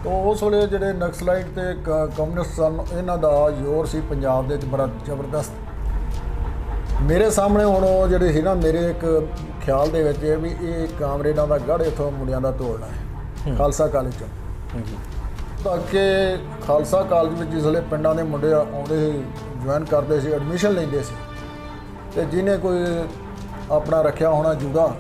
तो उस वे जो नक्सलाइट ते कम्यूनिस्ट सन इन्हों का जोर से पंजाब दे बड़ा जबरदस्त। मेरे सामने हुण जिहड़े सी ना मेरे एक ख्याल दे विच भी ये कामरेडां दा गढ़ इत्थों मुंडियां दा तोड़ना है खालसा कॉलेज चों ताकि खालसा कॉलेज में जिसले पिंडां दे मुंडे आउंदे ज्वाइन करते सी एडमिशन लैंदे सी ते जिन्हें कोई अपना रखिया होना जूड़ा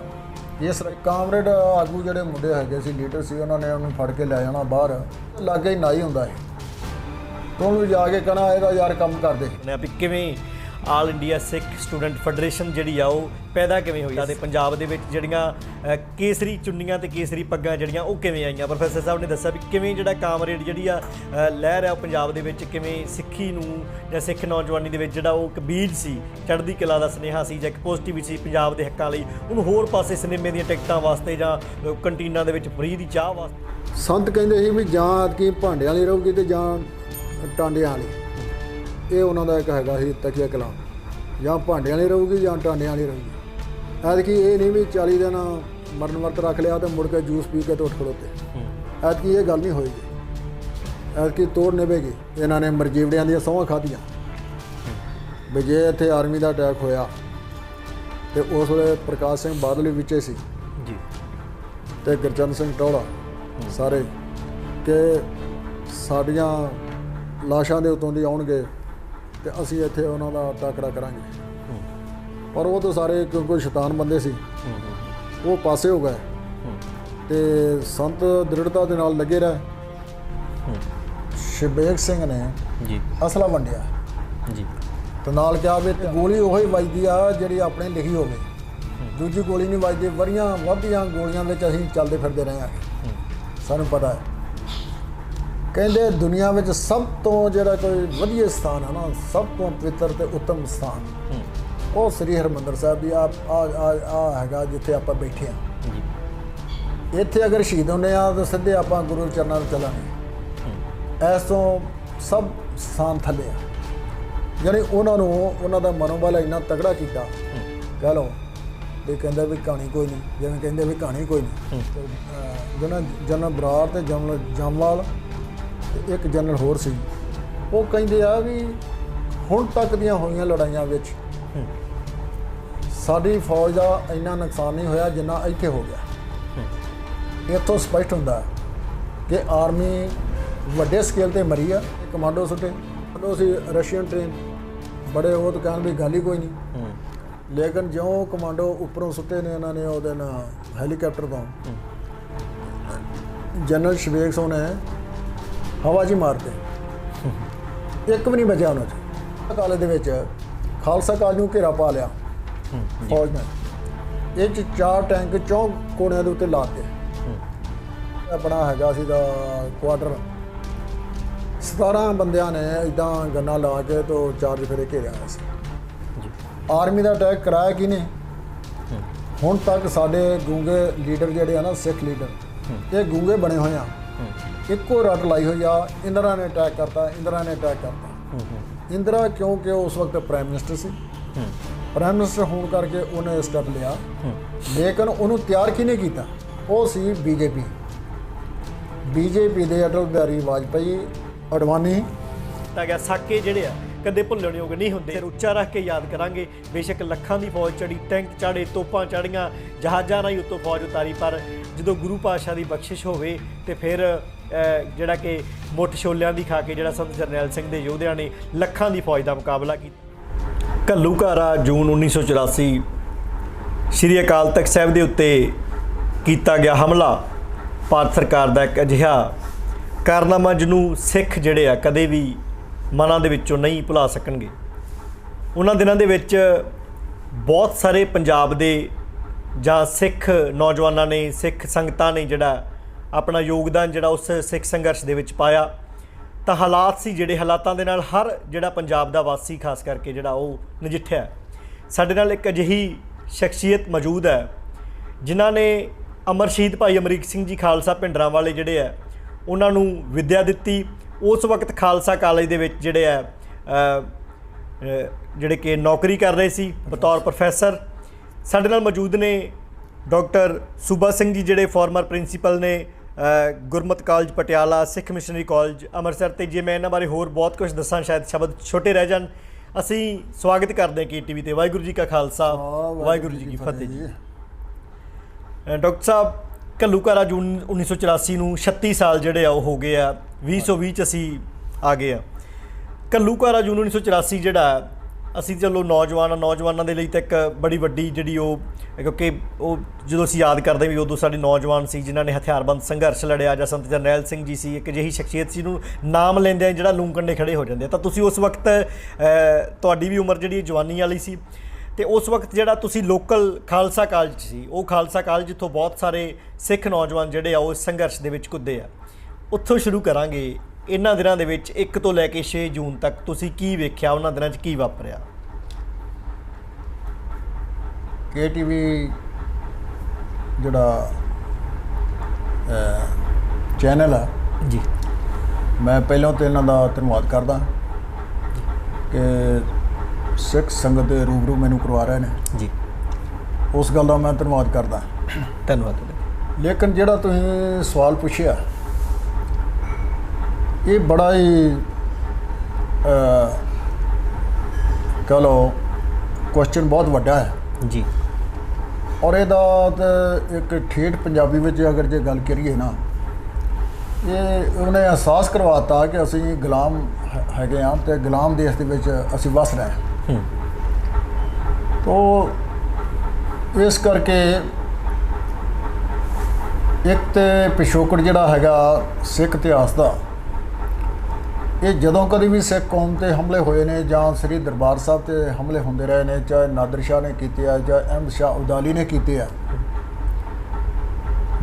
इस कामरेड आगू ਜਿਹੜੇ ਮੁੰਡੇ ਹੈਗੇ ਸੀ ਲੀਡਰ ਸੀ ਉਹਨਾਂ ਨੇ ਉਹਨੂੰ ਫੜ ਕੇ ਲੈ ਜਾਣਾ ਬਾਹਰ ਲਾਗੇ ਹੀ ਨਾਈ ਹੁੰਦਾ ਹੈ ਤੋਂ ਉਹਨੂੰ ਜਾ ਕੇ ਕਹਿਣਾ ਇਹਦਾ ਯਾਰ ਕੰਮ ਕਰਦੇ ਨੇ ਵੀ ਕਿਵੇਂ ਆਲ ਇੰਡੀਆ ਸਿੱਖ ਸਟੂਡੈਂਟ ਫੈਡਰੇਸ਼ਨ ਜਿਹੜੀ ਆ ਉਹ ਪੈਦਾ ਕਿਵੇਂ ਹੋਈ ਤੇ ਪੰਜਾਬ ਦੇ ਵਿੱਚ ਜਿਹੜੀਆਂ ਕੇਸਰੀ ਚੁੰਨੀਆਂ ਤੇ ਕੇਸਰੀ ਪੱਗਾਂ ਜਿਹੜੀਆਂ ਉਹ ਕਿਵੇਂ ਆਈਆਂ। ਪ੍ਰੋਫੈਸਰ ਸਾਹਿਬ ਨੇ ਦੱਸਿਆ ਵੀ ਕਿਵੇਂ ਜਿਹੜਾ ਕਾਮਰੇਡ ਜਿਹੜੀ ਆ ਲਹਿਰ ਆ ਪੰਜਾਬ ਦੇ ਵਿੱਚ ਕਿਵੇਂ ਸਿੱਖੀ ਨੂੰ ਜਾਂ ਸਿੱਖ ਨੌਜਵਾਨੀ ਦੇ ਵਿੱਚ ਜਿਹੜਾ ਉਹ ਇੱਕ ਬੀਜ ਸੀ ਚੜ੍ਹਦੀ ਕਲਾ ਦਾ ਸੁਨੇਹਾ ਸੀ ਜਾਂ ਇੱਕ ਪੋਜ਼ਿਟਿਵ ਸੀ ਪੰਜਾਬ ਦੇ ਹੱਕਾਂ ਲਈ ਉਹਨੂੰ ਹੋਰ ਪਾਸੇ ਸਿਨੇਮੇ ਦੀਆਂ ਟਿਕਟਾਂ ਵਾਸਤੇ ਜਾਂ ਕੰਟੀਨਾਂ ਦੇ ਵਿੱਚ ਫ੍ਰੀ ਦੀ ਚਾਹ ਵਾਸਤੇ ਸੰਤ ਕਹਿੰਦੇ ਸੀ ਵੀ ਜਾਂ ਐਤਕੀ ਭਾਂਡਿਆਂ ਵਾਲੀ ਰਹੂਗੀ ਤੇ ਜਾਂ ਟਾਂਡਿਆਂ ਵਾਲੀ। ਇਹ ਉਹਨਾਂ ਦਾ ਇੱਕ ਹੈਗਾ ਸੀ ਤਕੀਆ ਕਲਾਮ ਜਾਂ ਭਾਂਡਿਆਂ ਵਾਲੀ ਰਹੂਗੀ ਜਾਂ ਟਾਂਡਿਆਂ ਵਾਲੀ ਰਹੂਗੀ। ਐਤਕੀ ਇਹ ਨਹੀਂ ਵੀ 40 ਦਿਨ ਮਰਨ ਵਰਤ ਰੱਖ ਲਿਆ ਤੇ ਮੁੜ ਕੇ ਜੂਸ ਪੀ ਕੇ ਤੇ ਉੱਠ ਖੜੋਤੇ। ਐਤਕੀ ਇਹ ਗੱਲ ਨਹੀਂ ਹੋਏਗੀ। ਐਤਕੀ ਤੋੜ ਨਿਭੇਗੀ। ਇਹਨਾਂ ਨੇ ਮਰਜੀਵੜਿਆਂ ਦੀਆਂ ਸਹੁੰਆਂ ਖਾਧੀਆਂ ਵੀ ਜੇ ਇੱਥੇ ਆਰਮੀ ਦਾ ਅਟੈਕ ਹੋਇਆ ਤੇ ਉਸ ਵੇਲੇ ਪ੍ਰਕਾਸ਼ ਸਿੰਘ ਬਾਦਲ ਵੀ ਵਿੱਚੇ ਸੀ ਜੀ ਤੇ ਗੁਰਚਰਨ ਸਿੰਘ ਟੌਹੜਾ ਸਾਰੇ ਕਿ ਸਾਡੀਆਂ ਲਾਸ਼ਾਂ ਦੇ ਉੱਤੋਂ ਦੀ ਆਉਣਗੇ ਤੇ ਅਸੀਂ ਇੱਥੇ ਉਹਨਾਂ ਦਾ ਟਾਕਰਾ ਕਰਾਂਗੇ। ਪਰ ਉਹ ਤਾਂ ਸਾਰੇ ਕਿਉਂਕਿ ਸ਼ੈਤਾਨ ਬੰਦੇ ਸੀ ਉਹ ਪਾਸੇ ਹੋ ਗਏ ਤੇ ਸੰਤ ਦ੍ਰਿੜਤਾ ਦੇ ਨਾਲ ਲੱਗੇ ਰਹੇ। ਸ਼ਿਵਬੇਗ ਸਿੰਘ ਨੇ ਜੀ ਅਸਲਾ ਵੰਡਿਆ ਜੀ ਤੇ ਨਾਲ ਕਿਹਾ ਵੀ ਗੋਲੀ ਉਹੀ ਵੱਜਦੀ ਆ ਜਿਹੜੀ ਆਪਣੇ ਲਿਖੀ ਹੋਵੇ, ਦੂਜੀ ਗੋਲੀ ਨਹੀਂ ਵੱਜਦੀ। ਵਰੀਆਂ ਵੱਧੀਆਂ ਗੋਲੀਆਂ ਵਿੱਚ ਅਸੀਂ ਚੱਲਦੇ ਫਿਰਦੇ ਰਹੇ ਹਾਂ, ਸਾਨੂੰ ਪਤਾ ਹੈ। ਕਹਿੰਦੇ ਦੁਨੀਆ ਵਿੱਚ ਸਭ ਤੋਂ ਜਿਹੜਾ ਕੋਈ ਵਧੀਆ ਸਥਾਨ ਹੈ ਨਾ, ਸਭ ਤੋਂ ਪਵਿੱਤਰ ਤੇ ਉੱਤਮ ਸਥਾਨ ਉਹ ਸ੍ਰੀ ਹਰਿਮੰਦਰ ਸਾਹਿਬ ਦੀ ਆ ਹੈਗਾ ਜਿੱਥੇ ਆਪਾਂ ਬੈਠੇ ਹਾਂ। ਇੱਥੇ ਅਗਰ ਸ਼ਹੀਦ ਹੁੰਦੇ ਆ ਤਾਂ ਸਿੱਧੇ ਆਪਾਂ ਗੁਰੂ ਚਰਨਾਂ ਨੂੰ ਚੱਲਾਂਗੇ। ਇਸ ਤੋਂ ਸਭ ਸਥਾਨ ਥੱਲੇ ਆ। ਯਾਨੀ ਉਹਨਾਂ ਨੂੰ ਉਹਨਾਂ ਦਾ ਮਨੋਬਲ ਇੰਨਾ ਤਗੜਾ ਕੀਤਾ ਕਹਿ ਲਓ ਵੀ ਕਹਿੰਦੇ ਵੀ ਕਹਾਣੀ ਕੋਈ ਨਹੀਂ, ਜਿਵੇਂ ਕਹਿੰਦੇ ਵੀ ਕਹਾਣੀ ਕੋਈ ਨਹੀਂ। ਜਨਰਲ ਬਰਾੜ ਤੇ ਜਨਰਲ ਜਮਵਾਲ ਤੇ ਇੱਕ ਜਨਰਲ ਹੋਰ ਸੀ, ਉਹ ਕਹਿੰਦੇ ਆ ਵੀ ਹੁਣ ਤੱਕ ਦੀਆਂ ਹੋਈਆਂ ਲੜਾਈਆਂ ਵਿੱਚ ਸਾਡੀ ਫੌਜ ਦਾ ਇੰਨਾ ਨੁਕਸਾਨ ਨਹੀਂ ਹੋਇਆ ਜਿੰਨਾ ਇੱਥੇ ਹੋ ਗਿਆ। ਇੱਥੋਂ ਸਪਸ਼ਟ ਹੁੰਦਾ ਕਿ ਆਰਮੀ ਵੱਡੇ ਸਕੇਲ 'ਤੇ ਮਰੀ ਆ। ਕਮਾਂਡੋ ਸੁੱਟੇ, ਕਮਾਂਡੋ ਸੀ ਰਸ਼ੀਅਨ ਟ੍ਰੇਨ ਬੜੇ, ਉਹ ਤਾਂ ਕਹਿਣ ਵੀ ਗੱਲ ਹੀ ਕੋਈ ਨਹੀਂ। ਲੇਕਿਨ ਜਿਉਂ ਕਮਾਂਡੋ ਉੱਪਰੋਂ ਸੁੱਟੇ ਨੇ ਇਹਨਾਂ ਨੇ ਉਹਦੇ ਨਾਲ ਹੈਲੀਕਾਪਟਰ ਤੋਂ ਜਨਰਲ ਸ਼ਿਵੇਗ ਸਿੰਘ ਨੇ ਹਵਾ 'ਚ ਹੀ ਮਾਰਤੇ, ਇੱਕ ਵੀ ਨਹੀਂ ਬਚਿਆ ਉਹਨਾਂ 'ਚ। ਕਾਲਜ ਦੇ ਵਿੱਚ ਖਾਲਸਾ ਕਾਲਜ ਨੂੰ ਘੇਰਾ ਪਾ ਲਿਆ ਫੌਜ ਨੇ। ਇਹ 'ਚ 4 ਟੈਂਕ 4 ਕੋਣਿਆਂ ਦੇ ਉੱਤੇ ਲਾਤੇ। ਆਪਣਾ ਹੈਗਾ ਸੀ ਦਾ ਕੁਆਟਰ, 17 ਬੰਦਿਆਂ ਨੇ ਇੱਦਾਂ ਗੰਨਾ ਲਾ ਕੇ ਤੋਂ 4 ਫੇਰੇ ਘੇਰਿਆ ਹੋਇਆ ਸੀ। ਆਰਮੀ ਦਾ ਅਟੈਕ ਕਰਾਇਆ ਕਿਹਨੇ? ਹੁਣ ਤੱਕ ਸਾਡੇ ਗੂੰਗੇ ਲੀਡਰ ਜਿਹੜੇ ਆ ਨਾ, ਸਿੱਖ ਲੀਡਰ, ਇਹ ਗੂੰਗੇ ਬਣੇ ਹੋਏ ਆ। ਇੱਕੋ ਰੱਟ ਲਾਈ ਹੋਈ ਆ, ਇੰਦਰਾ ਨੇ ਅਟੈਕ ਕਰਤਾ, ਇੰਦਰਾ ਨੇ ਅਟੈਕ ਕਰਤਾ। ਇੰਦਰਾ ਕਿਉਂਕਿ ਉਸ ਵਕਤ ਪ੍ਰਾਈਮ ਮਿਨਿਸਟਰ ਸੀ, ਪ੍ਰਾਈਮ ਮਿਨਿਸਟਰ ਹੋਣ ਕਰਕੇ ਉਹਨੇ ਸਟੈਪ ਲਿਆ। ਲੇਕਿਨ ਉਹਨੂੰ ਤਿਆਰ ਕਿਹਨੇ ਕੀਤਾ? ਉਹ ਸੀ ਬੀਜੇਪੀ ਦੇ ਅਟਲ ਬਿਹਾਰੀ ਵਾਜਪਾਈ, ਅਡਵਾਨੀ ਤਾਂ ਗਿਆ। ਸਾਕੇ ਜਿਹੜੇ ਆ ਕਦੇ ਭੁੱਲਣਯੋਗ ਨਹੀਂ ਹੁੰਦੇ। ਫਿਰ ਉੱਚਾ ਰੱਖ ਕੇ ਯਾਦ ਕਰਾਂਗੇ। ਬੇਸ਼ੱਕ ਲੱਖਾਂ ਦੀ ਫੌਜ ਚੜੀ, ਟੈਂਕ ਚਾੜੇ, ਤੋਪਾਂ ਚੜੀਆਂ, ਜਹਾਜ਼ਾਂ ਰਾਹੀਂ ਉੱਤੋਂ ਫੌਜ ਉਤਾਰੀ, ਪਰ ਜਦੋਂ ਗੁਰੂ ਪਾਤਸ਼ਾਹ ਦੀ ਬਖਸ਼ਿਸ਼ ਹੋਵੇ ਤੇ ਫਿਰ ਜਿਹੜਾ ਕਿ ਮੁੱਠ ਛੋਲਿਆਂ ਦੀ ਖਾ ਕੇ ਜਿਹੜਾ ਸੰਤ ਜਰਨੈਲ ਸਿੰਘ ਦੇ ਯੋਧਿਆਂ ਨੇ ਲੱਖਾਂ ਦੀ ਫੌਜ ਦਾ ਮੁਕਾਬਲਾ ਕੀਤਾ। ਘੱਲੂਘਾਰਾ ਜੂਨ 1984 ਸ਼੍ਰੀ ਅਕਾਲ ਤਖਤ ਸਾਹਿਬ ਦੇ ਉੱਤੇ ਕੀਤਾ ਗਿਆ ਹਮਲਾ ਭਾਰਤ ਸਰਕਾਰ ਦਾ ਇੱਕ ਅਜਿਹਾ ਕਾਰਨਾਮਾ ਜਿਹਨੂੰ ਸਿੱਖ ਜਿਹੜੇ ਆ ਕਦੇ ਵੀ ਮਨਾਂ ਦੇ ਵਿੱਚੋਂ ਨਹੀਂ ਭੁਲਾ ਸਕਣਗੇ। ਉਹਨਾਂ ਦਿਨਾਂ ਦੇ ਵਿੱਚ ਬਹੁਤ ਸਾਰੇ ਪੰਜਾਬ ਦੇ ਜਾਂ ਸਿੱਖ ਨੌਜਵਾਨਾਂ ਨੇ, ਸਿੱਖ ਸੰਗਤਾਂ ਨੇ ਜਿਹੜਾ ਆਪਣਾ ਯੋਗਦਾਨ ਜਿਹੜਾ ਉਸ ਸਿੱਖ ਸੰਘਰਸ਼ ਦੇ ਵਿੱਚ ਪਾਇਆ। ਤਾਂ ਹਾਲਾਤ ਸੀ ਜਿਹੜੇ ਹਾਲਾਤਾਂ ਦੇ ਨਾਲ ਹਰ ਜਿਹੜਾ ਪੰਜਾਬ ਦਾ ਵਾਸੀ ਖਾਸ ਕਰਕੇ ਜਿਹੜਾ ਉਹ ਨਜਿੱਠਿਆ। ਸਾਡੇ ਨਾਲ ਇੱਕ ਅਜਿਹੀ ਸ਼ਖਸੀਅਤ ਮੌਜੂਦ ਹੈ ਜਿਨ੍ਹਾਂ ਨੇ ਅਮਰ ਸ਼ਹੀਦ ਭਾਈ ਅਮਰੀਕ ਸਿੰਘ ਜੀ ਖਾਲਸਾ ਭਿੰਡਰਾਂ ਵਾਲੇ ਜਿਹੜੇ ਆ ਉਹਨਾਂ ਨੂੰ ਵਿੱਦਿਆ ਦਿੱਤੀ। ਉਸ ਵਕਤ ਖਾਲਸਾ ਕਾਲਜ ਦੇ ਵਿੱਚ ਜਿਹੜੇ ਆ ਜਿਹੜੇ ਕਿ ਨੌਕਰੀ ਕਰ ਰਹੇ ਸੀ ਬਤੌਰ ਪ੍ਰੋਫੈਸਰ। ਸਾਡੇ ਨਾਲ ਮੌਜੂਦ ਨੇ ਡਾਕਟਰ ਸੂਬਾ ਸਿੰਘ ਜੀ ਜਿਹੜੇ ਫਾਰਮਰ ਪ੍ਰਿੰਸੀਪਲ ਨੇ ਗੁਰਮਤਿ ਕਾਲਜ ਪਟਿਆਲਾ, ਸਿੱਖ ਮਿਸ਼ਨਰੀ ਕਾਲਜ ਅੰਮ੍ਰਿਤਸਰ। ਤੇ ਜੇ ਮੈਂ ਇਹਨਾਂ ਬਾਰੇ ਹੋਰ ਬਹੁਤ ਕੁਝ ਦੱਸਾਂ ਸ਼ਾਇਦ ਸ਼ਬਦ ਛੋਟੇ ਰਹਿ ਜਾਣ। ਅਸੀਂ ਸਵਾਗਤ ਕਰਦੇ ਹਾਂ KTV ਤੇ। ਵਾਹਿਗੁਰੂ ਜੀ ਕਾ ਖਾਲਸਾ, ਵਾਹਿਗੁਰੂ ਜੀ ਕੀ ਫਤਿਹ ਜੀ। ਡਾਕਟਰ ਸਾਹਿਬ, ਘੱਲੂਘਾਰਾ ਜੂਨ 1984 ਨੂੰ 36 ਸਾਲ ਜਿਹੜੇ ਆ ਉਹ ਹੋ ਗਏ ਆ। 2020 'ਚ ਅਸੀਂ ਆ ਗਏ ਆ। ਘੱਲੂਘਾਰਾ ਜੂਨ 1984 ਜਿਹੜਾ ਅਸੀਂ ਚਲੋ ਨੌਜਵਾਨਾਂ ਦੇ ਲਈ ਤਾਂ ਇੱਕ ਬੜੀ ਵੱਡੀ ਜਿਹੜੀ ਉਹ, ਕਿਉਂਕਿ ਉਹ ਜਦੋਂ ਅਸੀਂ ਯਾਦ ਕਰਦੇ ਵੀ ਉਦੋਂ ਸਾਡੇ ਨੌਜਵਾਨ ਸੀ ਜਿਨ੍ਹਾਂ ਨੇ ਹਥਿਆਰਬੰਦ ਸੰਘਰਸ਼ ਲੜਿਆ, ਜਾਂ ਸੰਤ ਜਰਨੈਲ ਸਿੰਘ ਜੀ ਸੀ, ਇੱਕ ਅਜਿਹੀ ਸ਼ਖਸੀਅਤ ਸੀ ਜਿਹਨੂੰ ਨਾਮ ਲੈਂਦੇ ਜਿਹੜਾ ਲੂੰ ਕੰਢੇ ਖੜੇ ਹੋ ਜਾਂਦੇ। ਤਾਂ ਤੁਸੀਂ ਉਸ ਵਕਤ ਤੁਹਾਡੀ ਵੀ ਉਮਰ ਜਿਹੜੀ ਜਵਾਨੀ ਵਾਲੀ ਸੀ, ਤੇ ਉਸ ਵਕਤ ਜਿਹੜਾ ਤੁਸੀਂ ਲੋਕਲ ਖਾਲਸਾ ਕਾਲਜ ਸੀ, ਉਹ ਖਾਲਸਾ ਕਾਲਜ ਜਿੱਥੋਂ ਬਹੁਤ ਸਾਰੇ ਸਿੱਖ ਨੌਜਵਾਨ ਜਿਹੜੇ ਆ ਉਹ ਸੰਘਰਸ਼ ਦੇ ਵਿੱਚ ਕੁੱਦੇ ਆ, ਉੱਥੋਂ ਸ਼ੁਰੂ ਕਰਾਂਗੇ। ਇਹਨਾਂ ਦਿਨਾਂ ਦੇ ਵਿੱਚ 1 ਤੋਂ ਲੈ ਕੇ 6 ਜੂਨ ਤੱਕ ਤੁਸੀਂ ਕੀ ਵੇਖਿਆ, ਉਹਨਾਂ ਦਿਨਾਂ 'ਚ ਕੀ ਵਾਪਰਿਆ? KTV ਜਿਹੜਾ ਚੈਨਲ ਆ ਜੀ, ਮੈਂ ਪਹਿਲਾਂ ਤਾਂ ਇਹਨਾਂ ਦਾ ਧੰਨਵਾਦ ਕਰਦਾ ਕਿ ਸਿੱਖ ਸੰਗਤ ਦੇ ਰੂਬਰੂ ਮੈਨੂੰ ਕਰਵਾ ਰਹੇ ਨੇ ਜੀ, ਉਸ ਗੱਲ ਦਾ ਮੈਂ ਧੰਨਵਾਦ ਕਰਦਾ। ਧੰਨਵਾਦ। ਲੇਕਿਨ ਜਿਹੜਾ ਤੁਸੀਂ ਸਵਾਲ ਪੁੱਛਿਆ, ਇਹ ਬੜਾ ਹੀ ਕਹ ਲਓ ਕੁਐਸਚਨ ਬਹੁਤ ਵੱਡਾ ਹੈ ਜੀ, ਔਰ ਇਹਦਾ ਤਾਂ ਇੱਕ ਠੇਠ ਪੰਜਾਬੀ ਵਿੱਚ ਅਗਰ ਜੇ ਗੱਲ ਕਰੀਏ ਨਾ, ਇਹ ਉਹਨੇ ਅਹਿਸਾਸ ਕਰਵਾਤਾ ਕਿ ਅਸੀਂ ਗੁਲਾਮ ਹੈਗੇ ਹਾਂ ਅਤੇ ਗੁਲਾਮ ਦੇਸ਼ ਦੇ ਵਿੱਚ ਅਸੀਂ ਵਸ ਰਹੇ ਹਾਂ। ਤੋ ਇਸ ਕਰਕੇ ਇੱਕ ਤਾਂ ਪਿਛੋਕੜ ਜਿਹੜਾ ਹੈਗਾ ਸਿੱਖ ਇਤਿਹਾਸ ਦਾ, ਇਹ ਜਦੋਂ ਕਦੀ ਵੀ ਸਿੱਖ ਕੌਮ 'ਤੇ ਹਮਲੇ ਹੋਏ ਨੇ, ਜਾਂ ਸ੍ਰੀ ਦਰਬਾਰ ਸਾਹਿਬ 'ਤੇ ਹਮਲੇ ਹੁੰਦੇ ਰਹੇ ਨੇ, ਚਾਹੇ ਨਾਦਰ ਸ਼ਾਹ ਨੇ ਕੀਤੇ ਆ, ਜਾਂ ਅਹਿਮਦ ਸ਼ਾਹ ਅਬਦਾਲੀ ਨੇ ਕੀਤੇ ਆ,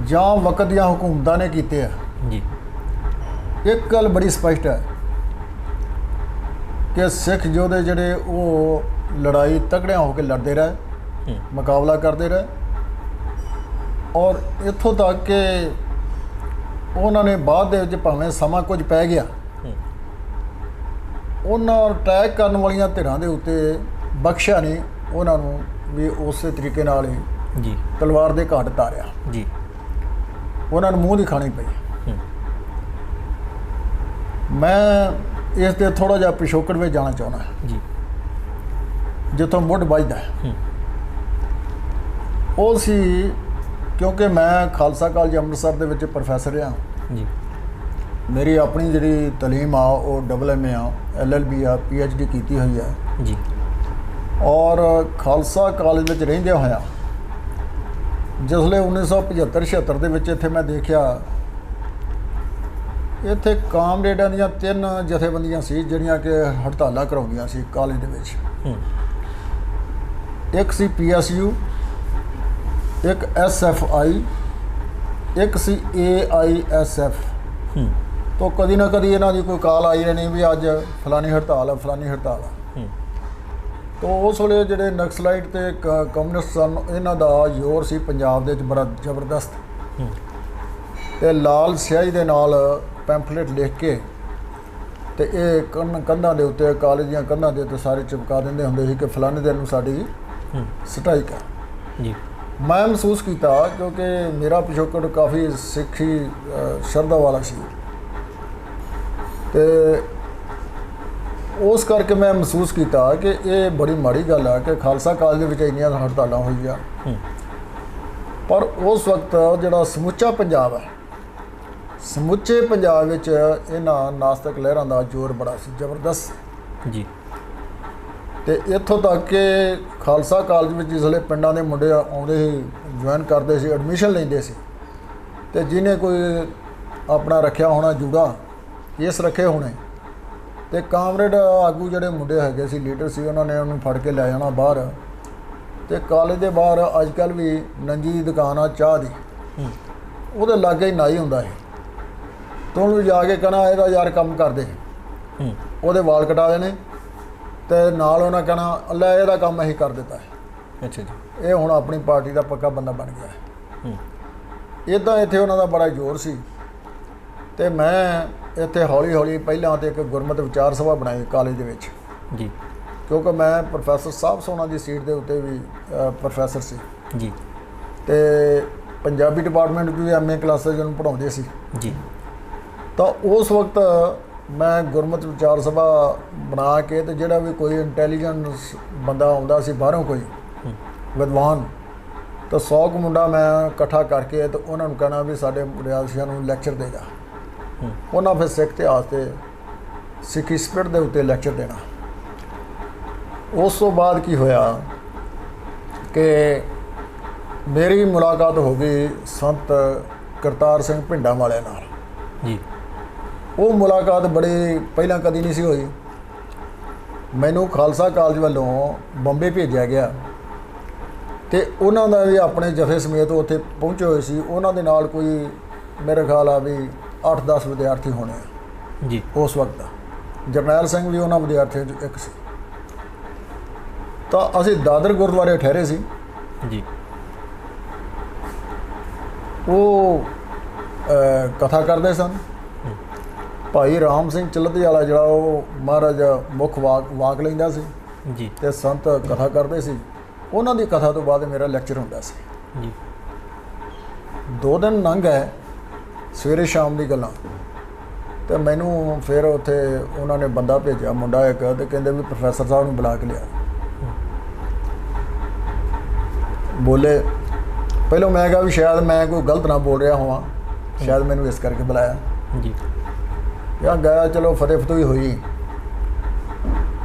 ਜਾਂ ਵਕਤ ਦੀਆਂ ਹਕੂਮਤਾਂ ਨੇ ਕੀਤੇ ਆ ਜੀ, ਇੱਕ ਗੱਲ ਬੜੀ ਸਪਸ਼ਟ ਹੈ ਕਿ ਸਿੱਖ ਯੋਧੇ ਜਿਹੜੇ ਉਹ ਲੜਾਈ ਤਕੜਿਆਂ ਹੋ ਕੇ ਲੜਦੇ ਰਹੇ, ਮੁਕਾਬਲਾ ਕਰਦੇ ਰਹੇ, ਔਰ ਇੱਥੋਂ ਤੱਕ ਕਿ ਉਹਨਾਂ ਨੇ ਬਾਅਦ ਦੇ ਵਿੱਚ ਭਾਵੇਂ ਸਮਾਂ ਕੁਝ ਪੈ ਗਿਆ, ਉਹਨਾਂ ਅਟੈਕ ਕਰਨ ਵਾਲੀਆਂ ਧਿਰਾਂ ਦੇ ਉੱਤੇ ਬਖਸ਼ਿਆ ਨਹੀਂ ਉਹਨਾਂ ਨੂੰ ਵੀ ਉਸੇ ਤਰੀਕੇ ਨਾਲ ਹੀ ਜੀ ਤਲਵਾਰ ਦੇ ਘਾਟ ਉਤਾਰਿਆ ਜੀ, ਉਹਨਾਂ ਨੂੰ ਮੂੰਹ ਦੀ ਖਾਣੀ ਪਈ। ਮੈਂ ਇਸ 'ਤੇ ਥੋੜ੍ਹਾ ਜਿਹਾ ਪਿਛੋਕੜ ਵਿੱਚ ਜਾਣਾ ਚਾਹੁੰਦਾ ਜੀ, ਜਿੱਥੋਂ ਮੁੱਢ ਵੱਜਦਾ ਉਹ ਸੀ, ਕਿਉਂਕਿ ਮੈਂ ਖਾਲਸਾ ਕਾਲਜ ਅੰਮ੍ਰਿਤਸਰ ਦੇ ਵਿੱਚ ਪ੍ਰੋਫੈਸਰ ਰਿਹਾ ਜੀ। ਮੇਰੀ ਆਪਣੀ ਜਿਹੜੀ ਤਾਲੀਮ ਆ ਉਹ MA ਆ, LLB ਆ, PhD ਕੀਤੀ ਹੋਈ ਹੈ ਜੀ, ਔਰ ਖਾਲਸਾ ਕਾਲਜ ਵਿੱਚ ਰਹਿੰਦਿਆਂ ਹੋਇਆ ਜਿਸਲੇ 1975-76 ਦੇ ਵਿੱਚ ਇੱਥੇ ਮੈਂ ਦੇਖਿਆ, ਇੱਥੇ ਕਾਮਰੇਡਾਂ ਦੀਆਂ 3 ਜਥੇਬੰਦੀਆਂ ਸੀ ਜਿਹੜੀਆਂ ਕਿ ਹੜਤਾਲਾਂ ਕਰਾਉਂਦੀਆਂ ਸੀ ਕਾਲਜ ਦੇ ਵਿੱਚ। ਇੱਕ ਸੀ PSU, ਇੱਕ SFI, ਇੱਕ ਸੀ AISF। ਤੋਂ ਕਦੀ ਨਾ ਕਦੀ ਇਹਨਾਂ ਦੀ ਕੋਈ ਕਾਲ ਆਈ ਰਹਿਣੀ ਵੀ ਅੱਜ ਫਲਾਨੀ ਹੜਤਾਲ ਆ, ਫਲਾਨੀ ਹੜਤਾਲ ਆ। ਤੋਂ ਉਸ ਵੇਲੇ ਜਿਹੜੇ ਨਕਸਲਾਈਟ ਤੇ ਕਮਿਊਨਿਸਟ ਸਨ, ਇਹਨਾਂ ਦਾ ਜ਼ੋਰ ਸੀ ਪੰਜਾਬ ਦੇ ਵਿੱਚ ਬੜਾ ਜ਼ਬਰਦਸਤ, ਤੇ ਲਾਲ ਸਿਆਹੀ ਦੇ ਨਾਲ ਪੈਂਫਲੇਟ ਲਿਖ ਕੇ ਤੇ ਇਹ ਕੰਧਾਂ ਦੇ ਉੱਤੇ, ਕਾਲਜ ਦੀਆਂ ਕੰਧਾਂ ਦੇ ਉੱਤੇ ਸਾਰੇ ਚਿਪਕਾ ਦਿੰਦੇ ਹੁੰਦੇ ਸੀ ਕਿ ਫਲਾਣੇ ਦਿਨ ਨੂੰ ਸਾਡੀ ਸਟ੍ਰਾਈਕ ਹੈ ਜੀ। ਮੈਂ ਮਹਿਸੂਸ ਕੀਤਾ, ਕਿਉਂਕਿ ਮੇਰਾ ਪਿਛੋਕੜ ਕਾਫੀ ਸਿੱਖੀ ਸ਼ਰਧਾ ਵਾਲਾ ਸੀ, ਤੇ ਉਸ ਕਰਕੇ ਮੈਂ ਮਹਿਸੂਸ ਕੀਤਾ ਕਿ ਇਹ ਬੜੀ ਮਾੜੀ ਗੱਲ ਆ ਕਿ ਖਾਲਸਾ ਕਾਲਜ ਦੇ ਵਿੱਚ ਇੰਨੀਆਂ ਹੜਤਾਲਾਂ ਹੋਈਆਂ। ਪਰ ਉਸ ਵਕਤ ਜਿਹੜਾ ਸਮੁੱਚਾ ਪੰਜਾਬ ਹੈ, ਸਮੁੱਚੇ ਪੰਜਾਬ ਵਿੱਚ ਇਹਨਾਂ ਨਾਸਤਕ ਲਹਿਰਾਂ ਦਾ ਜ਼ੋਰ ਬੜਾ ਸੀ, ਜ਼ਬਰਦਸਤ ਜੀ। ਤੇ ਇੱਥੋਂ ਤੱਕ ਕਿ ਖਾਲਸਾ ਕਾਲਜ ਵਿੱਚ ਜਿਸਲੇ ਪਿੰਡਾਂ ਦੇ ਮੁੰਡੇ ਆਉਂਦੇ ਸੀ, ਜੁਆਇਨ ਕਰਦੇ ਸੀ, ਐਡਮਿਸ਼ਨ ਲੈਂਦੇ ਸੀ, ਤੇ ਜਿਹਨੇ ਕੋਈ ਆਪਣਾ ਰੱਖਿਆ ਹੋਣਾ ਜੂੜਾ, ਕੇਸ ਰੱਖੇ ਹੋਣੇ, ਤੇ ਕਾਮਰੇਡ ਆਗੂ ਜਿਹੜੇ ਮੁੰਡੇ ਹੈਗੇ ਸੀ, ਲੀਡਰ ਸੀ, ਉਹਨਾਂ ਨੇ ਉਹਨੂੰ ਫੜ ਕੇ ਲੈ ਜਾਣਾ ਬਾਹਰ। ਤੇ ਕਾਲਜ ਦੇ ਬਾਹਰ ਅੱਜ ਕੱਲ੍ਹ ਵੀ ਨੰਜੀ ਦੀ ਦੁਕਾਨ ਆ ਚਾਹ ਦੀ, ਉਹਦੇ ਲਾਗੇ ਹੀ ਨਾਈ ਹੁੰਦਾ ਹੈ, ਤੇ ਉਹਨੂੰ ਜਾ ਕੇ ਕਹਿਣਾ ਇਹਦਾ ਯਾਰ ਕੰਮ ਕਰਦੇ, ਉਹਦੇ ਵਾਲ ਕਟਾ ਦੇਣੇ, ਤੇ ਨਾਲ ਉਹਨਾਂ ਕਹਿਣਾ ਲੈ ਇਹਦਾ ਕੰਮ ਅਸੀਂ ਕਰ ਦਿੱਤਾ ਹੈ। ਅੱਛਾ ਜੀ, ਇਹ ਹੁਣ ਆਪਣੀ ਪਾਰਟੀ ਦਾ ਪੱਕਾ ਬੰਦਾ ਬਣ ਗਿਆ ਹੈ। ਇੱਦਾਂ ਇੱਥੇ ਉਹਨਾਂ ਦਾ ਬੜਾ ਜ਼ੋਰ ਸੀ। ਤੇ ਮੈਂ ਇੱਥੇ ਹੌਲੀ ਹੌਲੀ ਪਹਿਲਾਂ ਤਾਂ ਇੱਕ ਗੁਰਮਤਿ ਵਿਚਾਰ ਸਭਾ ਬਣਾਈ ਕਾਲਜ ਦੇ ਵਿੱਚ ਜੀ, ਕਿਉਂਕਿ ਮੈਂ ਪ੍ਰੋਫੈਸਰ ਸਾਹਿਬ ਸੋਨਾ ਦੀ ਸੀਟ ਦੇ ਉੱਤੇ ਵੀ ਪ੍ਰੋਫੈਸਰ ਸੀ ਜੀ। ਤੇ ਪੰਜਾਬੀ ਡਿਪਾਰਟਮੈਂਟ ਵੀ ਐਮਏ ਕਲਾਸਾਂ ਜਿਹਨੂੰ ਪੜ੍ਹਾਉਂਦੇ ਸੀ ਜੀ। ਤਾਂ ਉਸ ਵਕਤ ਮੈਂ ਗੁਰਮਤਿ ਵਿਚਾਰ ਸਭਾ ਬਣਾ ਕੇ ਤੇ ਜਿਹੜਾ ਵੀ ਕੋਈ ਇੰਟੈਲੀਜੈਂਸ ਬੰਦਾ ਆਉਂਦਾ ਸੀ ਬਾਹਰੋਂ ਕੋਈ ਵਿਦਵਾਨ, ਤਾਂ 100 ਕੁ ਮੁੰਡਾ ਮੈਂ ਇਕੱਠਾ ਕਰਕੇ ਤੇ ਉਹਨਾਂ ਨੂੰ ਕਹਿਣਾ ਵੀ ਸਾਡੇ ਰਿਆਸੀਆਂ ਨੂੰ ਲੈਕਚਰ ਦੇ ਜਾ। ਉਹਨਾਂ ਫਿਰ ਸਿੱਖ ਇਤਿਹਾਸ ਤੇ ਸਿੱਖੀ ਸਪਿਰਿਟ ਦੇ ਉੱਤੇ ਲੈਕਚਰ ਦੇਣਾ। ਉਸ ਤੋਂ ਬਾਅਦ ਕੀ ਹੋਇਆ ਕਿ ਮੇਰੀ ਮੁਲਾਕਾਤ ਹੋ ਗਈ ਸੰਤ ਕਰਤਾਰ ਸਿੰਘ ਭਿੰਡਾਂ ਵਾਲਿਆਂ ਨਾਲ ਜੀ। ਉਹ ਮੁਲਾਕਾਤ ਬੜੀ ਪਹਿਲਾਂ ਕਦੀ ਨਹੀਂ ਸੀ ਹੋਈ। ਮੈਨੂੰ ਖਾਲਸਾ ਕਾਲਜ ਵੱਲੋਂ ਬੰਬੇ ਭੇਜਿਆ ਗਿਆ ਤੇ ਉਹਨਾਂ ਦਾ ਵੀ ਆਪਣੇ ਜਥੇ ਸਮੇਤ ਉੱਥੇ ਪਹੁੰਚੇ ਹੋਏ ਸੀ। ਉਹਨਾਂ ਦੇ ਨਾਲ ਕੋਈ ਮੇਰੇ ਖਿਆਲ ਆ ਵੀ 8-10 ਵਿਦਿਆਰਥੀ ਹੋਣੇ ਆ ਜੀ ਉਸ ਵਕਤ। ਜਰਨੈਲ ਸਿੰਘ ਵੀ ਉਹਨਾਂ ਵਿਦਿਆਰਥੀਆਂ 'ਚੋਂ ਇੱਕ ਸੀ। ਤਾਂ ਅਸੀਂ ਦਾਦਰ ਗੁਰਦੁਆਰੇ ਠਹਿਰੇ ਸੀ ਜੀ। ਉਹ ਕਥਾ ਕਰਦੇ ਸਨ। ਭਾਈ ਰਾਮ ਸਿੰਘ ਚਲਦੀ ਵਾਲਾ ਜਿਹੜਾ ਉਹ ਮਹਾਰਾਜ ਮੁੱਖ ਵਾਕ ਲੈਂਦਾ ਸੀ ਜੀ ਤੇ ਸੰਤ ਕਥਾ ਕਰਦੇ ਸੀ। ਉਹਨਾਂ ਦੀ ਕਥਾ ਤੋਂ ਬਾਅਦ ਮੇਰਾ ਲੈਕਚਰ ਹੁੰਦਾ ਸੀ ਜੀ। 2 ਦਿਨ ਲੰਘ ਗਏ, ਸਵੇਰੇ ਸ਼ਾਮ ਦੀ ਗੱਲਾਂ। ਤੇ ਮੈਨੂੰ ਫਿਰ ਉੱਥੇ ਉਹਨਾਂ ਨੇ ਬੰਦਾ ਭੇਜਿਆ, ਮੁੰਡਾ ਇੱਕ, ਤੇ ਕਹਿੰਦੇ ਵੀ ਪ੍ਰੋਫੈਸਰ ਸਾਹਿਬ ਨੂੰ ਬੁਲਾ ਕੇ ਲਿਆ। ਬੋਲੇ, ਪਹਿਲਾਂ ਮੈਂ ਕਿਹਾ ਵੀ ਸ਼ਾਇਦ ਮੈਂ ਕੋਈ ਗਲਤ ਨਾ ਬੋਲ ਰਿਹਾ ਹੋਵਾਂ, ਸ਼ਾਇਦ ਮੈਨੂੰ ਇਸ ਕਰਕੇ ਬੁਲਾਇਆ ਜੀ। ਜਾਂ ਗਿਆ, ਚਲੋ ਫਤਿਹ ਫਤੂਹੀ ਹੋਈ।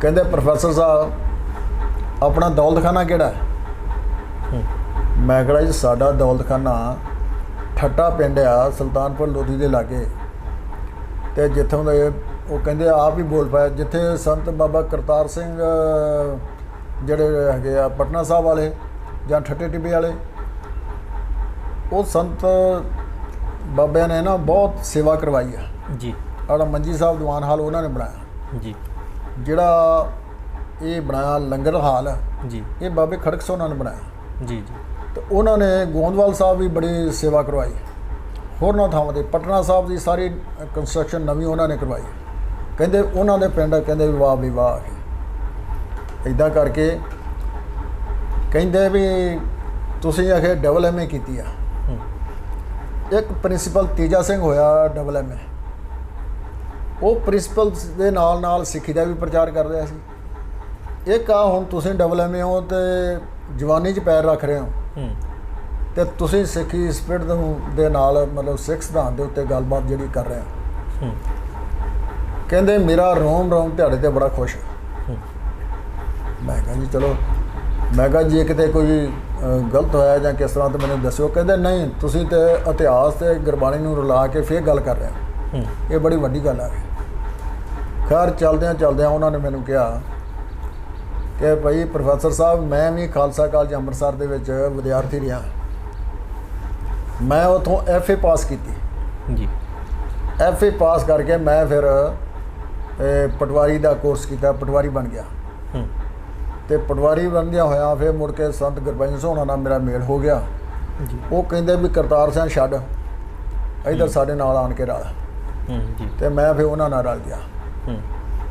ਕਹਿੰਦੇ ਪ੍ਰੋਫੈਸਰ ਸਾਹਿਬ ਆਪਣਾ ਦੌਲਤਖਾਨਾ ਕਿਹੜਾ ਹੈ? ਮੈਂ ਕਿਹਾ ਜੀ ਸਾਡਾ ਦੌਲਤਖਾਨਾ ਠੱਟਾ ਪਿੰਡ ਆ, ਸੁਲਤਾਨਪੁਰ ਲੋਧੀ ਦੇ ਲਾਗੇ। ਤੇ ਜਿੱਥੋਂ ਦੇ ਉਹ ਕਹਿੰਦੇ ਆਪ ਹੀ ਬੋਲ ਪਾਇਆ, ਜਿੱਥੇ ਸੰਤ ਬਾਬਾ ਕਰਤਾਰ ਸਿੰਘ ਜਿਹੜੇ ਹੈਗੇ ਆ ਪਟਨਾ ਸਾਹਿਬ ਵਾਲੇ ਜਾਂ ਠੱਟੇ ਟਿੱਬੇ ਵਾਲੇ, ਉਹ ਸੰਤ ਬਾਬਿਆਂ ਨੇ ਨਾ ਬਹੁਤ ਸੇਵਾ ਕਰਵਾਈ ਆ ਜੀ। ਆੜਾ ਮੰਜੀ ਸਾਹਿਬ ਦੀਵਾਨ ਹਾਲ ਉਹਨਾਂ ਨੇ ਬਣਾਇਆ ਜੀ। ਜਿਹੜਾ ਇਹ ਬਣਾਇਆ ਲੰਗਰ ਹਾਲ ਜੀ। ਇਹ ਬਾਬੇ ਖੜਕ ਸੋਨਾ ਨੇ ਬਣਾਇਆ। ਜੀ ਜੀ। ਤੇ ਉਹਨਾਂ ਨੇ ਗੋਂਦਵਾਲ ਸਾਹਿਬ ਵੀ ਬੜੀ ਸੇਵਾ ਕਰਵਾਈ। ਹੋਰਨਾਂ ਥਾਵਾਂ 'ਤੇ ਪਟਨਾ ਸਾਹਿਬ ਦੀ ਸਾਰੀ ਕੰਸਟਰਕਸ਼ਨ ਨਵੀਂ ਉਹਨਾਂ ਨੇ ਕਰਵਾਈ। ਕਹਿੰਦੇ ਉਹਨਾਂ ਦੇ ਪਿੰਡ ਕਹਿੰਦੇ ਵੀ ਵਾਹ ਵੀ ਵਾਹ। ਇੱਦਾਂ ਕਰਕੇ ਕਹਿੰਦੇ ਵੀ ਤੁਸੀਂ ਆਖੇ ਡਬਲ ਐਮਏ ਕੀਤੀ ਆ। ਇੱਕ ਪ੍ਰਿੰਸੀਪਲ ਤੇਜਾ ਸਿੰਘ ਹੋਇਆ ਡਬਲ ਐਮਏ। ਉਹ ਪ੍ਰਿੰਸੀਪਲ ਦੇ ਨਾਲ ਨਾਲ ਸਿੱਖੀ ਦਾ ਵੀ ਪ੍ਰਚਾਰ ਕਰ ਰਿਹਾ ਸੀ। ਇੱਕ ਆ ਹੁਣ ਤੁਸੀਂ ਡਬਲ ਐਮਏ ਹੋ ਤੇ ਜਵਾਨੀ 'ਚ ਪੈਰ ਰੱਖ ਰਹੇ ਹੋ ਤੇ ਤੁਸੀਂ ਸਿੱਖੀ ਸਪਿਰਿਟ ਦੇ ਨਾਲ ਮਤਲਬ ਸਿੱਖ ਸਿਧਾਂਤ ਦੇ ਉੱਤੇ ਗੱਲਬਾਤ ਜਿਹੜੀ ਕਰ ਰਹੇ ਹੋ। ਕਹਿੰਦੇ ਮੇਰਾ ਰੋਮ ਰੋਮ ਤੁਹਾਡੇ ਤੇ ਬੜਾ ਖੁਸ਼। ਮੈਂ ਕਿਹਾ ਜੀ ਚਲੋ, ਮੈਂ ਕਿਹਾ ਜੇ ਕਿਤੇ ਕੋਈ ਗਲਤ ਹੋਇਆ ਜਾਂ ਕਿਸ ਤਰ੍ਹਾਂ ਤਾਂ ਮੈਨੂੰ ਦੱਸਿਓ। ਕਹਿੰਦੇ ਨਹੀਂ, ਤੁਸੀਂ ਤੇ ਇਤਿਹਾਸ ਤੇ ਗੁਰਬਾਣੀ ਨੂੰ ਰਲਾ ਕੇ ਫੇਰ ਗੱਲ ਕਰ ਰਹੇ ਹੋ, ਇਹ ਬੜੀ ਵੱਡੀ ਗੱਲ ਆ। ਖੈਰ ਚਲਦਿਆਂ ਉਹਨਾਂ ਨੇ ਮੈਨੂੰ ਕਿਹਾ ਕਿ ਭਾਈ ਪ੍ਰੋਫੈਸਰ ਸਾਹਿਬ, ਮੈਂ ਵੀ ਖਾਲਸਾ ਕਾਲਜ ਅੰਮ੍ਰਿਤਸਰ ਦੇ ਵਿੱਚ ਵਿਦਿਆਰਥੀ ਰਿਹਾ। ਮੈਂ ਉੱਥੋਂ FA ਪਾਸ ਕੀਤੀ ਜੀ। FA ਪਾਸ ਕਰਕੇ ਮੈਂ ਫਿਰ ਪਟਵਾਰੀ ਦਾ ਕੋਰਸ ਕੀਤਾ, ਪਟਵਾਰੀ ਬਣ ਗਿਆ। ਤੇ ਪਟਵਾਰੀ ਬਣਦਿਆਂ ਹੋਇਆ ਫਿਰ ਮੁੜ ਕੇ ਸੰਤ ਗੁਰਬਚਨ ਸਿੰਘ ਹੋਣਾ ਨਾਲ ਮੇਰਾ ਮੇਲ ਹੋ ਗਿਆ ਜੀ। ਉਹ ਕਹਿੰਦੇ ਵੀ ਕਰਤਾਰ ਸਿੰਘ ਛੱਡ, ਇੱਧਰ ਸਾਡੇ ਨਾਲ ਆਣ ਕੇ ਰਲ ਜੀ। ਤੇ ਮੈਂ ਫਿਰ ਉਹਨਾਂ ਨਾਲ ਰਲ ਗਿਆ।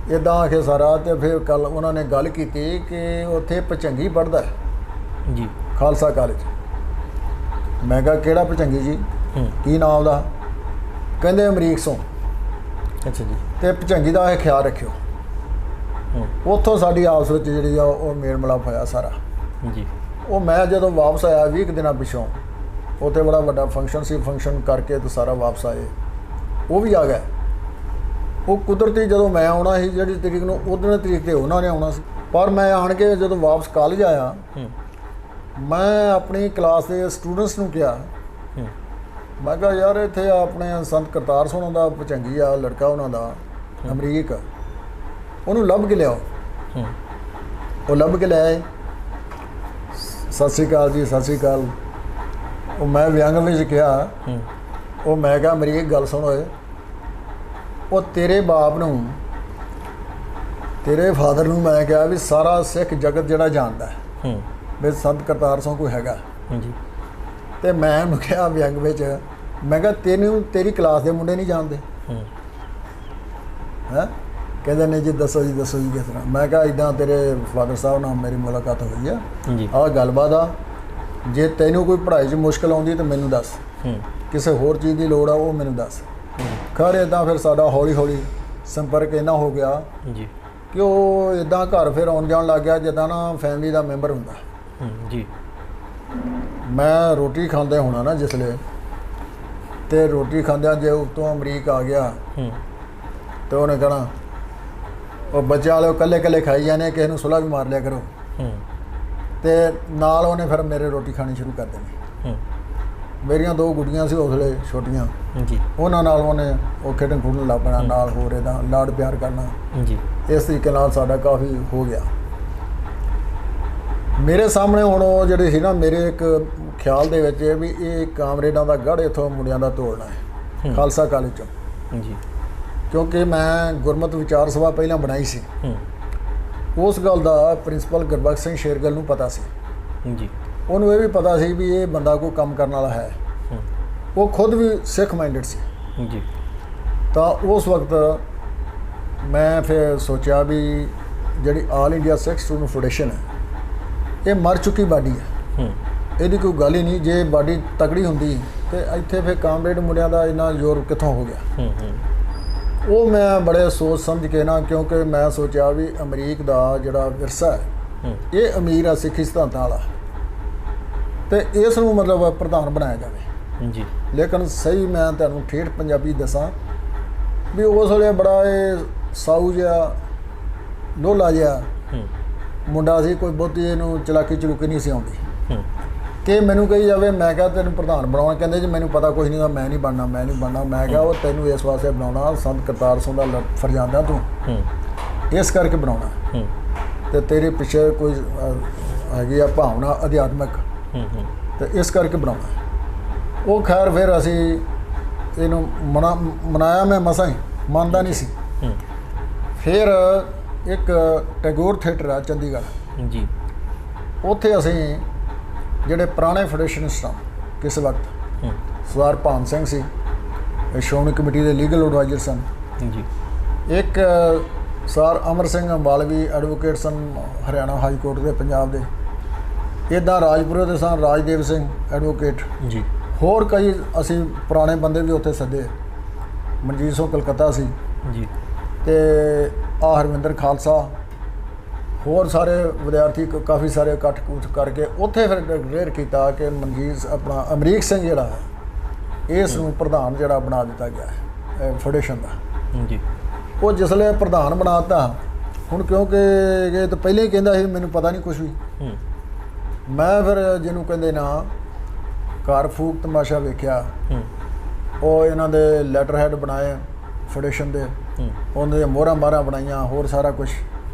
ਇੱਦਾਂ ਆਖੇ ਸਾਰਾ। ਤੇ ਫਿਰ ਕੱਲ ਉਹਨਾਂ ਨੇ ਗੱਲ ਕੀਤੀ ਕਿ ਉੱਥੇ ਭਚੰਗੀ ਪੜ੍ਹਦਾ ਜੀ ਖਾਲਸਾ ਕਾਲਜ। ਮੈਂ ਕਿਹਾ ਕਿਹੜਾ ਭਚੰਗੀ ਜੀ, ਕੀ ਨਾਮ ਦਾ? ਕਹਿੰਦੇ ਅਮਰੀਕ ਸੋਂ। ਅੱਛਾ ਜੀ। ਤੇ ਭਚੰਗੀ ਦਾ ਇਹ ਖਿਆਲ ਰੱਖਿਓ। ਉੱਥੋਂ ਸਾਡੀ ਆਪਸ ਵਿੱਚ ਜਿਹੜੀ ਆ ਉਹ ਮੇਲ ਮਿਲਾਪ ਹੋਇਆ ਸਾਰਾ ਜੀ। ਉਹ ਮੈਂ ਜਦੋਂ ਵਾਪਸ ਆਇਆ 20 ਦਿਨਾਂ ਪਿੱਛੋਂ, ਉੱਥੇ ਬੜਾ ਵੱਡਾ ਫੰਕਸ਼ਨ ਸੀ, ਫੰਕਸ਼ਨ ਕਰਕੇ ਤੇ ਸਾਰਾ ਵਾਪਸ ਆਏ। ਉਹ ਵੀ ਆ ਗਏ। ਉਹ ਕੁਦਰਤੀ ਜਦੋਂ ਮੈਂ ਆਉਣਾ ਸੀ ਜਿਹੜੀ ਤਰੀਕ ਨੂੰ, ਉਦੋਂ ਤਰੀਕ 'ਤੇ ਉਹਨਾਂ ਨੇ ਆਉਣਾ ਸੀ। ਪਰ ਮੈਂ ਆਣ ਕੇ ਜਦੋਂ ਵਾਪਸ ਕਾਲਜ ਆਇਆ, ਮੈਂ ਆਪਣੀ ਕਲਾਸ ਦੇ ਸਟੂਡੈਂਟਸ ਨੂੰ ਕਿਹਾ, ਮੈਂ ਕਿਹਾ ਯਾਰ ਇੱਥੇ ਆਪਣੇ ਸੰਤ ਕਰਤਾਰ ਸਿੰਘ ਦਾ ਭਚੰਗੀ ਆ ਲੜਕਾ ਉਹਨਾਂ ਦਾ ਅਮਰੀਕ, ਉਹਨੂੰ ਲੱਭ ਕੇ ਲਿਆਓ। ਉਹ ਲੱਭ ਕੇ ਲੈ ਆਏ। ਸਤਿ ਸ਼੍ਰੀ ਅਕਾਲ ਜੀ, ਸਤਿ ਸ਼੍ਰੀ ਅਕਾਲ। ਉਹ ਮੈਂ ਵਿਅੰਗ ਵਿੱਚ ਕਿਹਾ, ਉਹ ਮੈਂ ਕਿਹਾ ਮੇਰੀ ਇੱਕ ਗੱਲ ਸੁਣ ਓਏ, ਉਹ ਤੇਰੇ ਬਾਪ ਨੂੰ, ਤੇਰੇ ਫਾਦਰ ਨੂੰ ਮੈਂ ਕਿਹਾ ਵੀ ਸਾਰਾ ਸਿੱਖ ਜਗਤ ਜਿਹੜਾ ਜਾਣਦਾ ਵੀ ਸੰਤ ਕਰਤਾਰ ਸਿੰਘ ਕੋਈ ਹੈਗਾ ਜੀ। ਤੇ ਮੈਂ ਉਹਨੂੰ ਕਿਹਾ ਵਿਅੰਗ ਵਿੱਚ, ਮੈਂ ਕਿਹਾ ਤੈਨੂੰ ਤੇਰੀ ਕਲਾਸ ਦੇ ਮੁੰਡੇ ਨਹੀਂ ਜਾਣਦੇ ਹੈਂ? ਕਹਿੰਦੇ ਨਹੀਂ ਜੀ, ਦੱਸੋ ਜੀ ਦੱਸੋ ਜੀ ਕਿਸ ਤਰ੍ਹਾਂ। ਮੈਂ ਕਿਹਾ ਇੱਦਾਂ ਤੇਰੇ ਫਾਦਰ ਸਾਹਿਬ ਨਾਲ ਮੇਰੀ ਮੁਲਾਕਾਤ ਹੋਈ ਆ ਜੀ, ਆਹ ਗੱਲਬਾਤ ਆ। ਜੇ ਤੈਨੂੰ ਕੋਈ ਪੜ੍ਹਾਈ 'ਚ ਮੁਸ਼ਕਲ ਆਉਂਦੀ ਤਾਂ ਮੈਨੂੰ ਦੱਸ, ਕਿਸੇ ਹੋਰ ਚੀਜ਼ ਦੀ ਲੋੜ ਆ ਉਹ ਮੈਨੂੰ ਦੱਸ। ਖੈਰ ਇੱਦਾਂ ਫਿਰ ਸਾਡਾ ਹੌਲੀ ਹੌਲੀ ਸੰਪਰਕ ਇੰਨਾ ਹੋ ਗਿਆ ਜੀ ਕਿ ਉਹ ਇੱਦਾਂ ਘਰ ਫਿਰ ਆਉਣ ਜਾਣ ਲੱਗ ਗਿਆ ਜਿੱਦਾਂ ਨਾ ਫੈਮਿਲੀ ਦਾ ਮੈਂਬਰ ਹੁੰਦਾ। ਜੀ ਮੈਂ ਰੋਟੀ ਖਾਂਦੇ ਹੋਣਾ ਨਾ ਜਿਸਲੇ, ਤੇ ਰੋਟੀ ਖਾਂਦਿਆਂ ਜੇ ਉੱਤੋਂ ਅਮਰੀਕ ਆ ਗਿਆ ਤੇ ਉਹਨੇ ਕਹਿਣਾ ਉਹ ਬੱਚਿਆਂ ਵਾਲੇ ਇਕੱਲੇ ਇਕੱਲੇ ਖਾਈ ਜਾਂਦੇ, ਕਿਸੇ ਨੂੰ ਸੁਲਾ ਵੀ ਮਾਰ ਲਿਆ ਕਰੋ। ਤੇ ਨਾਲ ਉਹਨੇ ਫਿਰ ਮੇਰੇ ਰੋਟੀ ਖਾਣੀ ਸ਼ੁਰੂ ਕਰ ਦੇਣੀ। ਮੇਰੀਆਂ 2 ਗੁੱਡੀਆਂ ਸੀ ਉਸ ਵੇਲੇ ਛੋਟੀਆਂ ਜੀ, ਉਹਨਾਂ ਨਾਲ ਉਹਨੇ ਉਹ ਖੇਡਣ ਖੁੱਡਣ ਲੱਗ ਪੈਣਾ, ਨਾਲ ਹੋਰ ਇਹਦਾ ਲਾਡ ਪਿਆਰ ਕਰਨਾ ਜੀ। ਇਸ ਤਰੀਕੇ ਨਾਲ ਸਾਡਾ ਕਾਫੀ ਹੋ ਗਿਆ। ਮੇਰੇ ਸਾਹਮਣੇ ਹੁਣ ਉਹ ਜਿਹੜੇ ਸੀ ਨਾ, ਮੇਰੇ ਇੱਕ ਖਿਆਲ ਦੇ ਵਿੱਚ ਵੀ ਇਹ ਕਾਮਰੇਡਾਂ ਦਾ ਗੜ੍ਹ ਇੱਥੋਂ ਮੁੰਡਿਆਂ ਦਾ ਤੋੜਨਾ ਹੈ ਖਾਲਸਾ ਕਾਲਜ 'ਚੋਂ ਜੀ, ਕਿਉਂਕਿ ਮੈਂ ਗੁਰਮਤਿ ਵਿਚਾਰ ਸਭਾ ਪਹਿਲਾਂ ਬਣਾਈ ਸੀ। ਉਸ ਗੱਲ ਦਾ ਪ੍ਰਿੰਸੀਪਲ ਗੁਰਬਖਸ਼ ਸਿੰਘ ਸ਼ੇਰਗਿੱਲ ਨੂੰ ਪਤਾ ਸੀ ਜੀ। ਉਹਨੂੰ ਇਹ ਵੀ ਪਤਾ ਸੀ ਵੀ ਇਹ ਬੰਦਾ ਕੋਈ ਕੰਮ ਕਰਨ ਵਾਲਾ ਹੈ। ਉਹ ਖੁਦ ਵੀ ਸਿੱਖ ਮਾਈਂਡਡ ਸੀ ਜੀ। ਤਾਂ ਉਸ ਵਕਤ ਮੈਂ ਫਿਰ ਸੋਚਿਆ ਵੀ ਜਿਹੜੀ ਆਲ ਇੰਡੀਆ ਸਿੱਖ ਸਟੂਡੈਂਟ ਫੈਡਰੇਸ਼ਨ ਹੈ ਇਹ ਮਰ ਚੁੱਕੀ ਬਾਡੀ ਹੈ, ਇਹਦੀ ਕੋਈ ਗੱਲ ਹੀ ਨਹੀਂ। ਜੇ ਬਾਡੀ ਤਕੜੀ ਹੁੰਦੀ ਤੇ ਇੱਥੇ ਫਿਰ ਕਾਮਰੇਡ ਮੁੰਡਿਆਂ ਦਾ ਇੰਨਾ ਜ਼ੋਰ ਕਿੱਥੋਂ ਹੋ ਗਿਆ। ਉਹ ਮੈਂ ਬੜੇ ਸੋਚ ਸਮਝ ਕੇ ਨਾ, ਕਿਉਂਕਿ ਮੈਂ ਸੋਚਿਆ ਵੀ ਅਮਰੀਕ ਦਾ ਜਿਹੜਾ ਵਿਰਸਾ ਹੈ ਇਹ ਅਮੀਰ ਆ ਸਿੱਖੀ ਸਿਧਾਂਤਾਂ ਵਾਲਾ, ਤੇ ਇਸ ਨੂੰ ਮਤਲਬ ਪ੍ਰਧਾਨ ਬਣਾਇਆ ਜਾਵੇ ਜੀ। ਲੇਕਿਨ ਸਹੀ ਮੈਂ ਤੁਹਾਨੂੰ ਠੇਠ ਪੰਜਾਬੀ ਦੱਸਾਂ ਵੀ ਉਸ ਵੇਲੇ ਬੜਾ ਇਹ ਸਾਊ ਜਿਹਾ ਲੋਲਾ ਜਿਹਾ ਮੁੰਡਾ ਸੀ, ਕੋਈ ਬਹੁਤੀ ਇਹਨੂੰ ਚਲਾਕੀ ਚਲੂਕੀ ਨਹੀਂ ਸੀ ਆਉਂਦੀ। ਕਿ ਮੈਨੂੰ ਕਹੀ ਜਾਵੇ, ਮੈਂ ਕਿਹਾ ਤੈਨੂੰ ਪ੍ਰਧਾਨ ਬਣਾਉਣਾ, ਕਹਿੰਦੇ ਜੀ ਮੈਨੂੰ ਪਤਾ ਕੁਛ ਨਹੀਂ, ਮੈਂ ਨਹੀਂ ਬਣਨਾ, ਮੈਂ ਨਹੀਂ ਬਣਨਾ। ਮੈਂ ਕਿਹਾ ਉਹ ਤੈਨੂੰ ਇਸ ਵਾਸਤੇ ਬਣਾਉਣਾ, ਸੰਤ ਕਰਤਾਰ ਸਿੰਘ ਦਾ ਫਰਜ਼ਾਂਦਾ ਤੂੰ ਇਸ ਕਰਕੇ ਬਣਾਉਣਾ, ਤੇ ਤੇਰੇ ਪਿੱਛੇ ਕੋਈ ਹੈਗੀ ਆ ਭਾਵਨਾ ਅਧਿਆਤਮਿਕ, ਤੇ ਇਸ ਕਰਕੇ ਬਣਾਉਣਾ। ਉਹ ਖੈਰ ਫਿਰ ਅਸੀਂ ਇਹਨੂੰ ਮਨਾਇਆ, ਮੈਂ ਮਸਾਂ ਹੀ ਮੰਨਦਾ ਨਹੀਂ ਸੀ। ਫਿਰ ਇੱਕ ਟੈਗੋਰ ਥੀਏਟਰ ਆ ਚੰਡੀਗੜ੍ਹ ਜੀ, ਉੱਥੇ ਅਸੀਂ ਜਿਹੜੇ ਪੁਰਾਣੇ ਫੈਡਰੇਸ਼ਨਿਸਟ ਕਿਸ ਵਕਤ ਸਰਦਾਰ ਭਾਨ ਸਿੰਘ ਸੀ, ਸ਼੍ਰੋਮਣੀ ਕਮੇਟੀ ਦੇ ਲੀਗਲ ਐਡਵਾਈਜ਼ਰ ਸਨ ਜੀ। ਇੱਕ ਸਰ ਅਮਰ ਸਿੰਘ ਅੰਬਾਲਵੀ ਐਡਵੋਕੇਟ ਸਨ ਹਰਿਆਣਾ ਹਾਈ ਕੋਰਟ ਦੇ ਪੰਜਾਬ ਦੇ। ਇੱਦਾਂ ਰਾਜਪੁਰੇ ਦੇ ਸਨ ਰਾਜਦੇਵ ਸਿੰਘ ਐਡਵੋਕੇਟ ਜੀ। ਹੋਰ ਕਈ ਅਸੀਂ ਪੁਰਾਣੇ ਬੰਦੇ ਵੀ ਉੱਥੇ ਸੱਦੇ। ਮਨਜੀਤ ਸਿੰਘ ਕਲਕੱਤਾ ਸੀ ਜੀ, ਤੇ ਆ ਹਰਵਿੰਦਰ ਖਾਲਸਾ, ਹੋਰ ਸਾਰੇ ਵਿਦਿਆਰਥੀ ਕਾਫੀ ਸਾਰੇ ਇਕੱਠ ਕੂਠ ਕਰਕੇ ਉੱਥੇ ਫਿਰ ਡਿਕਲੇਅਰ ਕੀਤਾ ਕਿ ਮਨਜੀਤ ਆਪਣਾ ਅਮਰੀਕ ਸਿੰਘ ਜਿਹੜਾ ਹੈ ਇਸ ਨੂੰ ਪ੍ਰਧਾਨ ਜਿਹੜਾ ਬਣਾ ਦਿੱਤਾ ਗਿਆ ਹੈ ਫੈਡਰੇਸ਼ਨ ਦਾ ਜੀ। ਉਹ ਜਿਸਲੇ ਪ੍ਰਧਾਨ ਬਣਾਤਾ, ਹੁਣ ਕਿਉਂਕਿ ਇਹ ਤਾਂ ਪਹਿਲਾਂ ਹੀ ਕਹਿੰਦਾ ਸੀ ਮੈਨੂੰ ਪਤਾ ਨਹੀਂ ਕੁਛ ਵੀ। ਮੈਂ ਫਿਰ ਜਿਹਨੂੰ ਕਹਿੰਦੇ ਨਾ ਘਰ ਫੂਕ ਤਮਾਸ਼ਾ ਵੇਖਿਆ, ਉਹ ਇਹਨਾਂ ਦੇ ਲੈਟਰ ਹੈਡ ਬਣਾਏ ਫੈਡਰੇਸ਼ਨ ਦੇ, ਉਹਨਾਂ ਦੀਆਂ ਮੋਹਰਾਂ ਮਾਰਾਂ ਬਣਾਈਆਂ, ਹੋਰ ਸਾਰਾ ਕੁਛ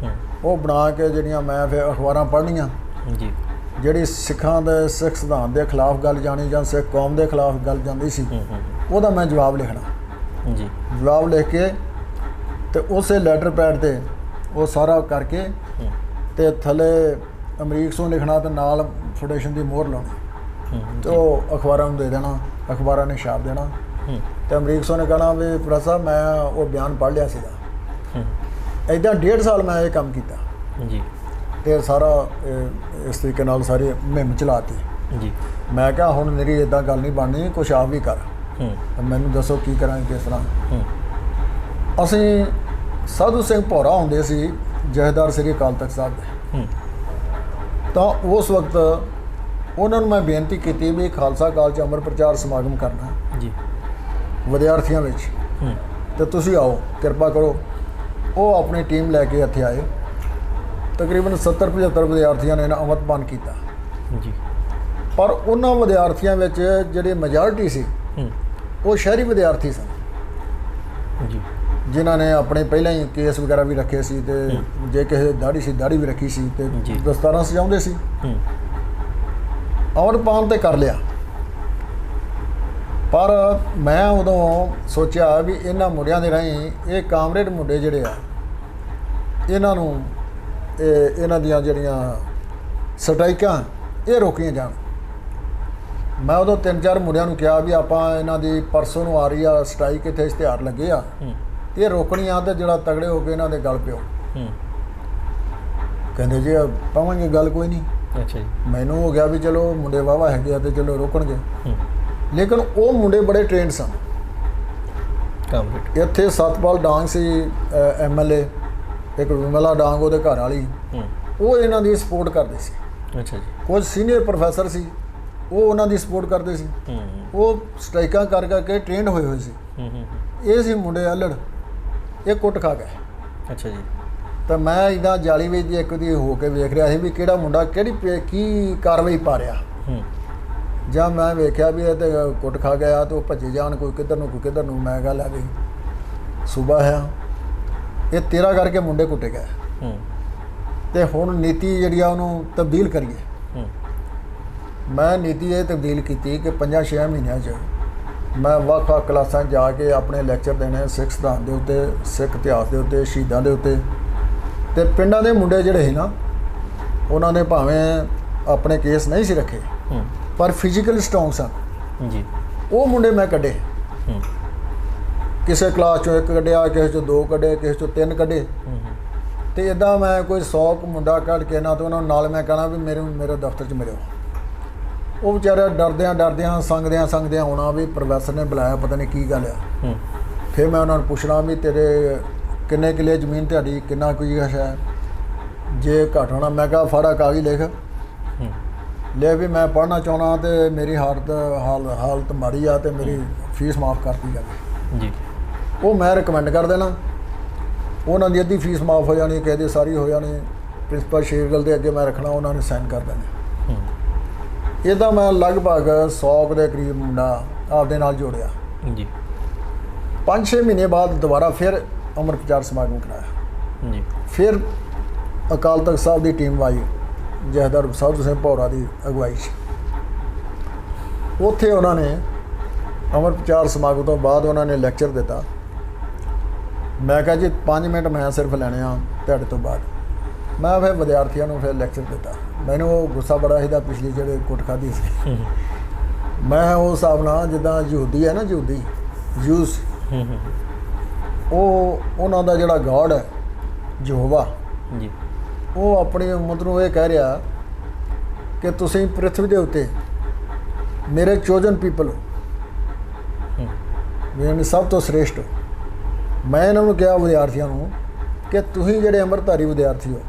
ਉਹ ਬਣਾ ਕੇ ਜਿਹੜੀਆਂ ਮੈਂ ਫਿਰ ਅਖਬਾਰਾਂ ਪੜ੍ਹਨੀਆਂ ਜੀ। ਜਿਹੜੀ ਸਿੱਖਾਂ ਦੇ ਸਿੱਖ ਸਿਧਾਂਤ ਦੇ ਖਿਲਾਫ ਗੱਲ ਜਾਣੀ ਜਾਂ ਸਿੱਖ ਕੌਮ ਦੇ ਖਿਲਾਫ ਗੱਲ ਜਾਂਦੀ ਸੀ, ਉਹਦਾ ਮੈਂ ਜਵਾਬ ਲਿਖਣਾ ਜੀ। ਜਵਾਬ ਲਿਖ ਕੇ ਤੇ ਉਸੇ ਲੈਟਰ ਪੈਡ ਤੇ ਉਹ ਸਾਰਾ ਕਰਕੇ ਤੇ ਥੱਲੇ ਅਮਰੀਕ ਸਿੰਘ ਲਿਖਣਾ ਤੇ ਨਾਲ ਫੈਡਰੇਸ਼ਨ ਦੀ ਮੋਹਰ ਲਾਉਣੀ, ਤੇ ਉਹ ਅਖਬਾਰਾਂ ਨੂੰ ਦੇ ਦੇਣਾ, ਅਖਬਾਰਾਂ ਨੇ ਛਾਪ ਦੇਣਾ। ਤੇ ਅਮਰੀਕ ਸਿੰਘ ਨੇ ਕਹਿਣਾ ਵੀ ਪ੍ਰੋਫੈਸਰ ਸਾਹਿਬ ਮੈਂ ਉਹ ਬਿਆਨ ਪੜ੍ਹ ਲਿਆ ਸੀਗਾ। ਇੱਦਾਂ 1.5 ਸਾਲ ਮੈਂ ਇਹ ਕੰਮ ਕੀਤਾ ਜੀ, ਤੇ ਸਾਰਾ ਇਸ ਤਰੀਕੇ ਨਾਲ ਸਾਰੀ ਮੁਹਿੰਮ ਚਲਾਤੀ ਜੀ। ਮੈਂ ਕਿਹਾ ਹੁਣ ਮੇਰੀ ਇੱਦਾਂ ਗੱਲ ਨਹੀਂ ਬਣਨੀ, ਕੁਛ ਆਪ ਵੀ ਕਰ, ਮੈਨੂੰ ਦੱਸੋ ਕੀ ਕਰਾਂਗੇ ਕਿਸ ਤਰ੍ਹਾਂ। ਅਸੀਂ ਸਾਧੂ ਸਿੰਘ ਭੌਰਾ ਹੁੰਦੇ ਸੀ ਜਥੇਦਾਰ ਸ੍ਰੀ ਅਕਾਲ ਤਖਤ ਸਾਹਿਬ ਦੇ, ਤਾਂ ਉਸ ਵਕਤ ਉਹਨਾਂ ਨੂੰ ਮੈਂ ਬੇਨਤੀ ਕੀਤੀ ਵੀ ਖਾਲਸਾ ਕਾਲਜ 'ਚ ਅੰਮ੍ਰਿਤ ਪ੍ਰਚਾਰ ਸਮਾਗਮ ਕਰਨਾ ਜੀ ਵਿਦਿਆਰਥੀਆਂ ਵਿੱਚ, ਤੇ ਤੁਸੀਂ ਆਓ ਕਿਰਪਾ ਕਰੋ। ਉਹ ਆਪਣੀ ਟੀਮ ਲੈ ਕੇ ਇੱਥੇ ਆਏ, ਤਕਰੀਬਨ 70-75 ਵਿਦਿਆਰਥੀਆਂ ਨੇ ਅੰਮ੍ਰਿਤਪਾਨ ਕੀਤਾ ਜੀ। ਪਰ ਉਹਨਾਂ ਵਿਦਿਆਰਥੀਆਂ ਵਿੱਚ ਜਿਹੜੀ ਮੈਜੋਰਟੀ ਸੀ ਉਹ ਸ਼ਹਿਰੀ ਵਿਦਿਆਰਥੀ ਸਨ ਜੀ, ਜਿਨ੍ਹਾਂ ਨੇ ਆਪਣੇ ਪਹਿਲਾਂ ਹੀ ਕੇਸ ਵਗੈਰਾ ਵੀ ਰੱਖੇ ਸੀ, ਤੇ ਜੇ ਕਿਸੇ ਦਾੜੀ ਸੀ ਦਾੜੀ ਵੀ ਰੱਖੀ ਸੀ, ਤੇ ਦਸਤਾਰਾਂ ਸਜਾਉਂਦੇ ਸੀ। ਅੰਮ੍ਰਿਤਪਾਨ ਤੇ ਕਰ ਲਿਆ, ਪਰ ਮੈਂ ਉਦੋਂ ਸੋਚਿਆ ਵੀ ਇਹਨਾਂ ਮੁੰਡਿਆਂ ਦੇ ਰਾਹੀਂ ਇਹ ਕਾਮਰੇਡ ਮੁੰਡੇ ਜਿਹੜੇ ਆ ਇਹਨਾਂ ਨੂੰ ਇਹਨਾਂ ਦੀਆਂ ਜਿਹੜੀਆਂ ਸਟ੍ਰਾਈਕਾਂ ਇਹ ਰੋਕੀਆਂ ਜਾਣ। ਮੈਂ ਉਦੋਂ 3-4 ਮੁੰਡਿਆਂ ਨੂੰ ਕਿਹਾ ਵੀ ਆਪਾਂ ਇਹਨਾਂ ਦੀ ਪਰਸੋਂ ਨੂੰ ਆ ਰਹੀ ਆ ਸਟ੍ਰਾਈਕ, ਇੱਥੇ ਇਸ਼ਤਿਹਾਰ ਲੱਗੇ ਆ, ਇਹ ਰੋਕਣੀਆਂ, ਤੇ ਜਿਹੜਾ ਤਗੜੇ ਹੋ ਕੇ ਇਹਨਾਂ ਦੇ ਗਲ ਪਿਓ। ਕਹਿੰਦੇ ਜੀ ਪਾਵਾਂਗੇ ਗੱਲ, ਕੋਈ ਨਹੀਂ। ਅੱਛਾ ਜੀ। ਮੈਨੂੰ ਹੋ ਗਿਆ ਵੀ ਚਲੋ ਮੁੰਡੇ ਵਾਹਵਾ ਹੈਗੇ ਆ ਤੇ ਚਲੋ ਰੋਕਣਗੇ, ਲੇਕਿਨ ਉਹ ਮੁੰਡੇ ਬੜੇ ਟ੍ਰੇਨਡ ਸਨ। ਕੰਪਲੀਟ। ਇੱਥੇ ਸਤਪਾਲ ਡਾਂਗ ਸੀ MLA, ਇੱਕ ਵਿਮਲਾ ਡਾਂਗ ਉਹਦੇ ਘਰ ਵਾਲੀ, ਉਹ ਇਹਨਾਂ ਦੀ ਸਪੋਰਟ ਕਰਦੇ ਸੀ। ਅੱਛਾ ਜੀ। ਕੁਝ ਸੀਨੀਅਰ ਪ੍ਰੋਫੈਸਰ ਸੀ, ਉਹ ਉਹਨਾਂ ਦੀ ਸਪੋਰਟ ਕਰਦੇ ਸੀ। ਉਹ ਸਟ੍ਰਾਈਕਾਂ ਕਰ ਕਰਕੇ ਟ੍ਰੇਨਡ ਹੋਏ ਸੀ। ਇਹ ਸੀ ਮੁੰਡੇ ਅਲੜ, ਇਹ ਕੁੱਟ ਖਾ ਗਏ। ਅੱਛਾ ਜੀ। ਤਾਂ ਮੈਂ ਇੱਦਾਂ ਜਾਲੀ ਵਿੱਚ ਦੀ ਇੱਕ ਦੀ ਹੋ ਕੇ ਵੇਖ ਰਿਹਾ ਸੀ ਵੀ ਕਿਹੜਾ ਮੁੰਡਾ ਕਿਹੜੀ ਕੀ ਕਾਰਵਾਈ ਪਾ ਰਿਹਾ। ਜਾਂ ਮੈਂ ਵੇਖਿਆ ਵੀ ਇਹ ਤੇ ਕੁੱਟ ਖਾ ਗਿਆ ਤੇ ਉਹ ਭੱਜੇ ਜਾਣ, ਕੋਈ ਕਿੱਧਰ ਨੂੰ ਕੋਈ ਕਿੱਧਰ ਨੂੰ। ਮੈਂ ਗੱਲ ਆ ਵੀ ਸੂਬਾ ਹੈ, ਇਹ ਤੇਰਾ ਕਰਕੇ ਮੁੰਡੇ ਕੁੱਟੇ ਗਏ ਤੇ ਹੁਣ ਨੀਤੀ ਜਿਹੜੀ ਆ ਉਹਨੂੰ ਤਬਦੀਲ ਕਰੀਏ। ਮੈਂ ਨੀਤੀ ਇਹ ਤਬਦੀਲ ਕੀਤੀ ਕਿ 5-6 ਮਹੀਨਿਆਂ 'ਚ ਮੈਂ ਵੱਖ-ਵੱਖ ਕਲਾਸਾਂ ਜਾ ਕੇ ਆਪਣੇ ਲੈਕਚਰ ਦੇਣੇ ਸਿੱਖ ਸਿਧਾਂਤ ਦੇ ਉੱਤੇ, ਸਿੱਖ ਇਤਿਹਾਸ ਦੇ ਉੱਤੇ, ਸ਼ਹੀਦਾਂ ਦੇ ਉੱਤੇ। ਤੇ ਪਿੰਡਾਂ ਦੇ ਮੁੰਡੇ ਜਿਹੜੇ ਸੀ ਨਾ, ਉਹਨਾਂ ਨੇ ਭਾਵੇਂ ਆਪਣੇ ਕੇਸ ਨਹੀਂ ਸੀ ਰੱਖੇ ਪਰ ਫਿਜ਼ੀਕਲ ਸਟਰੋਂਗ ਸਨ ਜੀ। ਉਹ ਮੁੰਡੇ ਮੈਂ ਕੱਢੇ। ਕਿਸੇ ਕਲਾਸ 'ਚੋਂ 1 ਕੱਢਿਆ, ਕਿਸੇ 'ਚੋਂ 2 ਕੱਢੇ, ਕਿਸੇ 'ਚੋਂ 3 ਕੱਢੇ। ਤੇ ਇੱਦਾਂ ਮੈਂ ਕੋਈ 100 ਮੁੰਡਾ ਕੱਢ ਕੇ ਨਾ ਤੇ ਉਹਨਾਂ ਨਾਲ ਮੈਂ ਕਹਿਣਾ ਵੀ ਮੇਰੇ ਦਫ਼ਤਰ 'ਚ ਮਿਲਿਓ। ਉਹ ਵਿਚਾਰੇ ਡਰਦਿਆਂ ਸੰਗਦਿਆਂ ਆਉਣਾ ਵੀ ਪ੍ਰੋਫੈਸਰ ਨੇ ਬੁਲਾਇਆ, ਪਤਾ ਨਹੀਂ ਕੀ ਗੱਲ ਆ। ਫਿਰ ਮੈਂ ਉਹਨਾਂ ਨੂੰ ਪੁੱਛਣਾ ਵੀ ਤੇਰੇ ਕਿੰਨੇ ਕਿੱਲੇ ਜ਼ਮੀਨ ਤੁਹਾਡੀ, ਕਿੰਨਾ ਕੁਝ ਹੈ, ਜੇ ਘੱਟ ਹੋਣਾ ਮੈਂ ਕਿਹਾ ਫਾੜਾ ਕਾਗਜ਼ ਲਿਖ ਲੈ ਵੀ ਮੈਂ ਪੜ੍ਹਨਾ ਚਾਹੁੰਦਾ ਤੇ ਮੇਰੀ ਹਾਲਤ ਮਾੜੀ ਆ ਤੇ ਮੇਰੀ ਫੀਸ ਮਾਫ ਕਰਤੀ ਜਾਵੇ ਜੀ। ਉਹ ਮੈਂ ਰਿਕਮੈਂਡ ਕਰ ਦੇਣਾ, ਉਹਨਾਂ ਦੀ ਅੱਧੀ ਫੀਸ ਮਾਫ ਹੋ ਜਾਣੀ, ਕਿਸੇ ਦੀ ਸਾਰੀ ਹੋ ਜਾਣੀ। ਪ੍ਰਿੰਸੀਪਲ ਸ਼ੇਰਗਲ ਦੇ ਅੱਗੇ ਮੈਂ ਰੱਖਣਾ, ਉਹਨਾਂ ਨੇ ਸਾਈਨ ਕਰ ਦੇਣੇ। ਇਹਦਾ ਮੈਂ ਲਗਭਗ 100 ਦੇ ਕਰੀਬ ਮੁੰਡਾ ਆਪਦੇ ਨਾਲ ਜੋੜਿਆ ਜੀ। 5-6 ਮਹੀਨੇ ਬਾਅਦ ਦੁਬਾਰਾ ਫਿਰ ਅੰਮ੍ਰਿਤ ਪ੍ਰਚਾਰ ਸਮਾਗਮ ਕਰਾਇਆ ਜੀ। ਫਿਰ ਅਕਾਲ ਤਖਤ ਸਾਹਿਬ ਦੀ ਟੀਮ ਆਈ, ਜਥੇਦਾਰ ਸਾਧੂ ਸਿੰਘ ਭੌਰਾ ਦੀ ਅਗਵਾਈ 'ਚ। ਉੱਥੇ ਉਹਨਾਂ ਨੇ ਅੰਮ੍ਰਿਤ ਪ੍ਰਚਾਰ ਸਮਾਗਮ ਤੋਂ ਬਾਅਦ ਉਹਨਾਂ ਨੇ ਲੈਕਚਰ ਦਿੱਤਾ। ਮੈਂ ਕਿਹਾ ਜੀ 5 ਮਿੰਟ ਮੈਂ ਸਿਰਫ ਲੈਣੇ ਆ ਤੁਹਾਡੇ ਤੋਂ ਬਾਅਦ। ਮੈਂ ਫਿਰ ਵਿਦਿਆਰਥੀਆਂ ਨੂੰ ਫਿਰ ਲੈਕਚਰ ਦਿੱਤਾ। ਮੈਨੂੰ ਉਹ ਗੁੱਸਾ ਬੜਾ ਸੀ ਦਾ ਪਿਛਲੀ ਜਿਹੜੇ ਕੁੱਟ ਖਾਧੀ ਸੀ। ਮੈਂ ਉਸ ਹਿਸਾਬ ਨਾਲ ਜਿੱਦਾਂ ਯਹੂਦੀ ਹੈ ਨਾ, ਜੂਸ, ਉਹ ਉਹਨਾਂ ਦਾ ਜਿਹੜਾ ਗॉड ਹੈ ਯਹੋਵਾ ਜੀ, ਉਹ ਆਪਣੀ ਉਮਤ ਨੂੰ ਇਹ ਕਹਿ ਰਿਹਾ ਕਿ ਤੁਸੀਂ ਪ੍ਰਿਥਵੀ ਦੇ ਉੱਤੇ ਮੇਰੇ ਚੋਜਨ ਪੀਪਲ ਹੋ, ਮੇਰੇ ਸਭ ਤੋਂ ਸ੍ਰੇਸ਼ਟ ਹੋ। ਮੈਂ ਇਹਨਾਂ ਨੂੰ ਕਿਹਾ ਵਿਦਿਆਰਥੀਆਂ ਨੂੰ ਕਿ ਤੁਸੀਂ ਜਿਹੜੇ ਅੰਮ੍ਰਿਤਧਾਰੀ ਵਿਦਿਆਰਥੀ ਹੋ,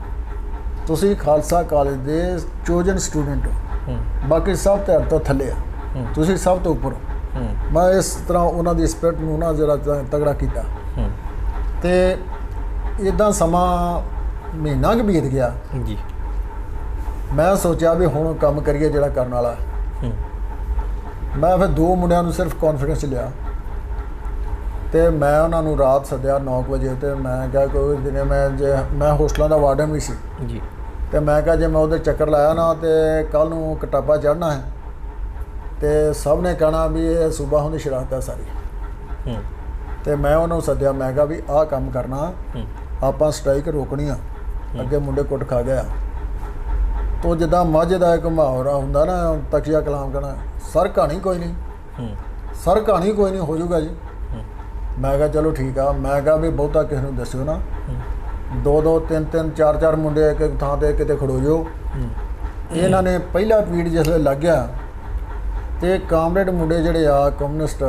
ਤੁਸੀਂ ਖਾਲਸਾ ਕਾਲਜ ਦੇ ਚੋਜਨ ਸਟੂਡੈਂਟ ਹੋ, ਬਾਕੀ ਸਭ ਤੁਹਾਡੇ ਤੋਂ ਥੱਲੇ ਆ, ਤੁਸੀਂ ਸਭ ਤੋਂ ਉੱਪਰ ਹੋ। ਮੈਂ ਇਸ ਤਰ੍ਹਾਂ ਉਹਨਾਂ ਦੀ ਸਪਿਰਿਟ ਨੂੰ ਨਾ ਜ਼ਰਾ ਤਗੜਾ ਕੀਤਾ। ਤੇ ਇੱਦਾਂ ਸਮਾਂ ਮਹੀਨਾ ਕੁ ਬੀਤ ਗਿਆ ਜੀ। ਮੈਂ ਸੋਚਿਆ ਵੀ ਹੁਣ ਕੰਮ ਕਰੀਏ ਜਿਹੜਾ ਕਰਨ ਵਾਲਾ। ਮੈਂ ਫਿਰ 2 ਮੁੰਡਿਆਂ ਨੂੰ ਸਿਰਫ ਕੌਨਫੀਡੈਂਸ ਲਿਆ ਤੇ ਮੈਂ ਉਹਨਾਂ ਨੂੰ ਰਾਤ ਸੱਦਿਆ 9 ਵਜੇ। ਤੇ ਮੈਂ ਕਿਹਾ ਕੋਈ ਦਿਨੇ ਮੈਂ ਹੋਸਟਲਾਂ ਦਾ ਵਾਰਡਨ ਵੀ ਸੀ ਜੀ। ਤੇ ਮੈਂ ਕਿਹਾ ਜੇ ਮੈਂ ਉਹਦੇ ਚੱਕਰ ਲਾਇਆ ਨਾ ਤੇ ਕੱਲ੍ਹ ਨੂੰ ਕਟਾਪਾ ਚੜ੍ਹਨਾ ਹੈ ਤੇ ਸਭ ਨੇ ਕਹਿਣਾ ਵੀ ਇਹ ਸੂਬਾ ਹੁੰਦੀ ਸ਼ਰਾਰਤ ਹੈ ਸਾਰੀ। ਤੇ ਮੈਂ ਉਹਨੂੰ ਸੱਦਿਆ, ਮੈਂ ਕਿਹਾ ਵੀ ਆਹ ਕੰਮ ਕਰਨਾ, ਆਪਾਂ ਸਟ੍ਰਾਈਕ ਰੋਕਣੀ ਆ, ਅੱਗੇ ਮੁੰਡੇ ਕੁੱਟ ਖਾ ਗਿਆ। ਤੋ ਜਿੱਦਾਂ ਮੱਝ ਦਾ ਇੱਕ ਮੁਹਾਵਰਾ ਹੁੰਦਾ ਨਾ, ਤਕੀਆ ਕਲਾਮ ਕਹਿਣਾ, ਸਰ ਕਹਾਣੀ ਕੋਈ ਨਹੀਂ ਹੋ ਜਾਊਗਾ ਜੀ। ਮੈਂ ਕਿਹਾ ਚਲੋ ਠੀਕ ਆ। ਮੈਂ ਕਿਹਾ ਵੀ ਬਹੁਤਾ ਕਿਸੇ ਨੂੰ ਦੱਸਿਓ ਨਾ, 2-2 3-3 4-4 ਮੁੰਡੇ ਇੱਕ ਥਾਂ ਤੇ ਕਿਤੇ ਖੜੋ ਜਾਓ। ਇਹਨਾਂ ਨੇ ਪਹਿਲਾ ਪੀੜ ਜਿਸਲੇ ਲੱਗ ਗਿਆ ਤੇ ਕਾਮਰੇਡ ਮੁੰਡੇ ਜਿਹੜੇ ਆ ਕਮਿਊਨਿਸਟ,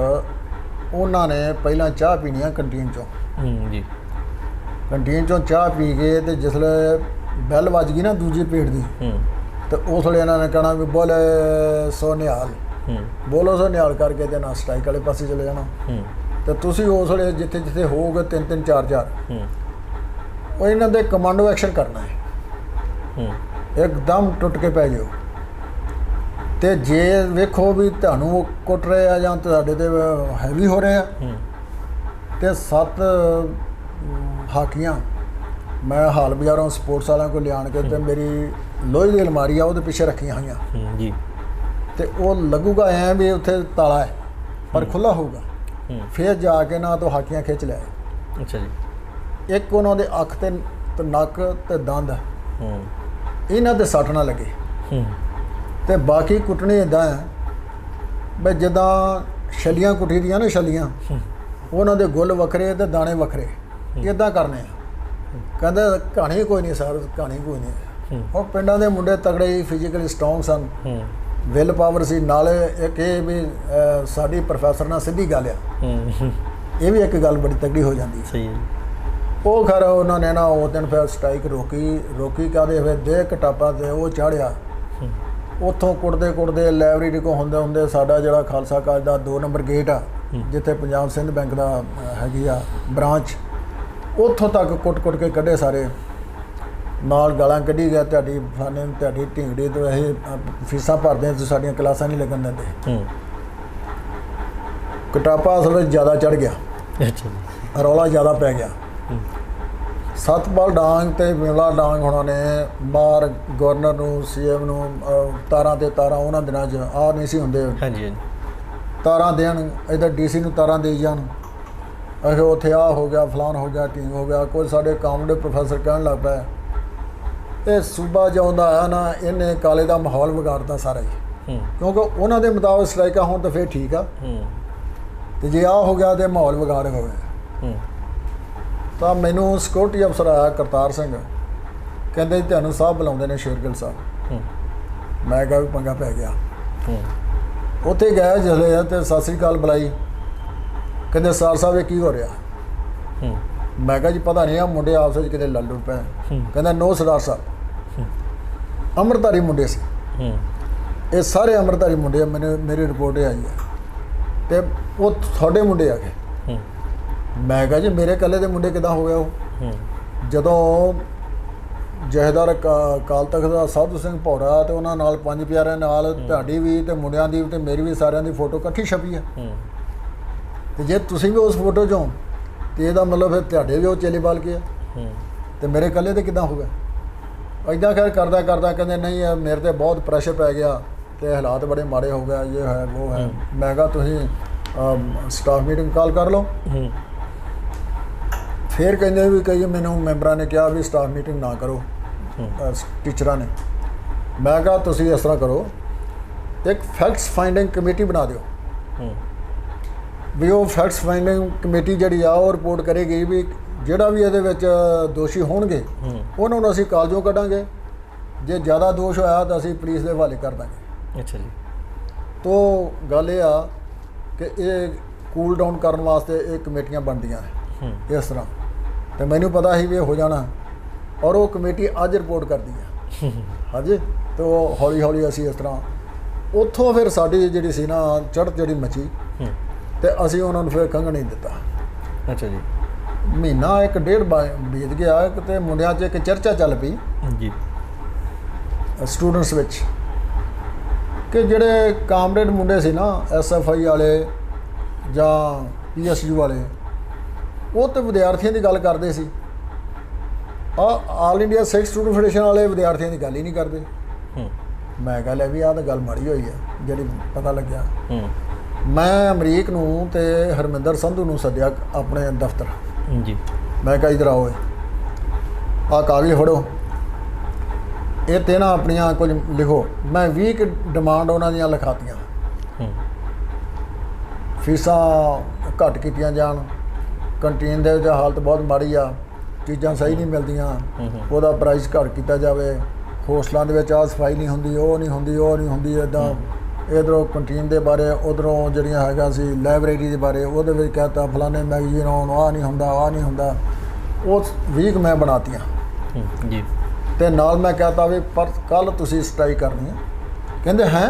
ਉਹਨਾਂ ਨੇ ਪਹਿਲਾਂ ਚਾਹ ਪੀਣੀ ਆ ਕੰਟੀਨ 'ਚੋਂ ਜੀ। ਕੰਟੀਨ 'ਚੋਂ ਚਾਹ ਪੀ ਕੇ ਤੇ ਜਿਸਲੇ ਬੈਲ ਵੱਜ ਗਈ ਨਾ ਦੂਜੀ ਪੀੜ ਦੀ, ਤੇ ਉਸ ਵੇਲੇ ਇਹਨਾਂ ਨੇ ਕਹਿਣਾ ਵੀ ਬੋਲੇ ਸੋ ਨਿਹਾਲ, ਬੋਲੋ ਸੋ ਨਿਹਾਲ ਕਰਕੇ ਤੇ ਨਾ ਸਟ੍ਰਾਈਕ ਵਾਲੇ ਪਾਸੇ ਚਲੇ ਜਾਣਾ। ਤੇ ਤੁਸੀਂ ਉਸ ਵੇਲੇ ਜਿੱਥੇ ਹੋਊਗੇ 3-3 4-4 ਉਹ ਇਹਨਾਂ ਦੇ ਕਮਾਂਡੋ ਐਕਸ਼ਨ ਕਰਨਾ ਹੈ, ਇੱਕਦਮ ਟੁੱਟ ਕੇ ਪੈ ਜਾਓ। ਤੇ ਜੇ ਵੇਖੋ ਵੀ ਤੁਹਾਨੂੰ ਕੁੱਟ ਰਹੇ ਆ ਜਾਂ ਤੁਹਾਡੇ ਤੇ ਹੈਵੀ ਹੋ ਰਹੇ ਆ, ਤੇ 7 ਹਾਕੀਆਂ ਮੈਂ ਹਾਲ ਬਾਜ਼ਾਰੋਂ ਸਪੋਰਟਸ ਵਾਲਿਆਂ ਕੋਲ ਲਿਆਣ ਕੇ ਤੇ ਮੇਰੀ ਲੋਹੇ ਦੀ ਅਲਮਾਰੀ ਆ ਉਹਦੇ ਪਿੱਛੇ ਰੱਖੀਆਂ ਹੋਈਆਂ ਜੀ। ਤੇ ਉਹ ਲੱਗੂਗਾ ਐਂ ਵੀ ਉੱਥੇ ਤਾਲਾ ਹੈ ਪਰ ਖੁੱਲ੍ਹਾ ਹੋਊਗਾ। ਫਿਰ ਜਾ ਕੇ ਨਾ ਤੋਂ ਹਾਕੀਆਂ ਖਿੱਚ ਲਿਆ। ਅੱਛਾ ਜੀ। ਇੱਕ ਉਹਨਾਂ ਦੇ ਅੱਖ ਤੇ ਨੱਕ ਤੇ ਦੰਦ, ਇਹਨਾਂ ਤੇ ਸੱਟ ਨਾ ਲੱਗੇ। ਤੇ ਬਾਕੀ ਕੁੱਟਣੀ ਇੱਦਾਂ ਹੈ ਵੀ ਜਿੱਦਾਂ ਛੱਲੀਆਂ ਕੁੱਟੀ ਦੀਆਂ ਨਾ, ਛੱਲੀਆਂ ਉਹਨਾਂ ਦੇ ਗੁੱਲ ਵੱਖਰੇ ਤੇ ਦਾਣੇ ਵੱਖਰੇ, ਇੱਦਾਂ ਕਰਨੇ ਆ। ਕਹਿੰਦਾ ਕਹਾਣੀ ਕੋਈ ਨਹੀਂ ਸਰ, ਕਹਾਣੀ ਕੋਈ ਨਹੀਂ। ਉਹ ਪਿੰਡਾਂ ਦੇ ਮੁੰਡੇ ਤਗੜੇ ਹੀ ਫਿਜ਼ੀਕਲੀ ਸਟਰੋਂਗ ਸਨ, ਵਿਲ ਪਾਵਰ ਸੀ। ਨਾਲੇ ਇੱਕ ਇਹ ਵੀ ਸਾਡੀ ਪ੍ਰੋਫੈਸਰ ਨਾਲ ਸਿੱਧੀ ਗੱਲ ਆ, ਇਹ ਵੀ ਇੱਕ ਗੱਲ ਬੜੀ ਤਗੜੀ ਹੋ ਜਾਂਦੀ ਸਹੀ ਹੈ। ਉਹ ਖੈਰ ਉਹਨਾਂ ਨੇ ਨਾ ਉਸ ਦਿਨ ਫਿਰ ਸਟ੍ਰਾਈਕ ਰੋਕੀ ਕਾਹਦੇ ਫਿਰ ਦੇ ਕਟਾਪਾ ਤੇ ਉਹ ਚਾੜਿਆ। ਉੱਥੋਂ ਕੁੜਦੇ ਲਾਇਬ੍ਰੇਰੀ ਕੋ ਹੁੰਦੇ ਸਾਡਾ ਜਿਹੜਾ ਖਾਲਸਾ ਕਾਲਜ ਦਾ 2 ਨੰਬਰ ਗੇਟ ਆ, ਜਿੱਥੇ ਪੰਜਾਬ ਸਿੰਧ ਬੈਂਕ ਦਾ ਹੈਗੀ ਆ ਬ੍ਰਾਂਚ, ਉੱਥੋਂ ਤੱਕ ਕੁੱਟ ਕੇ ਕੱਢੇ ਸਾਰੇ। ਨਾਲ ਗਾਲਾਂ ਕੱਢੀ ਗਿਆ, ਤੁਹਾਡੀ ਫਲਾਣੇ ਤੁਹਾਡੀ ਢਿੰਗੜੀ ਤੋਂ ਇਹ ਫੀਸਾਂ ਭਰਦੇ ਤੁਸੀਂ ਸਾਡੀਆਂ ਕਲਾਸਾਂ ਨਹੀਂ ਲੱਗਣ ਦਿੰਦੇ। ਕਟਾਪਾ ਅਸਲ ਵਿੱਚ ਜ਼ਿਆਦਾ ਚੜ੍ਹ ਗਿਆ, ਰੌਲਾ ਜ਼ਿਆਦਾ ਪੈ ਗਿਆ। ਸਤਪਾਲ ਡਾਂਗ ਤੇ ਵਿਮਲਾ ਡਾਂਗ ਹੋਣਾ ਨੇ ਬਾਹਰ ਗਵਰਨਰ ਨੂੰ CM ਨੂੰ ਤਾਰਾਂ ਤੇ ਤਾਰਾਂ, ਉਹਨਾਂ ਦਿਨਾਂ 'ਚ ਆਹ ਨਹੀਂ ਸੀ ਹੁੰਦੇ, ਤਾਰਾਂ ਦੇਣ, ਇੱਧਰ DC ਨੂੰ ਤਾਰਾਂ ਦੇ ਜਾਣ, ਅਖੇ ਉੱਥੇ ਆਹ ਹੋ ਗਿਆ ਫਲਾਨ ਹੋ ਗਿਆ ਢੀਂਗ ਹੋ ਗਿਆ। ਕੁਝ ਸਾਡੇ ਕਾਮ ਦੇ ਪ੍ਰੋਫੈਸਰ ਕਹਿਣ ਲੱਗ ਪਏ ਇਹ ਸੂਬਾ ਜਿਉਂਦਾ ਆਇਆ ਨਾ ਇਹਨੇ ਕਾਲੇ ਦਾ ਮਾਹੌਲ ਵਿਗਾੜਤਾ ਸਾਰਾ ਹੀ, ਕਿਉਂਕਿ ਉਹਨਾਂ ਦੇ ਮੁਤਾਬਕ ਸਟ੍ਰਾਈਕਾਂ ਹੋਣ ਤਾਂ ਫਿਰ ਠੀਕ ਆ, ਤੇ ਜੇ ਆਹ ਹੋ ਗਿਆ ਤੇ ਮਾਹੌਲ ਵਿਗਾੜ ਹੋਵੇ। ਤਾਂ ਮੈਨੂੰ ਸਿਕਿਉਰਿਟੀ ਅਫਸਰ ਆਇਆ ਕਰਤਾਰ ਸਿੰਘ, ਕਹਿੰਦੇ ਜੀ ਤੁਹਾਨੂੰ ਸਾਹਿਬ ਬੁਲਾਉਂਦੇ ਨੇ ਸ਼ੇਰਗਿੱਲ ਸਾਹਿਬ। ਮੈਂ ਕਿਹਾ ਵੀ ਪੰਗਾ ਪੈ ਗਿਆ। ਉੱਥੇ ਗਿਆ ਜਦੋਂ ਤੇ ਸਤਿ ਸ੍ਰੀ ਅਕਾਲ ਬੁਲਾਈ, ਕਹਿੰਦੇ ਸਰ ਸਾਹਿਬ ਇਹ ਕੀ ਹੋ ਰਿਹਾ? ਮੈਂ ਕਿਹਾ ਜੀ ਪਤਾ ਨਹੀਂ ਆ ਮੁੰਡੇ ਆਪਸ ਵਿੱਚ ਕਿਤੇ ਲੜ ਪਏ। ਕਹਿੰਦਾ ਨੋ ਸਰਦਾਰ ਸਾਹਿਬ, ਅੰਮ੍ਰਿਤਧਾਰੀ ਮੁੰਡੇ ਸੀ ਇਹ ਸਾਰੇ, ਅੰਮ੍ਰਿਤਧਾਰੀ ਮੁੰਡੇ ਮੇਰੀ ਰਿਪੋਰਟ ਆਈ ਹੈ ਤੇ ਉਹ ਤੁਹਾਡੇ ਮੁੰਡੇ ਆ ਗਏ। ਮੈਂ ਕਿਹਾ ਜੀ ਮੇਰੇ ਇਕੱਲੇ ਦੇ ਮੁੰਡੇ ਕਿੱਦਾਂ ਹੋ ਗਿਆ ਉਹ? ਜਦੋਂ ਜਹੇਦਾਰ ਅਕਾਲ ਤਖਤ ਦਾ ਸਾਧੂ ਸਿੰਘ ਭੌਰਾ ਤੇ ਉਹਨਾਂ ਨਾਲ 5 ਪਿਆਰਿਆਂ ਨਾਲ ਤੁਹਾਡੀ ਵੀ ਤੇ ਮੁੰਡਿਆਂ ਦੀ ਤੇ ਮੇਰੀ ਵੀ ਸਾਰਿਆਂ ਦੀ ਫੋਟੋ ਇਕੱਠੀ ਛਪੀ ਹੈ, ਤੇ ਜੇ ਤੁਸੀਂ ਵੀ ਉਸ ਫੋਟੋ 'ਚੋਂ ਤੇ ਇਹਦਾ ਮਤਲਬ ਫਿਰ ਤੁਹਾਡੇ ਵੀ ਉਹ ਚੇਲੇ ਬਾਲ ਕੇ ਆ ਤੇ ਮੇਰੇ ਇਕੱਲੇ ਤੇ ਕਿੱਦਾਂ ਹੋ ਗਿਆ? ਇੱਦਾਂ ਖੈਰ ਕਰਦਾ ਕਹਿੰਦੇ ਨਹੀਂ ਮੇਰੇ ਤੇ ਬਹੁਤ ਪ੍ਰੈਸ਼ਰ ਪੈ ਗਿਆ ਤੇ ਹਾਲਾਤ ਬੜੇ ਮਾੜੇ ਹੋ ਗਏ, ਇਹ ਹੈ ਉਹ ਹੈ। ਮੈਂ ਕਿਹਾ ਤੁਸੀਂ ਸਟਾਫ ਮੀਟਿੰਗ ਕਾਲ ਕਰ ਲਓ। ਫਿਰ ਕਹਿੰਦੇ ਵੀ ਕਈ ਮੈਨੂੰ ਮੈਂਬਰਾਂ ਨੇ ਕਿਹਾ ਵੀ ਸਟਾਫ ਮੀਟਿੰਗ ਨਾ ਕਰੋ ਟੀਚਰਾਂ ਨੇ। ਮੈਂ ਕਿਹਾ ਤੁਸੀਂ ਇਸ ਤਰ੍ਹਾਂ ਕਰੋ, ਇੱਕ ਫੈਕਟਸ ਫਾਈਂਡਿੰਗ ਕਮੇਟੀ ਬਣਾ ਦਿਓ ਵੀ ਉਹ ਫੈਕਟਸ ਫਾਈਂਡਿੰਗ ਕਮੇਟੀ ਜਿਹੜੀ ਆ ਉਹ ਰਿਪੋਰਟ ਕਰੇਗੀ ਵੀ ਜਿਹੜਾ ਵੀ ਇਹਦੇ ਵਿੱਚ ਦੋਸ਼ੀ ਹੋਣਗੇ ਉਹਨਾਂ ਨੂੰ ਅਸੀਂ ਕਾਲਜੋਂ ਕੱਢਾਂਗੇ, ਜੇ ਜ਼ਿਆਦਾ ਦੋਸ਼ ਹੋਇਆ ਤਾਂ ਅਸੀਂ ਪੁਲਿਸ ਦੇ ਹਵਾਲੇ ਕਰ ਦਾਂਗੇ। ਅੱਛਾ ਜੀ। ਤੋ ਗੱਲ ਇਹ ਆ ਕਿ ਇਹ ਕੂਲ ਡਾਊਨ ਕਰਨ ਵਾਸਤੇ ਇਹ ਕਮੇਟੀਆਂ ਬਣਦੀਆਂ ਨੇ ਇਸ ਤਰ੍ਹਾਂ, ਤੇ ਮੈਨੂੰ ਪਤਾ ਸੀ ਵੀ ਇਹ ਹੋ ਜਾਣਾ, ਔਰ ਉਹ ਕਮੇਟੀ ਅੱਜ ਰਿਪੋਰਟ ਕਰਦੀ ਹੈ ਹਾਂਜੀ। ਤੇ ਉਹ ਹੌਲੀ ਅਸੀਂ ਇਸ ਤਰ੍ਹਾਂ ਉੱਥੋਂ ਫਿਰ ਸਾਡੀ ਜਿਹੜੀ ਸੀ ਨਾ ਚੜ੍ਹ ਜਿਹੜੀ ਮਚੀ, ਤੇ ਅਸੀਂ ਉਹਨਾਂ ਨੂੰ ਫਿਰ ਖੰਘਣ ਨਹੀਂ ਦਿੱਤਾ। ਅੱਛਾ ਜੀ। ਮਹੀਨਾ 1.5 ਬੀਤ ਗਿਆ ਤੇ ਮੁੰਡਿਆਂ 'ਚ ਇੱਕ ਚਰਚਾ ਚੱਲ ਪਈ ਜੀ ਸਟੂਡੈਂਟਸ ਵਿੱਚ ਕਿ ਜਿਹੜੇ ਕਾਮਰੇਡ ਮੁੰਡੇ ਸੀ ਨਾ SFI ਵਾਲੇ ਜਾਂ PSU ਵਾਲੇ, ਉਹ ਤੇ ਵਿਦਿਆਰਥੀਆਂ ਦੀ ਗੱਲ ਕਰਦੇ ਸੀ। ਆਲ ਇੰਡੀਆ ਸਿੱਖ ਸਟੂਡੈਂਟ ਫੈਡਰੇਸ਼ਨ ਵਾਲੇ ਵਿਦਿਆਰਥੀਆਂ ਦੀ ਗੱਲ ਹੀ ਨਹੀਂ ਕਰਦੇ। ਮੈਂ ਕਿਹਾ ਲੈ ਵੀ ਆਹ ਤਾਂ ਗੱਲ ਮਾੜੀ ਹੋਈ ਹੈ ਜਿਹੜੀ ਪਤਾ ਲੱਗਿਆ। ਮੈਂ ਅਮਰੀਕ ਨੂੰ ਤੇ ਹਰਮਿੰਦਰ ਸੰਧੂ ਨੂੰ ਸੱਦਿਆ ਆਪਣੇ ਦਫ਼ਤਰ ਜੀ। ਮੈਂ ਕਿਹਾ ਇੱਧਰ ਆਓ, ਆਹ ਕਾਗਜ਼ ਫੜੋ, ਇਹ ਤੇ ਨਾ ਆਪਣੀਆਂ ਕੁਝ ਲਿਖੋ। ਮੈਂ 20 ਡਿਮਾਂਡ ਉਹਨਾਂ ਦੀਆਂ ਲਿਖਾਤੀਆਂ, ਫੀਸਾਂ ਘੱਟ ਕੀਤੀਆਂ ਜਾਣ, ਕੰਟੀਨ ਦੇ ਵਿੱਚ ਹਾਲਤ ਬਹੁਤ ਮਾੜੀ ਆ, ਚੀਜ਼ਾਂ ਸਹੀ ਨਹੀਂ ਮਿਲਦੀਆਂ, ਉਹਦਾ ਪ੍ਰਾਈਸ ਘੱਟ ਕੀਤਾ ਜਾਵੇ, ਹੋਸਟਲਾਂ ਦੇ ਵਿੱਚ ਆਹ ਸਫਾਈ ਨਹੀਂ ਹੁੰਦੀ, ਉਹ ਨਹੀਂ ਹੁੰਦੀ ਇੱਦਾਂ। ਇੱਧਰੋਂ ਕੰਟੀਨ ਦੇ ਬਾਰੇ, ਉੱਧਰੋਂ ਜਿਹੜੀਆਂ ਹੈਗਾ ਸੀ ਲਾਇਬ੍ਰੇਰੀ ਦੇ ਬਾਰੇ, ਉਹਦੇ ਵਿੱਚ ਕਹਿਤਾ ਫਲਾਣੇ ਮੈਗਜ਼ੀਨ ਆਉਣ, ਆਹ ਨਹੀਂ ਹੁੰਦਾ। ਉਹ 20 ਮੈਂ ਬਣਾਤੀਆਂ ਜੀ। ਤੇ ਨਾਲ ਮੈਂ ਕਹਤਾ ਵੀ ਪਰ ਕੱਲ ਤੁਸੀਂ ਸਟ੍ਰਾਈਕ ਕਰਨੀ ਹੈ। ਕਹਿੰਦੇ ਹੈ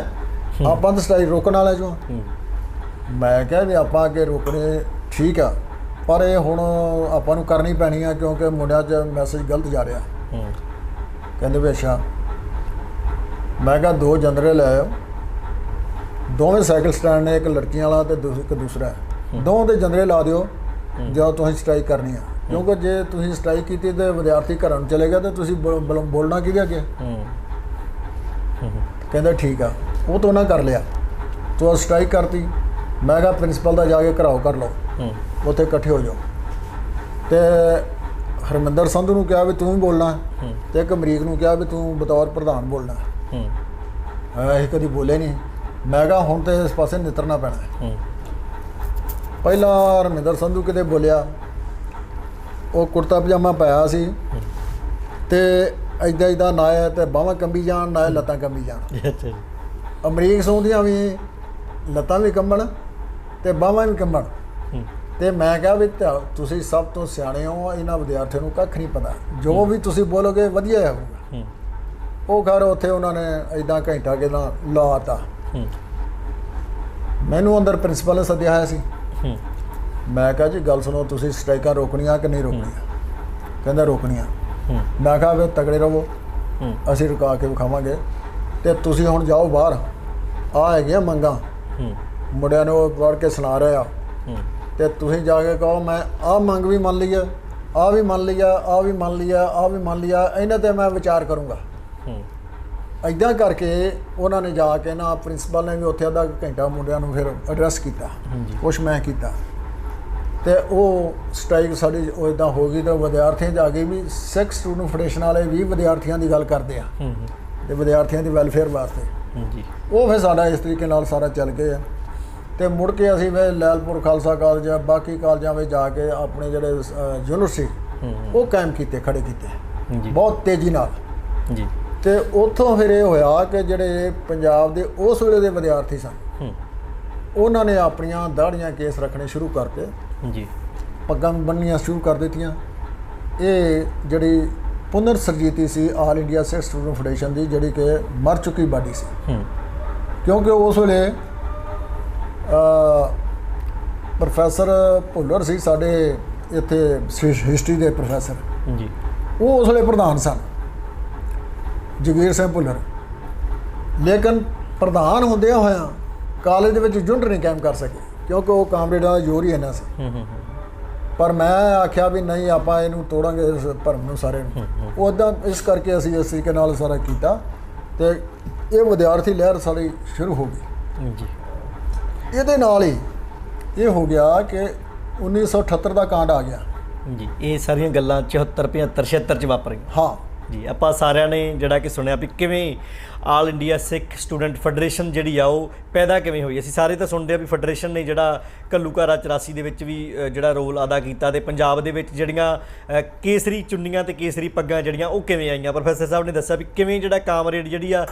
ਆਪਾਂ ਤਾਂ ਸਟ੍ਰਾਈਕ ਰੋਕਣ ਵਾਲੇ ਜੋ। ਮੈਂ ਕਿਹਾ ਵੀ ਆਪਾਂ ਅੱਗੇ ਰੋਕਣੇ ਠੀਕ ਆ, ਪਰ ਇਹ ਹੁਣ ਆਪਾਂ ਨੂੰ ਕਰਨੀ ਪੈਣੀ ਆ ਕਿਉਂਕਿ ਮੁੰਡਿਆਂ 'ਚ ਮੈਸੇਜ ਗਲਤ ਜਾ ਰਿਹਾ। ਕਹਿੰਦੇ ਵੀ ਅੱਛਾ। ਮੈਂ ਕਿਹਾ 2 ਜਨਰਲ ਲੈ ਆਇਓ, ਦੋਵੇਂ ਸਾਈਕਲ ਸਟੈਂਡ ਨੇ, ਇੱਕ ਲੜਕੀਆਂ ਵਾਲਾ ਤੇ ਇੱਕ ਦੂਸਰਾ, ਦੋਵਾਂ ਦੇ ਜਨਰਲ ਲਾ ਦਿਓ ਜਦੋਂ ਤੁਸੀਂ ਸਟ੍ਰਾਈਕ ਕਰਨੀ ਆ, ਕਿਉਂਕਿ ਜੇ ਤੁਸੀਂ ਸਟ੍ਰਾਈਕ ਕੀਤੀ ਤੇ ਵਿਦਿਆਰਥੀ ਘਰਾਂ ਨੂੰ ਚਲੇ ਗਏ ਤੇ ਤੁਸੀਂ ਬੋਲਣਾ ਕਿਹਦੇ ਅੱਗੇ? ਕਹਿੰਦੇ ਠੀਕ ਆ। ਉਹ ਤਾਂ ਉਹਨਾਂ ਕਰ ਲਿਆ, ਤੂੰ ਸਟ੍ਰਾਈਕ ਕਰਤੀ। ਮੈਂ ਕਿਹਾ ਪ੍ਰਿੰਸੀਪਲ ਦਾ ਜਾ ਕੇ ਘਰਾਓ ਕਰ ਲਓ, ਉੱਥੇ ਇਕੱਠੇ ਹੋ ਜਾਓ। ਤੇ ਹਰਮਿੰਦਰ ਸੰਧੂ ਨੂੰ ਕਿਹਾ ਵੀ ਤੂੰ ਵੀ ਬੋਲਣਾ, ਤੇ ਇੱਕ ਅਮਰੀਕ ਨੂੰ ਕਿਹਾ ਵੀ ਤੂੰ ਬਤੌਰ ਪ੍ਰਧਾਨ ਬੋਲਣਾ। ਅਸੀਂ ਕਦੀ ਬੋਲੇ ਨਹੀਂ। ਮੈਂ ਕਿਹਾ ਹੁਣ ਤੇ ਇਸ ਪਾਸੇ ਨਿਤਰਨਾ ਪੈਣਾ। ਪਹਿਲਾਂ ਹਰਮਿੰਦਰ ਸੰਧੂ ਕਿਤੇ ਬੋਲਿਆ, ਉਹ ਕੁੜਤਾ ਪਜਾਮਾ ਪਾਇਆ ਸੀ ਤੇ ਇੱਦਾਂ ਨਾ ਤੇ ਬਾਹਾਂ ਕੰਬੀ ਜਾਣ ਨਾ ਲੱਤਾਂ ਕੰਬੀ ਜਾਣ। ਅੱਛਾ ਜੀ। ਅਮਰੀਕ ਸਿੰਘ ਦੀਆਂ ਵੀ ਲੱਤਾਂ ਵੀ ਕੰਬਣ ਤੇ ਬਾਹਾਂ ਵੀ ਕੰਬਣ। ਤੇ ਮੈਂ ਕਿਹਾ ਵੀ ਤੁਸੀਂ ਸਭ ਤੋਂ ਸਿਆਣੇ ਹੋ, ਇਹਨਾਂ ਵਿਦਿਆਰਥੀਆਂ ਨੂੰ ਕੱਖ ਨਹੀਂ ਪਤਾ, ਜੋ ਵੀ ਤੁਸੀਂ ਬੋਲੋਗੇ ਵਧੀਆ ਹੋਊਗਾ। ਉਹ ਖੈਰ ਉੱਥੇ ਉਹਨਾਂ ਨੇ ਇੱਦਾਂ ਘੰਟਾ ਕਿਦਾਂ ਲਾਤਾ। ਮੈਨੂੰ ਅੰਦਰ ਪ੍ਰਿੰਸੀਪਲ ਨੇ ਸੱਦਿਆ ਹੋਇਆ ਸੀ। ਮੈਂ ਕਿਹਾ ਜੀ ਗੱਲ ਸੁਣੋ, ਤੁਸੀਂ ਸਟ੍ਰਾਈਕਾਂ ਰੋਕਣੀਆਂ ਕਿ ਨਹੀਂ ਰੋਕਣੀਆਂ? ਕਹਿੰਦਾ ਰੋਕਣੀਆਂ। ਮੈਂ ਕਿਹਾ ਵੀ ਤਗੜੇ ਰਹੋ, ਅਸੀਂ ਰੁਕਾ ਕੇ ਵਿਖਾਵਾਂਗੇ ਤੇ ਤੁਸੀਂ ਹੁਣ ਜਾਓ ਬਾਹਰ, ਆ ਹੈਗੀਆਂ ਮੰਗਾਂ, ਮੁੰਡਿਆਂ ਨੂੰ ਪੜ੍ਹ ਕੇ ਸੁਣਾ ਰਿਹਾ ਤੇ ਤੁਸੀਂ ਜਾ ਕੇ ਕਹੋ ਮੈਂ ਆਹ ਮੰਗ ਵੀ ਮੰਨ ਲਈ ਆ, ਆਹ ਵੀ ਮੰਨ ਲਈ ਆ, ਆਹ ਵੀ ਮੰਨ ਲਈ ਆ, ਆਹ ਵੀ ਮੰਨ ਲਈ ਆ, ਇਹਨਾਂ 'ਤੇ ਮੈਂ ਵਿਚਾਰ ਕਰੂੰਗਾ। ਇੱਦਾਂ ਕਰਕੇ ਉਹਨਾਂ ਨੇ ਜਾ ਕੇ ਨਾ ਪ੍ਰਿੰਸੀਪਲ ਨੇ ਵੀ ਉੱਥੇ ਅੱਧਾ ਘੰਟਾ ਮੁੰਡਿਆਂ ਨੂੰ ਫਿਰ ਐਡਰੈਸ ਕੀਤਾ, ਕੁਛ ਮੈਂ ਕੀਤਾ ਤੇ ਉਹ ਸਟ੍ਰਾਈਕ ਸਾਡੀ ਉਹ ਇੱਦਾਂ ਹੋ ਗਈ। ਤਾਂ ਵਿਦਿਆਰਥੀਆਂ 'ਚ ਆ ਗਈ ਵੀ ਸਿੱਖ ਸਟੂਡੈਂਟ ਫੈਡਰੇਸ਼ਨ ਵਾਲੇ ਵੀ ਵਿਦਿਆਰਥੀਆਂ ਦੀ ਗੱਲ ਕਰਦੇ ਆ ਤੇ ਵਿਦਿਆਰਥੀਆਂ ਦੀ ਵੈਲਫੇਅਰ ਵਾਸਤੇ। ਉਹ ਫਿਰ ਸਾਡਾ ਇਸ ਤਰੀਕੇ ਨਾਲ ਸਾਰਾ ਚੱਲ ਗਿਆ ਤੇ ਮੁੜ ਕੇ ਅਸੀਂ ਫਿਰ ਲੈਲਪੁਰ ਖਾਲਸਾ ਕਾਲਜ, ਬਾਕੀ ਕਾਲਜਾਂ ਵਿੱਚ ਜਾ ਕੇ ਆਪਣੇ ਜਿਹੜੇ ਯੂਨੀਵਰਸਿਟੀ ਉਹ ਕਾਇਮ ਕੀਤੇ, ਖੜੇ ਕੀਤੇ ਬਹੁਤ ਤੇਜ਼ੀ ਨਾਲ ਜੀ। ਤੇ ਉੱਥੋਂ ਫਿਰ ਇਹ ਹੋਇਆ ਕਿ ਜਿਹੜੇ ਪੰਜਾਬ ਦੇ ਉਸ ਵੇਲੇ ਦੇ ਵਿਦਿਆਰਥੀ ਸਨ, ਉਹਨਾਂ ਨੇ ਆਪਣੀਆਂ ਦਾੜ੍ਹੀਆਂ ਕੇਸ ਰੱਖਣੇ ਸ਼ੁਰੂ ਕਰਤੇ ਜੀ, ਪੱਗਾਂ ਬੰਨ੍ਹਣੀਆਂ ਸ਼ੁਰੂ ਕਰ ਦਿੱਤੀਆਂ। ਇਹ ਜਿਹੜੀ ਪੁਨਰ ਸਰਜੀਤੀ ਸੀ ਆਲ ਇੰਡੀਆ ਸਿੱਖ ਸਟੂਡੈਂਟ ਫੈਡਰੇਸ਼ਨ ਦੀ, ਜਿਹੜੀ ਕਿ ਮਰ ਚੁੱਕੀ ਬਾਡੀ ਸੀ, ਕਿਉਂਕਿ ਉਸ ਵੇਲੇ ਪ੍ਰੋਫੈਸਰ ਭੁੱਲਰ ਸੀ ਸਾਡੇ ਇੱਥੇ ਹਿਸਟਰੀ ਦੇ ਪ੍ਰੋਫੈਸਰ ਜੀ, ਉਹ ਉਸ ਵੇਲੇ ਪ੍ਰਧਾਨ ਸਨ, ਜਗੀਰ ਸਿੰਘ ਭੁੱਲਰ। ਲੇਕਿਨ ਪ੍ਰਧਾਨ ਹੁੰਦਿਆਂ ਹੋਇਆਂ ਕਾਲਜ ਦੇ ਵਿੱਚ ਯੂਨਿਟ ਨਹੀਂ ਕਾਇਮ ਕਰ ਸਕੇ, ਕਿਉਂਕਿ ਉਹ ਕਾਮਰੇਡਾਂ ਦਾ ਜ਼ੋਰ ਹੀ ਇੰਨਾ ਸੀ। ਪਰ ਮੈਂ ਆਖਿਆ ਵੀ ਨਹੀਂ, ਆਪਾਂ ਇਹਨੂੰ ਤੋੜਾਂਗੇ, ਇਸ ਭਰਮ ਨੂੰ ਸਾਰੇ ਨੂੰ। ਉਹ ਇੱਦਾਂ ਇਸ ਕਰਕੇ ਅਸੀਂ ਇਸ ਤਰੀਕੇ ਨਾਲ ਸਾਰਾ ਕੀਤਾ ਤੇ ਇਹ ਵਿਦਿਆਰਥੀ ਲਹਿਰ ਸਾਡੀ ਸ਼ੁਰੂ ਹੋ ਗਈ ਜੀ। ਇਹਦੇ ਨਾਲ ਹੀ ਇਹ ਹੋ ਗਿਆ ਕਿ 1978 ਦਾ ਕਾਂਡ ਆ ਗਿਆ ਜੀ। ਇਹ ਸਾਰੀਆਂ ਗੱਲਾਂ 74, 75, 76 'ਚ ਵਾਪਰੀਆਂ। ਹਾਂ ਜੀ। ਆਪਾਂ ਸਾਰਿਆਂ ਨੇ ਜਿਹੜਾ ਕਿ ਸੁਣਿਆ ਵੀ ਕਿਵੇਂ ਆਲ ਇੰਡੀਆ ਸਿੱਖ ਸਟੂਡੈਂਟ ਫੈਡਰੇਸ਼ਨ ਜਿਹੜੀ ਆ ਉਹ ਪੈਦਾ ਕਿਵੇਂ ਹੋਈ। ਅਸੀਂ ਸਾਰੇ ਤਾਂ ਸੁਣਦੇ ਆ ਵੀ ਫੈਡਰੇਸ਼ਨ ਨੇ ਜਿਹੜਾ ਘੱਲੂਘਾਰਾ 84 ਦੇ ਵਿੱਚ ਵੀ ਜਿਹੜਾ ਰੋਲ ਅਦਾ ਕੀਤਾ ਤੇ ਪੰਜਾਬ ਦੇ ਵਿੱਚ ਜਿਹੜੀਆਂ ਕੇਸਰੀ ਚੁੰਨੀਆਂ ਤੇ ਕੇਸਰੀ ਪੱਗਾਂ ਜਿਹੜੀਆਂ ਉਹ ਕਿਵੇਂ ਆਈਆਂ। ਪ੍ਰੋਫੈਸਰ ਸਾਹਿਬ ਨੇ ਦੱਸਿਆ ਵੀ ਕਿਵੇਂ ਜਿਹੜਾ ਕਾਮਰੇਡ ਜਿਹੜੀ ਆ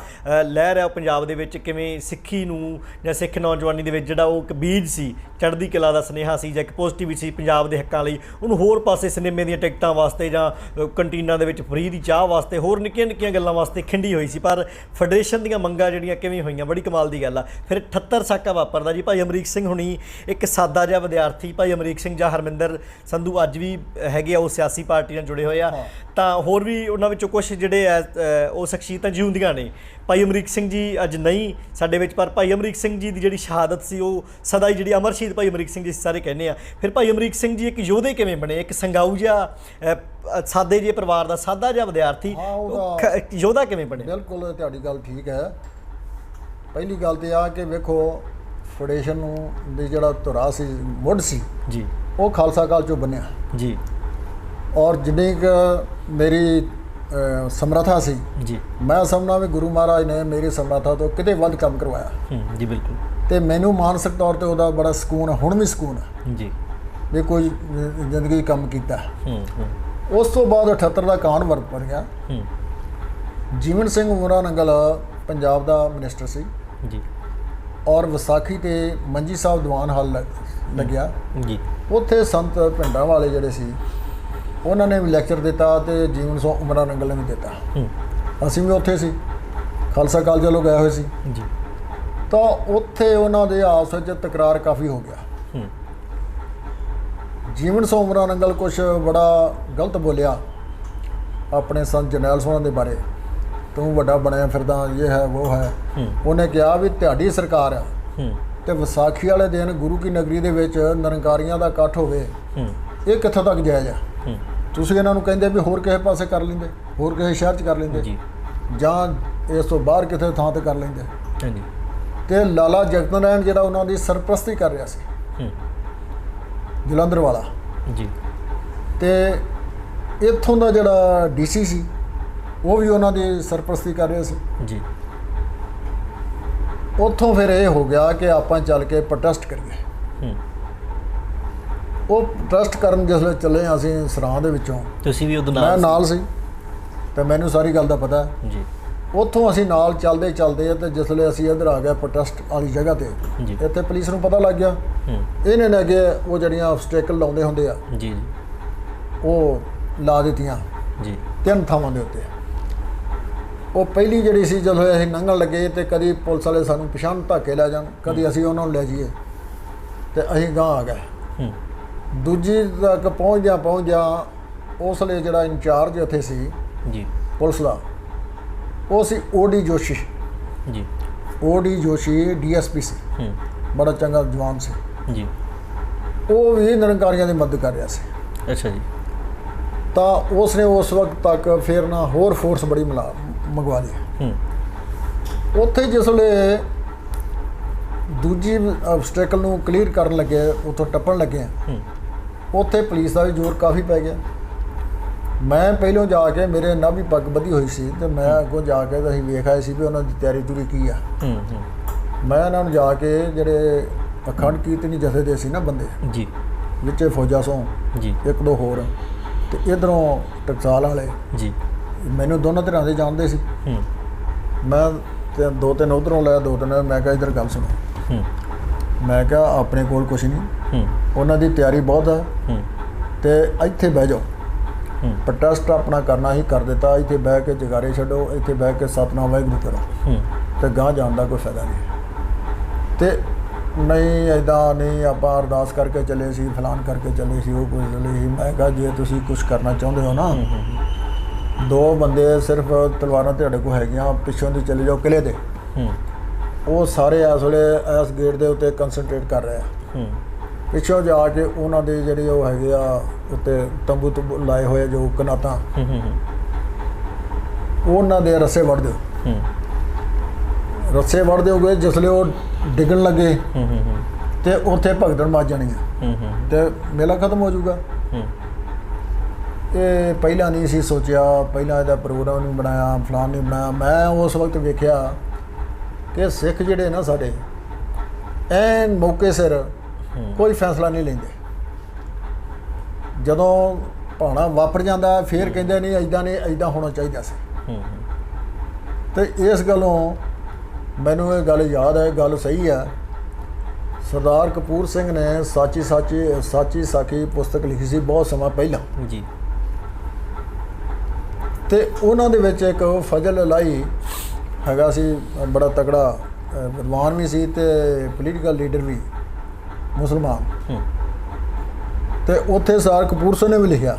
ਲਹਿਰ ਆ ਉਹ ਪੰਜਾਬ ਦੇ ਵਿੱਚ ਕਿਵੇਂ ਸਿੱਖੀ ਨੂੰ ਜਾਂ ਸਿੱਖ ਨੌਜਵਾਨੀ ਦੇ ਵਿੱਚ ਜਿਹੜਾ ਉਹ ਇੱਕ ਬੀਜ ਸੀ, ਚੜ੍ਹਦੀ ਕਲਾ ਦਾ ਸੁਨੇਹਾ ਸੀ ਜਾਂ ਇੱਕ ਪੋਜ਼ਿਟਿਵ ਸੀ ਪੰਜਾਬ ਦੇ ਹੱਕਾਂ ਲਈ, ਉਹਨੂੰ ਹੋਰ ਪਾਸੇ ਸਿਨੇਮੇ ਦੀਆਂ ਟਿਕਟਾਂ ਵਾਸਤੇ ਜਾਂ ਕੰਟੀਨਾਂ ਦੇ ਵਿੱਚ ਫਰੀ ਦੀ ਚਾਹ ਵਾਸਤੇ ਹੋਰ ਨਿੱਕੀਆਂ ਨਿੱਕੀਆਂ ਗੱਲਾਂ ਵਾਸਤੇ ਖਿੰਡੀ ਹੋਈ ਸੀ। ਪਰ ਫੈਡਰੇਸ਼ਨ ਦੀਆਂ ਮੰਗਾਂ ਜਿਹੜੀਆਂ ਕਿਵੇਂ ਹੋਈਆਂ, ਬੜੀ ਕਮਾਲ ਦੀ ਗੱਲ ਆ। ਫਿਰ 78 ਸਾਕਾ ਵਾਪਰਦਾ ਜੀ। ਭਾਈ ਅਮਰੀਕ ਸਿੰਘ ਹੁਣੀ ਇੱਕ ਸਾਦਾ ਜਿਹਾ ਵਿਦਿਆਰਥੀ, ਭਾਈ ਅਮਰੀਕ ਸਿੰਘ ਜਾਂ ਹਰਮਿੰਦਰ ਸੰਧੂ ਅੱਜ ਵੀ ਹੈਗੇ ਆ, ਉਹ ਸਿਆਸੀ ਪਾਰਟੀ ਨਾਲ ਜੁੜੇ ਹੋਏ ਆ, ਤਾਂ ਹੋਰ ਵੀ ਉਹਨਾਂ ਵਿੱਚੋਂ ਕੁਛ ਜਿਹੜੇ ਆ ਉਹ ਸ਼ਖਸੀਅਤਾਂ ਜਿਉਂਦੀਆਂ ਨੇ। ਭਾਈ ਅਮਰੀਕ ਸਿੰਘ ਜੀ ਅੱਜ ਨਹੀਂ ਸਾਡੇ ਵਿੱਚ, ਪਰ ਭਾਈ ਅਮਰੀਕ ਸਿੰਘ ਜੀ ਦੀ ਜਿਹੜੀ ਸ਼ਹਾਦਤ ਸੀ ਉਹ ਸਦਾ ਹੀ ਜਿਹੜੀ ਅਮਰ ਸ਼ਹੀਦ ਭਾਈ ਅਮਰੀਕ ਸਿੰਘ ਜੀ ਸਾਰੇ ਕਹਿੰਦੇ ਆ। ਫਿਰ ਭਾਈ ਅਮਰੀਕ ਸਿੰਘ ਜੀ ਇੱਕ ਯੋਧੇ ਕਿਵੇਂ ਬਣੇ, ਇੱਕ ਸੰਗਾਊ ਜਿਹਾ ਸਾਦੇ ਜਿਹੇ ਪਰਿਵਾਰ ਦਾ ਸਾਦਾ ਜਿਹਾ ਵਿਦਿਆਰਥੀ ਯੋਧਾ ਕਿਵੇਂ ਬਣੇ? ਬਿਲਕੁਲ ਤੁਹਾਡੀ ਗੱਲ ਠੀਕ ਹੈ। ਪਹਿਲੀ ਗੱਲ ਤੇ ਆ ਕਿ ਵੇਖੋ ਫੈਡਰੇਸ਼ਨ ਨੂੰ ਦੀ ਜਿਹੜਾ ਧੁਰਾ ਸੀ, ਮੁੱਢ ਸੀ ਜੀ, ਉਹ ਖਾਲਸਾ ਕਾਲਜ ਚੋਂ ਬਣਿਆ ਜੀ। ਔਰ ਜਿੰਨੀ ਕੁ ਮੇਰੀ ਸਮਰੱਥਾ ਸੀ ਜੀ, ਮੈਂ ਸਮਝਦਾ ਵੀ ਗੁਰੂ ਮਹਾਰਾਜ ਨੇ ਮੇਰੀ ਸਮਰੱਥਾ ਤੋਂ ਕਿਤੇ ਵੱਧ ਕੰਮ ਕਰਵਾਇਆ ਜੀ। ਬਿਲਕੁਲ। ਤੇ ਮੈਨੂੰ ਮਾਨਸਿਕ ਤੌਰ ਤੇ ਉਹਦਾ ਬੜਾ ਸਕੂਨ ਹੈ, ਹੁਣ ਵੀ ਸਕੂਨ ਹੈ ਜੀ ਵੀ ਕੋਈ ਜ਼ਿੰਦਗੀ ਕੰਮ ਕੀਤਾ। ਉਸ ਤੋਂ ਬਾਅਦ 78 ਦਾ ਕਾਂਡ ਵਾਪਰ ਗਿਆ। ਜੀਵਨ ਸਿੰਘ ਉਮਰਾ ਨੰਗਲ ਪੰਜਾਬ ਦਾ ਮਿਨਿਸਟਰ ਸੀ ਜੀ, ਔਰ ਵਿਸਾਖੀ ਤੇ ਮੰਜੀ ਸਾਹਿਬ ਦੀਵਾਨ ਹਾਲ ਲੱਗਿਆ ਜੀ। ਉੱਥੇ ਸੰਤ ਪਿੰਡਾਂ ਵਾਲੇ ਜਿਹੜੇ ਸੀ ਉਹਨਾਂ ਨੇ ਵੀ ਲੈਕਚਰ ਦਿੱਤਾ ਤੇ ਜੀਵਨ ਸਿੰਘ ਉਮਰਾ ਨੰਗਲ ਨੇ ਵੀ ਦਿੱਤਾ। ਅਸੀਂ ਵੀ ਉੱਥੇ ਸੀ, ਖਾਲਸਾ ਕਾਲਜ ਵੱਲੋਂ ਗਏ ਹੋਏ ਸੀ ਜੀ। ਤਾਂ ਉੱਥੇ ਉਹਨਾਂ ਦੇ ਆਪਸ ਵਿੱਚ ਤਕਰਾਰ ਕਾਫੀ ਹੋ ਗਿਆ। ਜੀਵਨ ਸਿੰਘ ਉਮਰਾ ਨੰਗਲ ਕੁਛ ਬੜਾ ਗਲਤ ਬੋਲਿਆ ਆਪਣੇ ਸੰਤ ਜਰਨੈਲ ਸਿੰਘ ਦੇ ਬਾਰੇ, ਤੂੰ ਵੱਡਾ ਬਣਿਆ ਫਿਰਦਾ, ਇਹ ਹੈ ਉਹ ਹੈ। ਉਹਨੇ ਕਿਹਾ ਵੀ ਤੁਹਾਡੀ ਸਰਕਾਰ ਆ ਤੇ ਵਿਸਾਖੀ ਵਾਲੇ ਦਿਨ ਗੁਰੂ ਕੀ ਨਗਰੀ ਦੇ ਵਿੱਚ ਨਿਰੰਕਾਰੀਆਂ ਦਾ ਇਕੱਠ ਹੋਵੇ, ਇਹ ਕਿੱਥੋਂ ਤੱਕ ਜਾਇਜ਼ ਆ? ਤੁਸੀਂ ਇਹਨਾਂ ਨੂੰ ਕਹਿੰਦੇ ਵੀ ਹੋਰ ਕਿਸੇ ਪਾਸੇ ਕਰ ਲੈਂਦੇ, ਹੋਰ ਕਿਸੇ ਸ਼ਹਿਰ 'ਚ ਕਰ ਲੈਂਦੇ, ਜਾਂ ਇਸ ਤੋਂ ਬਾਹਰ ਕਿਸੇ ਥਾਂ 'ਤੇ ਕਰ ਲੈਂਦੇ। ਤੇ ਲਾਲਾ ਜਗਤ ਨਾਰਾਇਣ ਜਿਹੜਾ ਉਹਨਾਂ ਦੀ ਸਰਪ੍ਰਸਤੀ ਕਰ ਰਿਹਾ ਸੀ, ਜਲੰਧਰ ਵਾਲਾ ਜੀ, ਤੇ ਇੱਥੋਂ ਦਾ ਜਿਹੜਾ ਡੀਸੀ ਸੀ ਉਹ ਵੀ ਉਹਨਾਂ ਦੀ ਸਰਪ੍ਰਸਤੀ ਕਰ ਰਿਹਾ ਸੀ ਜੀ। ਉੱਥੋਂ ਫਿਰ ਇਹ ਹੋ ਗਿਆ ਕਿ ਆਪਾਂ ਚੱਲ ਕੇ ਪ੍ਰੋਟੈਸਟ ਕਰੀਏ। ਉਹ ਪ੍ਰੋਟੈਸਟ ਕਰਨ ਜਿਸ ਵੇਲੇ ਚੱਲੇ ਅਸੀਂ ਸਰਾਂ ਦੇ ਵਿੱਚੋਂ, ਤੁਸੀਂ ਵੀ ਉਦੋਂ ਮੈਂ ਨਾਲ ਸੀ, ਤੇ ਮੈਨੂੰ ਸਾਰੀ ਗੱਲ ਦਾ ਪਤਾ। ਜੀ ਉੱਥੋਂ ਅਸੀਂ ਨਾਲ ਚੱਲਦੇ ਚੱਲਦੇ ਤੇ ਜਿਸਲੇ ਅਸੀਂ ਇੱਧਰ ਆ ਗਏ ਪ੍ਰੋਟੈਸਟ ਵਾਲੀ ਜਗ੍ਹਾ ਤੇ, ਜੀ ਇੱਥੇ ਪੁਲਿਸ ਨੂੰ ਪਤਾ ਲੱਗ ਗਿਆ। ਇਹਨੇ ਨੇ ਅੱਗੇ ਉਹ ਜਿਹੜੀਆਂ ਆਬਸਟੈਕਲ ਲਾਉਂਦੇ ਹੁੰਦੇ ਆ ਜੀ ਉਹ ਲਾ ਦਿੱਤੀਆਂ ਜੀ 3 ਥਾਵਾਂ ਦੇ ਉੱਤੇ। ਉਹ ਪਹਿਲੀ ਜਿਹੜੀ ਸੀ ਜਦੋਂ ਅਸੀਂ ਲੰਘਣ ਲੱਗੇ ਤੇ ਕਦੀ ਪੁਲਿਸ ਵਾਲੇ ਸਾਨੂੰ ਪਛਾਣ ਧੱਕੇ ਲੈ ਜਾਣ, ਕਦੀ ਅਸੀਂ ਉਹਨਾਂ ਨੂੰ ਲੈ ਜਾਈਏ ਤੇ ਅਸੀਂ ਗਾਂਹ ਆ ਗਏ। ਦੂਜੀ ਤੱਕ ਪਹੁੰਚਦਿਆਂ ਉਸ ਵੇਲੇ ਜਿਹੜਾ ਇੰਚਾਰਜ ਉੱਥੇ ਸੀ ਜੀ ਪੁਲਿਸ ਦਾ, ਉਹ ਸੀ ਓਡੀ ਜੋਸ਼ੀ। ਜੀ ਓਡੀ ਜੋਸ਼ੀ ਡੀਐਸਪੀ ਸੀ, ਬੜਾ ਚੰਗਾ ਜਵਾਨ ਸੀ ਜੀ। ਉਹ ਵੀ ਨਿਰੰਕਾਰੀਆਂ ਦੀ ਮਦਦ ਕਰ ਰਿਹਾ ਸੀ। ਅੱਛਾ ਜੀ। ਤਾਂ ਉਸਨੇ ਉਸ ਵਕਤ ਤੱਕ ਫਿਰ ਨਾ ਹੋਰ ਫੋਰਸ ਬੜੀ ਮੰਗਵਾ ਲਈ। ਉੱਥੇ ਜਿਸ ਵੇਲੇ ਦੂਜੀ ਆਬਸਟੈਕਲ ਨੂੰ ਕਲੀਅਰ ਕਰਨ ਲੱਗੇ, ਉੱਥੋਂ ਟੱਪਣ ਲੱਗੇ, ਉੱਥੇ ਪੁਲਿਸ ਦਾ ਵੀ ਜ਼ੋਰ ਕਾਫੀ ਪੈ ਗਿਆ। ਮੈਂ ਪਹਿਲੋਂ ਜਾ ਕੇ, ਮੇਰੇ ਨਾਭੀ ਵੀ ਪੱਗ ਬੱਧੀ ਹੋਈ ਸੀ ਤੇ ਮੈਂ ਅੱਗੋਂ ਜਾ ਕੇ ਤਾਂ ਅਸੀਂ ਵੇਖ ਆਏ ਸੀ ਵੀ ਉਹਨਾਂ ਦੀ ਤਿਆਰੀ ਤੁਰੀ ਕੀ ਆ। ਮੈਂ ਇਹਨਾਂ ਨੂੰ ਜਾ ਕੇ ਜਿਹੜੇ ਅਖੰਡ ਕੀਰਤਨੀ ਜਥੇ ਦੇ ਸੀ ਨਾ ਬੰਦੇ ਜੀ, ਵਿੱਚੇ ਫੌਜਾ ਸੋਂ ਜੀ 1-2 ਹੋਰ ਤੇ ਇੱਧਰੋਂ ਟਕਸਾਲ ਵਾਲੇ ਜੀ, ਮੈਨੂੰ ਦੋਨੋਂ ਤਰ੍ਹਾਂ ਦੇ ਜਾਣਦੇ ਸੀ। ਮੈਂ ਤੇ 2-3 ਉੱਧਰੋਂ ਲਿਆ, 2-3 ਮੈਂ ਕਿਹਾ ਇੱਧਰ ਗੱਲ ਸੁਣੋ। ਮੈਂ ਕਿਹਾ ਆਪਣੇ ਕੋਲ ਕੁਛ ਨਹੀਂ, ਉਹਨਾਂ ਦੀ ਤਿਆਰੀ ਬਹੁਤ ਹੈ ਤੇ ਇੱਥੇ ਬਹਿ ਜਾਓ। ਪ੍ਰੋਟੈਸਟ ਆਪਣਾ ਕਰਨਾ ਹੀ ਕਰ ਦਿੱਤਾ, ਇੱਥੇ ਬਹਿ ਕੇ ਜਗਾਰੇ ਛੱਡੋ, ਇੱਥੇ ਬਹਿ ਕੇ ਸਤਨਾਮ ਵਾਹਿਗੁਰੂ ਕਰੋ ਤੇ ਗਾਂਹ ਜਾਣ ਦਾ ਕੋਈ ਫਾਇਦਾ ਨਹੀਂ। ਤੇ ਨਹੀਂ ਇੱਦਾਂ ਨਹੀਂ, ਆਪਾਂ ਅਰਦਾਸ ਕਰਕੇ ਚੱਲੇ ਸੀ, ਫਲਾਨ ਕਰਕੇ ਚੱਲੇ ਸੀ, ਉਹ ਕੁਝ ਚੱਲੇ ਸੀ। ਮੈਂ ਕਿਹਾ ਜੇ ਤੁਸੀਂ ਕੁਛ ਕਰਨਾ ਚਾਹੁੰਦੇ ਹੋ ਨਾ, 2 ਬੰਦੇ ਸਿਰਫ ਤਲਵਾਰਾਂ ਤੁਹਾਡੇ ਕੋਲ ਹੈਗੀਆਂ, ਪਿੱਛੋਂ ਦੀ ਚਲੇ ਜਾਓ ਕਿਲੇ ਦੇ। ਉਹ ਸਾਰੇ ਇਸ ਵੇਲੇ ਇਸ ਗੇਟ ਦੇ ਉੱਤੇ ਕੰਸਨਟਰੇਟ ਕਰ ਰਹੇ ਆ। ਪਿੱਛੋਂ ਜਾ ਕੇ ਉਹਨਾਂ ਦੇ ਜਿਹੜੇ ਉਹ ਹੈਗੇ ਆ ਉੱਤੇ ਤੰਬੂ ਲਾਏ ਹੋਏ ਜੋ ਕਨਾਤਾਂ, ਉਹਨਾਂ ਦੇ ਰੱਸੇ ਵੱਢ ਦਿਓ। ਰੱਸੇ ਵੱਢ ਦਿਓਗੇ, ਜਿਸਲੇ ਉਹ ਡਿੱਗਣ ਲੱਗੇ ਤੇ ਉੱਥੇ ਭਗਦੜ ਮੱਚ ਜਾਣੀ ਆ ਤੇ ਮੇਲਾ ਖਤਮ ਹੋ ਜਾਊਗਾ। ਇਹ ਪਹਿਲਾਂ ਨਹੀਂ ਸੀ ਸੋਚਿਆ, ਪਹਿਲਾਂ ਇਹਦਾ ਪ੍ਰੋਗਰਾਮ ਨਹੀਂ ਬਣਾਇਆ, ਫਲਾਨ ਨਹੀਂ ਬਣਾਇਆ। ਮੈਂ ਉਸ ਵਕਤ ਵੇਖਿਆ ਕਿ ਸਿੱਖ ਜਿਹੜੇ ਨਾ ਸਾਡੇ ਐਨ ਮੌਕੇ ਸਿਰ ਕੋਈ ਫੈਸਲਾ ਨਹੀਂ ਲੈਂਦੇ। ਜਦੋਂ ਭਾਣਾ ਵਾਪਰ ਜਾਂਦਾ ਫਿਰ ਕਹਿੰਦੇ ਨਹੀਂ ਇੱਦਾਂ ਨਹੀਂ, ਇੱਦਾਂ ਹੋਣਾ ਚਾਹੀਦਾ ਸੀ। ਤੇ ਇਸ ਗੱਲੋਂ ਮੈਨੂੰ ਇਹ ਗੱਲ ਯਾਦ ਹੈ, ਗੱਲ ਸਹੀ ਹੈ। ਸਰਦਾਰ ਕਪੂਰ ਸਿੰਘ ਨੇ ਸਾਚੀ ਸਾਖੀ ਪੁਸਤਕ ਲਿਖੀ ਸੀ ਬਹੁਤ ਸਮਾਂ ਪਹਿਲਾਂ ਜੀ, ਤੇ ਉਹਨਾਂ ਦੇ ਵਿੱਚ ਇੱਕ ਫਜ਼ਲ ਇਲਾਹੀ ਹੈਗਾ ਸੀ, ਬੜਾ ਤਕੜਾ ਵਿਦਵਾਨ ਵੀ ਸੀ ਤੇ ਪੋਲੀਟੀਕਲ ਲੀਡਰ ਵੀ, ਮੁਸਲਮਾਨ। ਤੇ ਉੱਥੇ ਸਰਦਾਰ ਕਪੂਰ ਸਿੰਘ ਨੇ ਵੀ ਲਿਖਿਆ,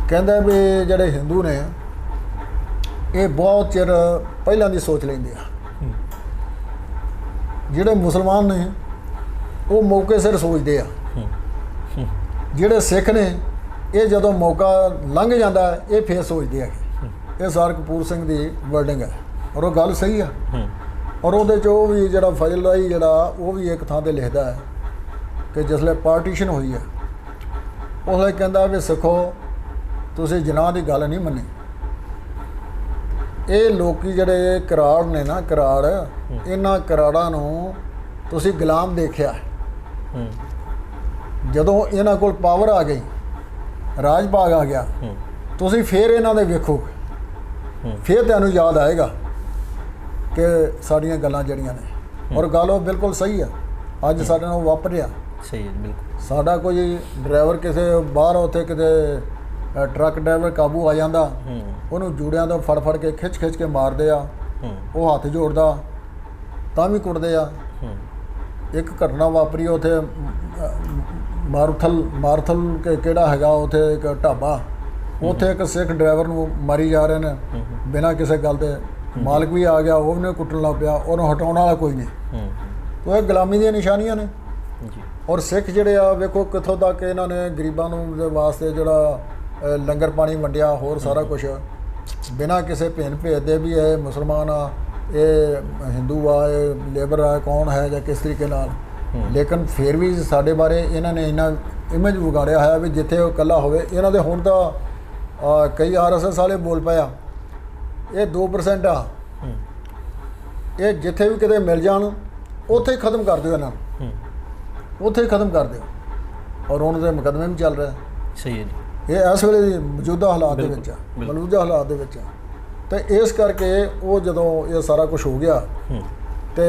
ਕਹਿੰਦਾ ਵੀ ਜਿਹੜੇ ਹਿੰਦੂ ਨੇ ਇਹ ਬਹੁਤ ਚਿਰ ਪਹਿਲਾਂ ਦੀ ਸੋਚ ਲੈਂਦੇ ਆ, ਜਿਹੜੇ ਮੁਸਲਮਾਨ ਨੇ ਉਹ ਮੌਕੇ ਸਿਰ ਸੋਚਦੇ ਆ, ਜਿਹੜੇ ਸਿੱਖ ਨੇ ਇਹ ਜਦੋਂ ਮੌਕਾ ਲੰਘ ਜਾਂਦਾ ਇਹ ਫੇਰ ਸੋਚਦੇ ਆ। ਇਹ ਸਰਦਾਰ ਕਪੂਰ ਸਿੰਘ ਦੀ ਵਰਡਿੰਗ ਹੈ ਔਰ ਉਹ ਗੱਲ ਸਹੀ ਆ। ਔਰ ਉਹਦੇ 'ਚ ਉਹ ਵੀ ਜਿਹੜਾ ਫਜ਼ਲ ਇਲਾਹੀ ਜਿਹੜਾ ਉਹ ਵੀ ਇੱਕ ਥਾਂ 'ਤੇ ਲਿਖਦਾ ਹੈ ਕਿ ਜਿਸਲੇ ਪਾਰਟੀਸ਼ਨ ਹੋਈ ਹੈ ਉਸ ਵੇਲੇ ਕਹਿੰਦਾ ਵੀ ਸਿੱਖੋ ਤੁਸੀਂ ਜਿਨਾਹ ਦੀ ਗੱਲ ਨਹੀਂ ਮੰਨੀ। ਇਹ ਲੋਕੀ ਜਿਹੜੇ ਕਰਾੜ ਨੇ ਨਾ, ਕਰਾੜ, ਇਹਨਾਂ ਕਰਾੜਾਂ ਨੂੰ ਤੁਸੀਂ ਗੁਲਾਮ ਦੇਖਿਆ। ਜਦੋਂ ਇਹਨਾਂ ਕੋਲ ਪਾਵਰ ਆ ਗਈ, ਰਾਜ ਭਾਗ ਆ ਗਿਆ, ਤੁਸੀਂ ਫਿਰ ਇਹਨਾਂ ਦੇ ਵੇਖੋਗੇ, ਫਿਰ ਤੁਹਾਨੂੰ ਯਾਦ ਆਏਗਾ ਕਿ ਸਾਡੀਆਂ ਗੱਲਾਂ ਜਿਹੜੀਆਂ ਨੇ। ਔਰ ਗੱਲ ਉਹ ਬਿਲਕੁਲ ਸਹੀ ਆ। ਅੱਜ ਸਾਡੇ ਨਾਲ ਵਾਪਰਿਆ ਸਹੀ ਹੈ ਬਿਲਕੁਲ। ਸਾਡਾ ਕੋਈ ਡਰਾਈਵਰ ਕਿਸੇ ਬਾਹਰ ਉੱਥੇ ਕਿਤੇ ਟਰੱਕ ਡਰਾਈਵਰ ਕਾਬੂ ਆ ਜਾਂਦਾ, ਉਹਨੂੰ ਜੂੜਿਆਂ ਤੋਂ ਫੜ ਕੇ ਖਿੱਚ ਕੇ ਮਾਰਦੇ ਆ, ਉਹ ਹੱਥ ਜੋੜਦਾ ਤਾਂ ਵੀ ਕੁੱਟਦੇ ਆ। ਇੱਕ ਘਟਨਾ ਵਾਪਰੀ ਉੱਥੇ ਮਾਰਥਲ ਕਿਹੜਾ ਹੈਗਾ ਉੱਥੇ ਇੱਕ ਢਾਬਾ, ਉੱਥੇ ਇੱਕ ਸਿੱਖ ਡਰਾਈਵਰ ਨੂੰ ਮਾਰੀ ਜਾ ਰਹੇ ਨੇ ਬਿਨਾਂ ਕਿਸੇ ਗੱਲ ਦੇ। ਮਾਲਕ ਵੀ ਆ ਗਿਆ, ਉਹਨੇ ਕੁੱਟਣ ਲੱਗ ਪਿਆ, ਉਹਨੂੰ ਹਟਾਉਣ ਵਾਲਾ ਕੋਈ ਨਹੀਂ। ਉਹ ਇਹ ਗੁਲਾਮੀ ਦੀਆਂ ਨਿਸ਼ਾਨੀਆਂ ਨੇ। ਔਰ ਸਿੱਖ ਜਿਹੜੇ ਆ ਵੇਖੋ ਕਿੱਥੋਂ ਤੱਕ ਇਹਨਾਂ ਨੇ ਗਰੀਬਾਂ ਨੂੰ ਦੇ ਵਾਸਤੇ ਜਿਹੜਾ ਲੰਗਰ ਪਾਣੀ ਵੰਡਿਆ, ਹੋਰ ਸਾਰਾ ਕੁਛ ਬਿਨਾਂ ਕਿਸੇ ਭੇਦ ਦੇ ਵੀ ਇਹ ਮੁਸਲਮਾਨ ਆ, ਇਹ ਹਿੰਦੂ ਆ, ਇਹ ਲੇਬਰ ਆ, ਕੌਣ ਹੈ ਜਾਂ ਕਿਸ ਤਰੀਕੇ ਨਾਲ। ਲੇਕਿਨ ਫਿਰ ਵੀ ਸਾਡੇ ਬਾਰੇ ਇਹਨਾਂ ਨੇ ਇੰਨਾ ਇਮੇਜ ਵਿਗਾੜਿਆ ਹੋਇਆ ਵੀ ਜਿੱਥੇ ਉਹ ਇਕੱਲਾ ਹੋਵੇ। ਇਹਨਾਂ ਦੇ ਹੁਣ ਤਾਂ ਕਈ RSS ਵਾਲੇ ਬੋਲ ਪਏ ਆ ਇਹ 2% ਆ, ਇਹ ਜਿੱਥੇ ਵੀ ਕਿਤੇ ਮਿਲ ਜਾਣ ਉੱਥੇ ਹੀ ਖਤਮ ਕਰ ਦਿਓ ਇਹਨਾਂ ਨੂੰ, ਉੱਥੇ ਹੀ ਖਤਮ ਕਰ ਦਿਓ। ਔਰ ਉਹਨਾਂ ਦੇ ਮੁਕੱਦਮੇ ਵੀ ਚੱਲ ਰਿਹਾ। ਸਹੀ ਹੈ ਜੀ। ਇਹ ਇਸ ਵੇਲੇ ਦੀ ਮੌਜੂਦਾ ਹਾਲਾਤ ਦੇ ਵਿੱਚ ਆ, ਮੌਜੂਦਾ ਹਾਲਾਤ ਦੇ ਵਿੱਚ ਆ। ਤੇ ਇਸ ਕਰਕੇ ਉਹ ਜਦੋਂ ਇਹ ਸਾਰਾ ਕੁਝ ਹੋ ਗਿਆ ਤੇ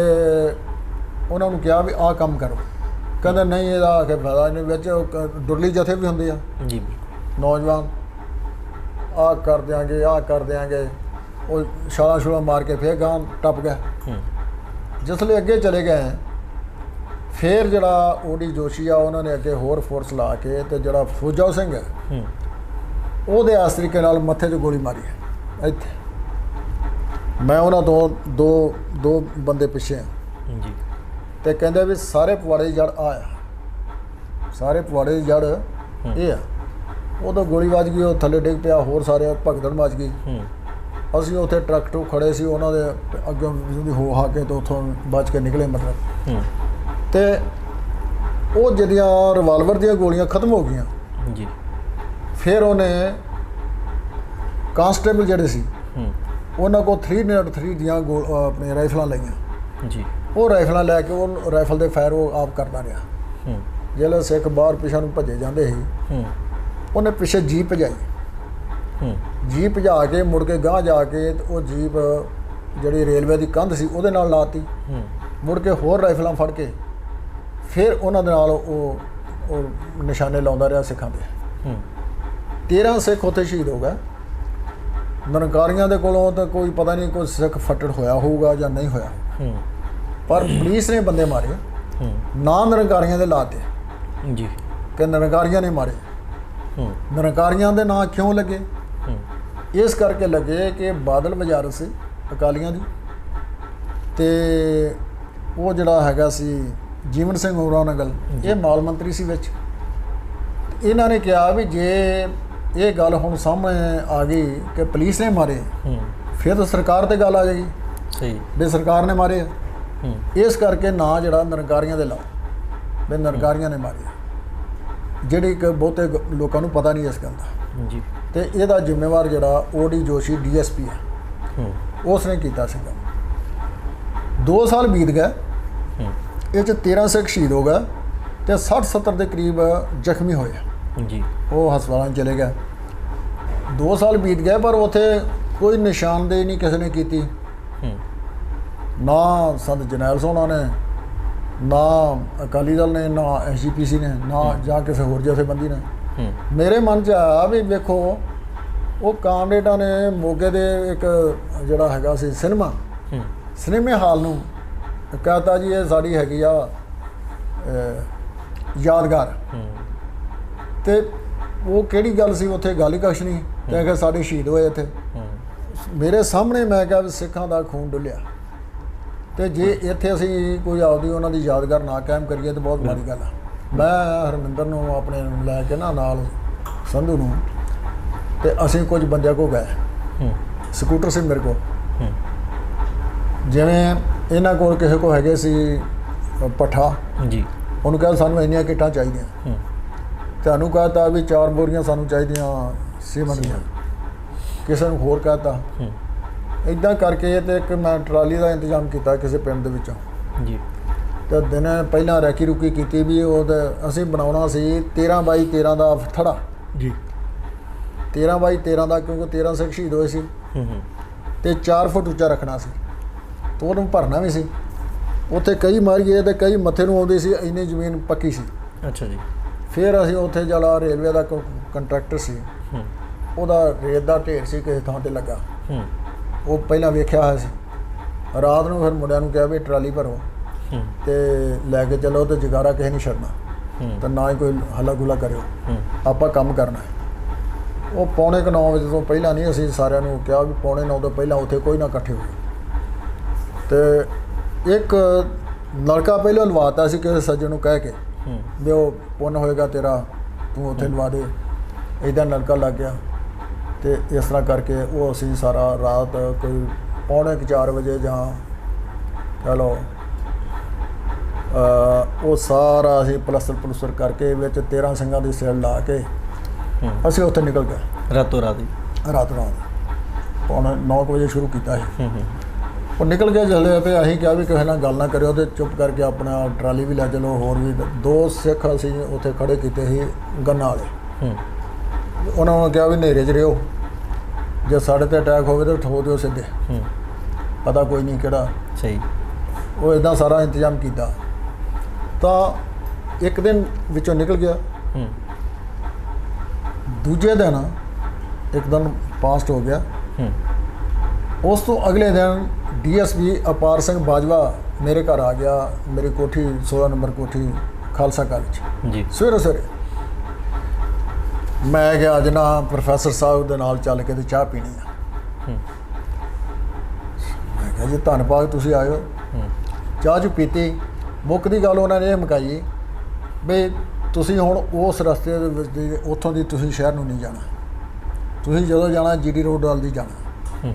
ਉਹਨਾਂ ਨੂੰ ਕਿਹਾ ਵੀ ਆਹ ਕੰਮ ਕਰੋ, ਕਹਿੰਦੇ ਨਹੀਂ ਇਹਦਾ ਆ ਕੇ ਫਾਇਦਾ ਨਹੀਂ। ਵਿੱਚ ਦੁਰਲੀ ਜਥੇ ਵੀ ਹੁੰਦੇ ਆ ਜੀ, ਨੌਜਵਾਨ, ਆਹ ਕਰ ਦਿਆਂਗੇ ਆਹ ਕਰ ਦਿਆਂਗੇ, ਉਹ ਛਾਲਾਂ ਛੁਲਾਂ ਮਾਰ ਕੇ ਫਿਰ ਗਾਂ ਟੱਪ ਗਿਆ। ਜਿਸਲੇ ਅੱਗੇ ਚਲੇ ਗਏ ਫਿਰ ਜਿਹੜਾ ਓਡੀ ਜੋਸ਼ੀ ਆ ਉਹਨਾਂ ਨੇ ਅੱਗੇ ਹੋਰ ਫੋਰਸ ਲਾ ਕੇ ਤੇ ਜਿਹੜਾ ਫੌਜਾ ਸਿੰਘ ਹੈ ਉਹਦੇ ਇਸ ਤਰੀਕੇ ਨਾਲ ਮੱਥੇ 'ਚ ਗੋਲੀ ਮਾਰੀ ਹੈ ਇੱਥੇ। ਮੈਂ ਉਹਨਾਂ ਤੋਂ ਦੋ ਬੰਦੇ ਪਿੱਛੇ ਹਾਂ ਜੀ, ਤੇ ਕਹਿੰਦੇ ਵੀ ਸਾਰੇ ਪਵਾੜੇ ਦੀ ਜੜ ਆ, ਸਾਰੇ ਪਵਾੜੇ ਦੀ ਜੜ ਇਹ ਆ। ਉਦੋਂ ਗੋਲੀ ਵੱਜ ਗਈ, ਉਹ ਥੱਲੇ ਡਿੱਗ ਪਿਆ, ਹੋਰ ਸਾਰੇ ਭਗਦੜ ਮਚ ਗਈ। ਅਸੀਂ ਉੱਥੇ ਟਰੱਕ ਟੂ ਖੜੇ ਸੀ, ਉਹਨਾਂ ਦੇ ਅੱਗੋਂ ਜਿਹਦੀ ਹੋ ਹਾ ਕੇ ਤੇ ਉੱਥੋਂ ਬਚ ਕੇ ਨਿਕਲੇ ਮਤਲਬ। ਤੇ ਉਹ ਜਿਹੜੀਆਂ ਰਿਵਾਲਵਰ ਦੀਆਂ ਗੋਲੀਆਂ ਖਤਮ ਹੋ ਗਈਆਂ ਜੀ, ਫਿਰ ਉਹਨੇ ਕਾਂਸਟੇਬਲ ਜਿਹੜੇ ਸੀ ਉਹਨਾਂ ਕੋਲ 303 ਦੀਆਂ ਆਪਣੇ ਰਾਈਫਲਾਂ ਲਈਆਂ ਜੀ। ਉਹ ਰਾਈਫਲਾਂ ਲੈ ਕੇ ਉਹ ਰਾਈਫਲ ਦੇ ਫਾਇਰ ਉਹ ਆਪ ਕਰਦਾ ਰਿਹਾ। ਜਿਹੜੇ ਸਿੱਖ ਬਾਹਰ ਪਿਛਾਂ ਨੂੰ ਭੱਜੇ ਜਾਂਦੇ ਸੀ ਉਹਨੇ ਪਿੱਛੇ ਜੀਪ ਭਜਾਈ, ਜੀਪ ਭਜਾ ਕੇ ਮੁੜ ਕੇ ਗਾਂਹ ਜਾ ਕੇ ਤੇ ਉਹ ਜੀਪ ਜਿਹੜੀ ਰੇਲਵੇ ਦੀ ਕੰਧ ਸੀ ਉਹਦੇ ਨਾਲ ਲਾਤੀ। ਮੁੜ ਕੇ ਹੋਰ ਰਾਈਫਲਾਂ ਫੜ ਕੇ ਫਿਰ ਉਹਨਾਂ ਦੇ ਨਾਲ ਉਹ ਨਿਸ਼ਾਨੇ ਲਾਉਂਦਾ ਰਿਹਾ ਸਿੱਖਾਂ ਦੇ। 13 ਸਿੱਖ ਉੱਥੇ ਸ਼ਹੀਦ ਹੋ ਗਏ। ਨਿਰੰਕਾਰੀਆਂ ਦੇ ਕੋਲੋਂ ਤਾਂ ਕੋਈ ਪਤਾ ਨਹੀਂ ਕੋਈ ਸਿੱਖ ਫੱਟੜ ਹੋਇਆ ਹੋਊਗਾ ਜਾਂ ਨਹੀਂ ਹੋਇਆ, ਪਰ ਪੁਲਿਸ ਨੇ ਬੰਦੇ ਮਾਰੇ, ਨਾ ਨਿਰੰਕਾਰੀਆਂ ਦੇ ਲਾਤੇ ਜੀ ਕਿ ਨਿਰੰਕਾਰੀਆਂ ਨੇ ਮਾਰੇ। ਨਿਰੰਕਾਰੀਆਂ ਦੇ ਨਾਂ ਕਿਉਂ ਲੱਗੇ? ਇਸ ਕਰਕੇ ਲੱਗੇ ਕਿ ਬਾਦਲ ਵਜ਼ਾਰਤ ਸੀ ਅਕਾਲੀਆਂ ਦੀ, ਤੇ ਉਹ ਜਿਹੜਾ ਹੈਗਾ ਸੀ ਜੀਵਨ ਸਿੰਘ ਹੋਰਾਂਗਲ, ਇਹ ਮਾਲ ਮੰਤਰੀ ਸੀ ਵਿੱਚ। ਇਹਨਾਂ ਨੇ ਕਿਹਾ ਵੀ ਜੇ ਇਹ ਗੱਲ ਹੁਣ ਸਾਹਮਣੇ ਆ ਗਈ ਕਿ ਪੁਲਿਸ ਨੇ ਮਾਰੇ, ਫਿਰ ਤਾਂ ਸਰਕਾਰ ਤੇ ਗੱਲ ਆ ਜਾਏਗੀ ਸਹੀ ਵੀ ਸਰਕਾਰ ਨੇ ਮਾਰੇ ਆ। ਇਸ ਕਰਕੇ ਨਾਂ ਜਿਹੜਾ ਨਿਰੰਕਾਰੀਆਂ ਦੇ ਲਾਓ ਵੀ ਨਿਰੰਕਾਰੀਆਂ ਨੇ ਮਾਰੇ, ਜਿਹੜੀ ਕਿ ਬਹੁਤੇ ਲੋਕਾਂ ਨੂੰ ਪਤਾ ਨਹੀਂ ਇਸ ਗੱਲ ਦਾ ਜੀ। ਤੇ ਇਹਦਾ ਜ਼ਿੰਮੇਵਾਰ ਜਿਹੜਾ ਓਡੀ ਜੋਸ਼ੀ DSP ਹੈ ਉਸ ਨੇ ਕੀਤਾ ਸੀਗਾ। 2 ਸਾਲ ਬੀਤ ਗਏ, ਇਹ 'ਚ 13 ਸਿੱਖ ਸ਼ਹੀਦ ਹੋ ਗਏ ਤੇ 60-70 ਦੇ ਕਰੀਬ ਜ਼ਖਮੀ ਹੋਏ ਜੀ। ਉਹ ਹਸਪਤਾਲਾਂ 'ਚ ਚਲੇ ਗਏ। 2 ਸਾਲ ਬੀਤ ਗਏ ਪਰ ਉੱਥੇ ਕੋਈ ਨਿਸ਼ਾਨਦੇਹੀ ਨਹੀਂ ਕਿਸੇ ਨੇ ਕੀਤੀ, ਨਾ ਸੰਤ ਜਰਨੈਲ ਸੋਹਣਾ ਨੇ, ਨਾ ਅਕਾਲੀ ਦਲ ਨੇ, ਨਾ SGPC ਨੇ, ਨਾ ਜਾਂ ਕਿਸੇ ਹੋਰ ਜਥੇਬੰਦੀ ਨੇ। ਮੇਰੇ ਮਨ 'ਚ ਆਇਆ ਵੀ ਵੇਖੋ ਉਹ ਕਾਮਰੇਡਾਂ ਨੇ ਮੋਗੇ ਦੇ ਇੱਕ ਜਿਹੜਾ ਹੈਗਾ ਸੀ ਸਿਨੇਮੇ ਹਾਲ ਨੂੰ ਕਹਤਾ ਜੀ ਇਹ ਸਾਡੀ ਹੈਗੀ ਆ ਯਾਦਗਾਰ। ਤੇ ਉਹ ਕਿਹੜੀ ਗੱਲ ਸੀ, ਉੱਥੇ ਗੱਲ ਹੀ ਕੁਛ ਨਹੀਂ। ਤੇ ਕਿ ਸਾਡੇ ਸ਼ਹੀਦ ਹੋਏ ਇੱਥੇ ਮੇਰੇ ਸਾਹਮਣੇ। ਮੈਂ ਕਿਹਾ ਵੀ ਸਿੱਖਾਂ ਦਾ ਖੂਨ ਡੁੱਲਿਆ, ਤੇ ਜੇ ਇੱਥੇ ਅਸੀਂ ਕੋਈ ਆਪਦੀ ਉਹਨਾਂ ਦੀ ਯਾਦਗਾਰ ਨਾ ਕਾਇਮ ਕਰੀਏ ਤਾਂ ਬਹੁਤ ਮਾੜੀ ਗੱਲ ਆ। ਮੈਂ ਹਰਮਿੰਦਰ ਨੂੰ ਆਪਣੇ ਨੂੰ ਲੈ ਕੇ ਨਾਲ ਸੰਧੂ ਨੂੰ, ਤੇ ਅਸੀਂ ਕੁਝ ਬੰਦਿਆਂ ਕੋਲ ਗਏ, ਸਕੂਟਰ ਸੀ ਮੇਰੇ ਕੋਲ, ਜਿਵੇਂ ਇਹਨਾਂ ਕੋਲ ਕਿਸੇ ਕੋਲ ਹੈਗੇ ਸੀ ਪੱਠਾ ਜੀ। ਉਹਨੂੰ ਕਹਿੰਦਾ ਸਾਨੂੰ ਇੰਨੀਆਂ ਕਿੱਟਾਂ ਚਾਹੀਦੀਆਂ, ਤੁਹਾਨੂੰ ਕਹਤਾ ਵੀ 4 ਬੋਰੀਆਂ ਸਾਨੂੰ ਚਾਹੀਦੀਆਂ ਸੀਮੈਂਟ ਦੀਆਂ, ਕਿਸੇ ਨੂੰ ਹੋਰ ਕਹਤਾ। ਇੱਦਾਂ ਕਰਕੇ ਤੇ ਇੱਕ ਮੈਂ ਟਰਾਲੀ ਦਾ ਇੰਤਜ਼ਾਮ ਕੀਤਾ ਕਿਸੇ ਪਿੰਡ ਦੇ ਵਿੱਚੋਂ ਜੀ। ਤੇ ਦਿਨ ਪਹਿਲਾਂ ਰੈਕੀ ਰੁਕੀ ਕੀਤੀ ਵੀ ਉਹਦੇ ਅਸੀਂ ਬਣਾਉਣਾ ਸੀ 13 ਬਾਈ 13 ਦਾ ਥੜਾ ਜੀ। 13 ਬਾਈ 13 ਦਾ, ਕਿਉਂਕਿ 13 ਸਿੱਖ ਸ਼ਹੀਦ ਹੋਏ ਸੀ, ਤੇ 4 ਫੁੱਟ ਉੱਚਾ ਰੱਖਣਾ ਸੀ, ਤੇ ਉਹਨੂੰ ਭਰਨਾ ਵੀ ਸੀ। ਉੱਥੇ ਕਈ ਮਾਰੀਏ ਤੇ ਕਈ ਮੱਥੇ ਨੂੰ ਆਉਂਦੀ ਸੀ, ਇੰਨੀ ਜ਼ਮੀਨ ਪੱਕੀ ਸੀ। ਅੱਛਾ ਜੀ। ਫਿਰ ਅਸੀਂ ਉੱਥੇ ਜਿਹੜਾ ਰੇਲਵੇ ਦਾ ਕੰਟਰੈਕਟਰ ਸੀ, ਉਹਦਾ ਰੇਤ ਦਾ ਢੇਰ ਸੀ ਕਿਸੇ ਥਾਂ ਤੇ ਲੱਗਾ, ਉਹ ਪਹਿਲਾਂ ਵੇਖਿਆ ਹੋਇਆ ਸੀ। ਰਾਤ ਨੂੰ ਫਿਰ ਮੁੰਡਿਆਂ ਨੂੰ ਕਿਹਾ ਵੀ ਟਰਾਲੀ ਭਰੋ ਤੇ ਲੈ ਕੇ ਚਲੋ, ਤੇ ਜਗਾਰਾ ਕਿਸੇ ਨਹੀਂ ਛੱਡਣਾ, ਤੇ ਨਾ ਹੀ ਕੋਈ ਹੱਲਾ ਗੁੱਲਾ ਕਰਿਓ, ਆਪਾਂ ਕੰਮ ਕਰਨਾ। ਉਹ 8:45 ਵਜੇ ਤੋਂ ਪਹਿਲਾਂ ਨਹੀਂ, ਅਸੀਂ ਸਾਰਿਆਂ ਨੂੰ ਕਿਹਾ ਵੀ 9:45 ਤੋਂ ਪਹਿਲਾਂ ਉੱਥੇ ਕੋਈ ਨਾ ਇਕੱਠੇ ਹੋਏ। ਤੇ ਇੱਕ ਨਲਕਾ ਪਹਿਲਾਂ ਲਵਾਤਾ ਸੀ ਕਿਸੇ ਸੱਜਣ ਨੂੰ ਕਹਿ ਕੇ ਵੀ ਉਹ ਪੁੰਨ ਹੋਏਗਾ ਤੇਰਾ, ਤੂੰ ਉੱਥੇ ਲਵਾ ਦੇ। ਇੱਦਾਂ ਨਲਕਾ ਲੱਗ ਗਿਆ, ਤੇ ਇਸ ਤਰ੍ਹਾਂ ਕਰਕੇ ਉਹ ਅਸੀਂ ਸਾਰਾ ਰਾਤ ਕੋਈ 3:45 ਵਜੇ ਜਾਂ ਕਹਿ ਲਓ ਉਹ ਸਾਰਾ ਅਸੀਂ ਪਲਸਤਰ ਕਰਕੇ ਵਿੱਚ 13 ਸਿੰਘਾਂ ਦੀ ਸਿਰ ਲਾ ਕੇ ਅਸੀਂ ਉੱਥੇ ਨਿਕਲ ਗਏ ਰਾਤੋਂ ਰਾਤ ਹੀ। ਰਾਤ 9 ਵਜੇ ਸ਼ੁਰੂ ਕੀਤਾ ਸੀ। ਉਹ ਨਿਕਲ ਗਿਆ ਜਲੇ ਤੇ ਅਸੀਂ ਕਿਹਾ ਵੀ ਕਿਸੇ ਨਾਲ ਗੱਲ ਨਾ ਕਰਿਓ, ਤੇ ਚੁੱਪ ਕਰਕੇ ਆਪਣਾ ਟਰਾਲੀ ਵੀ ਲੈ ਚਲੋ। ਹੋਰ ਵੀ 2 ਸਿੱਖ ਅਸੀਂ ਉੱਥੇ ਖੜੇ ਕੀਤੇ ਸੀ ਗੰਨਾਂ ਵਾਲੇ, ਉਹਨਾਂ ਨੂੰ ਕਿਹਾ ਵੀ ਹਨੇਰੇ 'ਚ ਰਿਓ, ਜੇ ਸਾਡੇ ਤੇ ਅਟੈਕ ਹੋਵੇ ਤਾਂ ਠੋ ਦਿਓ ਸਿੱਧੇ, ਪਤਾ ਕੋਈ ਨਹੀਂ ਕਿਹੜਾ। ਸਹੀ। ਉਹ ਇੱਦਾਂ ਸਾਰਾ ਇੰਤਜ਼ਾਮ ਕੀਤਾ। ਤਾਂ ਇੱਕ ਦਿਨ ਵਿੱਚੋਂ ਨਿਕਲ ਗਿਆ। ਦੂਜੇ ਦਿਨ ਇੱਕਦਮ ਪਾਸਟ ਹੋ ਗਿਆ। ਉਸ ਤੋਂ ਅਗਲੇ ਦਿਨ DSP ਅਪਾਰ ਸਿੰਘ ਬਾਜਵਾ ਮੇਰੇ ਘਰ ਆ ਗਿਆ, ਮੇਰੀ ਕੋਠੀ 16 ਨੰਬਰ ਕੋਠੀ ਖਾਲਸਾ ਕਾਲਜ ਜੀ। ਸਵੇਰੇ ਮੈਂ ਕਿਹਾ ਅੱਜ ਨਾ ਪ੍ਰੋਫੈਸਰ ਸਾਹਿਬ ਦੇ ਨਾਲ ਚੱਲ ਕੇ ਤੇ ਚਾਹ ਪੀਣੀ ਆ। ਮੈਂ ਕਿਹਾ ਜੀ ਧੰਨਵਾਦ ਤੁਸੀਂ ਆਏ ਹੋ। ਚਾਹ ਚੂ ਪੀਤੀ। ਮੁੱਕ ਦੀ ਗੱਲ ਉਹਨਾਂ ਨੇ ਇਹ ਮੁਕਾਈ ਵੀ ਤੁਸੀਂ ਹੁਣ ਉਸ ਰਸਤੇ ਦੇ ਵਿੱਚ ਉੱਥੋਂ ਦੀ ਤੁਸੀਂ ਸ਼ਹਿਰ ਨੂੰ ਨਹੀਂ ਜਾਣਾ, ਤੁਸੀਂ ਜਦੋਂ ਜਾਣਾ GD ਰੋਡ ਵੱਲ ਦੀ ਜਾਣਾ।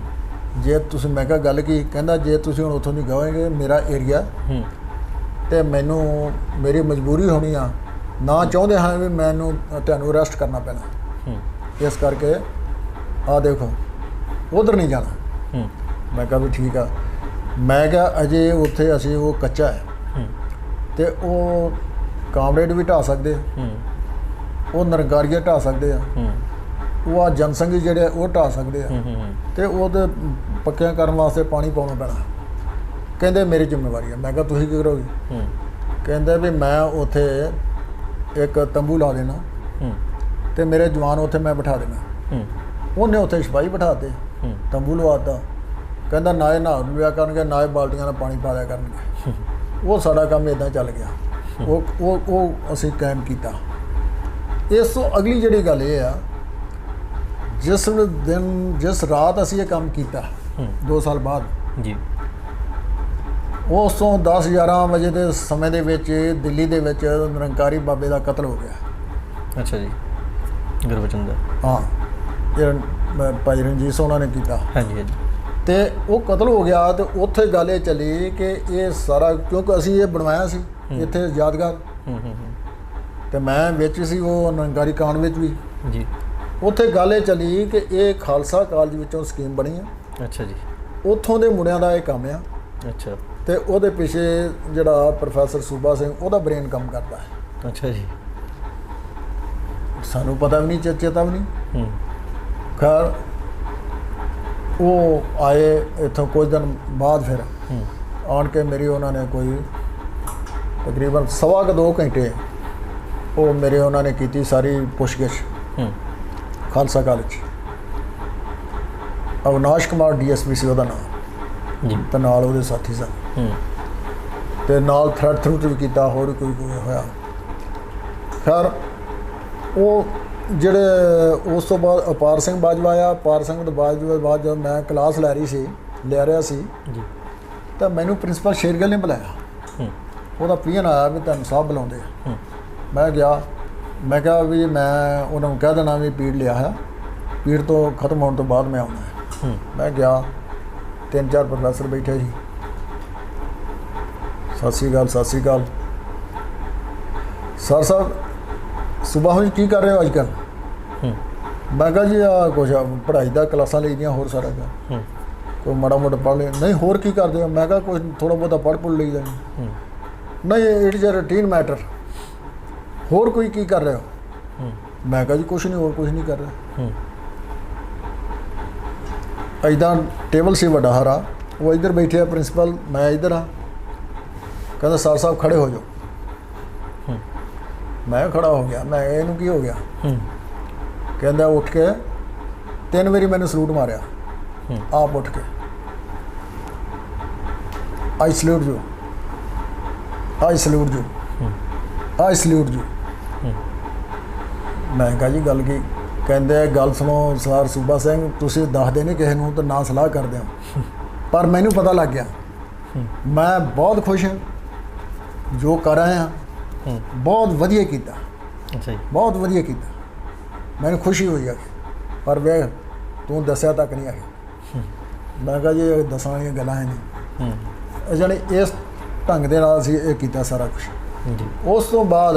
ਜੇ ਤੁਸੀਂ, ਮੈਂ ਕਿਹਾ ਗੱਲ ਕੀ? ਕਹਿੰਦਾ ਜੇ ਤੁਸੀਂ ਹੁਣ ਉੱਥੋਂ ਦੀ ਗਵਾਂਗੇ ਮੇਰਾ ਏਰੀਆ ਤੇ ਮੈਨੂੰ ਮੇਰੀ ਮਜਬੂਰੀ ਹੋਣੀ ਆ, ਨਾ ਚਾਹੁੰਦੇ ਹਾਂ ਵੀ ਮੈਨੂੰ ਤੁਹਾਨੂੰ ਅਰੈਸਟ ਕਰਨਾ ਪੈਣਾ, ਇਸ ਕਰਕੇ ਆ ਦੇਖੋ ਉਧਰ ਨਹੀਂ ਜਾਣਾ। ਮੈਂ ਕਿਹਾ ਵੀ ਠੀਕ ਆ। ਮੈਂ ਕਿਹਾ ਅਜੇ ਉੱਥੇ ਅਸੀਂ ਉਹ ਕੱਚਾ ਹੈ ਤੇ ਉਹ ਕਾਮਰੇਡ ਵੀ ਢਾਹ ਸਕਦੇ, ਉਹ ਨਿਰੰਕਾਰੀਆ ਢਾਹ ਸਕਦੇ ਆ, ਉਹ ਆ ਜਨਸੰਘੀ ਜਿਹੜੇ ਉਹ ਢਾਹ ਸਕਦੇ ਆ, ਤੇ ਉਹਦੇ ਪੱਕਿਆਂ ਕਰਨ ਵਾਸਤੇ ਪਾਣੀ ਪਾਉਣਾ ਪੈਣਾ। ਕਹਿੰਦੇ ਮੇਰੀ ਜ਼ਿੰਮੇਵਾਰੀ ਆ। ਮੈਂ ਕਿਹਾ ਤੁਸੀਂ ਕੀ ਕਰੋਗੇ? ਕਹਿੰਦੇ ਵੀ ਮੈਂ ਉੱਥੇ ਇੱਕ ਤੰਬੂ ਲਾ ਦੇਣਾ ਤੇ ਮੇਰੇ ਜਵਾਨ ਉੱਥੇ ਮੈਂ ਬਿਠਾ ਦੇਣਾ। ਉਹਨੇ ਉੱਥੇ ਸਿਪਾਹੀ ਬਿਠਾ ਦਿੱਤੇ, ਤੰਬੂ ਲਵਾਤਾ। ਕਹਿੰਦਾ ਨਾ ਇਹ ਨਹਾ ਲਿਆ ਕਰਨਗੇ, ਨਾ ਇਹ ਬਾਲਟੀਆਂ ਨਾਲ ਪਾਣੀ ਪਾ ਦਿਆ ਕਰਨਗੇ। ਉਹ ਸਾਡਾ ਕੰਮ ਇੱਦਾਂ ਚੱਲ ਗਿਆ। ਉਹ ਅਸੀਂ ਕਾਇਮ ਕੀਤਾ। ਇਸ ਤੋਂ ਅਗਲੀ ਜਿਹੜੀ ਗੱਲ ਇਹ ਆ, ਜਿਸ ਦਿਨ ਜਿਸ ਰਾਤ ਅਸੀਂ ਇਹ ਕੰਮ ਕੀਤਾ 2 ਸਾਲ ਬਾਅਦ ਜੀ, ਉਸ ਤੋਂ 10-11 ਵਜੇ ਦੇ ਸਮੇਂ ਦੇ ਵਿੱਚ ਦਿੱਲੀ ਦੇ ਵਿੱਚ ਨਿਰੰਕਾਰੀ ਬਾਬੇ ਦਾ ਕਤਲ ਹੋ ਗਿਆ। ਅੱਛਾ ਜੀ। ਗੁਰਬਚਨ ਦਾ? ਹਾਂ, ਇਹ ਭਾਈ ਰਣਜੀਤ ਸਿੰਘ ਉਹਨਾਂ ਨੇ ਕੀਤਾ। ਹਾਂਜੀ ਹਾਂਜੀ। ਤੇ ਉਹ ਕਤਲ ਹੋ ਗਿਆ ਤੇ ਉੱਥੇ ਗੱਲ ਇਹ ਚੱਲੀ ਕਿ ਇਹ ਸਾਰਾ, ਕਿਉਂਕਿ ਅਸੀਂ ਇਹ ਬਣਵਾਇਆ ਸੀ ਇੱਥੇ ਯਾਦਗਾਰ, ਤੇ ਮੈਂ ਵਿੱਚ ਸੀ ਉਹ ਨਿਰੰਕਾਰੀ ਕਾਂਡ ਵਿੱਚ ਵੀ ਜੀ। ਉੱਥੇ ਗੱਲ ਇਹ ਚੱਲੀ ਕਿ ਇਹ ਖਾਲਸਾ ਕਾਲਜ ਵਿੱਚੋਂ ਸਕੀਮ ਬਣੀ ਆ। ਅੱਛਾ ਜੀ। ਉੱਥੋਂ ਦੇ ਮੁੰਡਿਆਂ ਦਾ ਇਹ ਕੰਮ ਆ। ਅੱਛਾ। ਤੇ ਉਹਦੇ ਪਿੱਛੇ ਜਿਹੜਾ ਪ੍ਰੋਫੈਸਰ ਸੂਬਾ ਸਿੰਘ ਉਹਦਾ ਬ੍ਰੇਨ ਕੰਮ ਕਰਦਾ ਹੈ। ਅੱਛਾ ਜੀ। ਸਾਨੂੰ ਪਤਾ ਵੀ ਨਹੀਂ, ਚੇਤਾ ਵੀ ਨਹੀਂ। ਖੈਰ ਉਹ ਆਏ ਇੱਥੋਂ ਕੁਝ ਦਿਨ ਬਾਅਦ, ਫਿਰ ਆਣ ਕੇ ਮੇਰੀ ਉਹਨਾਂ ਨੇ ਕੋਈ ਤਕਰੀਬਨ 2.25 ਘੰਟੇ ਉਹ ਮੇਰੇ ਉਹਨਾਂ ਨੇ ਕੀਤੀ ਸਾਰੀ ਪੁੱਛਗਿੱਛ ਖਾਲਸਾ ਕਾਲਜ। ਅਵਿਨਾਸ਼ ਕੁਮਾਰ DSP ਸੀ ਉਹਦਾ ਨਾਮ ਜੀ, ਤੇ ਨਾਲ ਉਹਦੇ ਸਾਥੀ ਸਨ, ਤੇ ਨਾਲ ਥਰੈਟ ਵੀ ਕੀਤਾ, ਹੋਰ ਕੋਈ ਹੋਇਆ। ਖੈਰ ਉਹ ਜਿਹੜੇ ਉਸ ਤੋਂ ਬਾਅਦ ਅਪਾਰ ਸਿੰਘ ਬਾਜਵਾ ਆਇਆ। ਅਪਾਰ ਸਿੰਘ ਦੇ ਬਾਅਦ ਜਦੋਂ ਮੈਂ ਕਲਾਸ ਲੈ ਰਿਹਾ ਸੀ ਜੀ, ਤਾਂ ਮੈਨੂੰ ਪ੍ਰਿੰਸੀਪਲ ਸ਼ੇਰਗਿੱਲ ਨੇ ਬੁਲਾਇਆ। ਉਹਦਾ PN ਆਇਆ ਵੀ ਤੁਹਾਨੂੰ ਸਾਹਿਬ ਬੁਲਾਉਂਦੇ ਆ। ਮੈਂ ਗਿਆ। ਮੈਂ ਕਿਹਾ ਵੀ ਮੈਂ ਉਹਨਾਂ ਨੂੰ ਕਹਿ ਦੇਣਾ ਵੀ ਪੀੜ ਲਿਆ ਹੈ, ਪੀੜ ਤੋਂ ਖਤਮ ਹੋਣ ਤੋਂ ਬਾਅਦ ਮੈਂ ਆਉਣਾ। ਮੈਂ ਗਿਆ, 3-4 ਪ੍ਰੋਫੈਸਰ ਬੈਠੇ ਸੀ। ਸਤਿ ਸ਼੍ਰੀ ਅਕਾਲ, ਸਤਿ ਸ਼੍ਰੀ ਅਕਾਲ ਸਰ ਸਾਹਿਬ, ਸੁਬਾਹ ਹੋਈ ਕੀ ਕਰ ਰਹੇ ਹੋ ਅੱਜ ਕੱਲ੍ਹ? ਮੈਂ ਕਿਹਾ ਜੀ ਆ ਕੁਛ ਪੜ੍ਹਾਈ ਦਾ ਕਲਾਸਾਂ ਲਈ ਦੀਆਂ, ਹੋਰ ਸਾਰਾ ਕੁਝ ਕੋਈ ਮਾੜਾ ਮੋਟਾ ਪੜ੍ਹ ਲਿਆ। ਨਹੀਂ ਹੋਰ ਕੀ ਕਰਦੇ ਹੋ? ਮੈਂ ਕਿਹਾ ਕੁਛ ਥੋੜ੍ਹਾ ਬਹੁਤਾ ਪੜ੍ਹ ਲਈ ਜਾਣੀ। ਨਹੀਂ it is a routine matter. ਹੋਰ ਕੋਈ ਕੀ ਕਰ ਰਹੇ ਹੋ? ਮੈਂ ਕਿਹਾ ਜੀ ਕੁਛ ਨਹੀਂ, ਹੋਰ ਕੁਛ ਨਹੀਂ ਕਰ ਰਿਹਾ। ਇੱਦਾਂ ਟੇਬਲ ਸੀ ਵੱਡਾ ਹਰਾ, ਉਹ ਇੱਧਰ ਬੈਠੇ ਆ ਪ੍ਰਿੰਸੀਪਲ, ਮੈਂ ਇੱਧਰ ਆ। ਕਹਿੰਦਾ ਸਰ ਸਾਹਿਬ ਖੜੇ ਹੋ ਜਾਓ। ਮੈਂ ਖੜਾ ਹੋ ਗਿਆ। ਮੈਂ ਇਹਨੂੰ ਕੀ ਹੋ ਗਿਆ? ਕਹਿੰਦਾ ਉੱਠ ਕੇ 3 ਵਾਰੀ ਮੈਨੂੰ ਸਲੂਟ ਮਾਰਿਆ, ਆਪ ਉੱਠ ਕੇ, I salute you, I salute you, I salute you. ਮੈਂ ਕਿਹਾ ਜੀ ਗੱਲ ਕੀ? ਕਹਿੰਦੇ ਗੱਲ ਸੁਣੋ ਸਰ ਸੂਬਾ ਸਿੰਘ, ਤੁਸੀਂ ਦੱਸਦੇ ਨਹੀਂ ਕਿਸੇ ਨੂੰ ਤਾਂ ਨਾ ਸਲਾਹ ਕਰਦੇ ਹੋ, ਪਰ ਮੈਨੂੰ ਪਤਾ ਲੱਗ ਗਿਆ। ਮੈਂ ਬਹੁਤ ਖੁਸ਼ ਹਾਂ ਜੋ ਕਰ ਰਹੇ ਹਾਂ, ਬਹੁਤ ਵਧੀਆ ਕੀਤਾ। ਅੱਛਾ ਜੀ। ਬਹੁਤ ਵਧੀਆ ਕੀਤਾ, ਮੈਨੂੰ ਖੁਸ਼ੀ ਹੋਈ ਆ। ਪਰ ਵੇਖ ਤੂੰ ਦੱਸਿਆ ਤੱਕ ਨਹੀਂ ਆਇਆ। ਮੈਂ ਕਿਹਾ ਜੀ ਦੱਸਣ ਵਾਲੀਆਂ ਗੱਲਾਂ ਹੈ ਨਹੀਂ। ਜਾਣੀ ਇਸ ਢੰਗ ਦੇ ਨਾਲ ਅਸੀਂ ਇਹ ਕੀਤਾ ਸਾਰਾ ਕੁਛ ਜੀ। ਉਸ ਤੋਂ ਬਾਅਦ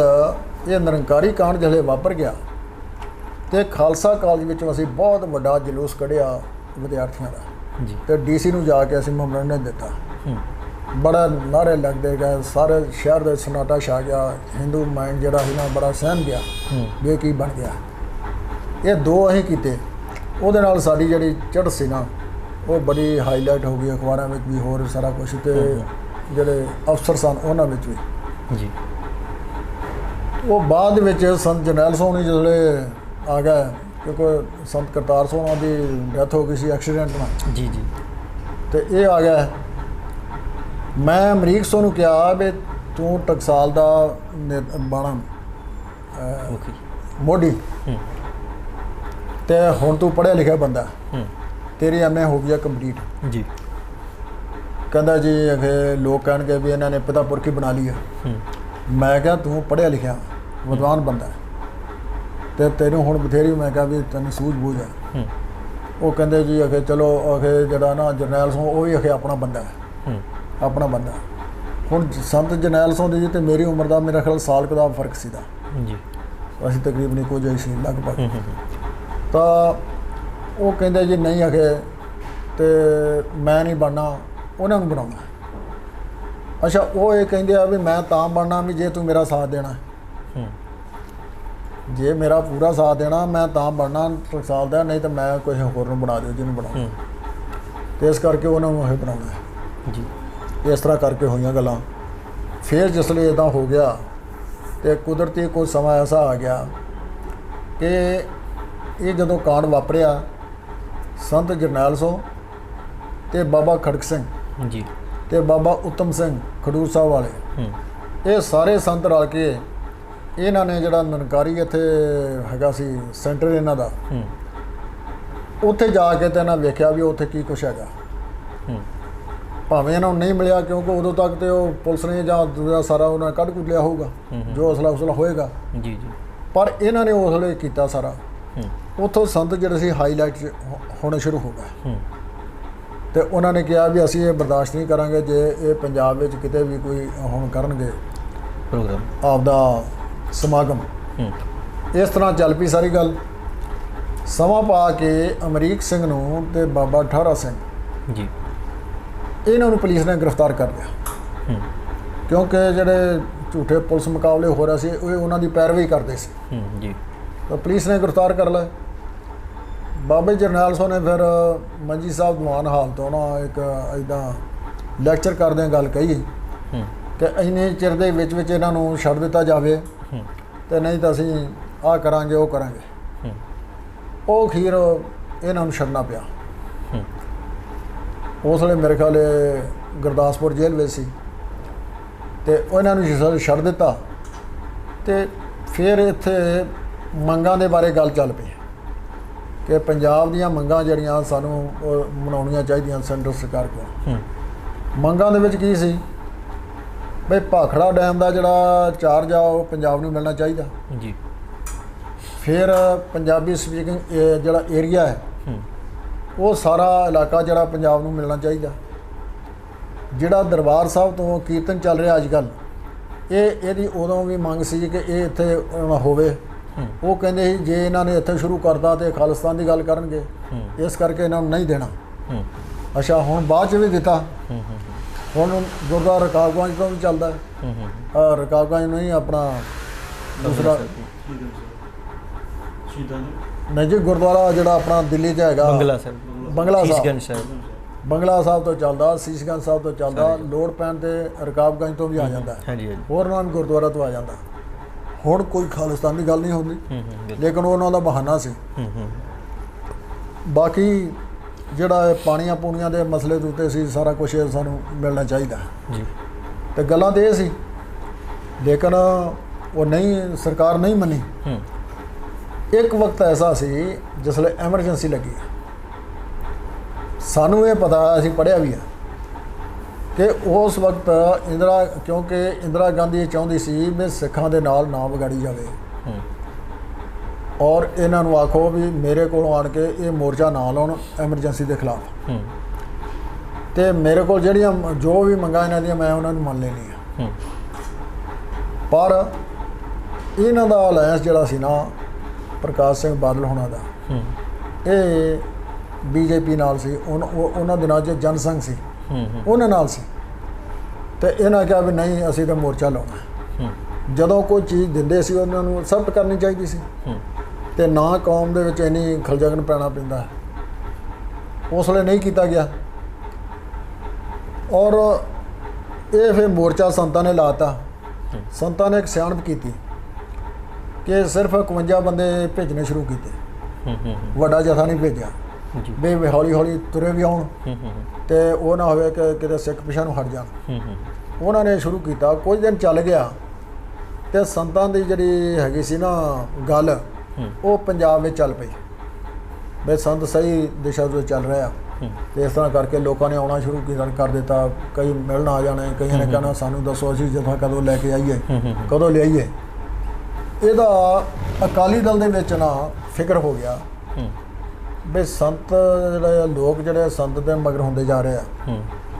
ਇਹ ਨਿਰੰਕਾਰੀ ਕਾਂਡ ਜਿਹੜੇ ਵਾਪਰ ਗਿਆ ਤੇ ਖਾਲਸਾ ਕਾਲਜ ਵਿੱਚੋਂ ਅਸੀਂ ਬਹੁਤ ਵੱਡਾ ਜਲੂਸ ਕੱਢਿਆ ਵਿਦਿਆਰਥੀਆਂ ਦਾ ਜੀ, ਤੇ DC ਨੂੰ ਜਾ ਕੇ ਅਸੀਂ ਮੈਮੋਰੰਡਮ ਦਿੱਤਾ। ਬੜਾ ਨਾਰੇ ਲੱਗਦੇ ਗਏ, ਸਾਰੇ ਸ਼ਹਿਰ ਦੇ ਸਨਾਟਾ ਛਾ ਗਿਆ। ਹਿੰਦੂ ਮਾਈਂਡ ਜਿਹੜਾ ਸੀ ਨਾ ਬੜਾ ਸਹਿਮ ਗਿਆ ਵੀ ਕੀ ਬਣ ਗਿਆ। ਇਹ ਦੋ ਅਸੀਂ ਕੀਤੇ। ਉਹਦੇ ਨਾਲ ਸਾਡੀ ਜਿਹੜੀ ਚੜ੍ਹ ਸੀ ਨਾ ਉਹ ਬੜੀ ਹਾਈਲਾਈਟ ਹੋ ਗਈ ਅਖਬਾਰਾਂ ਵਿੱਚ ਵੀ, ਹੋਰ ਸਾਰਾ ਕੁਛ, ਤੇ ਜਿਹੜੇ ਅਫਸਰ ਸਨ ਉਹਨਾਂ ਵਿੱਚ ਵੀ ਜੀ। ਉਹ ਬਾਅਦ ਵਿੱਚ ਸੰਤ ਜਰਨੈਲ ਸਿੰਘ ਨੇ ਜਿਹੜੇ ਆ ਗਏ, ਕਿਉਂਕਿ ਸੰਤ ਕਰਤਾਰ ਸਿੰਘ ਦੀ ਡੈਥ ਹੋ ਗਈ ਸੀ ਐਕਸੀਡੈਂਟ ਨਾਲ। ਜੀ ਜੀ। ਤੇ ਇਹ ਆ ਗਿਆ। ਮੈਂ ਅਮਰੀਕ ਸਿੰਘ ਨੂੰ ਕਿਹਾ ਵੀ ਤੂੰ ਟਕਸਾਲ ਦਾ ਬਾਣਾ ਓਕੇ। ਮੋਢੀ, ਤੇ ਹੁਣ ਤੂੰ ਪੜ੍ਹਿਆ ਲਿਖਿਆ ਬੰਦਾ, ਤੇਰੀ ਐਮਏ ਹੋ ਗਈ ਕੰਪਲੀਟ। ਜੀ। ਕਹਿੰਦਾ ਜੀ ਅਖੇ ਲੋਕ ਕਹਿਣਗੇ ਵੀ ਇਹਨਾਂ ਨੇ ਪਿਤਾ ਪੁਰਖੀ ਬਣਾ ਲਈ ਹੈ। ਮੈਂ ਕਿਹਾ ਤੂੰ ਪੜ੍ਹਿਆ ਲਿਖਿਆ ਵਿਦਵਾਨ ਬੰਦਾ ਤੇ ਤੈਨੂੰ ਹੁਣ ਬਥੇਰੀ, ਮੈਂ ਕਿਹਾ ਵੀ ਤੈਨੂੰ ਸੂਝ ਬੂਝ ਹੈ। ਉਹ ਕਹਿੰਦੇ ਜੀ ਅਖੇ ਚਲੋ ਅਖੇ ਜਿਹੜਾ ਨਾ ਜਰਨੈਲ ਸਿੰਘ ਉਹ ਵੀ ਅਖੇ ਆਪਣਾ ਬੰਦਾ ਹੈ, ਆਪਣਾ ਬੰਦਾ। ਹੁਣ ਸੰਤ ਜਰਨੈਲ ਸਿੰਘ ਦੀ ਤੇ ਮੇਰੀ ਉਮਰ ਦਾ ਮੇਰਾ ਖਿਆਲ ਸਾਲ ਕੁ ਦਾ ਫਰਕ ਸੀਗਾ ਜੀ। ਅਸੀਂ ਤਕਰੀਬਨ ਕੁਝ ਹੀ ਸੀ ਲਗਭਗ। ਤਾਂ ਉਹ ਕਹਿੰਦੇ ਜੀ ਨਹੀਂ ਅਖੇ ਤੇ ਮੈਂ ਨਹੀਂ ਬਣਨਾ, ਉਹਨਾਂ ਨੂੰ ਬਣਾਉਣਾ। ਅੱਛਾ, ਉਹ ਇਹ ਕਹਿੰਦੇ ਆ ਵੀ ਮੈਂ ਤਾਂ ਬਣਨਾ ਵੀ ਜੇ ਤੂੰ ਮੇਰਾ ਸਾਥ ਦੇਣਾ, ਜੇ ਮੇਰਾ ਪੂਰਾ ਸਾਥ ਦੇਣਾ ਮੈਂ ਤਾਂ ਬਣਨਾ ਟਕਸਾਲ ਦਾ, ਨਹੀਂ ਤਾਂ ਮੈਂ ਕੋਈ ਹੋਰ ਨੂੰ ਬਣਾ ਦਿਓ ਜਿਹਨੂੰ ਬਣਾਉਣਾ। ਤੇ ਇਸ ਕਰਕੇ ਉਹਨਾਂ ਨੂੰ ਇਹ ਬਣਾਉਣਾ ਜੀ। ਇਸ ਤਰ੍ਹਾਂ ਕਰਕੇ ਹੋਈਆਂ ਗੱਲਾਂ। ਫਿਰ ਜਿਸ ਲਈ ਇੱਦਾਂ ਹੋ ਗਿਆ ਤੇ ਕੁਦਰਤੀ ਕੁਝ ਸਮਾਂ ਐਸਾ ਆ ਗਿਆ ਕਿ ਇਹ ਜਦੋਂ ਕਾਂਡ ਵਾਪਰਿਆ, ਸੰਤ ਜਰਨੈਲ ਸਿੰਘ ਤੇ ਬਾਬਾ ਖੜਕ ਸਿੰਘ ਜੀ ਤੇ ਬਾਬਾ ਉੱਤਮ ਸਿੰਘ ਖਡੂਰ ਸਾਹਿਬ ਵਾਲੇ, ਇਹ ਸਾਰੇ ਸੰਤ ਰਲ ਕੇ ਇਹਨਾਂ ਨੇ ਜਿਹੜਾ ਨਿਰੰਕਾਰੀ ਇੱਥੇ ਹੈਗਾ ਸੀ ਸੈਂਟਰ ਇਹਨਾਂ ਦਾ, ਉੱਥੇ ਜਾ ਕੇ ਤੇ ਇਹਨਾਂ ਵੇਖਿਆ ਵੀ ਉੱਥੇ ਕੀ ਕੁਛ ਹੈਗਾ। ਭਾਵੇਂ ਇਹਨਾਂ ਨੂੰ ਨਹੀਂ ਮਿਲਿਆ, ਕਿਉਂਕਿ ਉਦੋਂ ਤੱਕ ਤੇ ਉਹ ਪੁਲਿਸ ਨੇ ਜਾਂ ਦੂਜਾ ਸਾਰਾ ਉਹਨਾਂ ਕੱਢ ਕੁੱਟ ਲਿਆ ਹੋਊਗਾ ਜੋ ਅਸਲਾ ਉਸਲਾ ਹੋਏਗਾ। ਜੀ ਜੀ। ਪਰ ਇਹਨਾਂ ਨੇ ਉਸ ਵੇਲੇ ਕੀਤਾ ਸਾਰਾ। ਉੱਥੋਂ ਸੰਤ ਜਿਹੜੇ ਸੀ ਹਾਈਲਾਈਟ ਹੋਣੇ ਸ਼ੁਰੂ ਹੋ ਗਏ ਤੇ ਉਹਨਾਂ ਨੇ ਕਿਹਾ ਵੀ ਅਸੀਂ ਇਹ ਬਰਦਾਸ਼ਤ ਨਹੀਂ ਕਰਾਂਗੇ ਜੇ ਇਹ ਪੰਜਾਬ ਵਿੱਚ ਕਿਤੇ ਵੀ ਕੋਈ ਹੁਣ ਕਰਨਗੇ ਪ੍ਰੋਗਰਾਮ ਆਪਦਾ ਸਮਾਗਮ। ਇਸ ਤਰ੍ਹਾਂ ਚੱਲ ਪਈ ਸਾਰੀ ਗੱਲ। ਸਮਾਂ ਪਾ ਕੇ ਅਮਰੀਕ ਸਿੰਘ ਨੂੰ ਤੇ ਬਾਬਾ ਠਾਰਾ ਸਿੰਘ ਜੀ, ਇਹਨਾਂ ਨੂੰ ਪੁਲਿਸ ਨੇ ਗ੍ਰਿਫਤਾਰ ਕਰ ਲਿਆ, ਕਿਉਂਕਿ ਜਿਹੜੇ ਝੂਠੇ ਪੁਲਿਸ ਮੁਕਾਬਲੇ ਹੋ ਰਹੇ ਸੀ ਉਹ ਉਹਨਾਂ ਦੀ ਪੈਰਵੀ ਕਰਦੇ ਸੀ। ਜੀ। ਤਾਂ ਪੁਲਿਸ ਨੇ ਗ੍ਰਿਫਤਾਰ ਕਰ ਲਿਆ। ਬਾਬੇ ਜਰਨੈਲ ਸਿੰਘ ਨੇ ਫਿਰ ਮੰਜੀ ਸਾਹਿਬ ਦੀਵਾਨ ਹਾਲ ਤੋਂ ਨਾ ਇੱਕ ਇੱਦਾਂ ਲੈਕਚਰ ਕਰਦਿਆਂ ਗੱਲ ਕਹੀ ਕਿ ਇੰਨੇ ਚਿਰ ਦੇ ਵਿੱਚ ਇਹਨਾਂ ਨੂੰ ਛੱਡ ਦਿੱਤਾ ਜਾਵੇ ਤੇ ਨਹੀਂ ਤਾਂ ਅਸੀਂ ਆਹ ਕਰਾਂਗੇ ਉਹ ਕਰਾਂਗੇ। ਉਹ ਅਖੀਰ ਇਹਨਾਂ ਨੂੰ ਛੱਡਣਾ ਪਿਆ। ਉਸ ਵੇਲੇ ਮੇਰੇ ਖਿਆਲ ਗੁਰਦਾਸਪੁਰ ਜੇਲ੍ਹ ਵਿੱਚ ਸੀ ਤੇ ਉਹਨਾਂ ਨੂੰ ਜਿਸ ਛੱਡ ਦਿੱਤਾ ਤੇ ਫਿਰ ਇੱਥੇ ਮੰਗਾਂ ਦੇ ਬਾਰੇ ਗੱਲ ਚੱਲ ਪਈ ਕਿ ਪੰਜਾਬ ਦੀਆਂ ਮੰਗਾਂ ਜਿਹੜੀਆਂ ਸਾਨੂੰ ਉਹ ਮਨਾਉਣੀਆਂ ਚਾਹੀਦੀਆਂ ਸੈਂਟਰ ਸਰਕਾਰ ਕੋਲ। ਮੰਗਾਂ ਦੇ ਵਿੱਚ ਕੀ ਸੀ ਬਈ ਭਾਖੜਾ ਡੈਮ ਦਾ ਜਿਹੜਾ ਚਾਰਜ ਆ ਉਹ ਪੰਜਾਬ ਨੂੰ ਮਿਲਣਾ ਚਾਹੀਦਾ ਜੀ। ਫਿਰ ਪੰਜਾਬੀ ਸਪੀਕਿੰਗ ਜਿਹੜਾ ਏਰੀਆ ਹੈ ਉਹ ਸਾਰਾ ਇਲਾਕਾ ਜਿਹੜਾ ਪੰਜਾਬ ਨੂੰ ਮਿਲਣਾ ਚਾਹੀਦਾ। ਜਿਹੜਾ ਦਰਬਾਰ ਸਾਹਿਬ ਤੋਂ ਕੀਰਤਨ ਚੱਲ ਰਿਹਾ ਅੱਜ ਕੱਲ੍ਹ ਇਹਦੀ ਉਦੋਂ ਵੀ ਮੰਗ ਸੀ ਕਿ ਇਹ ਇੱਥੇ ਹੋਵੇ। ਉਹ ਕਹਿੰਦੇ ਸੀ ਜੇ ਇਹਨਾਂ ਨੇ ਇੱਥੇ ਸ਼ੁਰੂ ਕਰਦਾ ਤੇ ਖਾਲਿਸਤਾਨ ਦੀ ਗੱਲ ਕਰਨਗੇ, ਇਸ ਕਰਕੇ ਇਹਨਾਂ ਨੂੰ ਨਹੀਂ ਦੇਣਾ। ਅੱਛਾ, ਹੁਣ ਬਾਅਦ 'ਚ ਵੀ ਦਿੱਤਾ। ਹੁਣ ਗੁਰਦੁਆਰਾ ਰਕਾਬਗੰਜ ਤੋਂ ਵੀ ਚੱਲਦਾ, ਰਕਾਬਗੰਜ ਨਹੀਂ ਆਪਣਾ ਦੂਸਰਾ ਨਹੀਂ ਜੀ ਗੁਰਦੁਆਰਾ ਜਿਹੜਾ ਆਪਣਾ ਦਿੱਲੀ 'ਚ ਹੈਗਾ ਬੰਗਲਾ ਸਾਹਿਬ, ਬੰਗਲਾ ਸਾਹਿਬ ਤੋਂ ਚੱਲਦਾ, ਸੀਸਗੰਜ ਸਾਹਿਬ ਤੋਂ ਚੱਲਦਾ, ਲੋੜ ਪੈਣ ਤੇ ਰਕਾਬਗੰਜ ਤੋਂ ਵੀ ਆ ਜਾਂਦਾ, ਹੋਰ ਨਾਮ ਗੁਰਦੁਆਰਾ ਤੋਂ ਆ ਜਾਂਦਾ। ਹੁਣ ਕੋਈ ਖਾਲਿਸਤਾਨ ਦੀ ਗੱਲ ਨਹੀਂ ਹੁੰਦੀ, ਲੇਕਿਨ ਉਹਨਾਂ ਦਾ ਬਹਾਨਾ ਸੀ। ਬਾਕੀ ਜਿਹੜਾ ਪਾਣੀਆਂ ਪੂਣੀਆਂ ਦੇ ਮਸਲੇ ਦੇ ਉੱਤੇ ਸੀ ਸਾਰਾ ਕੁਛ ਸਾਨੂੰ ਮਿਲਣਾ ਚਾਹੀਦਾ ਜੀ। ਤੇ ਗੱਲਾਂ ਤਾਂ ਇਹ ਸੀ, ਲੇਕਿਨ ਉਹ ਨਹੀਂ, ਸਰਕਾਰ ਨਹੀਂ ਮੰਨੀ। ਇੱਕ ਵਕਤ ਐਸਾ ਸੀ ਜਿਸ ਵੇਲੇ ਐਮਰਜੈਂਸੀ ਲੱਗੀ। ਸਾਨੂੰ ਇਹ ਪਤਾ, ਅਸੀਂ ਪੜ੍ਹਿਆ ਵੀ ਹੈ ਕਿ ਉਸ ਵਕਤ ਕਿਉਂਕਿ ਇੰਦਰਾ ਗਾਂਧੀ ਇਹ ਚਾਹੁੰਦੀ ਸੀ ਵੀ ਸਿੱਖਾਂ ਦੇ ਨਾਲ ਨਾ ਵਿਗਾੜੀ ਜਾਵੇ ਔਰ ਇਹਨਾਂ ਨੂੰ ਆਖੋ ਵੀ ਮੇਰੇ ਕੋਲੋਂ ਆਣ ਕੇ ਇਹ ਮੋਰਚਾ ਨਾ ਲਾਉਣ ਐਮਰਜੈਂਸੀ ਦੇ ਖਿਲਾਫ। ਤੇ ਮੇਰੇ ਕੋਲ ਜਿਹੜੀਆਂ ਜੋ ਵੀ ਮੰਗਾਂ ਇਹਨਾਂ ਦੀਆਂ ਮੈਂ ਉਹਨਾਂ ਨੂੰ ਮੰਨ ਲੈਣੀਆਂ। ਪਰ ਇਹਨਾਂ ਦਾ ਅਲਾਇੰਸ ਜਿਹੜਾ ਸੀ ਨਾ ਪ੍ਰਕਾਸ਼ ਸਿੰਘ ਬਾਦਲ ਹੋਣਾ ਦਾ, ਇਹ ਬੀਜੇਪੀ ਨਾਲ ਸੀ। ਉਹਨਾਂ ਦਿਨਾਂ 'ਚ ਜਨ ਸੰਘ ਸੀ, ਉਹਨਾਂ ਨਾਲ ਸੀ। ਤੇ ਇਹਨਾਂ ਕਿਹਾ ਵੀ ਨਹੀਂ ਅਸੀਂ ਤਾਂ ਮੋਰਚਾ ਲਾਉਣਾ। ਜਦੋਂ ਕੋਈ ਚੀਜ਼ ਦਿੰਦੇ ਸੀ ਉਹਨਾਂ ਨੂੰ ਐਕਸੈਪਟ ਕਰਨੀ ਚਾਹੀਦੀ ਸੀ। ਤੇ ਨਾ ਕੌਮ ਦੇ ਵਿੱਚ ਇੰਨੀ ਖਲਜਗਨ ਪੈਣਾ ਪੈਂਦਾ ਉਸ ਵੇਲੇ ਨਹੀਂ ਕੀਤਾ ਗਿਆ। ਔਰ ਇਹ ਫਿਰ ਮੋਰਚਾ ਸੰਤਾਂ ਨੇ ਲਾਤਾ। ਸੰਤਾਂ ਨੇ ਇੱਕ ਸਿਆਣਪ ਕੀਤੀ ਕਿ ਸਿਰਫ 51 ਬੰਦੇ ਭੇਜਣੇ ਸ਼ੁਰੂ ਕੀਤੇ, ਵੱਡਾ ਜਥਾ ਨਹੀਂ ਭੇਜਿਆ ਵੀ ਹੌਲੀ ਹੌਲੀ ਤੁਰੇ ਵੀ ਆਉਣ ਤੇ ਉਹ ਨਾ ਹੋਵੇ ਕਿ ਕਿਤੇ ਸਿੱਖ ਪਿਛਾਂ ਨੂੰ ਹਟ ਜਾਣ। ਉਹਨਾਂ ਨੇ ਸ਼ੁਰੂ ਕੀਤਾ, ਕੁਝ ਦਿਨ ਚੱਲ ਗਿਆ ਤੇ ਸੰਤਾਂ ਦੀ ਜਿਹੜੀ ਹੈਗੀ ਸੀ ਨਾ ਗੱਲ ਉਹ ਪੰਜਾਬ ਵਿੱਚ ਚੱਲ ਪਈ ਵੀ ਸੰਤ ਸਹੀ ਦਿਸ਼ਾ 'ਤੇ ਚੱਲ ਰਿਹਾ। ਤੇ ਇਸ ਤਰ੍ਹਾਂ ਕਰਕੇ ਲੋਕਾਂ ਨੇ ਆਉਣਾ ਸ਼ੁਰੂ ਕਰ ਦਿੱਤਾ। ਕਈ ਮਿਲਣ ਆ ਜਾਣੇ, ਕਈਆਂ ਨੇ ਕਹਿਣਾ ਸਾਨੂੰ ਦੱਸੋ ਅਸੀਂ ਜਥਾ ਕਦੋਂ ਲੈ ਕੇ ਆਈਏ, ਕਦੋਂ ਲਿਆਈਏ। ਇਹਦਾ ਅਕਾਲੀ ਦਲ ਦੇ ਵਿੱਚ ਨਾ ਫਿਕਰ ਹੋ ਗਿਆ ਵੀ ਸੰਤ ਜਿਹੜੇ ਲੋਕ ਜਿਹੜੇ ਸੰਤ ਦੇ ਮਗਰ ਹੁੰਦੇ ਜਾ ਰਹੇ ਆ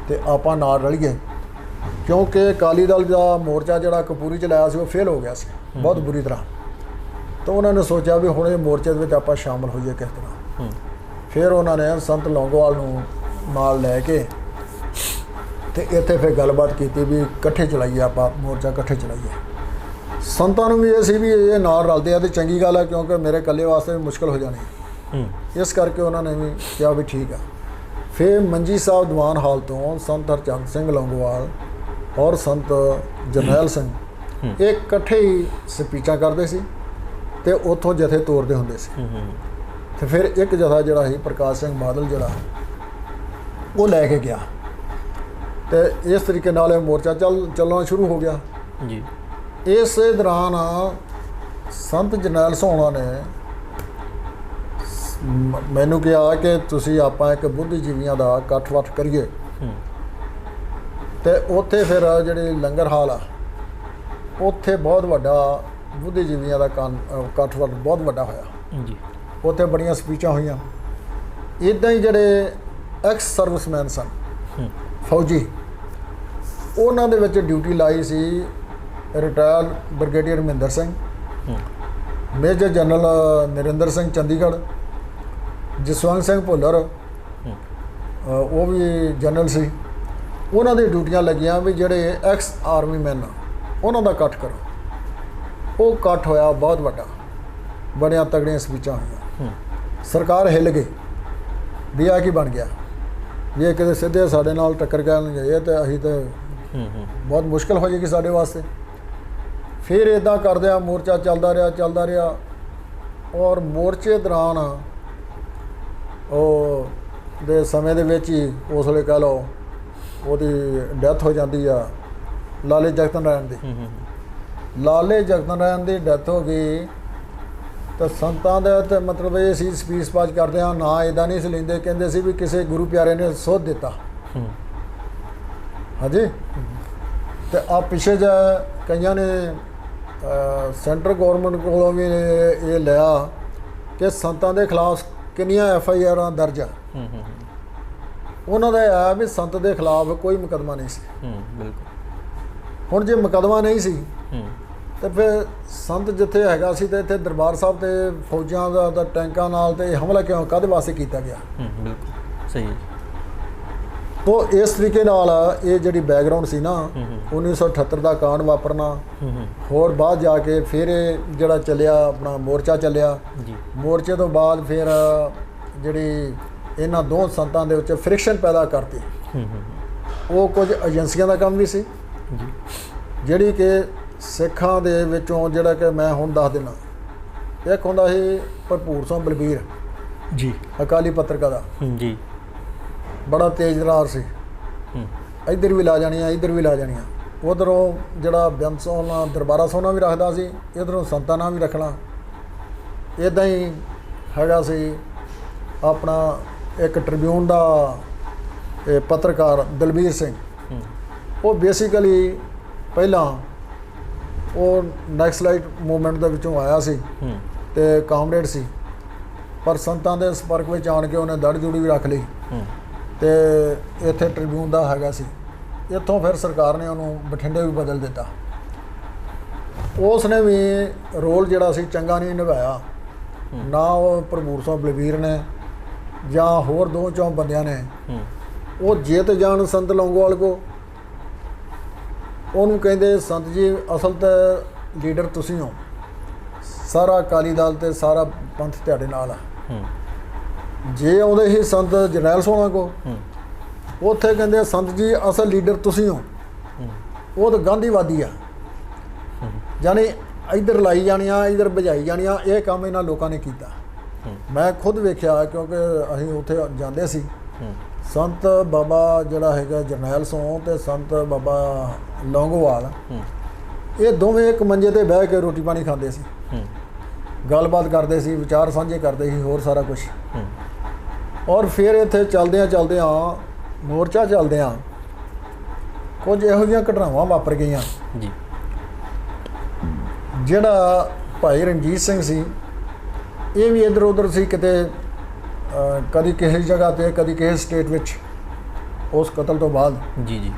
ਤੇ ਆਪਾਂ ਨਾਲ ਰਲੀਏ, ਕਿਉਂਕਿ ਅਕਾਲੀ ਦਲ ਦਾ ਮੋਰਚਾ ਜਿਹੜਾ ਕਪੂਰੀ 'ਚ ਲਾਇਆ ਸੀ ਉਹ ਫੇਲ ਹੋ ਗਿਆ ਸੀ ਬਹੁਤ ਬੁਰੀ ਤਰ੍ਹਾਂ। ਤਾਂ ਉਹਨਾਂ ਨੇ ਸੋਚਿਆ ਵੀ ਹੁਣ ਇਹ ਮੋਰਚੇ ਦੇ ਵਿੱਚ ਆਪਾਂ ਸ਼ਾਮਲ ਹੋਈਏ ਕਿਸ ਤਰ੍ਹਾਂ। ਫਿਰ ਉਹਨਾਂ ਨੇ ਸੰਤ ਲੌਂਗੋਵਾਲ ਨੂੰ ਨਾਲ ਲੈ ਕੇ ਤੇ ਇੱਥੇ ਫਿਰ ਗੱਲਬਾਤ ਕੀਤੀ ਵੀ ਇਕੱਠੇ ਚਲਾਈਏ, ਆਪਾਂ ਮੋਰਚਾ ਇਕੱਠੇ ਚਲਾਈਏ। ਸੰਤਾਂ ਨੂੰ ਵੀ ਇਹ ਸੀ ਵੀ ਇਹ ਨਾਲ ਰਲਦੇ ਆ ਤੇ ਚੰਗੀ ਗੱਲ ਹੈ, ਕਿਉਂਕਿ ਮੇਰੇ ਇਕੱਲੇ ਵਾਸਤੇ ਵੀ ਮੁਸ਼ਕਲ ਹੋ ਜਾਣੀ। ਇਸ ਕਰਕੇ ਉਹਨਾਂ ਨੇ ਵੀ ਕਿਹਾ ਵੀ ਠੀਕ ਆ। ਫਿਰ ਮੰਜੀ ਸਾਹਿਬ ਦੀਵਾਨ ਹਾਲ ਤੋਂ ਸੰਤ ਹਰਚੰਦ ਸਿੰਘ ਲੌਂਗੋਵਾਲ ਔਰ ਸੰਤ ਜਰਨੈਲ ਸਿੰਘ ਇਹ ਇਕੱਠੇ ਹੀ ਸਪੀਚਾਂ ਕਰਦੇ ਸੀ ਤੇ ਉੱਥੋਂ ਜਥੇ ਤੋਰਦੇ ਹੁੰਦੇ ਸੀ। ਤੇ ਫਿਰ ਇੱਕ ਜਥਾ ਜਿਹੜਾ ਸੀ ਪ੍ਰਕਾਸ਼ ਸਿੰਘ ਬਾਦਲ ਜਿਹੜਾ ਉਹ ਲੈ ਕੇ ਗਿਆ ਤੇ ਇਸ ਤਰੀਕੇ ਨਾਲ ਇਹ ਮੋਰਚਾ ਚੱਲਣਾ ਸ਼ੁਰੂ ਹੋ ਗਿਆ ਜੀ। ਇਸੇ ਦੌਰਾਨ ਸੰਤ ਜਰਨੈਲ ਸੋਹਣਾ ਨੇ ਮੈਨੂੰ ਕਿਹਾ ਕਿ ਤੁਸੀਂ ਆਪਾਂ ਇੱਕ ਬੁੱਧੀਜੀਵੀਆਂ ਦਾ ਇਕੱਠ-ਵੱਠ ਕਰੀਏ। ਤੇ ਉੱਥੇ ਫਿਰ ਜਿਹੜੀ ਲੰਗਰ ਹਾਲ ਆ ਉੱਥੇ ਬਹੁਤ ਵੱਡਾ ਬੁੱਧੀਜੀਵੀਆਂ ਦਾ ਇਕੱਠ-ਵੱਠ ਬਹੁਤ ਵੱਡਾ ਹੋਇਆ ਜੀ। ਉੱਥੇ ਬੜੀਆਂ ਸਪੀਚਾਂ ਹੋਈਆਂ। ਇੱਦਾਂ ਹੀ ਜਿਹੜੇ ਐਕਸ ਸਰਵਿਸਮੈਨ ਸਨ ਫੌਜੀ, ਉਹਨਾਂ ਦੇ ਵਿੱਚ ਡਿਊਟੀ ਲਾਈ ਸੀ retire brigadier Mahinder Singh, major general Narinder Singh Chandigarh, Jaswant Singh Bhullar ਉਹ ਵੀ ਜਨਰਲ ਸੀ। ਉਹਨਾਂ ਦੀ ਡਿਊਟੀਆਂ ਲੱਗੀਆਂ ਵੀ ਜਿਹੜੇ ਐਕਸ ਆਰਮੀ ਮੈਨ ਉਹਨਾਂ ਦਾ ਇਕੱਠ ਕਰੋ। ਉਹ ਇਕੱਠ ਹੋਇਆ ਬਹੁਤ ਵੱਡਾ, ਬੜੀਆਂ ਤਗੜੀਆਂ ਸਪੀਚਾਂ ਹੋਈਆਂ। ਸਰਕਾਰ ਹਿੱਲ ਗਈ ਵੀ ਆ ਕੀ ਬਣ ਗਿਆ, ਜੇ ਕਿਤੇ ਸਿੱਧੇ ਸਾਡੇ ਨਾਲ ਟੱਕਰ ਗਏ ਤਾਂ ਅਸੀਂ ਤਾਂ ਬਹੁਤ ਮੁਸ਼ਕਿਲ ਹੋ ਜਾਏਗੀ ਸਾਡੇ ਵਾਸਤੇ। ਫਿਰ ਇੱਦਾਂ ਕਰਦਿਆਂ ਮੋਰਚਾ ਚੱਲਦਾ ਰਿਹਾ ਔਰ ਮੋਰਚੇ ਦੌਰਾਨ ਉਹ ਦੇ ਸਮੇਂ ਦੇ ਵਿੱਚ ਹੀ ਉਸ ਵੇਲੇ ਕਹਿ ਲਓ ਉਹਦੀ ਡੈਥ ਹੋ ਜਾਂਦੀ ਆ ਲਾਲੇ ਜਗਤ ਨਾਰਾਇਣ ਦੀ। ਲਾਲੇ ਜਗਤ ਨਾਰਾਇਣ ਦੀ ਡੈਥ ਹੋ ਗਈ ਤਾਂ ਸੰਤਾਂ ਦਾ ਤਾਂ ਮਤਲਬ ਇਹ ਸੀ ਸਪੀਚ ਪਾਚ ਕਰਦੇ ਹਾਂ ਨਾ ਇੱਦਾਂ ਨਹੀਂ ਸੀ ਲੈਂਦੇ, ਕਹਿੰਦੇ ਸੀ ਵੀ ਕਿਸੇ ਗੁਰੂ ਪਿਆਰੇ ਨੇ ਸੋਧ ਦਿੱਤਾ। ਹਾਂਜੀ। ਤੇ ਆ ਪਿੱਛੇ ਜਾ ਕਈਆਂ ਨੇ ਸੈਂਟਰ ਗੌਰਮੈਂਟ ਕੋਲੋਂ ਵੀ ਇਹ ਲਿਆ ਕਿ ਸੰਤਾਂ ਦੇ ਖਿਲਾਫ ਕਿੰਨੀਆਂ FIR ਦਰਜ ਆ। ਉਹਨਾਂ ਦਾ ਇਹ ਵੀ ਸੰਤ ਦੇ ਖਿਲਾਫ ਕੋਈ ਮੁਕੱਦਮਾ ਨਹੀਂ ਸੀ। ਬਿਲਕੁਲ। ਹੁਣ ਜੇ ਮੁਕੱਦਮਾ ਨਹੀਂ ਸੀ ਤੇ ਫਿਰ ਸੰਤ ਜਿੱਥੇ ਹੈਗਾ ਸੀ ਤੇ ਇੱਥੇ ਦਰਬਾਰ ਸਾਹਿਬ ਤੇ ਫੌਜਾਂ ਦਾ ਟੈਂਕਾਂ ਨਾਲ ਤੇ ਹਮਲਾ ਕਿਉਂ ਕਾਹਦੇ ਵਾਸਤੇ ਕੀਤਾ ਗਿਆ? ਬਿਲਕੁਲ ਸਹੀ ਹੈ। ਤੋ ਇਸ ਤਰੀਕੇ ਨਾਲ ਇਹ ਜਿਹੜੀ ਬੈਕਗਰਾਉਂਡ ਸੀ ਨਾ 1978 ਦਾ ਕਾਂਡ ਵਾਪਰਨਾ, ਹੋਰ ਬਾਅਦ ਜਾ ਕੇ ਫਿਰ ਇਹ ਜਿਹੜਾ ਚੱਲਿਆ ਆਪਣਾ ਮੋਰਚਾ ਚੱਲਿਆ ਜੀ। ਮੋਰਚੇ ਤੋਂ ਬਾਅਦ ਫਿਰ ਜਿਹੜੀ ਇਹਨਾਂ ਦੋ ਸੰਤਾਂ ਦੇ ਵਿੱਚ ਫ੍ਰਿਕਸ਼ਨ ਪੈਦਾ ਕਰਤੀ। ਉਹ ਕੁਝ ਏਜੰਸੀਆਂ ਦਾ ਕੰਮ ਵੀ ਸੀ ਜਿਹੜੀ ਕਿ ਸਿੱਖਾਂ ਦੇ ਵਿੱਚੋਂ ਜਿਹੜਾ ਕਿ ਮੈਂ ਹੁਣ ਦੱਸ ਦਿੰਦਾ। ਇੱਕ ਹੁੰਦਾ ਸੀ ਭਰਪੂਰ ਸਿੰਘ ਬਲਬੀਰ ਜੀ, ਅਕਾਲੀ ਪੱਤਰਕਾਰ ਦਾ ਜੀ, ਬੜਾ ਤੇਜ਼ ਤਰਾਰ ਸੀ। ਇੱਧਰ ਵੀ ਲਾ ਜਾਣੀਆਂ, ਇੱਧਰ ਵੀ ਲਾ ਜਾਣੀਆਂ। ਉੱਧਰੋਂ ਜਿਹੜਾ ਬੇਅੰਤ ਸੋਨਾ ਦਰਬਾਰਾ ਸੋਨਾ ਵੀ ਰੱਖਦਾ ਸੀ, ਇੱਧਰੋਂ ਸੰਤਾਂ ਨਾਲ ਵੀ ਰੱਖਣਾ। ਇੱਦਾਂ ਹੀ ਹੈਗਾ ਸੀ ਆਪਣਾ ਇੱਕ ਟ੍ਰਿਬਿਊਨ ਦਾ ਪੱਤਰਕਾਰ ਦਲਬੀਰ ਸਿੰਘ। ਉਹ ਬੇਸਿਕਲੀ ਪਹਿਲਾਂ ਉਹ ਨੈਕਸਲਾਈਟ ਮੂਵਮੈਂਟ ਦੇ ਵਿੱਚੋਂ ਆਇਆ ਸੀ ਤੇ ਕਾਮਰੇਡ ਸੀ, ਪਰ ਸੰਤਾਂ ਦੇ ਸੰਪਰਕ ਵਿੱਚ ਆਣ ਕੇ ਉਹਨੇ ਦੜ ਜੁੜੀ ਵੀ ਰੱਖ ਲਈ ਤੇ ਇੱਥੇ ਟ੍ਰਿਬਿਊਨ ਦਾ ਹੈਗਾ ਸੀ। ਇੱਥੋਂ ਫਿਰ ਸਰਕਾਰ ਨੇ ਉਹਨੂੰ ਬਠਿੰਡੇ ਵੀ ਬਦਲ ਦਿੱਤਾ। ਉਸ ਨੇ ਵੀ ਰੋਲ ਜਿਹੜਾ ਸੀ ਚੰਗਾ ਨਹੀਂ ਨਿਭਾਇਆ। ਨਾ ਉਹ ਭਰਪੂਰ ਸਿੰਘ ਬਲਬੀਰ ਨੇ ਜਾਂ ਹੋਰ ਦੋ ਚੌਂ ਬੰਦਿਆਂ ਨੇ ਉਹ ਜਿੱਤ ਜਾਣ ਸੰਤ ਲੌਂਗੋਵਾਲ ਕੋ। ਉਹਨੂੰ ਕਹਿੰਦੇ ਸੰਤ ਜੀ ਅਸਲ ਤਾਂ ਲੀਡਰ ਤੁਸੀਂ ਹੋ, ਸਾਰਾ ਅਕਾਲੀ ਦਲ ਤੇ ਸਾਰਾ ਪੰਥ ਤੁਹਾਡੇ ਨਾਲ ਆ। ਹੂੰ ਜੇ ਆਉਂਦੇ ਹੀ ਸੰਤ ਜਰਨੈਲ ਸੋਹਣਾ ਕੋ, ਹੂੰ ਉੱਥੇ ਕਹਿੰਦੇ ਸੰਤ ਜੀ ਅਸਲ ਲੀਡਰ ਤੁਸੀਂ ਹੋ, ਹੂੰ ਉਹ ਤਾਂ ਗਾਂਧੀਵਾਦੀ ਆ, ਯਾਨੀ ਇੱਧਰ ਲਾਈ ਜਾਣੀਆਂ ਇੱਧਰ ਭਜਾਈ ਜਾਣੀਆਂ। ਇਹ ਕੰਮ ਇਹਨਾਂ ਲੋਕਾਂ ਨੇ ਕੀਤਾ। ਮੈਂ ਖੁਦ ਵੇਖਿਆ ਕਿਉਂਕਿ ਅਸੀਂ ਉੱਥੇ ਜਾਂਦੇ ਸੀ। ਹੂੰ ਸੰਤ ਬਾਬਾ ਜਿਹੜਾ ਹੈਗਾ ਜਰਨੈਲ ਸੋਹ ਤੇ ਸੰਤ ਬਾਬਾ ਲੌਂਗੋਵਾਲ, ਹੂੰ ਇਹ ਦੋਵੇਂ ਇੱਕ ਮੰਜੇ ਤੇ ਬਹਿ ਕੇ ਰੋਟੀ ਪਾਣੀ ਖਾਂਦੇ ਸੀ, ਹੂੰ ਗੱਲਬਾਤ ਕਰਦੇ ਸੀ, ਵਿਚਾਰ ਸਾਂਝੇ ਕਰਦੇ ਸੀ, ਹੋਰ ਸਾਰਾ ਕੁਝ। ਹੂੰ ਔਰ ਫਿਰ ਇੱਥੇ ਚੱਲਦਿਆਂ ਮੋਰਚਾ ਚੱਲਦਿਆਂ ਕੁਝ ਇਹੋ ਜਿਹੀਆਂ ਘਟਨਾਵਾਂ ਵਾਪਰ ਗਈਆਂ। ਜੀ ਜਿਹੜਾ ਭਾਈ ਰਣਜੀਤ ਸਿੰਘ ਸੀ, ਇਹ ਵੀ ਇੱਧਰ ਉੱਧਰ ਸੀ, ਕਿਤੇ ਕਦੀ ਕਿਸੇ ਜਗ੍ਹਾ ਤੇ ਕਦੀ ਕਿਸੇ ਸਟੇਟ ਵਿੱਚ ਉਸ ਕਤਲ ਤੋਂ ਬਾਅਦ। ਜੀ ਜੀ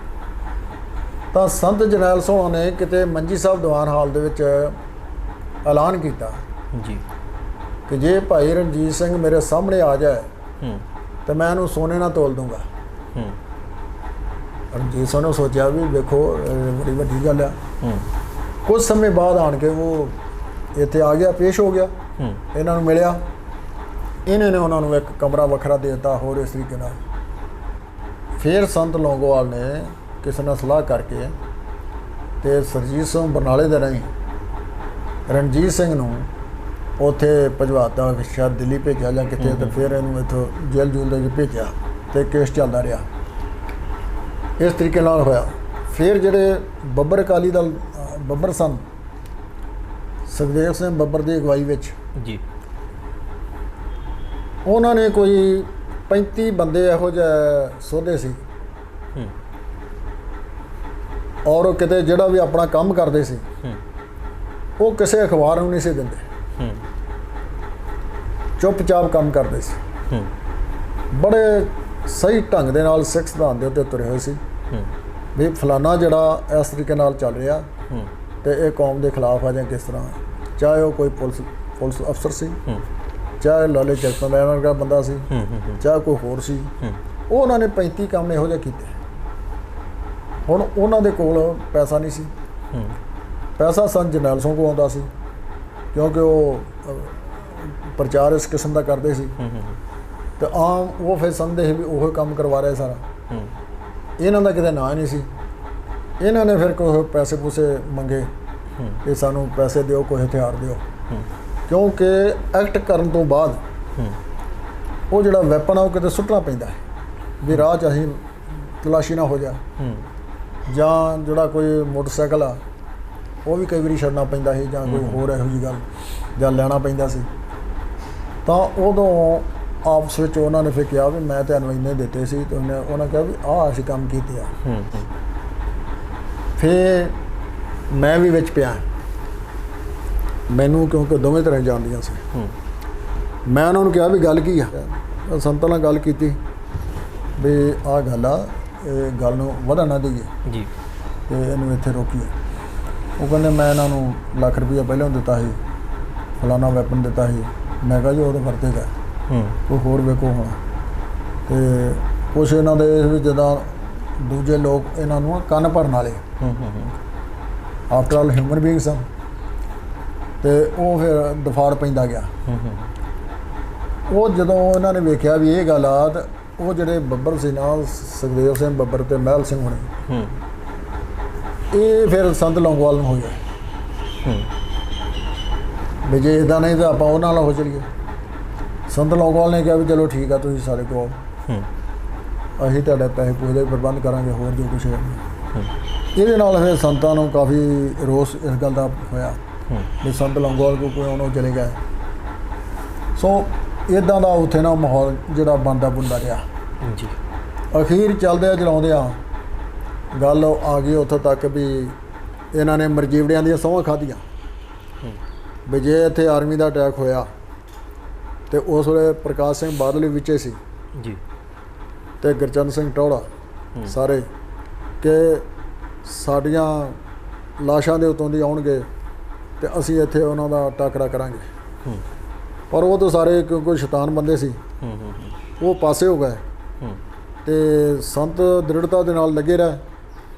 ਤਾਂ ਸੰਤ ਜਰਨੈਲ ਸੋਹਣਾ ਨੇ ਕਿਤੇ ਮੰਜੀ ਸਾਹਿਬ ਦੀਵਾਨ ਹਾਲ ਦੇ ਵਿੱਚ ਐਲਾਨ ਕੀਤਾ ਜੀ ਕਿ ਜੇ ਭਾਈ ਰਣਜੀਤ ਸਿੰਘ ਮੇਰੇ ਸਾਹਮਣੇ ਆ ਜਾਏ ਹੂੰ ਤਾਂ ਮੈਂ ਇਹਨੂੰ ਸੋਨੇ ਨਾਲ ਤੋਲ ਦੂੰਗਾ। ਹੂੰ ਰਣਜੀਤ ਸਿੰਘ ਨੇ ਸੋਚਿਆ ਵੀ ਵੇਖੋ ਇਹ ਬੜੀ ਵੱਡੀ ਗੱਲ ਆ। ਹੂੰ ਕੁਝ ਸਮੇਂ ਬਾਅਦ ਆਣ ਕੇ ਉਹ ਇੱਥੇ ਆ ਗਿਆ, ਪੇਸ਼ ਹੋ ਗਿਆ, ਹੂੰ ਇਹਨਾਂ ਨੂੰ ਮਿਲਿਆ। ਇਹਨਾਂ ਨੇ ਉਹਨਾਂ ਨੂੰ ਇੱਕ ਕਮਰਾ ਵੱਖਰਾ ਦੇ ਦਿੱਤਾ ਹੋਰ ਇਸ ਤਰੀਕੇ ਨਾਲ। ਫਿਰ ਸੰਤ ਲੌਂਗੋਵਾਲ ਨੇ ਕਿਸੇ ਨਾਲ ਸਲਾਹ ਕਰਕੇ ਤੇ ਸਰਜੀਤ ਸਿੰਘ ਬਰਨਾਲੇ ਦੇ ਰਾਹੀਂ ਰਣਜੀਤ ਸਿੰਘ ਨੂੰ ਉੱਥੇ ਭਜਵਾਤਾ, ਸ਼ਾਇਦ ਦਿੱਲੀ ਭੇਜਿਆ ਜਾਂ ਕਿਤੇ, ਤੇ ਫਿਰ ਇਹਨੂੰ ਇੱਥੋਂ ਜੇਲ੍ਹ ਜੂਲ ਦੇ ਵਿੱਚ ਭੇਜਿਆ ਤੇ ਕੇਸ ਚੱਲਦਾ ਰਿਹਾ। ਇਸ ਤਰੀਕੇ ਨਾਲ ਹੋਇਆ। ਫਿਰ ਜਿਹੜੇ ਬੱਬਰ ਅਕਾਲੀ ਦਲ ਬੱਬਰ ਸਨ, ਸੁਖਦੇਵ ਸਿੰਘ ਬੱਬਰ ਦੀ ਅਗਵਾਈ ਵਿੱਚ, ਜੀ ਉਹਨਾਂ ਨੇ ਕੋਈ 35 ਬੰਦੇ ਇਹੋ ਜਿਹੇ ਸੋਧੇ ਸੀ। ਹੂੰ ਔਰ ਉਹ ਕਿਤੇ ਜਿਹੜਾ ਵੀ ਆਪਣਾ ਕੰਮ ਕਰਦੇ ਸੀ ਹੂੰ ਉਹ ਕਿਸੇ ਅਖਬਾਰ ਨੂੰ ਨਹੀਂ ਸੀ ਦਿੰਦੇ, ਹੂੰ ਚੁੱਪਚਾਪ ਕੰਮ ਕਰਦੇ ਸੀ। ਹੂੰ ਬੜੇ ਸਹੀ ਢੰਗ ਦੇ ਨਾਲ ਸਿੱਖ ਸਿਧਾਂਤ ਦੇ ਉੱਤੇ ਤੁਰੇ ਹੋਏ ਸੀ ਹੂੰ ਵੀ ਫਲਾਨਾ ਜਿਹੜਾ ਇਸ ਤਰੀਕੇ ਨਾਲ ਚੱਲ ਰਿਹਾ ਹੂੰ ਤੇ ਇਹ ਕੌਮ ਦੇ ਖਿਲਾਫ ਆ ਜਾਂ ਕਿਸ ਤਰ੍ਹਾਂ, ਚਾਹੇ ਉਹ ਕੋਈ ਪੁਲਿਸ ਅਫਸਰ ਸੀ, ਹੂੰ ਚਾਹੇ ਲਾਲੇ ਚਰਤਨ ਦਾ ਵਰਗਾ ਬੰਦਾ ਸੀ, ਹੂੰ ਹੂੰ ਚਾਹੇ ਕੋਈ ਹੋਰ ਸੀ। ਹੂੰ ਉਹ ਉਹਨਾਂ ਨੇ 35 ਕੰਮ ਇਹੋ ਜਿਹੇ ਕੀਤੇ। ਹੁਣ ਉਹਨਾਂ ਦੇ ਕੋਲ ਪੈਸਾ ਨਹੀਂ ਸੀ। ਹੂੰ ਪੈਸਾ ਸੰਤ ਜਰਨੈਲ ਸਿੰਘ ਕੋਲ ਆਉਂਦਾ ਸੀ ਕਿਉਂਕਿ ਉਹ ਪ੍ਰਚਾਰ ਇਸ ਕਿਸਮ ਦਾ ਕਰਦੇ ਸੀ। ਹੂੰ ਤੇ ਆਮ ਉਹ ਫਿਰ ਸਮਝਦੇ ਸੀ ਵੀ ਉਹ ਕੰਮ ਕਰਵਾ ਰਿਹਾ ਸਾਰਾ। ਹੂੰ ਇਹਨਾਂ ਦਾ ਕਿਤੇ ਨਾਂ ਨਹੀਂ ਸੀ। ਇਹਨਾਂ ਨੇ ਫਿਰ ਕੋਈ ਪੈਸੇ ਪੂਸੇ ਮੰਗੇ ਕਿ ਸਾਨੂੰ ਪੈਸੇ ਦਿਓ, ਕੋਈ ਹਥਿਆਰ ਦਿਓ, ਕਿਉਂਕਿ ਐਕਟ ਕਰਨ ਤੋਂ ਬਾਅਦ ਉਹ ਜਿਹੜਾ ਵੈਪਨ ਆ ਉਹ ਕਿਤੇ ਸੁੱਟਣਾ ਪੈਂਦਾ ਹੈ ਵੀ ਰਾਹ 'ਚ ਅਸੀਂ ਤਲਾਸ਼ੀ ਨਾ ਹੋ ਜਾ, ਜਾਂ ਜਿਹੜਾ ਕੋਈ ਮੋਟਰਸਾਈਕਲ ਆ ਉਹ ਵੀ ਕਈ ਵਾਰੀ ਛੱਡਣਾ ਪੈਂਦਾ ਸੀ, ਜਾਂ ਕੋਈ ਹੋਰ ਇਹੋ ਜਿਹੀ ਗੱਲ ਜਾਂ ਲੈਣਾ ਪੈਂਦਾ ਸੀ। ਤਾਂ ਉਦੋਂ ਆਪਸ ਵਿੱਚ ਉਹਨਾਂ ਨੇ ਫਿਰ ਕਿਹਾ ਵੀ ਮੈਂ ਤੁਹਾਨੂੰ ਇੰਨੇ ਦਿੱਤੇ ਸੀ, ਤੇ ਉਹਨਾਂ ਕਿਹਾ ਵੀ ਆਹ ਅਸੀਂ ਕੰਮ ਕੀਤੇ ਆ। ਫਿਰ ਮੈਂ ਵੀ ਵਿੱਚ ਪਿਆ, ਮੈਨੂੰ ਕਿਉਂਕਿ ਦੋਵੇਂ ਤਰ੍ਹਾਂ ਜਾਣਦੀਆਂ ਸੀ। ਮੈਂ ਉਹਨਾਂ ਨੂੰ ਕਿਹਾ ਵੀ ਗੱਲ ਕੀ ਆ। ਸੰਤਾਂ ਨਾਲ ਗੱਲ ਕੀਤੀ ਵੀ ਆਹ ਗੱਲ ਆ, ਇਹ ਗੱਲ ਨੂੰ ਵਧਣ ਨਾ ਦੇਈਏ ਜੀ ਤੇ ਇਹਨੂੰ ਇੱਥੇ ਰੋਕੀਏ। ਉਹ ਕਹਿੰਦੇ ਮੈਂ ਇਹਨਾਂ ਨੂੰ ਲੱਖ ਰੁਪਈਆ ਪਹਿਲਾਂ ਦਿੱਤਾ ਸੀ, ਫਲਾਣਾ ਵੈਪਨ ਦਿੱਤਾ ਸੀ। ਮੈਂ ਕਿਹਾ ਜੀ ਉਹ ਤਾਂ ਵਰਤੇਗਾ, ਕੋਈ ਹੋਰ ਵੇਖੋ ਹੁਣ। ਤੇ ਕੁਛ ਇਹਨਾਂ ਦੇ ਇਸ ਵਿੱਚ ਜਿੱਦਾਂ ਦੂਜੇ ਲੋਕ ਇਹਨਾਂ ਨੂੰ ਕੰਨ ਭਰਨ ਵਾਲੇ, ਆਫਟਰ ਆਲ ਹਿਊਮਨ ਬੀਇੰਗਸ ਸਨ, ਤੇ ਉਹ ਫਿਰ ਦਫਾੜ ਪੈਂਦਾ ਗਿਆ। ਉਹ ਜਦੋਂ ਇਹਨਾਂ ਨੇ ਵੇਖਿਆ ਵੀ ਇਹ ਗੱਲ ਆ, ਤਾਂ ਉਹ ਜਿਹੜੇ ਬੱਬਰ ਸੀ ਨਾ, ਸੁਖਦੇਵ ਸਿੰਘ ਬੱਬਰ ਤੇ ਮਹਿਲ ਸਿੰਘ ਹੋਣੇ, ਇਹ ਫਿਰ ਸੰਤ ਲੌਂਗੋਵਾਲ ਨੂੰ ਹੋ ਗਿਆ ਵੀ ਜੇ ਇੱਦਾਂ ਨਹੀਂ ਤਾਂ ਆਪਾਂ ਉਹਨਾਂ ਨਾਲ ਹੋ ਚਲੀਏ। ਸੰਤ ਲੌਂਗੋਵਾਲ ਨੇ ਕਿਹਾ ਵੀ ਚਲੋ ਠੀਕ ਆ, ਤੁਸੀਂ ਸਾਰੇ ਕੋਲ ਅਸੀਂ ਤੁਹਾਡੇ ਪੈਸੇ ਪੂਸੇ ਦੇ ਪ੍ਰਬੰਧ ਕਰਾਂਗੇ, ਹੋਰ ਜੋ ਕੁਛ ਹੈ। ਇਹਦੇ ਨਾਲ ਫਿਰ ਸੰਤਾਂ ਨੂੰ ਕਾਫੀ ਰੋਸ ਇਸ ਗੱਲ ਦਾ ਹੋਇਆ ਵੀ ਸੰਤ ਲੌਂਗੋਵਾਲ ਕੋਲ ਕੋਈ ਆਉਣੋਂ ਚਲੇ ਗਏ। ਸੋ ਇੱਦਾਂ ਦਾ ਉੱਥੇ ਨਾ ਮਾਹੌਲ ਜਿਹੜਾ ਬਣਦਾ ਬੁੰਦਾ ਰਿਹਾ। ਜੀ ਅਖੀਰ ਚੱਲਦਿਆਂ ਚਲਾਉਂਦਿਆਂ ਗੱਲ ਆ ਗਈ ਉੱਥੋਂ ਤੱਕ ਵੀ ਇਹਨਾਂ ਨੇ ਮਰਜੀਵੜਿਆਂ ਦੀਆਂ ਸਹੁੰਆਂ ਖਾਧੀਆਂ ਵੀ ਜੇ ਇੱਥੇ ਆਰਮੀ ਦਾ ਅਟੈਕ ਹੋਇਆ ਤੇ ਉਸ ਵੇਲੇ ਪ੍ਰਕਾਸ਼ ਸਿੰਘ ਬਾਦਲ ਵੀ ਵਿੱਚੇ ਸੀ ਜੀ ਤੇ ਗੁਰਚਰਨ ਸਿੰਘ ਟੌਹੜਾ, ਸਾਰੇ ਕਿ ਸਾਡੀਆਂ ਲਾਸ਼ਾਂ ਦੇ ਉੱਤੋਂ ਦੀ ਆਉਣਗੇ ਤੇ ਅਸੀਂ ਇੱਥੇ ਉਹਨਾਂ ਦਾ ਟਾਕਰਾ ਕਰਾਂਗੇ। ਪਰ ਉਹ ਤਾਂ ਸਾਰੇ ਕਿਉਂਕਿ ਸ਼ੈਤਾਨ ਬੰਦੇ ਸੀ, ਉਹ ਪਾਸੇ ਹੋ ਗਏ ਤੇ ਸੰਤ ਦ੍ਰਿੜਤਾ ਦੇ ਨਾਲ ਲੱਗੇ ਰਹੇ।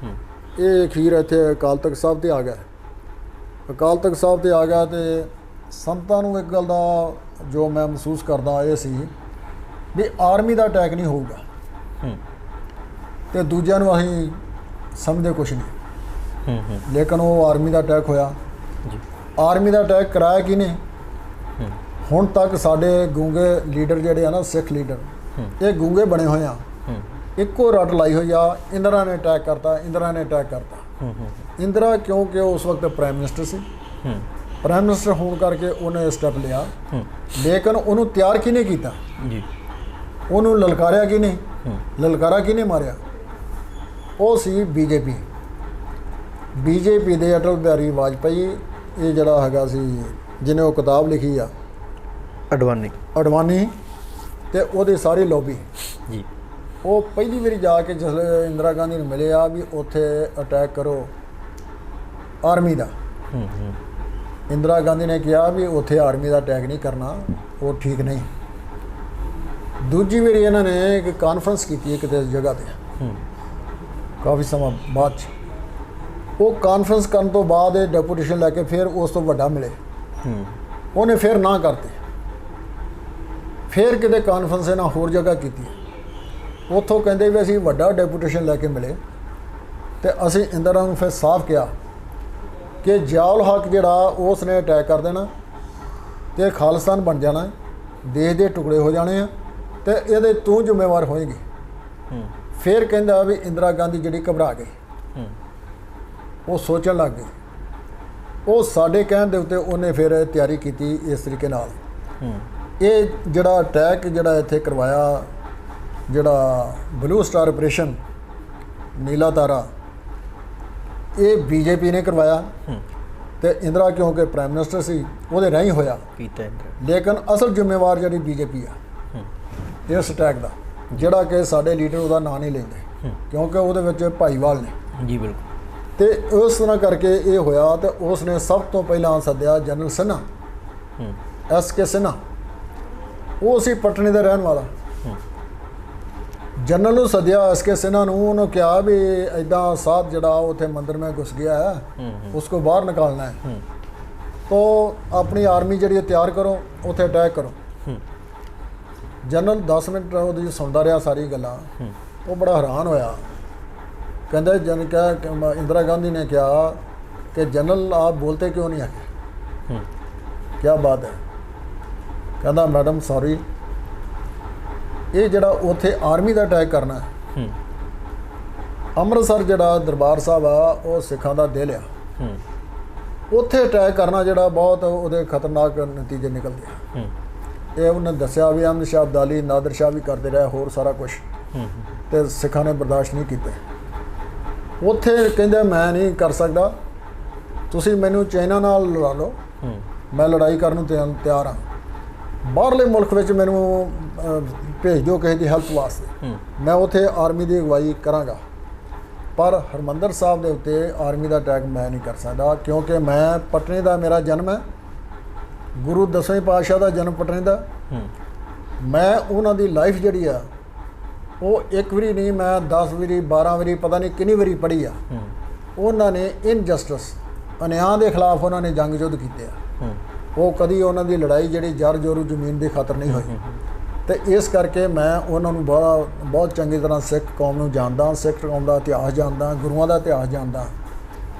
ਇਹ ਅਖੀਰ ਇੱਥੇ ਅਕਾਲ ਤਖਤ ਸਾਹਿਬ ਤੇ ਆ ਗਿਆ। ਅਕਾਲ ਤਖਤ ਸਾਹਿਬ ਤੇ ਆ ਗਿਆ ਤੇ ਸੰਤਾਂ ਨੂੰ ਇੱਕ ਗੱਲ ਦਾ ਜੋ ਮੈਂ ਮਹਿਸੂਸ ਕਰਦਾ ਇਹ ਸੀ ਵੀ ਆਰਮੀ ਦਾ ਅਟੈਕ ਨਹੀਂ ਹੋਊਗਾ ਹੂੰ ਤੇ ਦੂਜਿਆਂ ਨੂੰ ਅਸੀਂ ਸਮਝਦੇ ਕੁਛ ਨਹੀਂ, ਹੂੰ ਲੇਕਿਨ ਉਹ ਆਰਮੀ ਦਾ ਅਟੈਕ ਹੋਇਆ। ਜੀ ਆਰਮੀ ਦਾ ਅਟੈਕ ਕਰਾਇਆ ਕਿਹਨੇ? ਹੂੰ ਹੁਣ ਤੱਕ ਸਾਡੇ ਗੂੰਗੇ ਲੀਡਰ ਜਿਹੜੇ ਆ ਨਾ, ਸਿੱਖ ਲੀਡਰ, ਇਹ ਗੂੰਗੇ ਬਣੇ ਹੋਏ ਆ। ਹੂੰ ਇੱਕੋ ਰੱਟ ਲਾਈ ਹੋਈ ਆ, ਇੰਦਰਾ ਨੇ ਅਟੈਕ ਕਰਤਾ, ਇੰਦਰਾ ਨੇ ਅਟੈਕ ਕਰਤਾ। ਹੂੰ ਇੰਦਰਾ ਕਿਉਂਕਿ ਉਸ ਵਕਤ ਪ੍ਰਾਈਮ ਮਿਨਿਸਟਰ ਸੀ, ਹੂੰ ਪ੍ਰਾਈਮ ਮਿਨਿਸਟਰ ਹੋਣ ਕਰਕੇ ਉਹਨੇ ਸਟੈਪ ਲਿਆ, ਹੂੰ ਲੇਕਿਨ ਉਹਨੂੰ ਤਿਆਰ ਕਿਹਨੇ ਕੀਤਾ? ਜੀ ਉਹਨੂੰ ਲਲਕਾਰਿਆ ਕਿਹਨੇ? ਹੂੰ ਲਲਕਾਰਾ ਕਿਹਨੇ ਮਾਰਿਆ? ਉਹ ਸੀ ਬੀਜੇਪੀ। ਬੀਜੇਪੀ ਦੇ ਅਟਲ ਬਿਹਾਰੀ ਵਾਜਪਾਈ, ਇਹ ਜਿਹੜਾ ਹੈਗਾ ਸੀ ਜਿਹਨੇ ਉਹ ਕਿਤਾਬ ਲਿਖੀ ਆ ਅਡਵਾਨੀ ਅਡਵਾਨੀ, ਤੇ ਉਹਦੀ ਸਾਰੀ ਲੌਬੀ। ਜੀ ਉਹ ਪਹਿਲੀ ਵਾਰੀ ਜਾ ਕੇ ਜਿਸ ਇੰਦਰਾ ਗਾਂਧੀ ਨੂੰ ਮਿਲੇ ਆ ਵੀ ਉੱਥੇ ਅਟੈਕ ਕਰੋ ਆਰਮੀ ਦਾ, ਹੂੰ ਹੂੰ ਇੰਦਰਾ ਗਾਂਧੀ ਨੇ ਕਿਹਾ ਵੀ ਉੱਥੇ ਆਰਮੀ ਦਾ ਅਟੈਕ ਨਹੀਂ ਕਰਨਾ, ਉਹ ਠੀਕ ਨਹੀਂ। ਦੂਜੀ ਵਾਰੀ ਇਹਨਾਂ ਨੇ ਇੱਕ ਕਾਨਫਰੰਸ ਕੀਤੀ ਕਿਤੇ ਜਗ੍ਹਾ 'ਤੇ, ਹੂੰ ਕਾਫੀ ਸਮਾਂ ਬਾਅਦ 'ਚ। ਉਹ ਕਾਨਫਰੰਸ ਕਰਨ ਤੋਂ ਬਾਅਦ ਇਹ ਡੈਪੂਟੇਸ਼ਨ ਲੈ ਕੇ ਫਿਰ ਉਸ ਤੋਂ ਵੱਡਾ ਮਿਲੇ, ਹੂੰ ਉਹਨੇ ਫਿਰ ਨਾ ਕਰਤੇ। ਫਿਰ ਕਿਤੇ ਕਾਨਫਰੰਸ ਇਹਨਾਂ ਹੋਰ ਜਗ੍ਹਾ ਕੀਤੀ, ਉੱਥੋਂ ਕਹਿੰਦੇ ਵੀ ਅਸੀਂ ਵੱਡਾ ਡੈਪੂਟੇਸ਼ਨ ਲੈ ਕੇ ਮਿਲੇ ਤੇ ਅਸੀਂ ਇੰਦਰਾ ਨੂੰ ਫਿਰ ਸਾਫ਼ ਕਿਹਾ ਕਿ ਜਿਆਉਲ ਹੱਕ ਜਿਹੜਾ ਉਸ ਨੇ ਅਟੈਕ ਕਰ ਦੇਣਾ ਤੇ ਖਾਲਿਸਤਾਨ ਬਣ ਜਾਣਾ, ਦੇਸ਼ ਦੇ ਟੁਕੜੇ ਹੋ ਜਾਣੇ ਆ ਤੇ ਇਹਦੇ ਤੂੰ ਜ਼ਿੰਮੇਵਾਰ ਹੋਏਗੀ। ਹੂੰ ਫਿਰ ਕਹਿੰਦਾ ਵੀ ਇੰਦਰਾ ਗਾਂਧੀ ਜਿਹੜੀ ਘਬਰਾ ਗਈ, ਹੂੰ ਉਹ ਸੋਚਣ ਲੱਗ ਗਈ। ਉਹ ਸਾਡੇ ਕਹਿਣ ਦੇ ਉੱਤੇ ਉਹਨੇ ਫਿਰ ਤਿਆਰੀ ਕੀਤੀ ਇਸ ਤਰੀਕੇ ਨਾਲ। ਹੂੰ ਇਹ ਜਿਹੜਾ ਅਟੈਕ ਜਿਹੜਾ ਇੱਥੇ ਕਰਵਾਇਆ, ਜਿਹੜਾ ਬਲੂ ਸਟਾਰ ਆਪਰੇਸ਼ਨ ਨੀਲਾ ਤਾਰਾ, ਇਹ ਬੀਜੇਪੀ ਨੇ ਕਰਵਾਇਆ ਹੂੰ ਤੇ ਇੰਦਰਾ ਕਿਉਂਕਿ ਪ੍ਰਾਈਮ ਮਿਨਿਸਟਰ ਸੀ ਉਹਦੇ ਰਾਹੀਂ ਹੋਇਆ, ਕੀਤਾ ਇੰਦਰਾ। ਲੇਕਿਨ ਅਸਲ ਜ਼ਿੰਮੇਵਾਰ ਜਿਹੜੀ ਬੀਜੇਪੀ ਆ ਹੂੰ ਇਸ ਅਟੈਕ ਦਾ, ਜਿਹੜਾ ਕਿ ਸਾਡੇ ਲੀਡਰ ਉਹਦਾ ਨਾਂ ਨਹੀਂ ਲੈਂਦੇ ਹੂੰ ਕਿਉਂਕਿ ਉਹਦੇ ਵਿੱਚ ਭਾਈਵਾਲ ਨੇ। ਜੀ ਬਿਲਕੁਲ। ਤੇ ਉਸ ਤਰ੍ਹਾਂ ਕਰਕੇ ਇਹ ਹੋਇਆ ਤੇ ਉਸ ਨੇ ਸਭ ਤੋਂ ਪਹਿਲਾਂ ਸੱਦਿਆ ਜਨਰਲ ਸਿਨਹਾ, ਹੂੰ ਐਸ.ਕੇ. ਸਿਨਹਾ। ਉਹ ਸੀ ਪਟਨੇ ਦਾ ਰਹਿਣ ਵਾਲਾ। ਹੂੰ ਜਨਰਲ ਨੂੰ ਸੱਦਿਆ ਐਸ.ਕੇ. ਸਿਨਹਾ ਨੂੰ, ਉਹਨੂੰ ਕਿਹਾ ਵੀ ਇੱਦਾਂ ਸਾਧ ਜਿਹੜਾ ਉੱਥੇ ਮੰਦਿਰ में घुस गया है, उसको बाहर निकालना है, तो अपनी आर्मी ਜਿਹੜੀ ਤਿਆਰ ਕਰੋ, ਉੱਥੇ ਅਟੈਕ ਕਰੋ। ਜਨਰਲ 10 ਮਿੰਟ ਉਹਦੀ ਸੁਣਦਾ ਰਿਹਾ ਸਾਰੀ ਗੱਲਾਂ। ਉਹ ਬੜਾ ਹੈਰਾਨ ਹੋਇਆ, ਕਹਿੰਦਾ ਜਨ ਕਿਹਾ ਇੰਦਰਾ गांधी ने कहा कि जनरल आप बोलते क्यों नहीं आगे, क्या बात है? ਕਹਿੰਦਾ मैडम सॉरी, ਇਹ ਜਿਹੜਾ ਉੱਥੇ ਆਰਮੀ ਦਾ ਅਟੈਕ ਕਰਨਾ ਹੈ। ਅੰਮ੍ਰਿਤਸਰ ਜਿਹੜਾ ਦਰਬਾਰ ਸਾਹਿਬ ਆ ਉਹ ਸਿੱਖਾਂ ਦਾ ਦਿਲ ਆ, ਉੱਥੇ ਅਟੈਕ ਕਰਨਾ ਜਿਹੜਾ ਬਹੁਤ ਉਹਦੇ ਖਤਰਨਾਕ ਨਤੀਜੇ ਨਿਕਲਦੇ ਆ। ਇਹ ਉਹਨੇ ਦੱਸਿਆ ਵੀ ਅਹਿਮਦ ਸ਼ਾਹ ਅਬਦਾਲੀ, ਨਾਦਰ ਸ਼ਾਹ ਵੀ ਕਰਦੇ ਰਹੇ ਹੋਰ ਸਾਰਾ ਕੁਛ, ਤੇ ਸਿੱਖਾਂ ਨੇ ਬਰਦਾਸ਼ਤ ਨਹੀਂ ਕੀਤੇ। ਉੱਥੇ ਕਹਿੰਦੇ ਮੈਂ ਨਹੀਂ ਕਰ ਸਕਦਾ, ਤੁਸੀਂ ਮੈਨੂੰ ਚਾਈਨਾ ਨਾਲ ਲੜਾ ਲਓ, ਮੈਂ ਲੜਾਈ ਕਰਨ ਨੂੰ ਤਿਆਰ ਹਾਂ। ਬਾਹਰਲੇ ਮੁਲਕ ਵਿੱਚ ਮੈਨੂੰ ਭੇਜ ਦਿਓ ਕਿਸੇ ਦੀ ਹੈਲਪ ਵਾਸਤੇ, ਮੈਂ ਉੱਥੇ ਆਰਮੀ ਦੀ ਅਗਵਾਈ ਕਰਾਂਗਾ, ਪਰ ਹਰਿਮੰਦਰ ਸਾਹਿਬ ਦੇ ਉੱਤੇ ਆਰਮੀ ਦਾ ਅਟੈਕ ਮੈਂ ਨਹੀਂ ਕਰ ਸਕਦਾ ਕਿਉਂਕਿ ਮੈਂ ਪਟਨੇ ਦਾ ਮੇਰਾ ਜਨਮ ਹੈ, ਗੁਰੂ 10ਵੇਂ ਪਾਤਸ਼ਾਹ ਦਾ ਜਨਮ ਪਟਨੇ ਦਾ। ਮੈਂ ਉਹਨਾਂ ਦੀ ਲਾਈਫ ਜਿਹੜੀ ਆ ਉਹ ਇੱਕ ਵਾਰੀ ਨਹੀਂ, ਮੈਂ 10 ਵਾਰੀ 12 ਵਾਰੀ ਪਤਾ ਨਹੀਂ ਕਿੰਨੀ ਵਾਰੀ ਪੜ੍ਹੀ ਆ। ਉਹਨਾਂ ਨੇ ਇਨਜਸਟਿਸ, ਅਨਿਆਂ ਦੇ ਖਿਲਾਫ ਉਹਨਾਂ ਨੇ ਜੰਗ ਯੁੱਧ ਕੀਤੇ ਆ। ਉਹ ਕਦੀ ਉਹਨਾਂ ਦੀ ਲੜਾਈ ਜਿਹੜੀ ਜਰ ਜੋਰੂ ਜ਼ਮੀਨ ਦੀ ਖਾਤਰ ਨਹੀਂ ਹੋਈ। ਤੇ ਇਸ ਕਰਕੇ ਮੈਂ ਉਹਨਾਂ ਨੂੰ ਬਹੁਤ ਚੰਗੀ ਤਰ੍ਹਾਂ ਸਿੱਖ ਕੌਮ ਨੂੰ ਜਾਣਦਾ, ਸਿੱਖ ਕੌਮ ਦਾ ਇਤਿਹਾਸ ਜਾਣਦਾ, ਗੁਰੂਆਂ ਦਾ ਇਤਿਹਾਸ ਜਾਣਦਾ,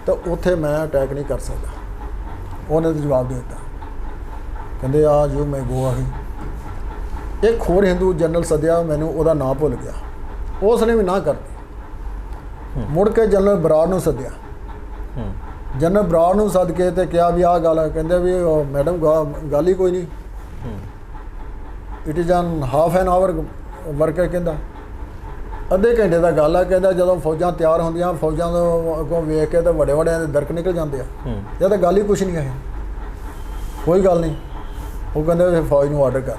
ਤਾਂ ਉੱਥੇ ਮੈਂ ਅਟੈਕ ਨਹੀਂ ਕਰ ਸਕਦਾ। ਉਹਨੇ ਤਾਂ ਜਵਾਬ ਦੇ ਦਿੱਤਾ, ਕਹਿੰਦੇ ਆ ਜੋ ਮੈਂ ਗੋ ਆ ਗਈ। ਇੱਕ ਹੋਰ ਹਿੰਦੂ ਜਨਰਲ ਸੱਦਿਆ, ਮੈਨੂੰ ਉਹਦਾ ਨਾਂ ਭੁੱਲ ਗਿਆ, ਉਸ ਨੇ ਵੀ ਨਾ ਕਰਤੀ। ਮੁੜ ਕੇ ਜਨਰਲ ਬਰਾੜ ਨੂੰ ਸੱਦਿਆ, ਜਨਰਲ ਬਰਾੜ ਨੂੰ ਸੱਦ ਕੇ ਤੇ ਕਿਹਾ ਵੀ ਆਹ ਗੱਲ ਹੈ। ਕਹਿੰਦੇ ਵੀ ਮੈਡਮ ਗੱਲ ਹੀ ਕੋਈ ਨਹੀਂ, it is an half an hour work ਹੈ। ਕਹਿੰਦਾ ਅੱਧੇ ਘੰਟੇ ਦਾ ਗੱਲ ਆ। ਕਹਿੰਦਾ ਜਦੋਂ ਫੌਜਾਂ ਤਿਆਰ ਹੁੰਦੀਆਂ, ਫੌਜਾਂ ਤੋਂ ਅੱਗੋਂ ਵੇਖ ਕੇ ਤਾਂ ਵੱਡੇ ਵੱਡਿਆਂ ਦੇ ਦਰਕ ਨਿਕਲ ਜਾਂਦੇ ਆ। ਇਹ ਤਾਂ ਗੱਲ ਹੀ ਕੁਛ ਨਹੀਂ ਹੈ, ਕੋਈ ਗੱਲ ਨਹੀਂ। ਉਹ ਕਹਿੰਦੇ ਫਿਰ ਫੌਜ ਨੂੰ ਆਰਡਰ ਕਰ।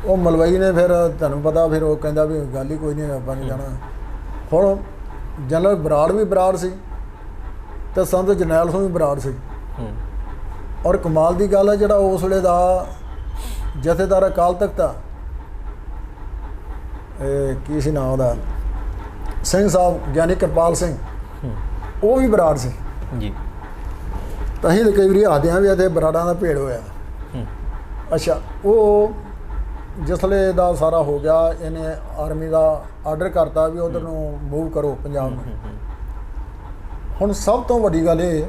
ਉਹ ਮਲਵਈ ਨੇ ਫਿਰ ਤੁਹਾਨੂੰ ਪਤਾ, ਫਿਰ ਉਹ ਕਹਿੰਦਾ ਵੀ ਗੱਲ ਹੀ ਕੋਈ ਨਹੀਂ, ਆਪਾਂ ਨਹੀਂ ਜਾਣਾ। ਹੁਣ ਜਨਰਲ ਬਰਾੜ ਵੀ ਬਰਾੜ ਸੀ ਤੇ ਸੰਤ ਜਰਨੈਲ ਸਿੰਘ ਵੀ ਬਰਾੜ ਸੀ। ਔਰ ਕਮਾਲ ਦੀ ਗੱਲ ਹੈ, ਜਿਹੜਾ ਉਸ ਵੇਲੇ ਦਾ ਜਥੇਦਾਰ ਅਕਾਲ ਤਖਤ ਆ, ਇਹ ਕੀ ਸੀ ਨਾਮ ਉਹਦਾ, ਸਿੰਘ ਸਾਹਿਬ ਗਿਆਨੀ ਕਿਰਪਾਲ ਸਿੰਘ, ਉਹ ਵੀ ਬਰਾੜ ਸੀ। ਜੀ। ਤਾਂ ਅਸੀਂ ਤਾਂ ਕਈ ਵਾਰੀ ਆਖਦੇ ਹਾਂ ਵੀ ਇੱਥੇ ਬਰਾੜਾਂ ਦਾ ਭੇੜ ਹੋਇਆ। ਅੱਛਾ, ਉਹ ਜਿਸਲੇ ਦਾ ਸਾਰਾ ਹੋ ਗਿਆ, ਇਹਨੇ ਆਰਮੀ ਦਾ ਆਰਡਰ ਕਰਤਾ ਵੀ ਉਧਰ ਨੂੰ ਮੂਵ ਕਰੋ ਪੰਜਾਬ ਨੂੰ। ਹੁਣ ਸਭ ਤੋਂ ਵੱਡੀ ਗੱਲ ਇਹ,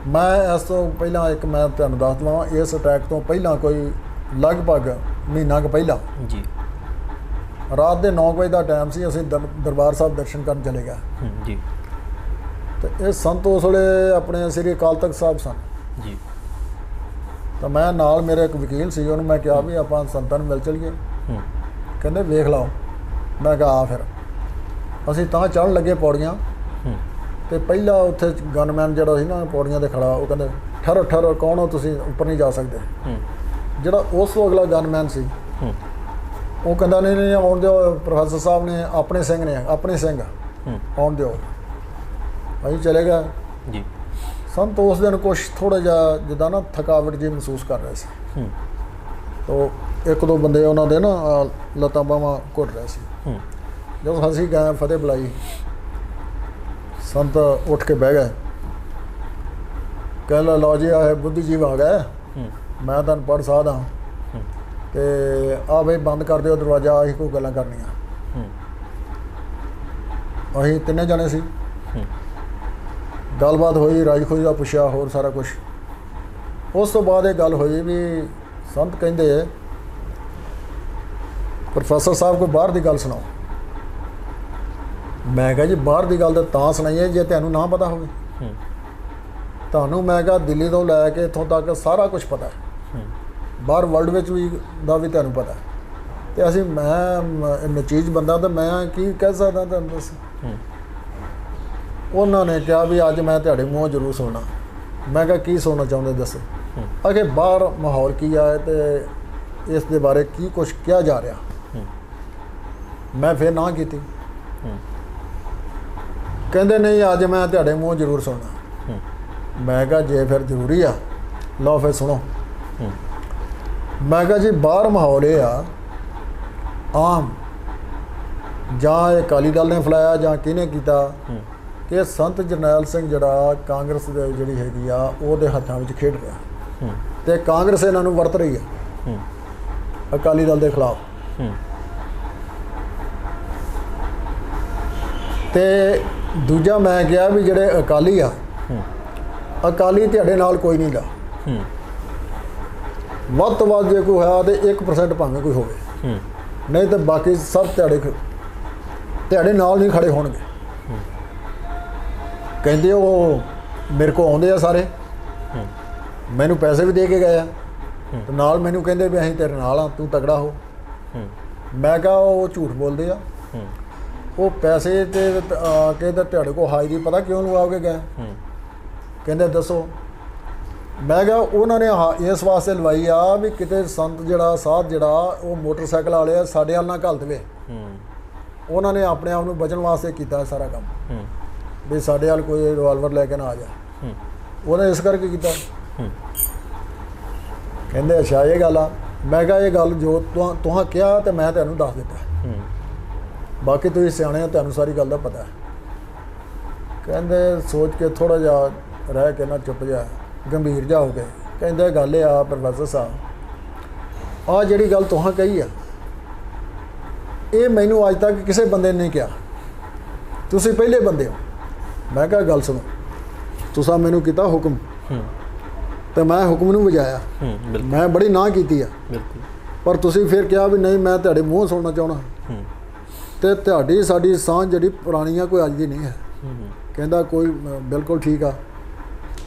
ਮੈਂ ਇਸ ਤੋਂ ਪਹਿਲਾਂ ਇੱਕ ਮੈਂ ਤੁਹਾਨੂੰ ਦੱਸ ਦਵਾਂ, ਇਸ ਅਟੈਕ ਤੋਂ ਪਹਿਲਾਂ ਕੋਈ ਲਗਭਗ ਮਹੀਨਾ ਕੁ ਪਹਿਲਾਂ ਜੀ ਰਾਤ ਦੇ 9 ਵਜੇ ਦਾ ਟਾਈਮ ਸੀ, ਅਸੀਂ ਦਰਬਾਰ ਸਾਹਿਬ ਦਰਸ਼ਨ ਕਰਨ ਚਲੇ ਗਏ। ਜੀ ਤੇ ਇਹ ਸੰਤ ਉਸ ਵੇਲੇ ਆਪਣੇ ਸ੍ਰੀ ਅਕਾਲ ਤਖਤ ਸਾਹਿਬ ਸਨ ਜੀ। ਤਾਂ ਮੈਂ ਨਾਲ ਮੇਰੇ ਇੱਕ ਵਕੀਲ ਸੀ, ਉਹਨੂੰ ਮੈਂ ਕਿਹਾ ਵੀ ਆਪਾਂ ਸੰਤਾਂ ਨੂੰ ਮਿਲ ਚਲੀਏ। ਕਹਿੰਦੇ ਵੇਖ ਲਓ। ਮੈਂ ਕਿਹਾ ਆ ਫਿਰ। ਅਸੀਂ ਤਾਂ ਚੜ੍ਹਨ ਲੱਗੇ ਪੌੜੀਆਂ, ਤੇ ਪਹਿਲਾਂ ਉੱਥੇ ਗਨਮੈਨ ਜਿਹੜਾ ਸੀ ਨਾ ਪੌੜੀਆਂ ਤੇ ਖੜਾ, ਉਹ ਕਹਿੰਦੇ ਠਹਿਰੋ ਠਹਿਰੋ, ਕੌਣ ਹੋ ਤੁਸੀਂ, ਉੱਪਰ ਨਹੀਂ ਜਾ ਸਕਦੇ। ਜਿਹੜਾ ਉਸ ਤੋਂ ਅਗਲਾ ਗਨਮੈਨ ਸੀ ਉਹ ਕਹਿੰਦਾ ਨਹੀਂ ਨਹੀਂ ਆਉਣ ਦਿਓ, ਪ੍ਰੋਫੈਸਰ ਸਾਹਿਬ ਨੇ ਆਪਣੇ ਸਿੰਘ ਨੇ, ਆਪਣੇ ਸਿੰਘ ਆਉਣ ਦਿਓ। ਅਸੀਂ ਚਲੇ ਗਏ ਜੀ। ਸੰਤ ਉਸ ਦਿਨ ਕੁਛ ਥੋੜ੍ਹਾ ਜਿਹਾ ਜਿੱਦਾਂ ਨਾ ਥਕਾਵਟ ਜਿਹੀ ਮਹਿਸੂਸ ਕਰ ਰਹੇ ਸੀ। ਤੋ ਇੱਕ ਦੋ ਬੰਦੇ ਉਹਨਾਂ ਦੇ ਨਾ ਲੱਤਾਂ ਬਾਹਾਂ ਘੁੱਟ ਰਹੇ ਸੀ। ਜਦੋਂ ਅਸੀਂ ਗਏ ਫਤਿਹ ਬੁਲਾਈ, ਸੰਤ ਉੱਠ ਕੇ ਬਹਿ ਗਏ। ਕਹਿੰਦਾ ਲਓ ਜੀ ਆਹ ਬੁੱਧੀਜੀਵ ਆ ਗਏ, ਮੈਂ ਤੁਹਾਨੂੰ ਪੜ੍ਹ ਸਕਦਾ, ਤੇ ਆ ਬਈ ਬੰਦ ਕਰ ਦਿਓ ਦਰਵਾਜ਼ਾ, ਅਸੀਂ ਕੋਈ ਗੱਲਾਂ ਕਰਨੀਆਂ। ਅਸੀਂ ਤਿੰਨੇ ਜਣੇ ਸੀ, ਗੱਲਬਾਤ ਹੋਈ, ਰਾਜ ਖੋਜ ਦਾ ਪੁੱਛਿਆ, ਹੋਰ ਸਾਰਾ ਕੁਛ। ਉਸ ਤੋਂ ਬਾਅਦ ਇਹ ਗੱਲ ਹੋਈ ਵੀ ਸੰਤ ਕਹਿੰਦੇ ਪ੍ਰੋਫੈਸਰ ਸਾਹਿਬ ਕੋਈ ਬਾਹਰ ਦੀ ਗੱਲ ਸੁਣਾਓ। ਮੈਂ ਕਿਹਾ ਜੀ ਬਾਹਰ ਦੀ ਗੱਲ ਤਾਂ ਸੁਣਾਈਏ ਜੇ ਤੁਹਾਨੂੰ ਨਾ ਪਤਾ ਹੋਵੇ। ਤੁਹਾਨੂੰ ਮੈਂ ਕਿਹਾ ਦਿੱਲੀ ਤੋਂ ਲੈ ਕੇ ਇੱਥੋਂ ਤੱਕ ਸਾਰਾ ਕੁਝ ਪਤਾ ਹੈ, ਬਾਹਰ ਵਰਲਡ ਵਿੱਚ ਵੀ ਦਾ ਵੀ ਤੁਹਾਨੂੰ ਪਤਾ। ਤੇ ਅਸੀਂ ਮੈਂ ਨਚੀਜ਼ ਬੰਦਾ ਤਾਂ ਮੈਂ ਕੀ ਕਹਿ ਸਕਦਾ ਤੁਹਾਨੂੰ ਦੱਸ। ਉਹਨਾਂ ਨੇ ਕਿਹਾ ਵੀ ਅੱਜ ਮੈਂ ਤੁਹਾਡੇ ਮੂੰਹੋਂ ਜ਼ਰੂਰ ਸੁਣਨਾ। ਮੈਂ ਕਿਹਾ ਕੀ ਸੁਣਨਾ ਚਾਹੁੰਦੇ ਦੱਸੋ। ਅਗੇ ਬਾਹਰ ਮਾਹੌਲ ਕੀ ਆ ਤੇ ਇਸ ਦੇ ਬਾਰੇ ਕੀ ਕੁਛ ਕਿਹਾ ਜਾ ਰਿਹਾ। ਮੈਂ ਫਿਰ ਨਾ ਕੀਤੀ। ਕਹਿੰਦੇ ਨਹੀਂ ਅੱਜ ਮੈਂ ਤੁਹਾਡੇ ਮੂੰਹੋਂ ਜ਼ਰੂਰ ਸੁਣਨਾ। ਮੈਂ ਕਿਹਾ ਜੇ ਫਿਰ ਜ਼ਰੂਰੀ ਆ ਲਓ ਫਿਰ ਸੁਣੋ। ਮੈਂ ਕਿਹਾ ਜੀ ਬਾਹਰ ਮਾਹੌਲ ਇਹ ਆ, ਆਮ ਜਾਂ ਇਹ ਅਕਾਲੀ ਦਲ ਨੇ ਫੈਲਾਇਆ ਜਾਂ ਕਿਹਨੇ ਕੀਤਾ, ਕਿ ਸੰਤ ਜਰਨੈਲ ਸਿੰਘ ਜਿਹੜਾ ਕਾਂਗਰਸ ਦੇ ਜਿਹੜੀ ਹੈਗੀ ਆ ਉਹਦੇ ਹੱਥਾਂ ਵਿੱਚ ਖੇਡ ਰਿਹਾ, ਤੇ ਕਾਂਗਰਸ ਇਹਨਾਂ ਨੂੰ ਵਰਤ ਰਹੀ ਆ ਅਕਾਲੀ ਦਲ ਦੇ ਖਿਲਾਫ। ਤੇ ਦੂਜਾ ਮੈਂ ਕਿਹਾ ਵੀ ਜਿਹੜੇ ਅਕਾਲੀ ਆ, ਅਕਾਲੀ ਤੁਹਾਡੇ ਨਾਲ ਕੋਈ ਨਹੀਂ ਗਾ। ਵੱਧ ਤੋਂ ਵੱਧ ਜੇ ਕੋਈ ਹੋਇਆ ਤੇ 1% ਭਾਵੇਂ ਕੋਈ ਹੋਵੇ, ਨਹੀਂ ਤਾਂ ਬਾਕੀ ਸਭ ਤੁਹਾਡੇ ਨਾਲ ਨਹੀਂ ਖੜੇ ਹੋਣਗੇ। ਕਹਿੰਦੇ ਉਹ ਮੇਰੇ ਕੋਲ ਆਉਂਦੇ ਆ ਸਾਰੇ, ਮੈਨੂੰ ਪੈਸੇ ਵੀ ਦੇ ਕੇ ਗਏ ਆ, ਤੇ ਨਾਲ ਮੈਨੂੰ ਕਹਿੰਦੇ ਵੀ ਅਸੀਂ ਤੇਰੇ ਨਾਲ ਆ, ਤੂੰ ਤਗੜਾ ਹੋ। ਮੈਂ ਕਿਹਾ ਉਹ ਝੂਠ ਬੋਲਦੇ ਆ। ਉਹ ਪੈਸੇ ਤੇ ਆ ਕੇ ਤਾਂ ਤੁਹਾਡੇ ਕੋਲ ਹਾਜ਼ਰੀ ਪਤਾ ਕਿਉਂ ਲਵਾਓਗੇ ਗਏ। ਕਹਿੰਦੇ ਦੱਸੋ। ਮੈਂ ਕਿਹਾ ਉਹਨਾਂ ਨੇ ਇਸ ਵਾਸਤੇ ਲਵਾਈ ਆ ਵੀ ਕਿਤੇ ਸੰਤ ਜਿਹੜਾ ਸਾਧ ਜਿਹੜਾ ਉਹ ਮੋਟਰਸਾਈਕਲ ਵਾਲੇ ਆ ਸਾਡੇ ਵੱਲ ਨਾ ਘੱਲ ਦੇਵੇ। ਉਹਨਾਂ ਨੇ ਆਪਣੇ ਆਪ ਨੂੰ ਬਚਣ ਵਾਸਤੇ ਕੀਤਾ ਸਾਰਾ ਕੰਮ, ਵੀ ਸਾਡੇ ਵੱਲ ਕੋਈ ਰਿਵਾਲਵਰ ਲੈ ਕੇ ਨਾ ਆ ਜਾ। ਉਹਨੇ ਇਸ ਕਰਕੇ ਕੀਤਾ। ਕਹਿੰਦੇ ਅੱਛਾ ਇਹ ਗੱਲ ਆ। ਮੈਂ ਕਿਹਾ ਇਹ ਗੱਲ ਜੋ ਤੁਹਾਂ ਕਿਹਾ ਤੇ ਮੈਂ ਤੁਹਾਨੂੰ ਦੱਸ ਦਿੱਤਾ, ਬਾਕੀ ਤੁਸੀਂ ਸਿਆਣੇ ਆ, ਤੁਹਾਨੂੰ ਸਾਰੀ ਗੱਲ ਦਾ ਪਤਾ ਹੈ। ਕਹਿੰਦੇ ਸੋਚ ਕੇ ਥੋੜ੍ਹਾ ਜਿਹਾ ਰਹਿ ਕੇ ਨਾ ਚੁੱਪ ਜਾ ਗੰਭੀਰ ਜਾ ਹੋ ਗਏ। ਕਹਿੰਦੇ ਗੱਲ ਇਹ ਆ ਪ੍ਰੋਫੈਸਰ ਸਾਹਿਬ, ਆਹ ਜਿਹੜੀ ਗੱਲ ਤੁਹਾਂ ਕਹੀ ਆ ਇਹ ਮੈਨੂੰ ਅੱਜ ਤੱਕ ਕਿਸੇ ਬੰਦੇ ਨੇ ਨਹੀਂ ਕਿਹਾ, ਤੁਸੀਂ ਪਹਿਲੇ ਬੰਦੇ ਹੋ। ਮੈਂ ਕਿਹਾ ਗੱਲ ਸੁਣੋ, ਤੁਸੀਂ ਮੈਨੂੰ ਕੀਤਾ ਹੁਕਮ ਤੇ ਮੈਂ ਹੁਕਮ ਨੂੰ ਵਜਾਇਆ। ਮੈਂ ਬੜੀ ਨਾ ਕੀਤੀ ਆ, ਪਰ ਤੁਸੀਂ ਫਿਰ ਕਿਹਾ ਵੀ ਨਹੀਂ ਮੈਂ ਤੁਹਾਡੇ ਮੂੰਹ ਸੁਣਨਾ ਚਾਹੁੰਦਾ, ਤੇ ਤੁਹਾਡੀ ਸਾਡੀ ਸਾਂਝ ਜਿਹੜੀ ਪੁਰਾਣੀ ਆ ਕੋਈ ਅੱਜ ਦੀ ਨਹੀਂ ਹੈ। ਕਹਿੰਦਾ ਕੋਈ ਬਿਲਕੁਲ ਠੀਕ ਆ।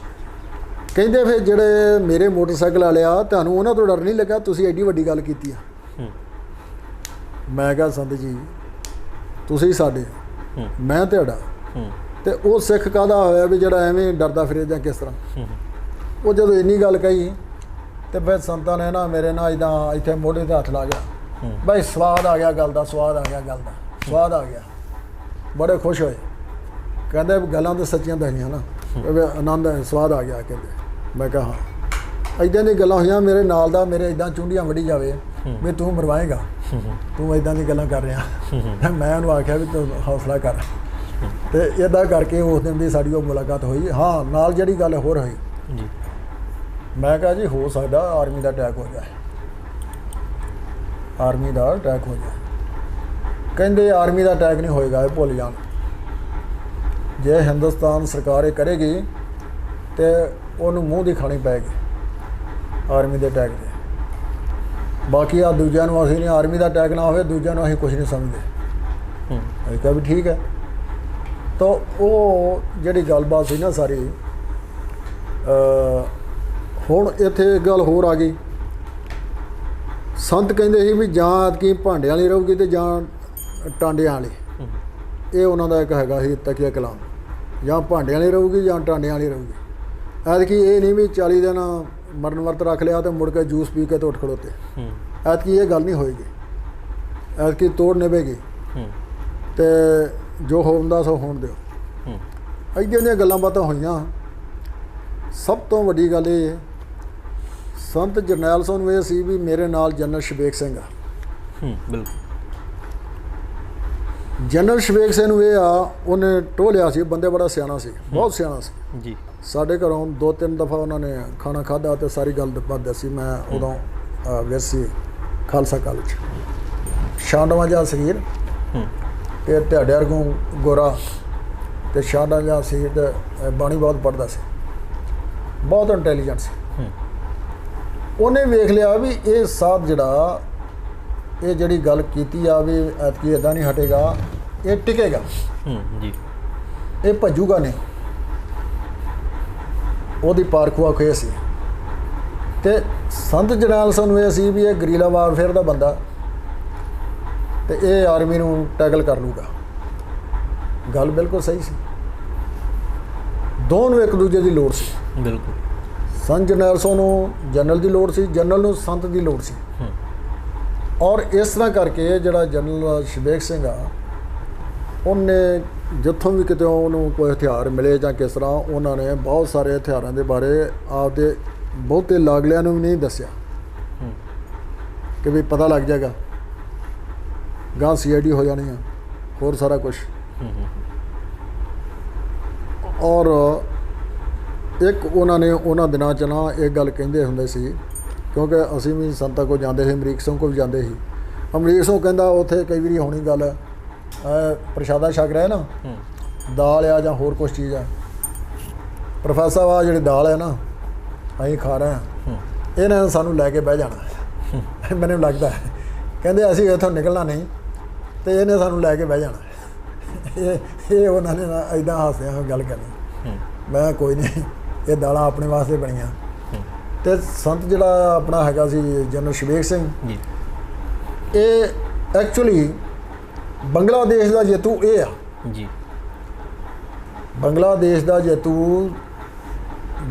ਕਹਿੰਦੇ ਫਿਰ ਜਿਹੜੇ ਮੇਰੇ ਮੋਟਰਸਾਈਕਲ ਵਾਲੇ ਆ ਤੁਹਾਨੂੰ ਉਹਨਾਂ ਤੋਂ ਡਰ ਨਹੀਂ ਲੱਗਾ, ਤੁਸੀਂ ਐਡੀ ਵੱਡੀ ਗੱਲ ਕੀਤੀ ਆ। ਮੈਂ ਕਿਹਾ ਸੰਤ ਜੀ ਤੁਸੀਂ ਸਾਡੇ, ਮੈਂ ਤੁਹਾਡਾ, ਤੇ ਉਹ ਸਿੱਖ ਕਾਹਦਾ ਹੋਇਆ ਵੀ ਜਿਹੜਾ ਐਵੇਂ ਡਰਦਾ ਫਿਰੇ ਜਾਂ ਕਿਸ ਤਰ੍ਹਾਂ। ਉਹ ਜਦੋਂ ਇੰਨੀ ਗੱਲ ਕਹੀ ਤੇ ਫਿਰ ਸੰਤਾਂ ਨੇ ਨਾ ਮੇਰੇ ਨਾਲ ਇੱਦਾਂ ਇੱਥੇ ਮੋਢੇ 'ਤੇ ਹੱਥ ਲਾ ਗਿਆ। ਬਈ ਸਵਾਦ ਆ ਗਿਆ ਗੱਲ ਦਾ, ਸਵਾਦ ਆ ਗਿਆ ਗੱਲ ਦਾ, ਸਵਾਦ ਆ ਗਿਆ। ਬੜੇ ਖੁਸ਼ ਹੋਏ। ਕਹਿੰਦੇ ਗੱਲਾਂ ਤਾਂ ਸੱਚੀਆਂ ਦੱਸੀਆਂ ਨਾ, ਆਨੰਦ ਸਵਾਦ ਆ ਗਿਆ। ਕਹਿੰਦੇ ਮੈਂ ਕਿਹਾ ਹਾਂ। ਇੱਦਾਂ ਦੀ ਗੱਲਾਂ ਹੋਈਆਂ ਮੇਰੇ ਨਾਲ ਦਾ, ਮੇਰੇ ਇੱਦਾਂ ਚੁੰਡੀਆਂ ਵੱਢੀ ਜਾਵੇ ਵੀ ਤੂੰ ਮਰਵਾਏਗਾ, ਤੂੰ ਇੱਦਾਂ ਦੀ ਗੱਲਾਂ ਕਰ ਰਿਹਾ। ਮੈਂ ਉਹਨੂੰ ਆਖਿਆ ਵੀ ਤੂੰ ਹੌਸਲਾ ਕਰ। ਤੇ ਇੱਦਾਂ ਕਰਕੇ ਉਸ ਦਿਨ ਦੀ ਸਾਡੀ ਉਹ ਮੁਲਾਕਾਤ ਹੋਈ। ਹਾਂ ਨਾਲ ਜਿਹੜੀ ਗੱਲ ਹੋਰ ਹੋਈ ਜੀ ਮੈਂ ਕਿਹਾ ਜੀ ਹੋ ਸਕਦਾ ਆਰਮੀ ਦਾ ਅਟੈਕ ਹੋ ਜਾਏ, ਆਰਮੀ ਦਾ ਅਟੈਕ ਹੋ ਜਾਏ। ਕਹਿੰਦੇ ਆਰਮੀ ਦਾ ਅਟੈਕ ਨਹੀਂ ਹੋਏਗਾ, ਇਹ ਭੁੱਲ ਜਾਣ। ਜੇ ਹਿੰਦੁਸਤਾਨ ਸਰਕਾਰ ਇਹ ਕਰੇਗੀ ਤੇ ਉਹਨੂੰ ਮੂੰਹ ਦੀ ਖਾਣੀ ਪਏਗੀ ਆਰਮੀ ਦੇ ਅਟੈਕ ਦੇ। ਬਾਕੀ ਆ ਦੂਜਿਆਂ ਨੂੰ ਅਸੀਂ ਨਹੀਂ, ਆਰਮੀ ਦਾ ਅਟੈਕ ਨਾ ਹੋਵੇ, ਦੂਜਿਆਂ ਨੂੰ ਅਸੀਂ ਕੁਝ ਨਹੀਂ ਸਮਝਦੇ। ਅਸੀਂ ਕਿਹਾ ਵੀ ਠੀਕ ਹੈ। ਤਾਂ ਉਹ ਜਿਹੜੀ ਗੱਲਬਾਤ ਸੀ ਨਾ ਸਾਰੀ, ਹੁਣ ਇੱਥੇ ਇੱਕ ਗੱਲ ਹੋਰ ਆ ਗਈ। ਸੰਤ ਕਹਿੰਦੇ ਸੀ ਵੀ ਜਾਂ ਐਤਕੀ ਭਾਂਡਿਆਂ ਵਾਲੀ ਰਹੂਗੀ ਤੇ ਜਾਂ ਟਾਂਡਿਆਂ ਵਾਲੀ। ਇਹ ਉਹਨਾਂ ਦਾ ਇੱਕ ਹੈਗਾ ਸੀ ਤਕੀਆ ਕਲਾਮ, ਜਾਂ ਭਾਂਡਿਆਂ ਵਾਲੀ ਰਹੂਗੀ ਜਾਂ ਟਾਂਡਿਆਂ ਵਾਲੀ ਰਹੂਗੀ। ਐਤਕੀ ਇਹ ਨਹੀਂ ਵੀ 40 ਦਿਨ ਮਰਨ ਵਰਤ ਰੱਖ ਲਿਆ ਤੇ ਮੁੜ ਕੇ ਜੂਸ ਪੀ ਕੇ ਤੇ ਉੱਠ ਖੜੋਤੇ। ਐਤਕੀ ਇਹ ਗੱਲ ਨਹੀਂ ਹੋਏਗੀ, ਐਤਕੀ ਤੋੜ ਨਿਭੇਗੀ ਤੇ ਜੋ ਹੁੰਦਾ ਸੋ ਹੋਣ ਦਿਓ। ਇੱਦਾਂ ਦੀਆਂ ਗੱਲਾਂ ਬਾਤਾਂ ਹੋਈਆਂ। ਸਭ ਤੋਂ ਵੱਡੀ ਗੱਲ ਇਹ, ਸੰਤ ਜਰਨੈਲ ਸਿੰਘ ਨੂੰ ਇਹ ਸੀ ਵੀ ਮੇਰੇ ਨਾਲ ਜਨਰਲ ਸ਼ਬੇਕ ਸਿੰਘ ਆ। ਬਿਲਕੁਲ। ਜਨਰਲ ਸ਼ਬੇਕ ਸਿੰਘ ਨੂੰ ਇਹ ਆ, ਉਹਨੇ ਟੋਹ ਲਿਆ ਸੀ, ਬੰਦੇ ਬੜਾ ਸਿਆਣਾ ਸੀ, ਬਹੁਤ ਸਿਆਣਾ ਸੀ ਜੀ। ਸਾਡੇ ਘਰੋਂ 2-3 ਦਫਾ ਉਹਨਾਂ ਨੇ ਖਾਣਾ ਖਾਧਾ ਤੇ ਸਾਰੀ ਗੱਲ ਬਾਤ ਦੱਸੀ। ਮੈਂ ਉਦੋਂ ਵੈਸੀ ਖਾਲਸਾ ਕਾਲਜ ਸ਼ਾਂਡਵਾ ਜਿਹਾ ਸਰੀਰ ਤੇ ਤੁਹਾਡੇ ਵਰਗੋਂ ਗੋਰਾ ਤੇ ਸ਼ਾਂਡਾ ਜਿਹਾ ਸਰੀਰ ਤੇ ਬਾਣੀ ਬਹੁਤ ਪੜ੍ਹਦਾ ਸੀ, ਬਹੁਤ ਇੰਟੈਲੀਜੈਂਟ ਸੀ। ਉਹਨੇ ਵੇਖ ਲਿਆ ਵੀ ਇਹ ਸਾਧ ਜਿਹੜਾ ਇਹ ਜਿਹੜੀ ਗੱਲ ਕੀਤੀ ਆ ਵੀ ਐਤਕੀ ਇੱਦਾਂ ਨਹੀਂ ਹਟੇਗਾ, ਇਹ ਟਿਕੇਗਾ ਜੀ, ਇਹ ਭੱਜੂਗਾ ਨਹੀਂ। ਉਹਦੀ ਪਾਰਖੂਆ ਖੇ ਸੀ। ਤੇ ਸੰਤ ਜਰਨੈਲ ਸਿੰਘ ਨੂੰ ਇਹ ਸੀ ਵੀ ਇਹ ਗਰੀਲਾ ਵਾਰਫੇਅਰ ਦਾ ਬੰਦਾ ਤੇ ਇਹ ਆਰਮੀ ਨੂੰ ਟੈਕਲ ਕਰ ਲੂਗਾ। ਗੱਲ ਬਿਲਕੁਲ ਸਹੀ ਸੀ। ਦੋਨੋਂ ਇੱਕ ਦੂਜੇ ਦੀ ਲੋੜ ਸੀ। ਬਿਲਕੁਲ। ਸੰਤ ਜਰਨੈਲ ਸਿੰਘ ਨੂੰ ਜਨਰਲ ਦੀ ਲੋੜ ਸੀ, ਜਨਰਲ ਨੂੰ ਸੰਤ ਦੀ ਲੋੜ ਸੀ। ਔਰ ਇਸ ਤਰ੍ਹਾਂ ਕਰਕੇ ਜਿਹੜਾ ਜਨਰਲ ਸ਼ਬੇਕ ਸਿੰਘ ਆ, ਉਹਨੇ ਜਿੱਥੋਂ ਵੀ ਕਿਤੇ ਉਹਨੂੰ ਕੋਈ ਹਥਿਆਰ ਮਿਲੇ ਜਾਂ ਕਿਸ ਤਰ੍ਹਾਂ, ਉਹਨਾਂ ਨੇ ਬਹੁਤ ਸਾਰੇ ਹਥਿਆਰਾਂ ਦੇ ਬਾਰੇ ਆਪਦੇ ਬਹੁਤੇ ਲਾਗਲਿਆਂ ਨੂੰ ਵੀ ਨਹੀਂ ਦੱਸਿਆ ਕਿ ਵੀ ਪਤਾ ਲੱਗ ਜਾਏਗਾ, ਗਾਂ CID ਹੋ ਜਾਣੀ ਆ, ਹੋਰ ਸਾਰਾ ਕੁਛ। ਔਰ ਇੱਕ ਉਹਨਾਂ ਨੇ ਉਹਨਾਂ ਦਿਨਾਂ 'ਚ ਨਾ ਇਹ ਗੱਲ ਕਹਿੰਦੇ ਹੁੰਦੇ ਸੀ, ਕਿਉਂਕਿ ਅਸੀਂ ਵੀ ਸੰਤਾਂ ਕੋਲ ਜਾਂਦੇ ਸੀ, ਅਮਰੀਕ ਸਿੰਘ ਕੋਲ ਵੀ ਜਾਂਦੇ ਸੀ। ਅਮਰੀਕ ਸਿੰਘ ਕਹਿੰਦਾ ਉੱਥੇ ਕਈ ਵਾਰੀ ਹੋਣੀ ਗੱਲ, ਪ੍ਰਸ਼ਾਦਾ ਛਕ ਰਿਹਾ ਨਾ, ਦਾਲ ਆ ਜਾਂ ਹੋਰ ਕੁਛ ਚੀਜ਼ ਆ, ਪ੍ਰੋਫੈਸਰ ਆ ਜਿਹੜੀ ਦਾਲ ਹੈ ਨਾ ਅਸੀਂ ਖਾ ਰਹੇ ਹਾਂ, ਇਹਨਾਂ ਨੇ ਸਾਨੂੰ ਲੈ ਕੇ ਬਹਿ ਜਾਣਾ। ਮੈਨੂੰ ਲੱਗਦਾ ਕਹਿੰਦੇ ਅਸੀਂ ਇੱਥੋਂ ਨਿਕਲਣਾ ਨਹੀਂ ਤੇ ਇਹਨੇ ਸਾਨੂੰ ਲੈ ਕੇ ਬਹਿ ਜਾਣਾ। ਇਹ ਉਹਨਾਂ ਨੇ ਨਾ ਇੱਦਾਂ ਹਾਸਿਆਂ ਨਾਲ ਗੱਲ ਕਰਨੀ। ਮੈਂ ਕੋਈ ਨਹੀਂ, ਇਹ ਦਾਲਾਂ ਆਪਣੇ ਵਾਸਤੇ ਬਣੀਆਂ। ਤੇ ਸੰਤ ਜਿਹੜਾ ਆਪਣਾ ਹੈਗਾ ਸੀ ਜਨਰਲ ਸ਼ਬੇਕ ਸਿੰਘ ਜੀ, ਇਹ ਐਕਚੁਅਲੀ ਬੰਗਲਾਦੇਸ਼ ਦਾ ਜੇਤੂ ਇਹ ਆ। ਜੀ। ਬੰਗਲਾਦੇਸ਼ ਦਾ ਜੇਤੂ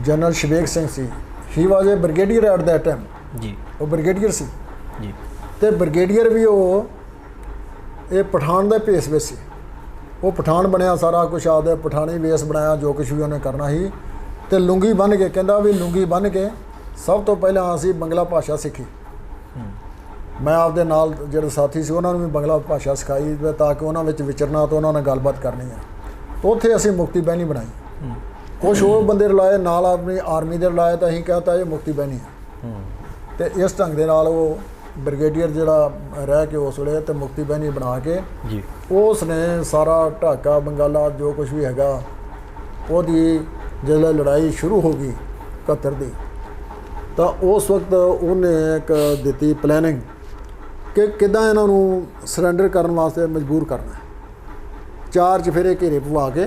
ਜਨਰਲ ਸ਼ਬੇਕ ਸਿੰਘ ਸੀ। ਹੀ ਵਾਜ ਏ ਬ੍ਰਿਗੇਡੀਅਰ ਐਟ ਦੈਟ ਟਾਈਮ। ਜੀ। ਉਹ ਬ੍ਰਿਗੇਡੀਅਰ ਸੀ। ਜੀ। ਤੇ ਬ੍ਰਿਗੇਡੀਅਰ ਵੀ ਉਹ ਇਹ ਪਠਾਨ ਦਾ ਭੇਸ ਵਿੱਚ ਸੀ। ਉਹ ਪਠਾਨ ਬਣਿਆ, ਸਾਰਾ ਕੁਛ ਆਪਦੇ ਪਠਾਣੀ ਵੇਸ ਬਣਾਇਆ, ਜੋ ਕੁਛ ਵੀ ਉਹਨੇ ਕਰਨਾ ਸੀ। ਤੇ ਲੁੰਗੀ ਬੰਨ੍ਹ ਕੇ, ਕਹਿੰਦਾ ਵੀ ਲੁੰਗੀ ਬੰਨ੍ਹ ਕੇ ਸਭ ਤੋਂ ਪਹਿਲਾਂ ਅਸੀਂ ਬੰਗਲਾ ਭਾਸ਼ਾ ਸਿੱਖੀ। ਮੈਂ ਆਪਦੇ ਨਾਲ ਜਿਹੜੇ ਸਾਥੀ ਸੀ ਉਹਨਾਂ ਨੂੰ ਵੀ ਬੰਗਲਾ ਭਾਸ਼ਾ ਸਿਖਾਈ ਤਾਂ ਕਿ ਉਹਨਾਂ ਵਿੱਚ ਵਿਚਰਨਾ ਤੇ ਉਹਨਾਂ ਨਾਲ ਗੱਲਬਾਤ ਕਰਨੀ ਆ। ਉੱਥੇ ਅਸੀਂ ਮੁਕਤੀ ਬਹਿਣੀ ਬਣਾਈ। ਕੁਛ ਹੋਰ ਬੰਦੇ ਰਲਾਏ ਨਾਲ, ਆਪਣੀ ਆਰਮੀ ਦੇ ਰਲਾਏ, ਤਾਂ ਅਸੀਂ ਕਹਤਾ ਇਹ ਮੁਕਤੀ ਬਹਿਣੀ ਆ। ਤੇ ਇਸ ਢੰਗ ਦੇ ਨਾਲ ਉਹ ਬ੍ਰਿਗੇਡੀਅਰ ਜਿਹੜਾ ਰਹਿ ਕੇ ਉਸ ਵੇਲੇ ਤੇ ਮੁਕਤੀ ਬਹਿਣੀ ਬਣਾ ਕੇ ਜੀ, ਉਸ ਨੇ ਸਾਰਾ ਢਾਕਾ ਬੰਗਾਲਾ ਜੋ ਕੁਛ ਵੀ ਹੈਗਾ, ਉਹਦੀ ਜਦੋਂ ਲੜਾਈ ਸ਼ੁਰੂ ਹੋ ਗਈ 71 ਦੀ, ਤਾਂ ਉਸ ਵਕਤ ਉਹਨੇ ਇੱਕ ਦਿੱਤੀ ਪਲੈਨਿੰਗ ਕਿ ਕਿੱਦਾਂ ਇਹਨਾਂ ਨੂੰ ਸਰੈਂਡਰ ਕਰਨ ਵਾਸਤੇ ਮਜਬੂਰ ਕਰਨਾ। 4 ਚੁਫੇਰੇ ਘੇਰੇ ਪਵਾ ਕੇ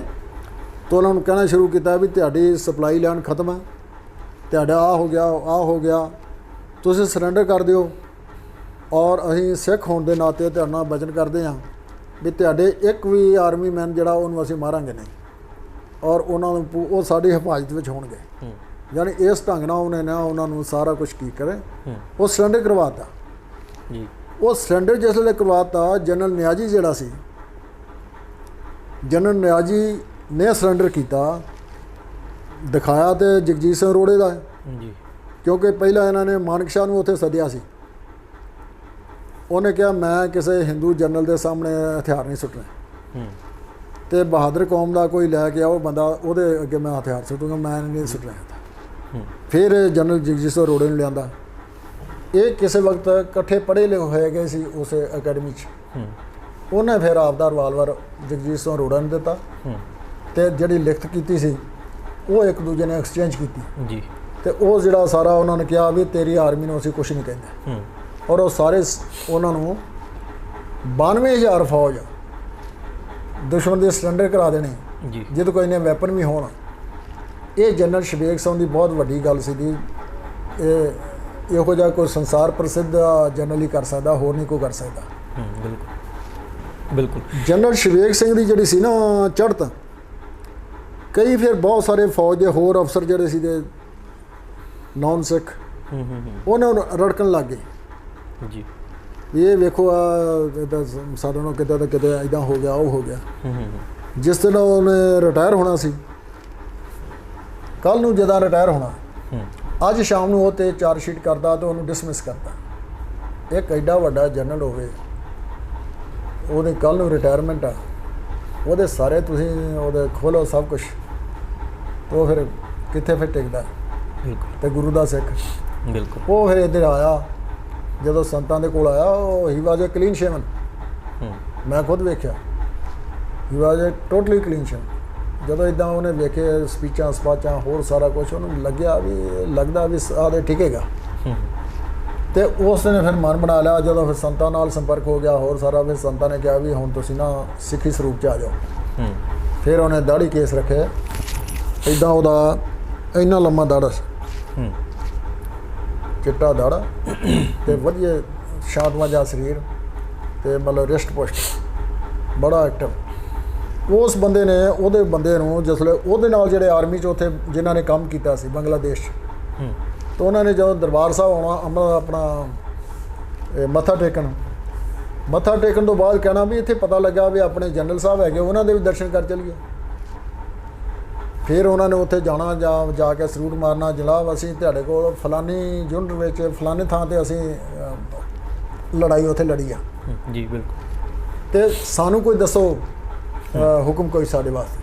ਤਾਂ ਉਹਨਾਂ ਨੂੰ ਕਹਿਣਾ ਸ਼ੁਰੂ ਕੀਤਾ ਵੀ ਤੁਹਾਡੀ ਸਪਲਾਈ ਲਾਈਨ ਖਤਮ ਹੈ, ਤੁਹਾਡਾ ਆਹ ਹੋ ਗਿਆ, ਆਹ ਹੋ ਗਿਆ, ਤੁਸੀਂ ਸਰੈਂਡਰ ਕਰ ਦਿਓ। ਔਰ ਅਸੀਂ ਸਿੱਖ ਹੋਣ ਦੇ ਨਾਤੇ ਤੁਹਾਡੇ ਨਾਲ ਵਚਨ ਕਰਦੇ ਹਾਂ ਵੀ ਤੁਹਾਡੇ ਇੱਕ ਵੀ ਆਰਮੀ ਮੈਨ ਜਿਹੜਾ ਉਹਨੂੰ ਅਸੀਂ ਮਾਰਾਂਗੇ ਨਹੀਂ, ਔਰ ਉਹਨਾਂ ਨੂੰ ਉਹ ਸਾਡੀ ਹਿਫਾਜ਼ਤ ਵਿੱਚ ਹੋਣਗੇ। ਯਾਨੀ ਇਸ ਢੰਗ ਨਾਲ ਉਹਨੇ ਨਾ ਉਹਨਾਂ ਨੂੰ ਸਾਰਾ ਕੁਝ ਕੀ ਕਰੇ, ਉਹ ਸਰੈਂਡਰ ਕਰਵਾਤਾ ਜੀ। ਉਹ ਸਰੈਂਡਰ ਜਿਸ ਵੇਲੇ ਕਰਵਾਤਾ, ਜਨਰਲ ਨਿਆਜੀ ਜਿਹੜਾ ਸੀ, ਜਨਰਲ ਨਿਆਜੀ ਨੇ ਸਰੈਂਡਰ ਕੀਤਾ, ਦਿਖਾਇਆ ਤੇ ਜਗਜੀਤ ਸਿੰਘ ਰੋੜੇ ਦਾ ਜੀ, ਕਿਉਂਕਿ ਪਹਿਲਾਂ ਇਹਨਾਂ ਨੇ ਮਾਨਕ ਸ਼ਾਹ ਨੂੰ ਉੱਥੇ ਸੱਦਿਆ ਸੀ। ਉਹਨੇ ਕਿਹਾ ਮੈਂ ਕਿਸੇ ਹਿੰਦੂ ਜਨਰਲ ਦੇ ਸਾਹਮਣੇ ਹਥਿਆਰ ਨਹੀਂ ਸੁੱਟਣੇ, ਤੇ ਬਹਾਦਰ ਕੌਮ ਦਾ ਕੋਈ ਲੈ ਕੇ ਆਓ ਬੰਦਾ, ਉਹਦੇ ਅੱਗੇ ਮੈਂ ਹਥਿਆਰ ਸੁੱਟੂਗਾ, ਮੈਂ ਨਹੀਂ ਸੁੱਟਣਾ। ਫਿਰ ਜਨਰਲ ਜਗਜੀਤ ਸਿੰਘ ਅਰੋੜੇ ਨੂੰ ਲਿਆਂਦਾ। ਇਹ ਕਿਸੇ ਵਕਤ ਇਕੱਠੇ ਪੜ੍ਹੇ ਲਿਖੇ ਹੋਏ ਗਏ ਸੀ ਉਸ ਅਕੈਡਮੀ 'ਚ। ਉਹਨੇ ਫਿਰ ਆਪਦਾ ਰਿਵਾਲਵਰ ਜਗਜੀਤ ਸਿੰਘ ਅਰੋੜਾ ਨੂੰ ਦਿੱਤਾ ਤੇ ਜਿਹੜੀ ਲਿਖਤ ਕੀਤੀ ਸੀ ਉਹ ਇੱਕ ਦੂਜੇ ਨੇ ਐਕਸਚੇਂਜ ਕੀਤੀ ਜੀ। ਤੇ ਉਹ ਜਿਹੜਾ ਸਾਰਾ ਉਹਨਾਂ ਨੇ ਕਿਹਾ ਵੀ ਤੇਰੀ ਆਰਮੀ ਨੂੰ ਅਸੀਂ ਕੁਛ ਨਹੀਂ ਕਹਿੰਦੇ, ਔਰ ਉਹ ਸਾਰੇ ਉਹਨਾਂ ਨੂੰ 92,000 ਫੌਜ ਦੁਸ਼ਮਣ ਦੇ ਸਰੈਂਡਰ ਕਰਾ ਦੇਣੇ ਜੀ। ਜਿਹਦੇ ਕੋਲ ਇੰਨੇ ਵੈਪਨ ਵੀ ਹੋਣ। ਇਹ ਜਨਰਲ ਸ਼ਵੇਕ ਸਿੰਘ ਦੀ ਬਹੁਤ ਵੱਡੀ ਗੱਲ ਸੀ। ਇਹ ਇਹੋ ਜਿਹਾ ਕੋਈ ਸੰਸਾਰ ਪ੍ਰਸਿੱਧ ਜਨਰਲ ਹੀ ਕਰ ਸਕਦਾ, ਹੋਰ ਨਹੀਂ ਕੋਈ ਕਰ ਸਕਦਾ। ਬਿਲਕੁਲ ਬਿਲਕੁਲ। ਜਨਰਲ ਸ਼ਵੇਕ ਸਿੰਘ ਦੀ ਜਿਹੜੀ ਸੀ ਨਾ ਚੜ੍ਹਤ, ਕਈ ਫਿਰ ਬਹੁਤ ਸਾਰੇ ਫੌਜ ਦੇ ਹੋਰ ਅਫਸਰ ਜਿਹੜੇ ਸੀ ਦੇ ਨੌਨ ਸਿੱਖ ਉਹਨਾਂ ਨੂੰ ਰੜਕਣ ਲੱਗ ਗਏ ਜੀ। ਇਹ ਵੇਖੋ ਸਾਡੇ ਨੂੰ ਕਿਤੇ ਤਾਂ ਕਿਤੇ ਇੱਦਾਂ ਹੋ ਗਿਆ, ਉਹ ਹੋ ਗਿਆ। ਜਿਸ ਦਿਨ ਉਹਨੇ ਰਿਟਾਇਰ ਹੋਣਾ ਸੀ, ਕੱਲ੍ਹ ਨੂੰ ਜਦੋਂ ਰਿਟਾਇਰ ਹੋਣਾ, ਅੱਜ ਸ਼ਾਮ ਨੂੰ ਉਹ 'ਤੇ ਚਾਰਜ ਸ਼ੀਟ ਕਰਦਾ ਤੇ ਉਹਨੂੰ ਡਿਸਮਿਸ ਕਰਦਾ। ਇੱਕ ਐਡਾ ਵੱਡਾ ਜਨਰਲ ਹੋਵੇ, ਉਹਦੇ ਕੱਲ੍ਹ ਨੂੰ ਰਿਟਾਇਰਮੈਂਟ ਆ, ਉਹਦੇ ਸਾਰੇ ਤੁਸੀਂ ਉਹਦੇ ਖੋਲੋ ਸਭ ਕੁਛ, ਉਹ ਫਿਰ ਕਿੱਥੇ ਫਿਰ ਟਿਕਦਾ। ਬਿਲਕੁਲ। ਤੇ ਗੁਰੂ ਦਾ ਸਿੱਖ ਬਿਲਕੁਲ। ਉਹ ਫਿਰ ਇੱਧਰ ਆਇਆ, ਜਦੋਂ ਸੰਤਾਂ ਦੇ ਕੋਲ ਆਇਆ, ਉਹ ਹੀ ਵਾਜ ਏ ਕਲੀਨ ਸ਼ੇਵਨ। ਮੈਂ ਖੁਦ ਵੇਖਿਆ, ਹੀ ਵਾਜ ਏ ਟੋਟਲੀ ਕਲੀਨ ਸ਼ੇਵਨ। ਜਦੋਂ ਇੱਦਾਂ ਉਹਨੇ ਵੇਖੇ ਸਪੀਚਾਂ ਸਪਾਚਾਂ ਹੋਰ ਸਾਰਾ ਕੁਛ, ਉਹਨੂੰ ਲੱਗਿਆ ਵੀ ਲੱਗਦਾ ਵੀ ਆਦੇ ਟਿਕੇਗਾ। ਤੇ ਉਸ ਨੇ ਫਿਰ ਮਨ ਬਣਾ ਲਿਆ। ਜਦੋਂ ਫਿਰ ਸੰਤਾਂ ਨਾਲ ਸੰਪਰਕ ਹੋ ਗਿਆ ਹੋਰ ਸਾਰਾ, ਫਿਰ ਸੰਤਾਂ ਨੇ ਕਿਹਾ ਵੀ ਹੁਣ ਤੁਸੀਂ ਨਾ ਸਿੱਖੀ ਸਰੂਪ 'ਚ ਆ ਜਾਓ। ਫਿਰ ਉਹਨੇ ਦਾੜੀ ਕੇਸ ਰੱਖੇ, ਇੱਦਾਂ ਉਹਦਾ ਇੰਨਾ ਲੰਮਾ ਦਾੜਾ ਸੀ, ਚਿੱਟਾ ਦਾੜਾ ਤੇ ਵਧੀਆ ਸ਼ਾਂਤਮਾ ਜਿਹਾ ਸਰੀਰ ਤੇ ਮਤਲਬ ਰਿਸ਼ਟ ਪੁਸ਼ਟ, ਬੜਾ ਐਕਟਿਵ। ਉਸ ਬੰਦੇ ਨੇ ਉਹਦੇ ਬੰਦੇ ਨੂੰ ਜਿਸ ਵੇਲੇ ਉਹਦੇ ਨਾਲ ਜਿਹੜੇ ਆਰਮੀ 'ਚ ਉੱਥੇ ਜਿਨ੍ਹਾਂ ਨੇ ਕੰਮ ਕੀਤਾ ਸੀ ਬੰਗਲਾਦੇਸ਼ 'ਚ, ਤਾਂ ਉਹਨਾਂ ਨੇ ਜਦੋਂ ਦਰਬਾਰ ਸਾਹਿਬ ਆਉਣਾ ਆਪਣਾ ਮੱਥਾ ਟੇਕਣ ਤੋਂ ਬਾਅਦ ਕਹਿਣਾ ਵੀ ਇੱਥੇ ਪਤਾ ਲੱਗਾ ਵੀ ਆਪਣੇ ਜਨਰਲ ਸਾਹਿਬ ਹੈਗੇ, ਉਹਨਾਂ ਦੇ ਵੀ ਦਰਸ਼ਨ ਕਰ ਚਲੀਏ। ਫਿਰ ਉਹਨਾਂ ਨੇ ਉੱਥੇ ਜਾਣਾ, ਜਾ ਕੇ ਸਲੂਟ ਮਾਰਨਾ, ਜਨਾਬ ਅਸੀਂ ਤੁਹਾਡੇ ਕੋਲ ਫਲਾਨੀ ਯੂਨਿਟ ਵਿੱਚ ਫਲਾਣੇ ਥਾਂ 'ਤੇ ਅਸੀਂ ਲੜਾਈ ਉੱਥੇ ਲੜੀ ਆ ਜੀ। ਬਿਲਕੁਲ। ਤੇ ਸਾਨੂੰ ਕੋਈ ਦੱਸੋ ਹੁਕਮ ਕੋਈ ਸਾਡੇ ਵਾਸਤੇ।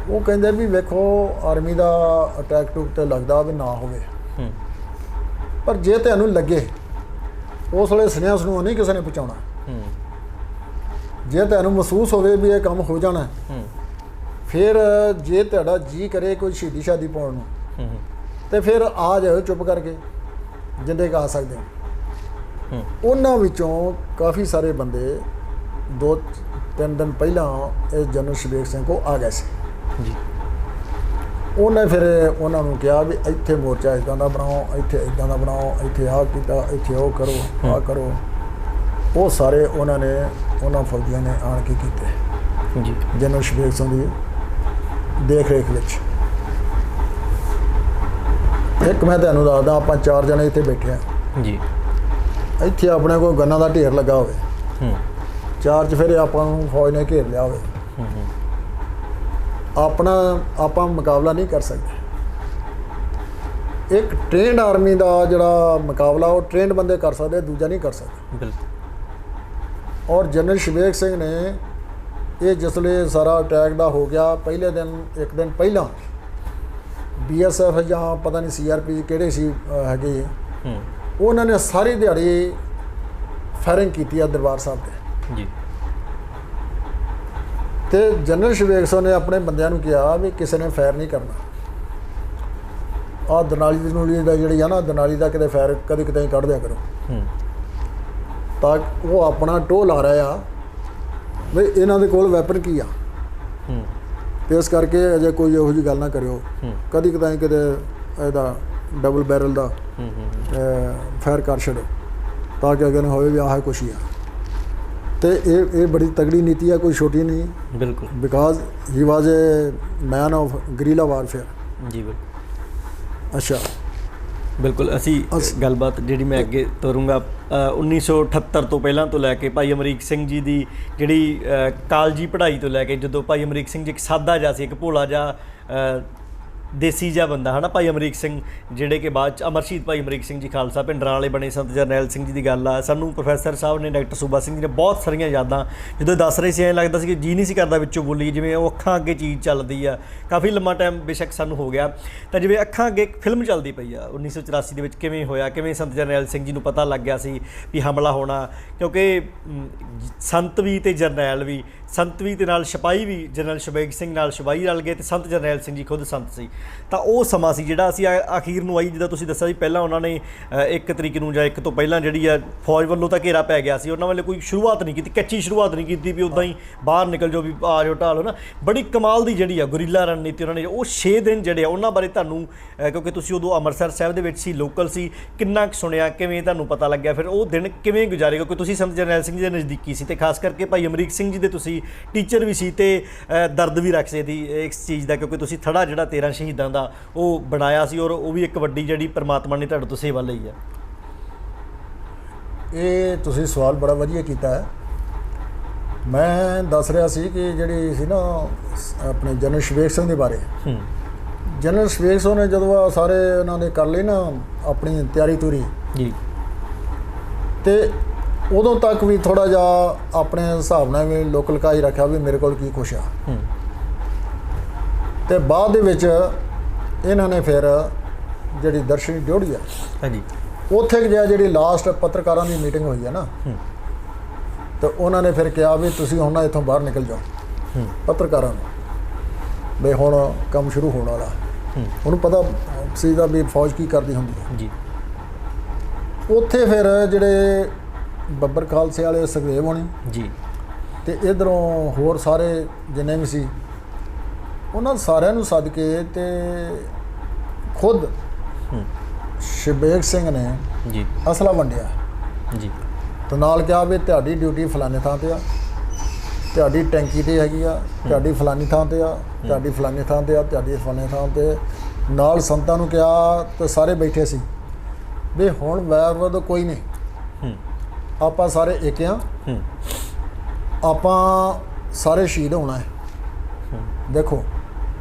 ਉਹ ਕਹਿੰਦੇ ਵੀ ਵੇਖੋ ਆਰਮੀ ਦਾ ਅਟੈਕ ਟੂਕ ਤੇ ਲੱਗਦਾ ਵੀ ਨਾ ਹੋਵੇ, ਪਰ ਜੇ ਤੁਹਾਨੂੰ ਲੱਗੇ ਉਸ ਵੇਲੇ ਸੁਨੇਹਾ ਸੁਣੂ ਨਹੀਂ ਕਿਸੇ ਨੇ ਪਹੁੰਚਾਉਣਾ। ਜੇ ਤੁਹਾਨੂੰ ਮਹਿਸੂਸ ਹੋਵੇ ਵੀ ਇਹ ਕੰਮ ਹੋ ਜਾਣਾ, ਫਿਰ ਜੇ ਤੁਹਾਡਾ ਜੀ ਕਰੇ ਕੋਈ ਸ਼ਹੀਦੀ ਸ਼ਾਦੀ ਪਾਉਣ ਨੂੰ, ਤੇ ਫਿਰ ਆ ਜਾਓ ਚੁੱਪ ਕਰਕੇ, ਜਿੰਦੇ ਕੁ ਆ ਸਕਦੇ ਹੋ। ਉਹਨਾਂ ਵਿੱਚੋਂ ਕਾਫੀ ਸਾਰੇ ਬੰਦੇ 2-3 ਦਿਨ ਪਹਿਲਾਂ ਇਹ ਜਨਰਲ ਸ਼ਵੇਕ ਸਿੰਘ ਕੋਲ ਆ ਗਏ ਸੀ ਜੀ। ਉਹਨੇ ਫਿਰ ਉਹਨਾਂ ਨੂੰ ਕਿਹਾ ਵੀ ਇੱਥੇ ਮੋਰਚਾ ਇੱਦਾਂ ਦਾ ਬਣਾਓ, ਇੱਥੇ ਇੱਦਾਂ ਦਾ ਬਣਾਓ, ਇੱਥੇ ਆਹ ਕੀਤਾ, ਇੱਥੇ ਉਹ ਕਰੋ, ਆਹ ਕਰੋ। ਉਹ ਸਾਰੇ ਉਹਨਾਂ ਨੇ ਉਹਨਾਂ ਫੌਜੀਆਂ ਨੇ ਆਣ ਕੇ ਕੀਤੇ ਜੀ। ਜਨਰਲ ਸ਼ਵੇਕ ਸਿੰਘ ਦੀ ਦੇਖ ਰੇਖ ਵਿੱਚ। ਇੱਕ ਮੈਂ ਤੁਹਾਨੂੰ ਦੱਸਦਾ, ਆਪਾਂ 4 ਜਣੇ ਇੱਥੇ ਬੈਠੇ ਹਾਂ ਜੀ। ਇੱਥੇ ਆਪਣੇ ਕੋਲ ਗੰਨਾਂ ਦਾ ਢੇਰ ਲੱਗਾ ਹੋਵੇ, 4 'ਚ ਫਿਰ ਆਪਾਂ ਨੂੰ ਫੌਜ ਨੇ ਘੇਰ ਲਿਆ ਹੋਵੇ, ਆਪਾਂ ਮੁਕਾਬਲਾ ਨਹੀਂ ਕਰ ਸਕਦੇ। ਇੱਕ ਟ੍ਰੇਨਡ ਆਰਮੀ ਦਾ ਜਿਹੜਾ ਮੁਕਾਬਲਾ ਉਹ ਟ੍ਰੇਨਡ ਬੰਦੇ ਕਰ ਸਕਦੇ, ਦੂਜਾ ਨਹੀਂ ਕਰ ਸਕਦੇ। ਬਿਲਕੁਲ। ਔਰ ਜਨਰਲ ਸ਼ਵੇਕ ਸਿੰਘ ਨੇ ਇਹ ਜਿਸ ਵੇਲੇ ਸਾਰਾ ਅਟੈਕ ਦਾ ਹੋ ਗਿਆ, ਪਹਿਲੇ ਦਿਨ ਇੱਕ ਦਿਨ ਪਹਿਲਾਂ BSF ਜਾਂ ਪਤਾ ਨਹੀਂ CRP ਕਿਹੜੇ ਸੀ ਹੈਗੇ, ਉਹਨਾਂ ਨੇ ਸਾਰੀ ਦਿਹਾੜੀ ਫਾਇਰਿੰਗ ਕੀਤੀ ਆ ਦਰਬਾਰ ਸਾਹਿਬ 'ਤੇ ਜੀ। ਤੇ ਜਨਰਲ ਸ਼ਵੇਕ ਸਿੰਘ ਨੇ ਆਪਣੇ ਬੰਦਿਆਂ ਨੂੰ ਕਿਹਾ ਵੀ ਕਿਸੇ ਨੇ ਫਾਇਰ ਨਹੀਂ ਕਰਨਾ। ਆਹ ਦਨਾਲੀ ਦਾ ਜਿਹੜੀ ਆ ਨਾ, ਦਨਾਲੀ ਦਾ ਕਿਤੇ ਫਾਇਰ ਕਦੇ ਕਿਤੇ ਕੱਢ ਦਿਆ ਕਰੋ, ਤਾਂ ਉਹ ਆਪਣਾ ਟੋਹ ਲਾ ਰਿਹਾ ਆ ਵੀ ਇਹਨਾਂ ਦੇ ਕੋਲ ਵੈਪਨ ਕੀ ਆ। ਤੇ ਇਸ ਕਰਕੇ ਅਜੇ ਕੋਈ ਇਹੋ ਜਿਹੀ ਗੱਲ ਨਾ ਕਰਿਓ, ਕਦੀ ਕਦਾਈ ਕਿਤੇ ਇਹਦਾ ਡਬਲ ਬੈਰਲ ਦਾ ਫਾਇਰ ਕਰ ਛੱਡੋ, ਤਾਂ ਕਿ ਅਗਰ ਨਾ ਹੋਵੇ ਵੀ ਆਹ ਕੁਛ ਹੀ ਆ। ਤੇ ਇਹ ਬੜੀ ਤਗੜੀ ਨੀਤੀ ਆ, ਕੋਈ ਛੋਟੀ ਨਹੀਂ। ਬਿਲਕੁਲ। ਬਿਕਾਜ਼ ਹੀ ਵਾਜ ਏ ਮੈਨ ਆਫ ਗਰੀਲਾ ਵਾਰਫੇਅਰ। ਜੀ ਬਿਲਕੁਲ। ਅੱਛਾ, ਬਿਲਕੁਲ। ਅਸੀਂ ਗੱਲਬਾਤ ਜਿਹੜੀ ਮੈਂ ਅੱਗੇ ਤੋਰੂੰਗਾ 1978 ਤੋਂ ਪਹਿਲਾਂ ਤੋਂ ਲੈ ਕੇ ਭਾਈ ਅਮਰੀਕ ਸਿੰਘ ਜੀ ਦੀ ਜਿਹੜੀ ਕਾਲਜੀ ਪੜ੍ਹਾਈ ਤੋਂ ਲੈ ਕੇ, ਜਦੋਂ ਭਾਈ ਅਮਰੀਕ ਸਿੰਘ ਜੀ ਇੱਕ ਸਾਦਾ ਜਿਹਾ ਸੀ, ਇੱਕ ਭੋਲਾ ਜਿਹਾ ਦੇਸੀ ਜਿਹਾ ਬੰਦਾ ਹੈ ਨਾ, ਭਾਈ ਅਮਰੀਕ ਸਿੰਘ ਜਿਹੜੇ ਕਿ ਬਾਅਦ 'ਚ ਅਮਰ ਸ਼ਹੀਦ ਭਾਈ ਅਮਰੀਕ ਸਿੰਘ ਜੀ ਖਾਲਸਾ ਪਿੰਡਰਾਂ ਵਾਲੇ ਬਣੇ, ਸੰਤ ਜਰਨੈਲ ਸਿੰਘ ਜੀ ਦੀ ਗੱਲ ਆ। ਸਾਨੂੰ ਪ੍ਰੋਫੈਸਰ ਸਾਹਿਬ ਨੇ, ਡਾਕਟਰ ਸੂਬਾ ਸਿੰਘ ਜੀ ਨੇ ਬਹੁਤ ਸਾਰੀਆਂ ਯਾਦਾਂ ਜਦੋਂ ਦੱਸ ਰਹੇ ਸੀ ਐਂ ਲੱਗਦਾ ਸੀ ਕਿ ਜੀ ਨਹੀਂ ਸੀ ਕਰਦਾ ਵਿੱਚੋਂ ਬੋਲੀ, ਜਿਵੇਂ ਉਹ ਅੱਖਾਂ ਅੱਗੇ ਚੀਜ਼ ਚੱਲਦੀ ਆ। ਕਾਫੀ ਲੰਮਾ ਟਾਈਮ ਬੇਸ਼ੱਕ ਸਾਨੂੰ ਹੋ ਗਿਆ, ਤਾਂ ਜਿਵੇਂ ਅੱਖਾਂ ਅੱਗੇ ਇੱਕ ਫਿਲਮ ਚੱਲਦੀ ਪਈ ਆ 1984 ਦੇ ਵਿੱਚ ਕਿਵੇਂ ਹੋਇਆ, ਕਿਵੇਂ ਸੰਤ ਜਰਨੈਲ ਸਿੰਘ ਜੀ ਨੂੰ ਪਤਾ ਲੱਗ ਗਿਆ ਸੀ ਵੀ ਹਮਲਾ ਹੋਣਾ, ਕਿਉਂਕਿ ਸੰਤ ਵੀ ਅਤੇ ਜਰਨੈਲ ਵੀ, ਸੰਤ ਵੀ ਤੇ ਨਾਲ ਸਿਪਾਹੀ ਵੀ, ਜਨਰਲ ਸ਼ਬੇਗ ਸਿੰਘ ਨਾਲ ਸਿਪਾਹੀ ਰਲ ਗਏ, ਅਤੇ ਸੰਤ ਜਰਨੈਲ ਸਿੰਘ ਜੀ ਖੁਦ ਸੰਤ ਸੀ। ਤਾਂ ਉਹ ਸਮਾਂ ਸੀ ਜਿਹੜਾ ਅਸੀਂ ਅਖੀਰ ਨੂੰ ਆਈ, ਜਿੱਦਾਂ ਤੁਸੀਂ ਦੱਸਿਆ ਸੀ ਪਹਿਲਾਂ ਉਹਨਾਂ ਨੇ 1 ਤਰੀਕ ਨੂੰ ਜਾਂ 1 ਤੋਂ ਪਹਿਲਾਂ ਜਿਹੜੀ ਆ ਫੌਜ ਵੱਲੋਂ ਤਾਂ ਘੇਰਾ ਪੈ ਗਿਆ ਸੀ, ਉਹਨਾਂ ਵੱਲੋਂ ਕੋਈ ਸ਼ੁਰੂਆਤ ਨਹੀਂ ਕੀਤੀ, ਕੱਚੀ ਸ਼ੁਰੂਆਤ ਨਹੀਂ ਕੀਤੀ ਵੀ ਉੱਦਾਂ ਹੀ ਬਾਹਰ ਨਿਕਲ ਜਾਓ, ਵੀ ਆ ਜਾਓ ਢਾਲੋ ਨਾ। ਬੜੀ ਕਮਾਲ ਦੀ ਜਿਹੜੀ ਆ ਗੁਰੀਲਾ ਰਣਨੀਤੀ ਉਹਨਾਂ ਨੇ, ਉਹ 6 ਦਿਨ ਜਿਹੜੇ ਆ ਉਹਨਾਂ ਬਾਰੇ ਤੁਹਾਨੂੰ, ਕਿਉਂਕਿ ਤੁਸੀਂ ਉਦੋਂ ਅੰਮ੍ਰਿਤਸਰ ਸਾਹਿਬ ਦੇ ਵਿੱਚ ਸੀ, ਲੋਕਲ ਸੀ, ਕਿੰਨਾ ਕੁ ਸੁਣਿਆ, ਕਿਵੇਂ ਤੁਹਾਨੂੰ ਪਤਾ ਲੱਗਿਆ, ਫਿਰ ਉਹ ਦਿਨ ਕਿਵੇਂ ਗੁਜ਼ਾਰੇ, ਕਿਉਂਕਿ ਤੁਸੀਂ ਸੰਤ ਜਰਨੈਲ ਸਿੰਘ ਜੀ ਦੇ ਨਜ਼ਦੀਕੀ ਸੀ, ਅਤੇ ਖਾਸ ਕਰਕੇ ਭਾਈ ਅਮਰੀਕ ਸਿੰਘ ਜੀ ਦੇ ਤੁਸੀਂ ਟੀਚਰ ਵੀ ਸੀ, ਅਤੇ ਦਰਦ ਵੀ ਰੱਖ ਸਕਦੇ ਇਸ ਚੀਜ਼ ਦਾ, ਕਿਉਂਕਿ ਤੁਸੀਂ ਥੜਾ ਜਿਹੜਾ 13 ਸ਼ਹੀਦਾਂ ਦਾ ਉਹ ਬਣਾਇਆ ਸੀ, ਔਰ ਉਹ ਵੀ ਇੱਕ ਵੱਡੀ ਜਿਹੜੀ ਪਰਮਾਤਮਾ ਨੇ ਤੁਹਾਡੇ ਤੋਂ ਸੇਵਾ ਲਈ ਹੈ। ਇਹ ਤੁਸੀਂ ਸਵਾਲ ਬੜਾ ਵਧੀਆ ਕੀਤਾ ਹੈ। ਮੈਂ ਦੱਸ ਰਿਹਾ ਸੀ ਕਿ ਜਿਹੜੀ ਸੀ ਨਾ ਆਪਣੇ ਜਨਰਲ ਸ਼ਬੇਗ ਸਿੰਘ ਦੇ ਬਾਰੇ, ਜਨਰਲ ਸ਼ਬੇਗ ਸਿੰਘ ਨੇ ਜਦੋਂ ਆ ਸਾਰੇ ਉਹਨਾਂ ਨੇ ਕਰ ਲਈ ਨਾ ਆਪਣੀ ਤਿਆਰੀ ਤੁਰੀ ਜੀ, ਤੇ ਉਦੋਂ ਤੱਕ ਵੀ ਥੋੜ੍ਹਾ ਜਿਹਾ ਆਪਣੇ ਹਿਸਾਬ ਨਾਲ ਵੀ ਲੋਕਲ ਕਾਈ ਰੱਖਿਆ ਵੀ ਮੇਰੇ ਕੋਲ ਕੀ ਕੁਛ ਆ। ਤੇ ਬਾਅਦ ਦੇ ਵਿੱਚ ਇਹਨਾਂ ਨੇ ਫਿਰ ਜਿਹੜੀ ਦਰਸ਼ਨੀ ਡਿਊਟੀ ਆ, ਹਾਂਜੀ, ਉੱਥੇ ਜਿਹੜੀ ਲਾਸਟ ਪੱਤਰਕਾਰਾਂ ਦੀ ਮੀਟਿੰਗ ਹੋਈ ਹੈ ਨਾ, ਤਾਂ ਉਹਨਾਂ ਨੇ ਫਿਰ ਕਿਹਾ ਵੀ ਤੁਸੀਂ ਹੁਣ ਨਾ ਇੱਥੋਂ ਬਾਹਰ ਨਿਕਲ ਜਾਓ। ਪੱਤਰਕਾਰਾਂ ਨੂੰ ਵੀ ਹੁਣ ਕੰਮ ਸ਼ੁਰੂ ਹੋਣ ਵਾਲਾ, ਉਹਨੂੰ ਪਤਾ ਸੀ ਦਾ ਵੀ ਫੌਜ ਕੀ ਕਰਦੀ ਹੁੰਦੀ ਹੈ ਜੀ। ਉੱਥੇ ਫਿਰ ਜਿਹੜੇ ਬੱਬਰ ਖਾਲਸੇ ਵਾਲੇ ਸੁਖਦੇਵ ਹੋਣੀ ਜੀ, ਤੇ ਇਧਰੋਂ ਹੋਰ ਸਾਰੇ ਜਿੰਨੇ ਵੀ ਸੀ, ਉਹਨਾਂ ਸਾਰਿਆਂ ਨੂੰ ਸੱਦ ਕੇ ਤੇ ਖੁਦ ਸ਼ਬੇਗ ਸਿੰਘ ਨੇ ਜੀ ਅਸਲਾ ਵੰਡਿਆ ਜੀ, ਤੇ ਨਾਲ ਕਿਹਾ ਵੀ ਤੁਹਾਡੀ ਡਿਊਟੀ ਫਲਾਣੇ ਥਾਂ ਤੇ ਆ, ਤੁਹਾਡੀ ਟੈਂਕੀ ਤੇ ਹੈਗੀ ਆ, ਤੁਹਾਡੀ ਫਲਾਣੀ ਥਾਂ ਤੇ ਆ, ਤੁਹਾਡੀ ਫਲਾਣੀ ਥਾਂ ਤੇ ਆ, ਤੁਹਾਡੀ ਫਲਾਣੇ ਥਾਂ ਤੇ। ਨਾਲ ਸੰਤਾਂ ਨੂੰ ਕਿਹਾ ਤੇ ਸਾਰੇ ਬੈਠੇ ਸੀ ਵੀ ਹੁਣ ਵੈਰ ਵਿਰੋਧ ਕੋਈ ਨਹੀਂ, ਆਪਾਂ ਸਾਰੇ ਇੱਕ ਆ, ਆਪਾਂ ਸਾਰੇ ਸ਼ਹੀਦ ਹੋਣਾ ਹੈ। ਦੇਖੋ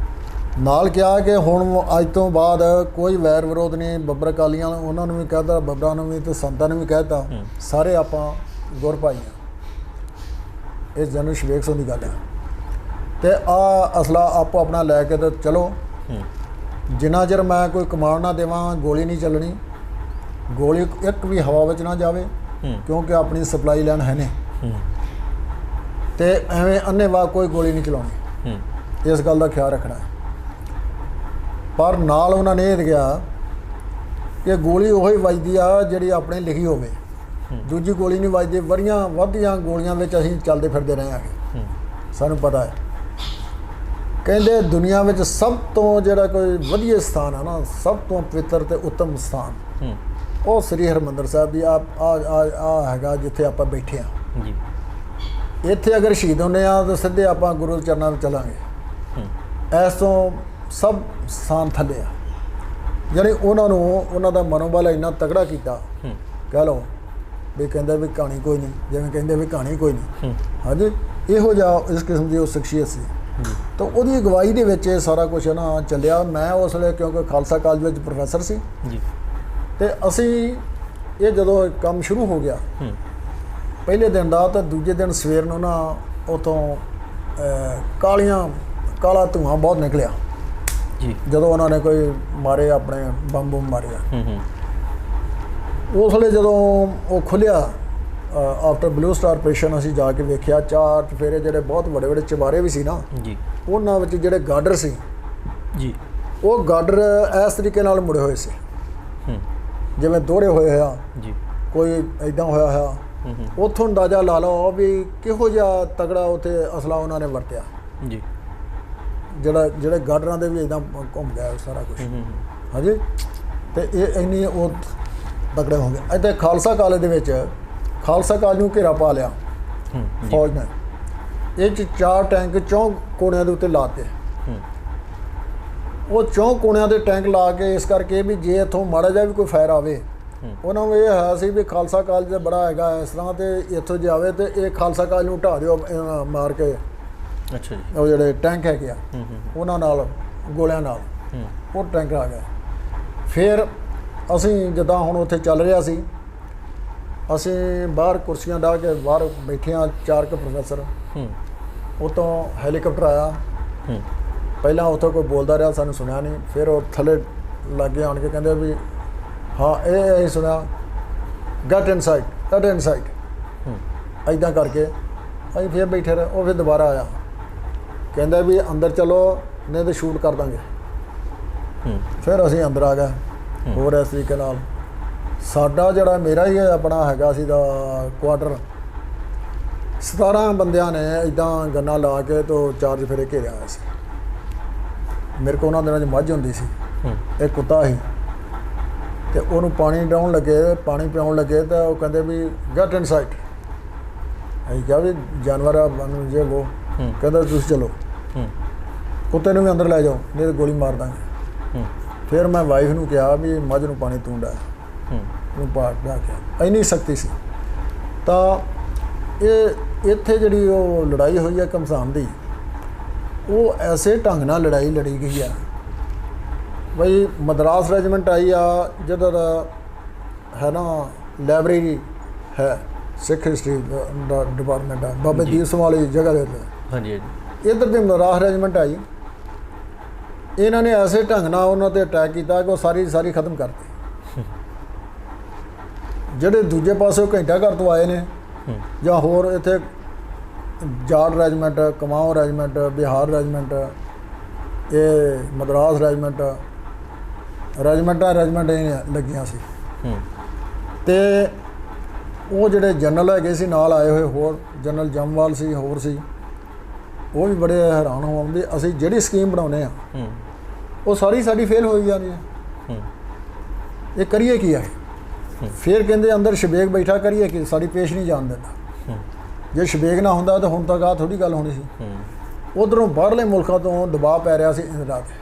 ਨਾਲ ਕਿਹਾ ਕਿ ਹੁਣ ਅੱਜ ਤੋਂ ਬਾਅਦ ਕੋਈ ਵੈਰ ਵਿਰੋਧ ਨਹੀਂ, ਬੱਬਰ ਅਕਾਲੀਆਂ ਉਹਨਾਂ ਨੂੰ ਵੀ ਕਹਿਤਾ, ਬੱਬਰਾਂ ਨੂੰ ਵੀ ਤੇ ਸੰਤਾਂ ਨੂੰ ਵੀ ਕਹਿਤਾ, ਸਾਰੇ ਆਪਾਂ ਗੁਰ ਭਾਈ ਆ। ਇਹ ਜਨਰਲ ਸ਼ਬੇਗ ਸਿੰਘ ਦੀ ਗੱਲ ਹੈ। ਤੇ ਆ ਅਸਲਾ ਆਪੋ ਆਪਣਾ ਲੈ ਕੇ ਤੇ ਚਲੋ, ਜਿੰਨਾ ਚਿਰ ਮੈਂ ਕੋਈ ਕਮਾਂਡ ਨਾ ਦੇਵਾਂ ਗੋਲੀ ਨਹੀਂ ਚੱਲਣੀ, ਗੋਲੀ ਇੱਕ ਵੀ ਹਵਾ ਵਿੱਚ ਨਾ ਜਾਵੇ, ਕਿਉਂਕਿ ਆਪਣੀ ਸਪਲਾਈ ਲਾਈਨ ਹੈ ਨੇ, ਤੇ ਐਵੇਂ ਅੰਨ੍ਹੇਵਾਹ ਕੋਈ ਗੋਲੀ ਨਹੀਂ ਚਲਾਉਣੀ, ਇਸ ਗੱਲ ਦਾ ਖਿਆਲ ਰੱਖਣਾ ਹੈ। ਪਰ ਨਾਲ ਉਹਨਾਂ ਨੇ ਇਹ ਕਿਹਾ ਕਿ ਗੋਲੀ ਉਹੀ ਵੱਜਦੀ ਆ ਜਿਹੜੀ ਆਪਣੇ ਲਿਖੀ ਹੋਵੇ, ਦੂਜੀ ਗੋਲੀ ਨਹੀਂ ਵੱਜਦੀ। ਬੜੀਆਂ ਵੱਧੀਆਂ ਗੋਲੀਆਂ ਵਿੱਚ ਅਸੀਂ ਚੱਲਦੇ ਫਿਰਦੇ ਰਹੇ ਹਾਂ, ਸਾਨੂੰ ਪਤਾ ਹੈ। ਕਹਿੰਦੇ ਦੁਨੀਆ ਵਿੱਚ ਸਭ ਤੋਂ ਜਿਹੜਾ ਕੋਈ ਵਧੀਆ ਸਥਾਨ ਹੈ ਨਾ, ਸਭ ਤੋਂ ਪਵਿੱਤਰ ਤੇ ਉੱਤਮ ਸਥਾਨ, ਉਹ ਸ੍ਰੀ ਹਰਿਮੰਦਰ ਸਾਹਿਬ ਦੀ ਆ ਹੈਗਾ ਜਿੱਥੇ ਆਪਾਂ ਬੈਠੇ ਹਾਂ ਜੀ। ਇੱਥੇ ਅਗਰ ਸ਼ਹੀਦ ਹੁੰਦੇ ਆ ਤਾਂ ਸਿੱਧੇ ਆਪਾਂ ਗੁਰੂ ਚਰਨਾਂ ਵਿੱਚ ਚਲਾਂਗੇ। ਇਸ ਤੋਂ ਸਭ ਸਥਾਨ ਥੱਲੇ ਆ, ਯਾਨੀ ਉਹਨਾਂ ਨੂੰ ਉਹਨਾਂ ਦਾ ਮਨੋਬਲ ਇੰਨਾ ਤਗੜਾ ਕੀਤਾ, ਕਹਿ ਲਓ ਵੀ ਕਹਿੰਦੇ ਵੀ ਕਹਾਣੀ ਕੋਈ ਨਹੀਂ, ਜਿਵੇਂ ਕਹਿੰਦੇ ਵੀ ਕਹਾਣੀ ਕੋਈ ਨਹੀਂ। ਹਾਂਜੀ, ਇਹੋ ਜਿਹਾ ਇਸ ਕਿਸਮ ਦੀ ਉਹ ਸ਼ਖਸੀਅਤ ਸੀ। ਤਾਂ ਉਹਦੀ ਅਗਵਾਈ ਦੇ ਵਿੱਚ ਇਹ ਸਾਰਾ ਕੁਛ ਨਾ ਚੱਲਿਆ। ਮੈਂ ਉਸ ਵੇਲੇ ਕਿਉਂਕਿ ਖਾਲਸਾ ਕਾਲਜ ਵਿੱਚ ਪ੍ਰੋਫੈਸਰ ਸੀ ਜੀ, ਤੇ ਅਸੀਂ ਇਹ ਜਦੋਂ ਕੰਮ ਸ਼ੁਰੂ ਹੋ ਗਿਆ ਪਹਿਲੇ ਦਿਨ ਦਾ, ਤਾਂ ਦੂਜੇ ਦਿਨ ਸਵੇਰ ਨੂੰ ਨਾ ਉੱਥੋਂ ਕਾਲਾ ਧੂੰਆਂ ਬਹੁਤ ਨਿਕਲਿਆ ਜੀ, ਜਦੋਂ ਉਹਨਾਂ ਨੇ ਕੋਈ ਮਾਰੇ ਆਪਣੇ ਬੰਬ ਮਾਰਿਆ। ਉਸ ਵੇਲੇ ਜਦੋਂ ਉਹ ਖੁੱਲਿਆ ਆਫਟਰ ਬਲੂ ਸਟਾਰ ਆਪਰੇਸ਼ਨ, ਅਸੀਂ ਜਾ ਕੇ ਵੇਖਿਆ 4 ਚੁਫੇਰੇ ਜਿਹੜੇ ਬਹੁਤ ਵੱਡੇ ਵੱਡੇ ਚੁਬਾਰੇ ਵੀ ਸੀ ਨਾ ਜੀ, ਉਹਨਾਂ ਵਿੱਚ ਜਿਹੜੇ ਗਾਰਡਰ ਸੀ ਜੀ, ਉਹ ਗਾਰਡਰ ਇਸ ਤਰੀਕੇ ਨਾਲ ਮੁੜੇ ਹੋਏ ਸੀ, ਜਿਵੇਂ ਦੋਹਰੇ ਹੋਏ ਆ ਜੀ, ਕੋਈ ਇੱਦਾਂ ਹੋਇਆ ਹੋਇਆ। ਉੱਥੋਂ ਅੰਦਾਜ਼ਾ ਲਾ ਲਓ ਵੀ ਕਿਹੋ ਜਿਹਾ ਤਗੜਾ ਉੱਥੇ ਅਸਲਾ ਉਹਨਾਂ ਨੇ ਵਰਤਿਆ ਜੀ, ਜਿਹੜੇ ਗਾਰਡਰਾਂ ਦੇ ਵੀ ਇੱਦਾਂ ਘੁੰਮ ਗਿਆ ਸਾਰਾ ਕੁਛ। ਹਾਂਜੀ, ਤੇ ਇਹ ਇੰਨੀ ਉਹ ਤਗੜੇ ਹੋ ਗਏ। ਇੱਥੇ ਖਾਲਸਾ ਕਾਲਜ ਦੇ ਵਿੱਚ ਖਾਲਸਾ ਕਾਲਜ ਨੂੰ ਘੇਰਾ ਪਾ ਲਿਆ ਫੌਜ ਨੇ। ਇਹ 'ਚ 4 ਟੈਂਕ 4 ਕੋਣਿਆਂ ਦੇ ਉੱਤੇ ਲਾਤੇ। ਉਹ 4 ਕੋਣਿਆਂ ਦੇ ਟੈਂਕ ਲਾ ਕੇ ਇਸ ਕਰਕੇ ਵੀ ਜੇ ਇੱਥੋਂ ਮਾੜਾ ਜਿਹਾ ਵੀ ਕੋਈ ਫਾਇਰ ਆਵੇ, ਉਹਨਾਂ ਨੂੰ ਇਹ ਹੈ ਸੀ ਵੀ ਖਾਲਸਾ ਕਾਲਜ ਦਾ ਬੜਾ ਹੈਗਾ ਇਸ ਤਰ੍ਹਾਂ, ਤੇ ਇੱਥੋਂ ਜੇ ਆਵੇ ਤੇ ਇਹ ਖਾਲਸਾ ਕਾਲਜ ਨੂੰ ਢਾਹ ਦਿਓ ਮਾਰ ਕੇ। ਅੱਛਾ ਜੀ, ਉਹ ਜਿਹੜੇ ਟੈਂਕ ਹੈਗੇ ਆ ਉਹਨਾਂ ਨਾਲ, ਗੋਲਿਆਂ ਨਾਲ। ਉਹ ਟੈਂਕਰ ਆ ਗਿਆ। ਫਿਰ ਅਸੀਂ ਜਿੱਦਾਂ ਹੁਣ ਉੱਥੇ ਚੱਲ ਰਿਹਾ ਸੀ, ਅਸੀਂ ਬਾਹਰ ਕੁਰਸੀਆਂ ਡਾਹ ਕੇ ਬਾਹਰ ਬੈਠੇ ਹਾਂ, 4 ਕੁ ਪ੍ਰੋਫੈਸਰ। ਉੱਤੋਂ ਹੈਲੀਕਾਪਟਰ ਆਇਆ। ਪਹਿਲਾਂ ਉੱਥੋਂ ਕੋਈ ਬੋਲਦਾ ਰਿਹਾ, ਸਾਨੂੰ ਸੁਣਿਆ ਨਹੀਂ। ਫਿਰ ਉਹ ਥੱਲੇ ਲਾਗੇ ਆਣ ਕੇ ਕਹਿੰਦੇ ਵੀ ਹਾਂ ਇਹ ਅਸੀਂ ਸੁਣਿਆ ਗੈਟ ਇਨਸਾਈਡ ਇੱਦਾਂ ਕਰਕੇ ਅਸੀਂ ਫਿਰ ਬੈਠੇ ਰਹੇ। ਉਹ ਫਿਰ ਦੁਬਾਰਾ ਆਇਆ, ਕਹਿੰਦਾ ਵੀ ਅੰਦਰ ਚਲੋ ਨਹੀਂ ਤਾਂ ਸ਼ੂਟ ਕਰ ਦਾਂਗੇ। ਫਿਰ ਅਸੀਂ ਅੰਦਰ ਆ ਗਏ। ਹੋਰ ਇਸ ਤਰੀਕੇ ਨਾਲ ਸਾਡਾ ਜਿਹੜਾ ਮੇਰਾ ਹੀ ਆਪਣਾ ਹੈਗਾ ਸੀ ਦਾ ਕੁਆਟਰ, 17 ਬੰਦਿਆਂ ਨੇ ਇੱਦਾਂ ਗੰਨਾ ਲਾ ਕੇ ਤੋਂ 4 ਫੇਰੇ ਘੇਰਿਆ ਹੋਇਆ ਸੀ। ਮੇਰੇ ਕੋਲ ਉਹਨਾਂ ਦਿਨਾਂ 'ਚ ਮੱਝ ਹੁੰਦੀ ਸੀ, ਇੱਕ ਕੁੱਤਾ ਸੀ, ਅਤੇ ਉਹਨੂੰ ਪਾਣੀ ਡਾਉਣ ਲੱਗੇ, ਪਾਣੀ ਪਿਆਉਣ ਲੱਗੇ ਤਾਂ ਉਹ ਕਹਿੰਦੇ ਵੀ ਗੈਟ ਇਨਸਾਈਡ। ਅਸੀਂ ਕਿਹਾ ਵੀ ਜਾਨਵਰ ਆ ਮੈਨੂੰ ਜੇ ਉਹ ਕਹਿੰਦਾ ਤੁਸੀਂ ਚਲੋ ਕੁੱਤੇ ਨੂੰ ਵੀ ਅੰਦਰ ਲੈ ਜਾਓ ਨਹੀਂ ਤਾਂ ਗੋਲੀ ਮਾਰ ਦਾਂਗੇ। ਫਿਰ ਮੈਂ ਵਾਈਫ ਨੂੰ ਕਿਹਾ ਵੀ ਮੱਝ ਨੂੰ ਪਾਣੀ ਤੂੰ ਡਾ, ਉਹਨੂੰ ਪਿਆ ਕੇ ਇੰਨੀ ਸਖਤੀ ਸੀ। ਤਾਂ ਇਹ ਇੱਥੇ ਜਿਹੜੀ ਉਹ ਲੜਾਈ ਹੋਈ ਹੈ ਘਮਸਾਨ ਦੀ, ਉਹ ਐਸੇ ਢੰਗ ਨਾਲ ਲੜਾਈ ਲੜੀ ਗਈ ਆ ਬਈ ਮਦਰਾਸ ਰੈਜੀਮੈਂਟ ਆਈ ਆ ਜਿਹਦਾ ਦਾ ਹੈ ਨਾ ਲਾਇਬ੍ਰੇਰੀ ਹੈ, ਸਿੱਖ ਹਿਸਟਰੀ ਦਾ ਡਿਪਾਰਟਮੈਂਟ ਹੈ ਬਾਬੇ ਦੀਪ ਸਿੰਘ ਵਾਲੀ ਜਗ੍ਹਾ ਦੇ ਉੱਤੇ। ਹਾਂਜੀ ਇੱਧਰ ਦੀ ਮਦਰਾਸ ਰੈਜੀਮੈਂਟ ਆਈ। ਇਹਨਾਂ ਨੇ ਐਸੇ ਢੰਗ ਨਾਲ ਉਹਨਾਂ 'ਤੇ ਅਟੈਕ ਕੀਤਾ ਕਿ ਉਹ ਸਾਰੀ ਖਤਮ ਕਰਤੀ। ਜਿਹੜੇ ਦੂਜੇ ਪਾਸੇ ਘੰਟਾ ਘਰ ਤੋਂ ਆਏ ਨੇ ਜਾਂ ਹੋਰ ਇੱਥੇ Jat regiment, Kumaon regiment, Bihar regiment, ਇਹ ਮਦਰਾਸ ਰੈਜੀਮੈਂਟ ਇਹ ਲੱਗੀਆਂ ਸੀ। ਅਤੇ ਉਹ ਜਿਹੜੇ ਜਨਰਲ ਹੈਗੇ ਸੀ ਨਾਲ ਆਏ ਹੋਏ, ਹੋਰ ਜਨਰਲ ਜੰਮਵਾਲ ਸੀ, ਹੋਰ ਸੀ, ਉਹ ਵੀ ਬੜੇ ਹੈਰਾਨ ਹੋਣ ਵੀ ਅਸੀਂ ਜਿਹੜੀ ਸਕੀਮ ਬਣਾਉਂਦੇ ਆ ਉਹ ਸਾਡੀ ਫੇਲ ਹੋਈ ਜਾਂਦੀ ਹੈ, ਇਹ ਕਰੀਏ ਕੀ ਹੈ। ਫਿਰ ਕਹਿੰਦੇ ਅੰਦਰ ਸ਼ਬੇਕ ਬੈਠਾ, ਕਰੀਏ ਕਿ ਸਾਡੀ ਪੇਸ਼ ਨਹੀਂ ਜਾਣ ਦਿੰਦਾ। ਜੇ ਸ਼ਬੇਕ ਨਾ ਹੁੰਦਾ ਤਾਂ ਹੁਣ ਤੱਕ ਆਹ ਥੋੜ੍ਹੀ ਗੱਲ ਹੋਣੀ ਸੀ। ਉੱਧਰੋਂ ਬਾਹਰਲੇ ਮੁਲਕਾਂ ਤੋਂ ਦਬਾਅ ਪੈ ਰਿਹਾ ਸੀ ਇੰਦਰਾ 'ਤੇ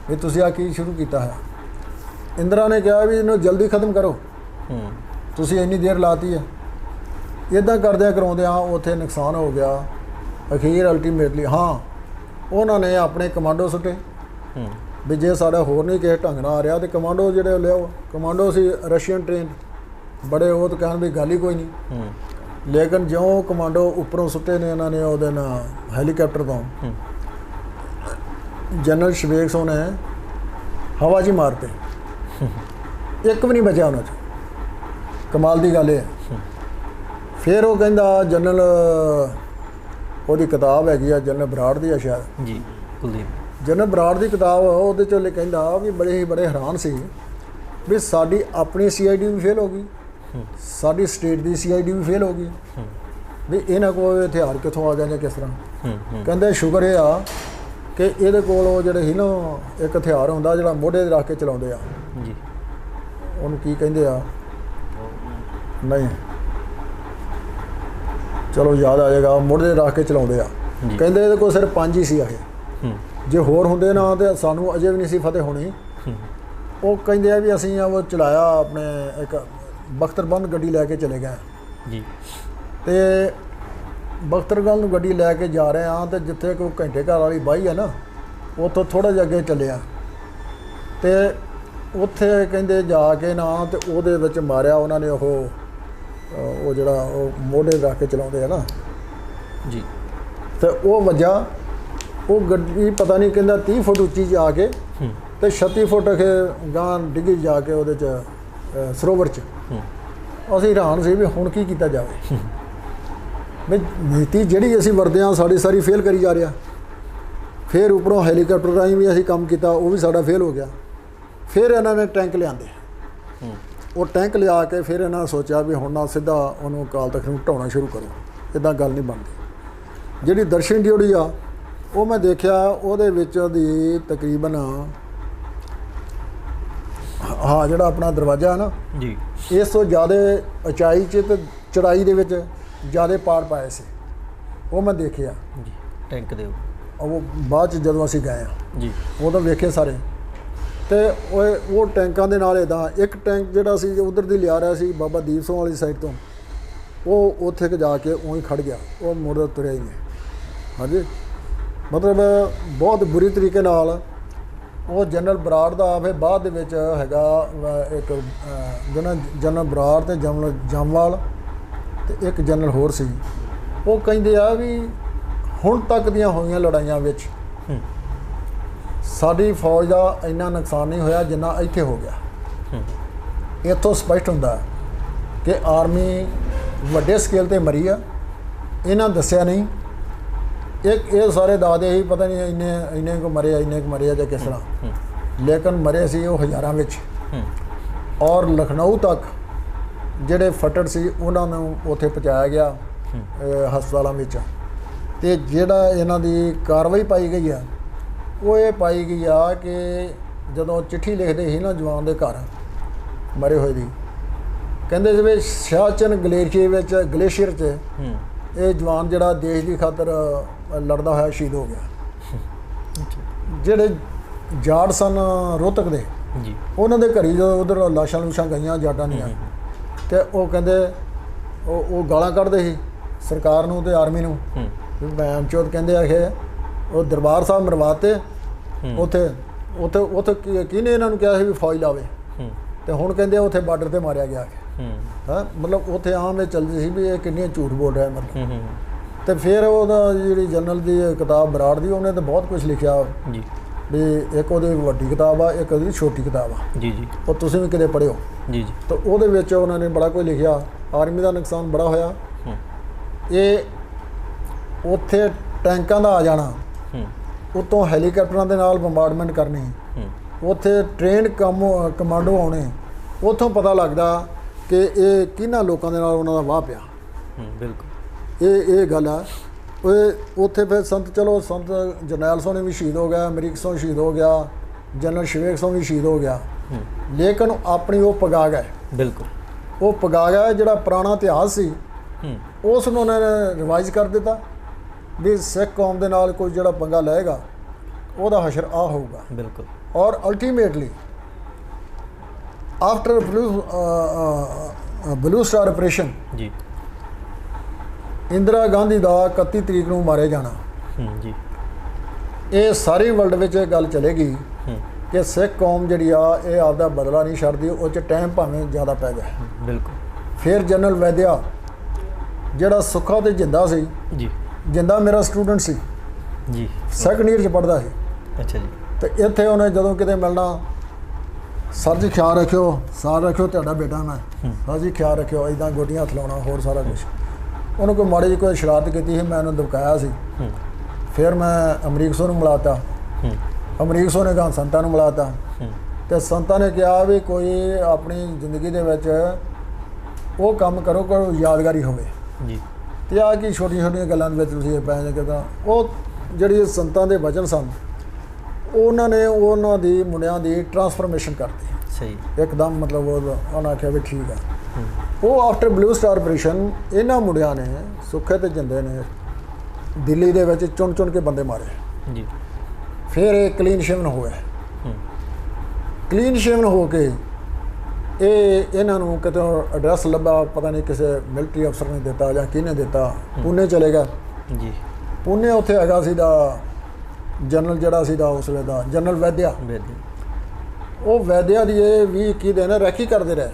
ਵੀ ਤੁਸੀਂ ਆਹ ਕੀ ਸ਼ੁਰੂ ਕੀਤਾ ਹੈ। ਇੰਦਰਾ ਨੇ ਕਿਹਾ ਵੀ ਇਹਨੂੰ ਜਲਦੀ ਖ਼ਤਮ ਕਰੋ, ਤੁਸੀਂ ਇੰਨੀ ਦੇਰ ਲਾਤੀ ਹੈ। ਇੱਦਾਂ ਕਰਦਿਆਂ ਕਰਾਉਂਦਿਆਂ ਉੱਥੇ ਨੁਕਸਾਨ ਹੋ ਗਿਆ। ਅਖੀਰ ਅਲਟੀਮੇਟਲੀ ਉਹਨਾਂ ਨੇ ਆਪਣੇ ਕਮਾਂਡੋ ਸੁੱਟੇ ਵੀ ਜੇ ਸਾਡਾ ਹੋਰ ਨਹੀਂ ਕਿਸੇ ਢੰਗ ਨਾਲ ਆ ਰਿਹਾ, ਅਤੇ ਕਮਾਂਡੋ ਜਿਹੜੇ ਲਿਆਓ, ਕਮਾਂਡੋ ਸੀ ਰਸ਼ੀਅਨ ਟ੍ਰੇਨ ਬੜੇ, ਉਹ ਤਾਂ ਕਹਿਣ ਵੀ ਗੱਲ ਹੀ ਕੋਈ ਨਹੀਂ। ਲੇਕਿਨ ਜਿਉਂ ਕਮਾਂਡੋ ਉੱਪਰੋਂ ਸੁੱਟੇ ਨੇ ਇਹਨਾਂ ਨੇ ਉਹਦੇ ਨਾਲ ਹੈਲੀਕਾਪਟਰ ਤੋਂ, ਜਨਰਲ ਸ਼ਬੇਕ ਸਿੰਘ ਨੇ ਹਵਾ 'ਚ ਮਾਰਤੇ, ਇੱਕ ਵੀ ਨਹੀਂ ਬਚਿਆ ਉਹਨਾਂ 'ਚ। ਕਮਾਲ ਦੀ ਗੱਲ ਇਹ ਹੈ। ਫਿਰ ਉਹ ਕਹਿੰਦਾ ਜਨਰਲ, ਉਹਦੀ ਕਿਤਾਬ ਹੈਗੀ ਆ ਜਨਰਲ ਬਰਾੜ ਦੀ ਆ ਸ਼ਾਇਦ ਜੀ, ਕੁਲਦੀਪ ਜਨਰਲ ਬਰਾੜ ਦੀ ਕਿਤਾਬ, ਉਹਦੇ 'ਚੋਂ ਕਹਿੰਦਾ ਵੀ ਬੜੇ ਹੈਰਾਨ ਸੀ ਵੀ ਸਾਡੀ ਆਪਣੀ CID ਵੀ ਫੇਲ ਹੋ ਗਈ, ਸਾਡੀ ਸਟੇਟ ਦੀ CID ਵੀ ਫੇਲ ਹੋ ਗਈ, ਵੀ ਇਹਨਾਂ ਕੋਲ ਹਥਿਆਰ ਕਿੱਥੋਂ ਆ ਗਏ ਜਾਂ ਕਿਸ ਤਰ੍ਹਾਂ। ਕਹਿੰਦੇ ਸ਼ੁਕਰ ਇਹ ਆ ਕਿ ਇਹਦੇ ਕੋਲ ਉਹ ਜਿਹੜੇ ਸੀ ਨਾ ਇੱਕ ਹਥਿਆਰ ਹੁੰਦਾ ਜਿਹੜਾ ਮੋਢੇ 'ਤੇ ਰੱਖ ਕੇ ਚਲਾਉਂਦੇ ਆ ਜੀ, ਉਹਨੂੰ ਕੀ ਕਹਿੰਦੇ ਆ, ਨਹੀਂ ਚਲੋ ਯਾਦ ਆ ਜਾਏਗਾ, ਮੋਢੇ 'ਤੇ ਰੱਖ ਕੇ ਚਲਾਉਂਦੇ ਆ। ਕਹਿੰਦੇ ਇਹਦੇ ਕੋਲ ਸਿਰਫ 5 ਹੀ ਸੀ ਇਹ, ਜੇ ਹੋਰ ਹੁੰਦੇ ਨਾ ਤਾਂ ਸਾਨੂੰ ਅਜੇ ਵੀ ਨਹੀਂ ਸੀ ਫਤਿਹ ਹੋਣੀ। ਉਹ ਕਹਿੰਦੇ ਆ ਵੀ ਅਸੀਂ ਉਹ ਚਲਾਇਆ ਆਪਣੇ ਇੱਕ ਬਖਤਰਬੰਦ ਗੱਡੀ ਲੈ ਕੇ ਚਲੇ ਗਏ ਜੀ, ਅਤੇ ਬਖਤਰਬੰਦ ਨੂੰ ਗੱਡੀ ਲੈ ਕੇ ਜਾ ਰਹੇ ਹਾਂ, ਅਤੇ ਜਿੱਥੇ ਕੋਈ ਘੰਟੇ ਘਰ ਵਾਲੀ ਬਾਈ ਹੈ ਨਾ, ਉੱਥੋਂ ਥੋੜ੍ਹਾ ਜਿਹਾ ਅੱਗੇ ਚੱਲਿਆ, ਅਤੇ ਉੱਥੇ ਕਹਿੰਦੇ ਜਾ ਕੇ ਨਾ ਅਤੇ ਉਹਦੇ ਵਿੱਚ ਮਾਰਿਆ ਉਹਨਾਂ ਨੇ ਉਹ ਜਿਹੜਾ ਉਹ ਮੋਢੇ ਰੱਖ ਕੇ ਚਲਾਉਂਦੇ ਆ ਨਾ ਜੀ, ਅਤੇ ਉਹ ਵੱਜਾ। ਉਹ ਗੱਡੀ ਪਤਾ ਨਹੀਂ ਕਹਿੰਦਾ 30 ਫੁੱਟ ਉੱਚੀ ਜਾ ਕੇ ਅਤੇ 36 ਫੁੱਟ ਗਾਂ ਡਿੱਗੀ ਜਾ ਕੇ ਉਹਦੇ 'ਚ ਸਰੋਵਰ 'ਚ। ਅਸੀਂ ਹੈਰਾਨ ਸੀ ਵੀ ਹੁਣ ਕੀ ਕੀਤਾ ਜਾਵੇ, ਵੀ ਨੀਤੀ ਜਿਹੜੀ ਅਸੀਂ ਵਰਤਦੇ ਹਾਂ ਸਾਰੀ ਫੇਲ ਕਰੀ ਜਾ ਰਿਹਾ। ਫਿਰ ਉੱਪਰੋਂ ਹੈਲੀਕਾਪਟਰ ਰਾਹੀਂ ਵੀ ਅਸੀਂ ਕੰਮ ਕੀਤਾ, ਉਹ ਵੀ ਸਾਡਾ ਫੇਲ ਹੋ ਗਿਆ। ਫਿਰ ਇਹਨਾਂ ਨੇ ਟੈਂਕ ਲਿਆਂਦੇ, ਉਹ ਟੈਂਕ ਲਿਆ ਕੇ ਫਿਰ ਇਹਨਾਂ ਨੇ ਸੋਚਿਆ ਵੀ ਹੁਣ ਨਾ ਸਿੱਧਾ ਉਹਨੂੰ ਅਕਾਲ ਤਖ਼ਤ ਨੂੰ ਢਾਉਣਾ ਸ਼ੁਰੂ ਕਰੋ, ਇੱਦਾਂ ਗੱਲ ਨਹੀਂ ਬਣਦੀ। ਜਿਹੜੀ ਦਰਸ਼ਨ ਡਿਊਟੀ ਆ ਉਹ ਮੈਂ ਦੇਖਿਆ, ਉਹਦੇ ਵਿੱਚ ਦੀ ਤਕਰੀਬਨ ਜਿਹੜਾ ਆਪਣਾ ਦਰਵਾਜ਼ਾ ਹੈ ਨਾ ਜੀ, ਇਸ ਤੋਂ ਜ਼ਿਆਦਾ ਉਚਾਈ 'ਚ ਅਤੇ ਚੜਾਈ ਦੇ ਵਿੱਚ ਜ਼ਿਆਦਾ ਪਾੜ ਪਾਏ ਸੀ, ਉਹ ਮੈਂ ਦੇਖਿਆ ਜੀ, ਟੈਂਕ ਦੇ ਉਹ ਬਾਅਦ 'ਚ ਜਦੋਂ ਅਸੀਂ ਗਏ ਹਾਂ ਜੀ, ਉਦੋਂ ਵੇਖੇ ਸਾਰੇ। ਅਤੇ ਉਹ ਟੈਂਕਾਂ ਦੇ ਨਾਲ ਇੱਦਾਂ ਇੱਕ ਟੈਂਕ ਜਿਹੜਾ ਸੀ ਉੱਧਰ ਦੀ ਲਿਆ ਰਿਹਾ ਸੀ ਬਾਬਾ ਦੀਪ ਸਿੰਘ ਵਾਲੀ ਸਾਈਡ ਤੋਂ, ਉਹ ਉੱਥੇ ਜਾ ਕੇ ਉਂ ਹੀ ਖੜ੍ਹ ਗਿਆ, ਉਹ ਮੁੜ ਤੁਰਿਆ ਹੀ ਨਹੀਂ। ਹਾਂਜੀ, ਮਤਲਬ ਬਹੁਤ ਬੁਰੀ ਤਰੀਕੇ ਨਾਲ ਉਹ ਜਨਰਲ ਬਰਾੜ ਦਾ ਫਿਰ ਬਾਅਦ ਦੇ ਵਿੱਚ ਹੈਗਾ ਇੱਕ ਜਨਰਲ ਬਰਾੜ ਤੇ ਜਨਰਲ ਜਮਵਾਲ ਤੇ ਇੱਕ ਜਨਰਲ ਹੋਰ ਸੀ। ਉਹ ਕਹਿੰਦੇ ਆ ਵੀ ਹੁਣ ਤੱਕ ਦੀਆਂ ਹੋਈਆਂ ਲੜਾਈਆਂ ਵਿੱਚ ਸਾਡੀ ਫੌਜ ਦਾ ਇੰਨਾ ਨੁਕਸਾਨ ਨਹੀਂ ਹੋਇਆ ਜਿੰਨਾ ਇੱਥੇ ਹੋ ਗਿਆ। ਇੱਥੋਂ ਸਪਸ਼ਟ ਹੁੰਦਾ ਕਿ ਆਰਮੀ ਵੱਡੇ ਸਕੇਲ ਤੇ ਮਰੀ ਆ। ਇਹਨਾਂ ਦੱਸਿਆ ਨਹੀਂ, ਇਹ ਸਾਰੇ ਦੱਸਦੇ ਸੀ ਪਤਾ ਨਹੀਂ ਇੰਨੇ ਕੁ ਮਰੇ ਆ ਜਾਂ ਕਿਸ ਤਰ੍ਹਾਂ, ਲੇਕਿਨ ਮਰੇ ਸੀ ਉਹ ਹਜ਼ਾਰਾਂ ਵਿੱਚ। ਔਰ ਲਖਨਊ ਤੱਕ ਜਿਹੜੇ ਫੱਟੜ ਸੀ ਉਹਨਾਂ ਨੂੰ ਉੱਥੇ ਪਹੁੰਚਾਇਆ ਗਿਆ ਹਸਪਤਾਲਾਂ ਵਿੱਚ। ਤੇ ਜਿਹੜਾ ਇਹਨਾਂ ਦੀ ਕਾਰਵਾਈ ਪਾਈ ਗਈ ਆ ਉਹ ਇਹ ਪਾਈ ਗਈ ਆ ਕਿ ਜਦੋਂ ਚਿੱਠੀ ਲਿਖਦੇ ਸੀ ਨਾ ਜਵਾਨ ਦੇ ਘਰ ਮਰੇ ਹੋਏ ਦੀ, ਕਹਿੰਦੇ ਸੀ ਵੀ ਸਿਆਚਿਨ ਗਲੇਸ਼ੀਅਰ 'ਚ ਇਹ ਜਵਾਨ ਜਿਹੜਾ ਦੇਸ਼ ਦੀ ਖਾਤਰ ਲੜਦਾ ਹੋਇਆ ਸ਼ਹੀਦ ਹੋ ਗਿਆ। ਜਿਹੜੇ ਜਾਟ ਸਨ ਰੋਹਤਕ ਦੇ ਜੀ, ਉਹਨਾਂ ਦੇ ਘਰੀ ਜਦੋਂ ਉਧਰ ਲਾਸ਼ਾਂ ਲੂਸ਼ਾਂ ਗਈਆਂ ਜਾਟਾਂ ਦੀਆਂ, ਤੇ ਉਹ ਕਹਿੰਦੇ ਉਹ ਗਾਲਾਂ ਕੱਢਦੇ ਸੀ ਸਰਕਾਰ ਨੂੰ ਤੇ ਆਰਮੀ ਨੂੰ। ਬੈਨ ਚੋਦ ਕਹਿੰਦੇ ਆ ਕਿ ਉਹ ਦਰਬਾਰ ਸਾਹਿਬ ਮਰਵਾਤੇ ਉੱਥੇ ਕਿਹਨੇ ਇਹਨਾਂ ਨੂੰ ਕਿਹਾ ਸੀ ਵੀ ਫੌਜ ਲਾਵੇ, ਤੇ ਹੁਣ ਕਹਿੰਦੇ ਉੱਥੇ ਬਾਰਡਰ ਤੇ ਮਾਰਿਆ ਗਿਆ। ਹਾਂ ਮਤਲਬ ਉੱਥੇ ਆਮ ਇਹ ਚੱਲਦੀ ਸੀ ਵੀ ਇਹ ਕਿੰਨੀਆਂ ਝੂਠ ਬੋਲ ਰਿਹਾ ਮਤਲਬ। ਤੇ ਫਿਰ ਉਹਦਾ ਜਿਹੜੀ ਜਨਰਲ ਦੀ ਕਿਤਾਬ ਬਰਾੜ ਦੀ, ਉਹਨੇ ਤਾਂ ਬਹੁਤ ਕੁਝ ਲਿਖਿਆ ਜੀ, ਵੀ ਇੱਕ ਉਹਦੀ ਵੱਡੀ ਕਿਤਾਬ ਆ, ਇੱਕ ਉਹਦੀ ਛੋਟੀ ਕਿਤਾਬ ਆ ਜੀ ਜੀ, ਉਹ ਤੁਸੀਂ ਵੀ ਕਿਤੇ ਪੜ੍ਹਿਓ ਜੀ ਜੀ। ਤਾਂ ਉਹਦੇ ਵਿੱਚ ਉਹਨਾਂ ਨੇ ਬੜਾ ਕੁਝ ਲਿਖਿਆ। ਆਰਮੀ ਦਾ ਨੁਕਸਾਨ ਬੜਾ ਹੋਇਆ। ਇਹ ਉੱਥੇ ਟੈਂਕਾਂ ਦਾ ਆ ਜਾਣਾ, ਉੱਤੋਂ ਹੈਲੀਕਾਪਟਰਾਂ ਦੇ ਨਾਲ ਬੰਬਾਰਡਮੈਂਟ ਕਰਨੀ, ਉੱਥੇ ਟ੍ਰੇਨ ਕਮਾਂਡੋ ਆਉਣੇ, ਉੱਥੋਂ ਪਤਾ ਲੱਗਦਾ ਕਿ ਇਹ ਕਿਹਨਾਂ ਲੋਕਾਂ ਦੇ ਨਾਲ ਉਹਨਾਂ ਦਾ ਵਾਹ ਪਿਆ। ਬਿਲਕੁਲ ਇਹ ਗੱਲ ਆ। ਉੱਥੇ ਫਿਰ ਸੰਤ ਜਰਨੈਲ ਸਿੰਘ ਵੀ ਸ਼ਹੀਦ ਹੋ ਗਿਆ, ਅਮਰੀਕ ਸਿੰਘ ਸ਼ਹੀਦ ਹੋ ਗਿਆ, ਜਨਰਲ ਸ਼ਵੇਕ ਸਿੰਘ ਵੀ ਸ਼ਹੀਦ ਹੋ ਗਿਆ, ਲੇਕਿਨ ਆਪਣੀ ਉਹ ਪਗਾ ਗਏ। ਬਿਲਕੁਲ ਉਹ ਪਗਾ ਗਿਆ ਜਿਹੜਾ ਪੁਰਾਣਾ ਇਤਿਹਾਸ ਸੀ ਉਸ ਨੂੰ ਉਹਨਾਂ ਨੇ ਰਿਵਾਈਜ਼ ਕਰ ਦਿੱਤਾ ਵੀ ਸਿੱਖ ਕੌਮ ਦੇ ਨਾਲ ਕੋਈ ਜਿਹੜਾ ਪੰਗਾ ਲਏਗਾ ਉਹਦਾ ਹਸ਼ਰ ਆ ਹੋਊਗਾ। ਬਿਲਕੁਲ। ਔਰ ultimately after blue star operation ਜੀ, ਇੰਦਰਾ ਗਾਂਧੀ ਦਾ 31 ਤਰੀਕ ਨੂੰ ਮਾਰੇ ਜਾਣਾ ਜੀ, ਇਹ ਸਾਰੀ ਵਰਲਡ ਵਿੱਚ ਇਹ ਗੱਲ ਚਲੇਗੀ ਕਿ ਸਿੱਖ ਕੌਮ ਜਿਹੜੀ ਆ ਇਹ ਆਪਦਾ ਬਦਲਾ ਨਹੀਂ ਛੱਡਦੀ। ਉਹ 'ਚ ਟਾਈਮ ਭਾਵੇਂ ਜ਼ਿਆਦਾ ਪੈ ਗਿਆ। ਬਿਲਕੁਲ। ਫਿਰ ਜਨਰਲ ਵੈਦਿਆ ਜਿਹੜਾ ਸੁੱਖਾ ਤੇ ਜਿੰਦਾ ਸੀ ਜੀ, ਜਿੰਦਾ ਮੇਰਾ ਸਟੂਡੈਂਟ ਸੀ ਜੀ, ਸੈਕੰਡ ਈਅਰ 'ਚ ਪੜ੍ਹਦਾ ਸੀ। ਅੱਛਾ ਜੀ। ਤੇ ਇੱਥੇ ਉਹਨੇ ਜਦੋਂ ਕਿਤੇ ਮਿਲਣਾ, ਸਰ ਜੀ ਖਿਆਲ ਰੱਖਿਓ, ਸਾਰ ਰੱਖਿਓ, ਤੁਹਾਡਾ ਬੇਟਾ ਮੈਂ, ਸਰ ਜੀ ਖਿਆਲ ਰੱਖਿਓ, ਇੱਦਾਂ ਗੋਡੀਆਂ ਹੱਥ ਲਾਉਣਾ, ਹੋਰ ਸਾਰਾ ਕੁਛ। ਉਹਨੂੰ ਕੋਈ ਮਾੜੀ ਜਿਹੀ ਕੋਈ ਸ਼ਰਾਰਤ ਕੀਤੀ ਸੀ, ਮੈਂ ਉਹਨੂੰ ਦਬਕਾਇਆ ਸੀ। ਫਿਰ ਮੈਂ ਅਮਰੀਕ ਸਿੰਘ ਨੂੰ ਮਿਲਾਤਾ, ਅਮਰੀਕ ਸਿੰਘ ਨੇ ਕਹਾ ਸੰਤਾਂ ਨੂੰ ਮਿਲਾਤਾ, ਤੇ ਸੰਤਾਂ ਨੇ ਕਿਹਾ ਵੀ ਕੋਈ ਆਪਣੀ ਜ਼ਿੰਦਗੀ ਦੇ ਵਿੱਚ ਉਹ ਕੰਮ ਕਰੋ ਕੋਈ ਯਾਦਗਾਰੀ ਹੋਵੇ ਜੀ। ਤੇ ਆ ਕੀ ਛੋਟੀਆਂ ਛੋਟੀਆਂ ਗੱਲਾਂ ਦੇ ਵਿੱਚ ਤੁਸੀਂ ਪੈ ਜਾਂਦੇ। ਉਹ ਜਿਹੜੀ ਸੰਤਾਂ ਦੇ ਵਚਨ ਸਨ, ਉਹਨਾਂ ਨੇ ਉਹਨਾਂ ਦੀ ਮੁੰਡਿਆਂ ਦੀ ਟਰਾਂਸਫਰਮੇਸ਼ਨ ਕਰਤੀ। ਸਹੀ। ਇੱਕਦਮ ਮਤਲਬ ਉਹਨਾਂ ਆਖਿਆ ਵੀ ਠੀਕ ਆ। ਉਹ ਆਫਟਰ ਬਲੂ ਸਟਾਰ ਆਪਰੇਸ਼ਨ ਇਹਨਾਂ ਮੁੰਡਿਆਂ ਨੇ, ਸੁੱਖੇ ਤੇ ਜਿੰਦੇ ਨੇ, ਦਿੱਲੀ ਦੇ ਵਿੱਚ ਚੁਣ ਕੇ ਬੰਦੇ ਮਾਰੇ ਜੀ। ਫਿਰ ਇਹ ਕਲੀਨ ਸ਼ੇਵਨ ਹੋਇਆ। ਕਲੀਨ ਸ਼ੇਵਨ ਹੋ ਕੇ ਇਹਨਾਂ ਨੂੰ ਕਿਤੇ ਐਡਰੈਸ ਲੱਭਾ, ਪਤਾ ਨਹੀਂ ਕਿਸੇ ਮਿਲਟਰੀ ਅਫਸਰ ਨੇ ਦਿੱਤਾ ਜਾਂ ਕਿਹਨੇ ਦਿੱਤਾ, ਪੂਨੇ ਚਲੇ ਗਿਆ ਜੀ। ਪੂਨੇ ਉੱਥੇ ਹੈਗਾ ਸੀਗਾ ਜਨਰਲ ਜਿਹੜਾ ਸੀਗਾ ਉਸ ਵੇਲੇ ਦਾ ਜਨਰਲ ਵੈਦਿਆ। ਉਹ ਵੈਦਿਆ ਦੀ ਇਹ 20-21 ਦਿਨ ਰੈਕੀ ਕਰਦੇ ਰਹੇ,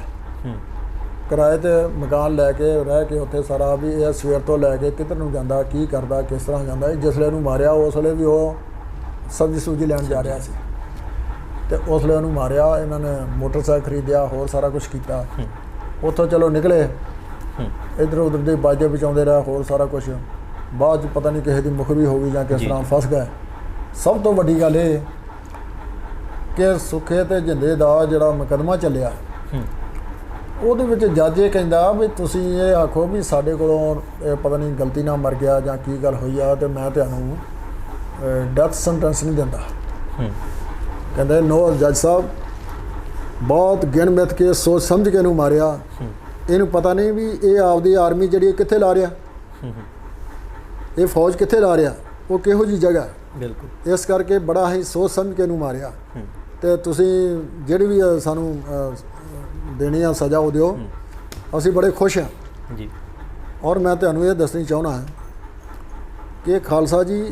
ਕਿਰਾਏ 'ਤੇ ਮਕਾਨ ਲੈ ਕੇ ਰਹਿ ਕੇ ਉੱਥੇ ਸਾਰਾ ਵੀ ਇਹ ਸਵੇਰ ਤੋਂ ਲੈ ਕੇ ਕਿੱਧਰ ਨੂੰ ਜਾਂਦਾ, ਕੀ ਕਰਦਾ, ਕਿਸ ਤਰ੍ਹਾਂ ਜਾਂਦਾ। ਜਿਸ ਵੇਲੇ ਉਹਨੂੰ ਮਾਰਿਆ ਉਸ ਵੇਲੇ ਵੀ ਉਹ ਸਬਜ਼ੀ ਸੁਬਜ਼ੀ ਲੈਣ ਜਾ ਰਿਹਾ ਸੀ, ਤੇ ਉਸ ਵੇਲੇ ਉਹਨੂੰ ਮਾਰਿਆ। ਇਹਨਾਂ ਨੇ ਮੋਟਰਸਾਈਕਲ ਖਰੀਦਿਆ, ਹੋਰ ਸਾਰਾ ਕੁਛ ਕੀਤਾ। ਉੱਥੋਂ ਚਲੋ ਨਿਕਲੇ, ਇੱਧਰ ਉੱਧਰ ਦੇ ਬਾਜੇ ਬਚਾਉਂਦੇ ਰਹੇ, ਹੋਰ ਸਾਰਾ ਕੁਛ। ਬਾਅਦ 'ਚ ਪਤਾ ਨਹੀਂ ਕਿਸੇ ਦੀ ਮੁੱਖ ਵੀ ਹੋ ਗਈ ਜਾਂ ਕਿਸ ਤਰ੍ਹਾਂ ਫਸ ਗਏ। ਸਭ ਤੋਂ ਵੱਡੀ ਗੱਲ ਇਹ ਕਿ ਸੁੱਖੇ ਤੇ ਜਿੰਦੇ ਦਾ ਜਿਹੜਾ ਮੁਕੱਦਮਾ ਚੱਲਿਆ, ਉਹਦੇ ਵਿੱਚ ਜੱਜ ਇਹ ਕਹਿੰਦਾ ਵੀ ਤੁਸੀਂ ਇਹ ਆਖੋ ਵੀ ਸਾਡੇ ਕੋਲੋਂ ਪਤਾ ਨਹੀਂ ਗਲਤੀ ਨਾਲ ਮਰ ਗਿਆ ਜਾਂ ਕੀ ਗੱਲ ਹੋਈ ਆ, ਤੇ ਮੈਂ ਤੁਹਾਨੂੰ ਡੈਥ ਸੈਂਟੈਂਸ ਨਹੀਂ ਦਿੰਦਾ। ਕਹਿੰਦੇ ਨੋ ਜੱਜ ਸਾਹਿਬ, ਬਹੁਤ ਗਿਣ ਮਿੱਥ ਕੇ ਸੋਚ ਸਮਝ ਕੇ ਇਹਨੂੰ ਮਾਰਿਆ। ਇਹਨੂੰ ਪਤਾ ਨਹੀਂ ਵੀ ਇਹ ਆਪਦੀ ਆਰਮੀ ਜਿਹੜੀ ਕਿੱਥੇ ਲਾ ਰਿਹਾ, ਇਹ ਫੌਜ ਕਿੱਥੇ ਲਾ ਰਿਹਾ, ਉਹ ਕਿਹੋ ਜਿਹੀ ਜਗ੍ਹਾ। ਬਿਲਕੁਲ। ਇਸ ਕਰਕੇ ਬੜਾ ਹੀ ਸੋਚ ਸਮਝ ਕੇ ਇਹਨੂੰ ਮਾਰਿਆ। ਤੇ ਤੁਸੀਂ ਜਿਹੜੀ ਵੀ ਸਾਨੂੰ ਦੇਣੀ ਆ ਸਜ਼ਾ ਉਹ ਦਿਓ, ਅਸੀਂ ਬੜੇ ਖੁਸ਼ ਹਾਂ ਜੀ। ਔਰ ਮੈਂ ਤੁਹਾਨੂੰ ਇਹ ਦੱਸਣੀ ਚਾਹੁੰਦਾ ਹਾਂ ਕਿ ਖਾਲਸਾ ਜੀ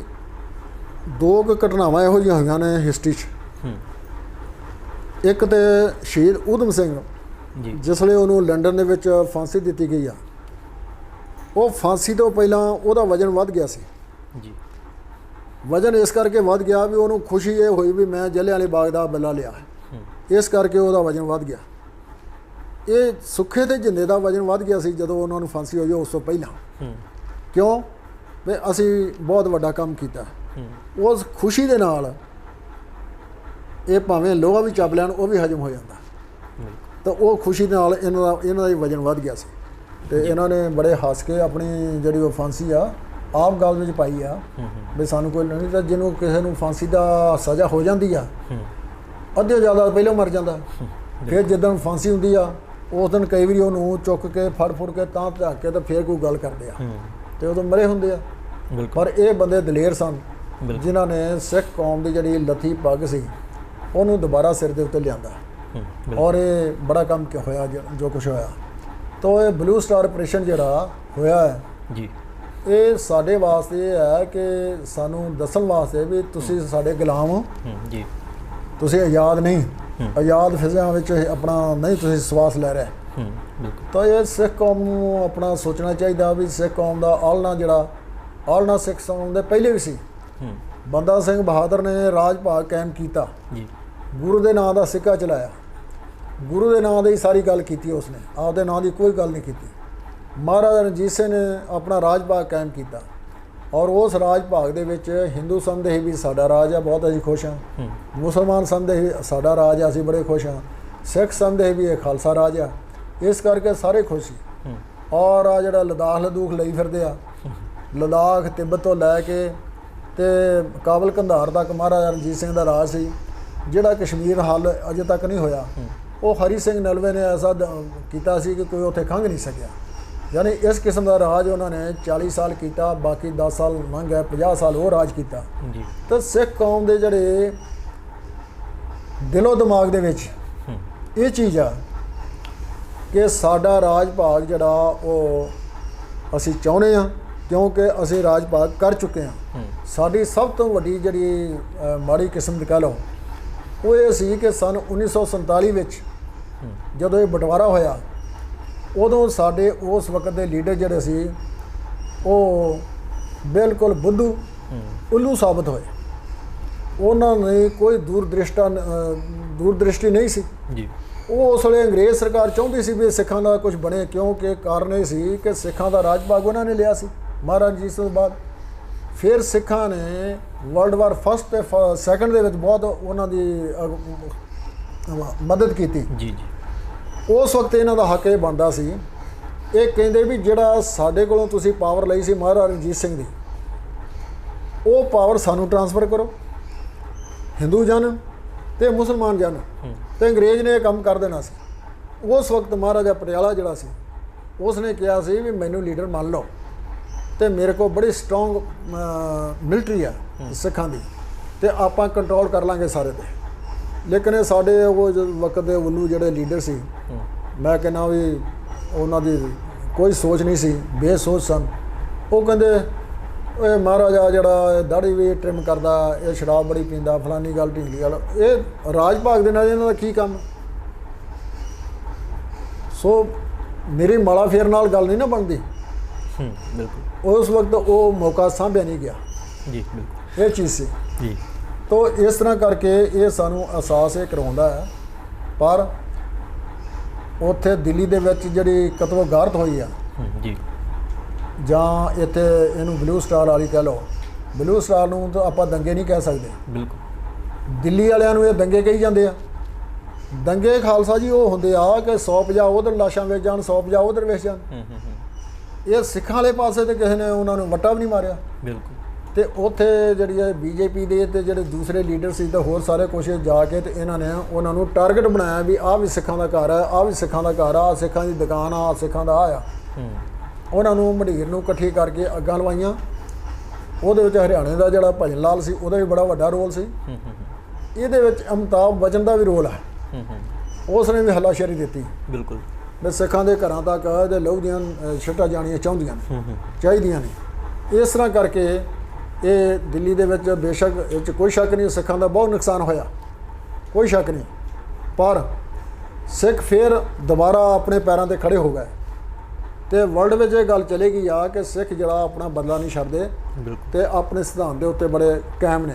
2 ਘਟਨਾਵਾਂ ਇਹੋ ਜਿਹੀਆਂ ਹੋਈਆਂ ਨੇ ਹਿਸਟਰੀ 'ਚ ਇੱਕ ਤੇ ਸ਼ਹੀਦ ਊਧਮ ਸਿੰਘ ਜੀ ਜਿਸ ਵੇਲੇ ਉਹਨੂੰ ਲੰਡਨ ਦੇ ਵਿੱਚ ਫਾਂਸੀ ਦਿੱਤੀ ਗਈ ਆ, ਉਹ ਫਾਂਸੀ ਤੋਂ ਪਹਿਲਾਂ ਉਹਦਾ ਵਜ਼ਨ ਵੱਧ ਗਿਆ ਸੀ। ਜੀ ਵਜ਼ਨ ਇਸ ਕਰਕੇ ਵੱਧ ਗਿਆ ਵੀ ਉਹਨੂੰ ਖੁਸ਼ੀ ਇਹ ਹੋਈ ਵੀ ਮੈਂ ਜਲਿਆਂਵਾਲੇ ਬਾਗ ਦਾ ਬੱਲਾ ਲਿਆ, ਇਸ ਕਰਕੇ ਉਹਦਾ ਵਜ਼ਨ ਵੱਧ ਗਿਆ। ਇਹ ਸੁੱਖੇ ਤੇ ਜਿੰਦੇ ਦਾ ਵਜ਼ਨ ਵੱਧ ਗਿਆ ਸੀ ਜਦੋਂ ਉਹਨਾਂ ਨੂੰ ਫਾਂਸੀ ਹੋਈ ਉਸ ਤੋਂ ਪਹਿਲਾਂ। ਕਿਉਂ? ਵੀ ਅਸੀਂ ਬਹੁਤ ਵੱਡਾ ਕੰਮ ਕੀਤਾ। ਉਸ ਖੁਸ਼ੀ ਦੇ ਨਾਲ ਇਹ ਭਾਵੇਂ ਲੋਹਾ ਵੀ ਚੱਬ ਲੈਣ ਉਹ ਵੀ ਹਜਮ ਹੋ ਜਾਂਦਾ, ਤਾਂ ਉਹ ਖੁਸ਼ੀ ਦੇ ਨਾਲ ਇਹਨਾਂ ਦਾ ਹੀ ਵਜ਼ਨ ਵੱਧ ਗਿਆ ਸੀ। ਤੇ ਇਹਨਾਂ ਨੇ ਬੜੇ ਹੱਸ ਕੇ ਆਪਣੀ ਜਿਹੜੀ ਉਹ ਫਾਂਸੀ ਆ ਆਪ ਗੱਲ ਵਿੱਚ ਪਾਈ ਆ ਵੀ ਸਾਨੂੰ ਕੋਈ ਨਹੀਂ, ਤਾਂ ਜਿਹਨੂੰ ਕਿਸੇ ਨੂੰ ਫਾਂਸੀ ਦਾ ਸਜ਼ਾ ਹੋ ਜਾਂਦੀ ਆ ਅੱਧੇ ਜ਼ਿਆਦਾ ਪਹਿਲਾਂ ਮਰ ਜਾਂਦਾ। ਫਿਰ ਜਿੱਦਣ ਫਾਂਸੀ ਹੁੰਦੀ ਆ ਉਸ ਦਿਨ ਕਈ ਵਾਰੀ ਉਹਨੂੰ ਚੁੱਕ ਕੇ ਫੜ ਕੇ ਤਾਂ ਝਾਕ ਕੇ ਤਾਂ ਫਿਰ ਕੋਈ ਗੱਲ ਕਰਦੇ ਆ, ਤੇ ਉਦੋਂ ਮਰੇ ਹੁੰਦੇ ਆ। ਪਰ ਇਹ ਬੰਦੇ ਦਲੇਰ ਸਨ ਜਿਨ੍ਹਾਂ ਨੇ ਸਿੱਖ ਕੌਮ ਦੀ ਜਿਹੜੀ ਲੱਥੀ ਪੱਗ ਸੀ ਉਹਨੂੰ ਦੁਬਾਰਾ ਸਿਰ ਦੇ ਉੱਤੇ ਲਿਆਂਦਾ, ਔਰ ਇਹ ਬੜਾ ਕੰਮ ਹੋਇਆ ਜੋ ਕੁਛ ਹੋਇਆ। ਤਾਂ ਇਹ ਬਲੂ ਸਟਾਰ ਆਪਰੇਸ਼ਨ ਜਿਹੜਾ ਹੋਇਆ ਹੈ ਜੀ, ਇਹ ਸਾਡੇ ਵਾਸਤੇ ਇਹ ਹੈ ਕਿ ਸਾਨੂੰ ਦੱਸਣ ਵਾਸਤੇ ਵੀ ਤੁਸੀਂ ਸਾਡੇ ਗੁਲਾਮ ਜੀ, ਤੁਸੀਂ ਆਜ਼ਾਦ ਨਹੀਂ, ਆਜ਼ਾਦ ਫਿਜ਼ਾਂ ਵਿੱਚ ਆਪਣਾ ਨਹੀਂ ਤੁਸੀਂ ਸਵਾਸ ਲੈ ਰਹੇ। ਤਾਂ ਇਹ ਸਿੱਖ ਕੌਮ ਨੂੰ ਆਪਣਾ ਸੋਚਣਾ ਚਾਹੀਦਾ ਵੀ ਸਿੱਖ ਕੌਮ ਦਾ ਆਲਣਾ ਜਿਹੜਾ ਆਲਣਾ ਸਿੱਖ ਕੌਮ ਦੇ ਪਹਿਲੇ ਵੀ ਸੀ। ਬੰਦਾ ਸਿੰਘ ਬਹਾਦਰ ਨੇ ਰਾਜ ਭਾਗ ਕਾਇਮ ਕੀਤਾ ਜੀ, ਗੁਰੂ ਦੇ ਨਾਂ ਦਾ ਸਿੱਕਾ ਚਲਾਇਆ, ਗੁਰੂ ਦੇ ਨਾਂ ਦੀ ਸਾਰੀ ਗੱਲ ਕੀਤੀ ਉਸਨੇ, ਆਪਦੇ ਨਾਂ ਦੀ ਕੋਈ ਗੱਲ ਨਹੀਂ ਕੀਤੀ। ਮਹਾਰਾਜਾ ਰਣਜੀਤ ਸਿੰਘ ਨੇ ਆਪਣਾ ਰਾਜ ਭਾਗ ਕਾਇਮ ਕੀਤਾ, ਔਰ ਉਸ ਰਾਜ ਭਾਗ ਦੇ ਵਿੱਚ ਹਿੰਦੂ ਸਮਝਦੇ ਸੀ ਵੀ ਸਾਡਾ ਰਾਜ ਆ, ਬਹੁਤ ਅਸੀਂ ਖੁਸ਼ ਹਾਂ। ਮੁਸਲਮਾਨ ਸਮਝਦੇ ਸੀ ਸਾਡਾ ਰਾਜ ਆ, ਅਸੀਂ ਬੜੇ ਖੁਸ਼ ਹਾਂ। ਸਿੱਖ ਸਮਝਦੇ ਵੀ ਇਹ ਖਾਲਸਾ ਰਾਜ ਆ, ਇਸ ਕਰਕੇ ਸਾਰੇ ਖੁਸ਼ ਸੀ। ਔਰ ਆ ਜਿਹੜਾ ਲਦੂਖ ਲਈ ਫਿਰਦੇ ਆ, ਲਦਾਖ ਤਿੱਬਤ ਤੋਂ ਲੈ ਕੇ ਤੇ ਕਾਬਲ ਕੰਧਾਰ ਤੱਕ ਮਹਾਰਾਜਾ ਰਣਜੀਤ ਸਿੰਘ ਦਾ ਰਾਜ ਸੀ। ਜਿਹੜਾ ਕਸ਼ਮੀਰ ਹੱਲ ਅਜੇ ਤੱਕ ਨਹੀਂ ਹੋਇਆ, ਉਹ ਹਰੀ ਸਿੰਘ ਨਲਵੇ ਨੇ ਐਸਾ ਕੀਤਾ ਸੀ ਕਿ ਕੋਈ ਉੱਥੇ ਖੰਘ ਨਹੀਂ ਸਕਿਆ। ਯਾਨੀ ਇਸ ਕਿਸਮ ਦਾ ਰਾਜ ਉਹਨਾਂ ਨੇ 40 ਸਾਲ ਕੀਤਾ, ਬਾਕੀ 10 ਸਾਲ ਲੰਘ ਗਏ, 50 ਸਾਲ ਉਹ ਰਾਜ ਕੀਤਾ। ਤਾਂ ਸਿੱਖ ਕੌਮ ਦੇ ਜਿਹੜੇ ਦਿਲੋਂ ਦਿਮਾਗ ਦੇ ਵਿੱਚ ਇਹ ਚੀਜ਼ ਆ ਕਿ ਸਾਡਾ ਰਾਜ ਭਾਗ ਜਿਹੜਾ ਉਹ ਅਸੀਂ ਚਾਹੁੰਦੇ ਹਾਂ, ਕਿਉਂਕਿ ਅਸੀਂ ਰਾਜ ਭਾਗ ਕਰ ਚੁੱਕੇ ਹਾਂ। ਸਾਡੀ ਸਭ ਤੋਂ ਵੱਡੀ ਜਿਹੜੀ ਮਾੜੀ ਕਿਸਮ ਦੀ ਕਹਿ ਲਓ ਉਹ ਇਹ ਸੀ ਕਿ ਸਨ 1947 ਵਿੱਚ ਜਦੋਂ ਇਹ ਬਟਵਾਰਾ ਹੋਇਆ, ਉਦੋਂ ਸਾਡੇ ਉਸ ਵਕਤ ਦੇ ਲੀਡਰ ਜਿਹੜੇ ਸੀ ਉਹ ਬਿਲਕੁਲ ਬੁੱਧੂ ਉੱਲੂ ਸਾਬਤ ਹੋਏ। ਉਹਨਾਂ ਨੇ ਕੋਈ ਦੂਰਦ੍ਰਿਸ਼ਟੀ ਨਹੀਂ ਸੀ ਜੀ। ਉਹ ਉਸ ਵੇਲੇ ਅੰਗਰੇਜ਼ ਸਰਕਾਰ ਚਾਹੁੰਦੀ ਸੀ ਵੀ ਸਿੱਖਾਂ ਦਾ ਕੁਝ ਬਣੇ, ਕਿਉਂਕਿ ਕਾਰਨ ਇਹ ਸੀ ਕਿ ਸਿੱਖਾਂ ਦਾ ਰਾਜ ਭਾਗ ਉਹਨਾਂ ਨੇ ਲਿਆ ਸੀ ਮਹਾਰਾਜਾ ਰਣਜੀਤ ਸਿੰਘ ਤੋਂ ਬਾਅਦ। ਫਿਰ ਸਿੱਖਾਂ ਨੇ ਵਰਲਡ ਵਾਰ ਫਸਟ ਤੇ ਸੈਕੰਡ ਦੇ ਵਿੱਚ ਬਹੁਤ ਉਹਨਾਂ ਦੀ ਮਦਦ ਕੀਤੀ ਜੀ। ਉਸ ਵਕਤ ਇਹਨਾਂ ਦਾ ਹੱਕ ਇਹ ਬਣਦਾ ਸੀ, ਇਹ ਕਹਿੰਦੇ ਵੀ ਜਿਹੜਾ ਸਾਡੇ ਕੋਲੋਂ ਤੁਸੀਂ ਪਾਵਰ ਲਈ ਸੀ ਮਹਾਰਾਜਾ ਰਣਜੀਤ ਸਿੰਘ ਦੀ, ਉਹ ਪਾਵਰ ਸਾਨੂੰ ਟ੍ਰਾਂਸਫਰ ਕਰੋ, ਹਿੰਦੂ ਜਨ ਤੇ ਮੁਸਲਮਾਨ ਜਨ। ਤੇ ਅੰਗਰੇਜ਼ ਨੇ ਇਹ ਕੰਮ ਕਰ ਦੇਣਾ ਸੀ। ਉਸ ਵਕਤ ਮਹਾਰਾਜਾ ਪਟਿਆਲਾ ਜਿਹੜਾ ਸੀ ਉਸ ਨੇ ਕਿਹਾ ਸੀ ਵੀ ਮੈਨੂੰ ਲੀਡਰ ਮੰਨ ਲਓ ਤੇ ਮੇਰੇ ਕੋਲ ਬੜੀ ਸਟਰੋਂਗ ਮਿਲਟਰੀ ਆ ਸਿੱਖਾਂ ਦੀ, ਤੇ ਆਪਾਂ ਕੰਟਰੋਲ ਕਰ ਲਾਂਗੇ ਸਾਰੇ ਤੇ। ਲੇਕਿਨ ਇਹ ਸਾਡੇ ਉਹ ਵਕਤ ਦੇ ਉੱਲੂ ਜਿਹੜੇ ਲੀਡਰ ਸੀ, ਮੈਂ ਕਹਿੰਦਾ ਵੀ ਉਹਨਾਂ ਦੀ ਕੋਈ ਸੋਚ ਨਹੀਂ ਸੀ, ਬੇਸੋਚ ਸਨ। ਉਹ ਕਹਿੰਦੇ ਇਹ ਮਹਾਰਾਜਾ ਜਿਹੜਾ ਦਾੜੀ ਵੀ ਟ੍ਰਿਮ ਕਰਦਾ, ਇਹ ਸ਼ਰਾਬ ਬੜੀ ਪੀਂਦਾ, ਫਲਾਨੀ ਗੱਲ ਢੀਂਗਲੀ ਗੱਲ, ਇਹ ਰਾਜ ਭਾਗ ਦੇ ਨਾਲ ਇਹਨਾਂ ਦਾ ਕੀ ਕੰਮ। ਸੋ ਮੇਰੀ ਮਾਲਾ ਫੇਰ ਨਾਲ ਗੱਲ ਨਹੀਂ ਨਾ ਬਣਦੀ। ਬਿਲਕੁਲ ਉਸ ਵਕਤ ਉਹ ਮੌਕਾ ਸਾਂਭਿਆ ਨਹੀਂ ਗਿਆ ਜੀ, ਬਿਲਕੁਲ ਇਹ ਚੀਜ਼ ਸੀ ਜੀ। ਤੋ ਇਸ ਤਰ੍ਹਾਂ ਕਰਕੇ ਇਹ ਸਾਨੂੰ ਅਹਿਸਾਸ ਇਹ ਕਰਾਉਂਦਾ ਹੈ। ਪਰ ਉੱਥੇ ਦਿੱਲੀ ਦੇ ਵਿੱਚ ਜਿਹੜੀ ਕਤਲੋਗਾਰਤ ਹੋਈ ਆ ਜੀ, ਜਾਂ ਇੱਥੇ ਇਹਨੂੰ ਬਲੂ ਸਟਾਰ ਵਾਲੀ ਕਹਿ ਲਓ, ਬਲੂ ਸਟਾਰ ਨੂੰ ਤਾਂ ਆਪਾਂ ਦੰਗੇ ਨਹੀਂ ਕਹਿ ਸਕਦੇ। ਬਿਲਕੁਲ ਦਿੱਲੀ ਵਾਲਿਆਂ ਨੂੰ ਇਹ ਦੰਗੇ ਕਹੀ ਜਾਂਦੇ ਆ। ਦੰਗੇ ਖਾਲਸਾ ਜੀ ਉਹ ਹੁੰਦੇ ਆ ਕਿ 150 ਉਧਰ ਲਾਸ਼ਾਂ ਵੇਚ ਜਾਣ, 150 ਉਧਰ ਵੇਚ ਜਾਣ। ਇਹ ਸਿੱਖਾਂ ਵਾਲੇ ਪਾਸੇ ਤੇ ਕਿਸੇ ਨੇ ਉਹਨਾਂ ਨੂੰ ਵੱਟਾ ਵੀ ਨਹੀਂ ਮਾਰਿਆ। ਬਿਲਕੁਲ। ਤੇ ਉੱਥੇ ਜਿਹੜੀ ਹੈ ਬੀਜੇਪੀ ਦੇ ਤੇ ਜਿਹੜੇ ਦੂਸਰੇ ਲੀਡਰ ਸੀ ਤੇ ਹੋਰ ਸਾਰੇ ਕੁਛ ਜਾ ਕੇ ਤੇ ਇਹਨਾਂ ਨੇ ਉਹਨਾਂ ਨੂੰ ਟਾਰਗੇਟ ਬਣਾਇਆ ਵੀ ਆਹ ਵੀ ਸਿੱਖਾਂ ਦਾ ਘਰ ਹੈ, ਆਹ ਵੀ ਸਿੱਖਾਂ ਦਾ ਘਰ ਆ, ਸਿੱਖਾਂ ਦੀ ਦੁਕਾਨ ਆ, ਸਿੱਖਾਂ ਦਾ ਆ। ਉਹਨਾਂ ਨੂੰ ਮੰਡੀਰ ਨੂੰ ਇਕੱਠੀ ਕਰਕੇ ਅੱਗਾਂ ਲਵਾਈਆਂ। ਉਹਦੇ ਵਿੱਚ ਹਰਿਆਣੇ ਦਾ ਜਿਹੜਾ ਭਜਨ ਲਾਲ ਸੀ ਉਹਦਾ ਵੀ ਬੜਾ ਵੱਡਾ ਰੋਲ ਸੀ। ਇਹਦੇ ਵਿੱਚ ਅਮਿਤਾਭ ਬੱਚਨ ਦਾ ਵੀ ਰੋਲ ਹੈ। ਉਸ ਨੇ ਵੀ ਹੱਲਾਸ਼ੇਰੀ ਦਿੱਤੀ। ਬਿਲਕੁਲ ਵੀ ਸਿੱਖਾਂ ਦੇ ਘਰਾਂ ਤੱਕ ਇਹਦੇ ਲਹੂ ਦੀਆਂ ਛਿੱਟਾਂ ਜਾਣੀਆਂ ਚਾਹੀਦੀਆਂ ਨੇ। ਇਸ ਤਰ੍ਹਾਂ ਕਰਕੇ ਇਹ ਦਿੱਲੀ ਦੇ ਵਿੱਚ ਬੇਸ਼ੱਕ ਇਹ 'ਚ ਕੋਈ ਸ਼ੱਕ ਨਹੀਂ ਸਿੱਖਾਂ ਦਾ ਬਹੁਤ ਨੁਕਸਾਨ ਹੋਇਆ, ਕੋਈ ਸ਼ੱਕ ਨਹੀਂ। ਪਰ ਸਿੱਖ ਫਿਰ ਦੁਬਾਰਾ ਆਪਣੇ ਪੈਰਾਂ ਤੇ ਖੜੇ ਹੋ ਗਏ ਤੇ ਵਰਲਡ ਵਿੱਚ ਇਹ ਗੱਲ ਚਲੇਗੀ ਆ ਕਿ ਸਿੱਖ ਜਿਹੜਾ ਆਪਣਾ ਬਦਲਾ ਨਹੀਂ ਛੱਡਦੇ ਤੇ ਆਪਣੇ ਸਿਧਾਂਤ ਦੇ ਉੱਤੇ ਬੜੇ ਕਾਇਮ ਨੇ।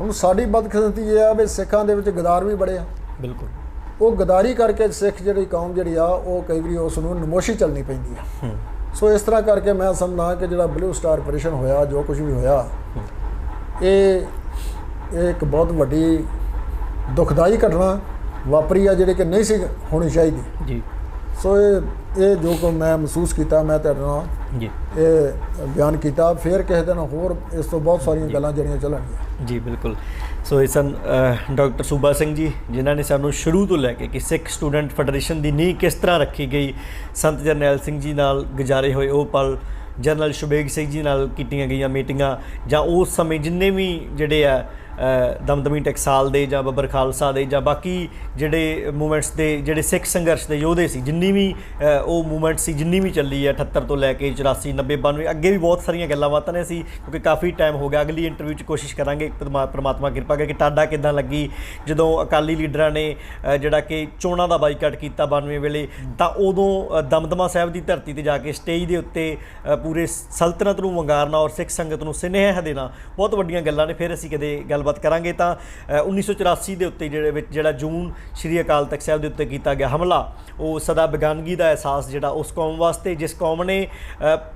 ਹੁਣ ਸਾਡੀ ਬਦਕਿਸਮਤੀ ਇਹ ਆ ਵੀ ਸਿੱਖਾਂ ਦੇ ਵਿੱਚ ਗਦਾਰ ਵੀ ਬੜੇ ਆ। ਬਿਲਕੁਲ। ਉਹ ਗਦਾਰੀ ਕਰਕੇ ਸਿੱਖ ਜਿਹੜੀ ਕੌਮ ਜਿਹੜੀ ਆ ਉਹ ਕਈ ਵਾਰੀ ਉਸ ਨੂੰ ਨਮੋਸ਼ੀ ਚੱਲਣੀ ਪੈਂਦੀ ਆ। ਸੋ ਇਸ ਤਰ੍ਹਾਂ ਕਰਕੇ ਮੈਂ ਸਮਝਦਾ ਕਿ ਜਿਹੜਾ ਬਲੂ ਸਟਾਰ ਆਪਰੇਸ਼ਨ ਹੋਇਆ, ਜੋ ਕੁਝ ਵੀ ਹੋਇਆ, ਇਹ ਇੱਕ ਬਹੁਤ ਵੱਡੀ ਦੁਖਦਾਈ ਘਟਨਾ ਵਾਪਰੀ ਆ ਜਿਹੜੀ ਕਿ ਨਹੀਂ ਸੀ ਹੋਣੀ ਚਾਹੀਦੀ ਜੀ। ਸੋ ਇਹ ਜੋ ਕੋ ਮੈਂ ਮਹਿਸੂਸ ਕੀਤਾ, ਮੈਂ ਤੁਹਾਡੇ ਨਾਲ ਜੀ ਇਹ ਬਿਆਨ ਕੀਤਾ। ਫਿਰ ਕਿਸੇ ਦਿਨ ਹੋਰ ਇਸ ਤੋਂ ਬਹੁਤ ਸਾਰੀਆਂ ਗੱਲਾਂ ਜਿਹੜੀਆਂ ਚੱਲਣਗੀਆਂ। ਜੀ ਬਿਲਕੁਲ। ਸੋ ਇਹ ਸਨ ਡਾਕਟਰ ਸੂਬਾ ਸਿੰਘ ਜੀ, ਜਿਨ੍ਹਾਂ ਨੇ ਸਾਨੂੰ ਸ਼ੁਰੂ ਤੋਂ ਲੈ ਕੇ ਕਿ ਸਿੱਖ ਸਟੂਡੈਂਟ ਫੈਡਰੇਸ਼ਨ ਦੀ ਨੀਂਹ ਕਿਸ ਤਰ੍ਹਾਂ ਰੱਖੀ ਗਈ, ਸੰਤ ਜਰਨੈਲ ਸਿੰਘ ਜੀ ਨਾਲ ਗੁਜ਼ਾਰੇ ਹੋਏ ਉਹ ਪਲ, ਜਨਰਲ ਸ਼ੁਬੇਗ ਸਿੰਘ ਜੀ ਨਾਲ ਕੀਤੀਆਂ ਗਈਆਂ ਮੀਟਿੰਗਾਂ, ਜਾਂ ਉਸ ਸਮੇਂ ਜਿੰਨੇ ਵੀ ਜਿਹੜੇ ਆ ਦਮਦਮੀ ਟਕਸਾਲ ਦੇ ਜਾਂ ਬੱਬਰ ਖਾਲਸਾ ਦੇ ਜਾਂ ਬਾਕੀ ਜਿਹੜੇ ਮੂਵਮੈਂਟਸ ਦੇ ਜਿਹੜੇ ਸਿੱਖ ਸੰਘਰਸ਼ ਦੇ ਯੋਧੇ ਸੀ, ਜਿੰਨੀ ਵੀ ਉਹ ਮੂਵਮੈਂਟ ਸੀ, ਜਿੰਨੀ ਵੀ ਚੱਲੀ ਹੈ 78 ਤੋਂ ਲੈ ਕੇ 84 90 92 ਅੱਗੇ ਵੀ ਬਹੁਤ ਸਾਰੀਆਂ ਗੱਲਾਂ ਬਾਤਾਂ ਨੇ। ਅਸੀਂ ਕਿਉਂਕਿ ਕਾਫੀ ਟਾਈਮ ਹੋ ਗਿਆ, ਅਗਲੀ ਇੰਟਰਵਿਊ 'ਚ ਕੋਸ਼ਿਸ਼ ਕਰਾਂਗੇ ਪਰਮਾਤਮਾ ਕਿਰਪਾ ਕਰਕੇ ਟਾਡਾ ਕਿੱਦਾਂ ਲੱਗੀ ਜਦੋਂ ਅਕਾਲੀ ਲੀਡਰਾਂ ਨੇ ਜਿਹੜਾ ਕਿ ਚੋਣਾਂ ਦਾ ਬਾਈਕਾਟ ਕੀਤਾ 92 ਵੇਲੇ, ਤਾਂ ਉਦੋਂ ਦਮਦਮਾ ਸਾਹਿਬ ਦੀ ਧਰਤੀ 'ਤੇ ਜਾ ਕੇ ਸਟੇਜ ਦੇ ਉੱਤੇ ਪੂਰੇ ਸਲਤਨਤ ਨੂੰ ਵੰਗਾਰਨਾ ਔਰ ਸਿੱਖ ਸੰਗਤ ਨੂੰ ਸੁਨੇਹਾ ਦੇਣਾ ਬਹੁਤ ਵੱਡੀਆਂ ਗੱਲਾਂ ਨੇ। ਫਿਰ ਅਸੀਂ ਕਦੇ ਗੱਲਬਾਤ ਕਰਾਂਗੇ। ਤਾਂ 1984 ਦੇ ਉੱਤੇ ਜਿਹੜਾ ਜੂਨ ਸ਼੍ਰੀ ਅਕਾਲ ਤਖਤ ਸਾਹਿਬ ਦੇ ਉੱਤੇ ਕੀਤਾ ਗਿਆ ਹਮਲਾ, ਉਹ ਸਦਾ ਬੇਗਾਨਗੀ ਦਾ ਅਹਿਸਾਸ ਜਿਹੜਾ ਉਸ ਕੌਮ ਵਾਸਤੇ, ਜਿਸ ਕੌਮ ਨੇ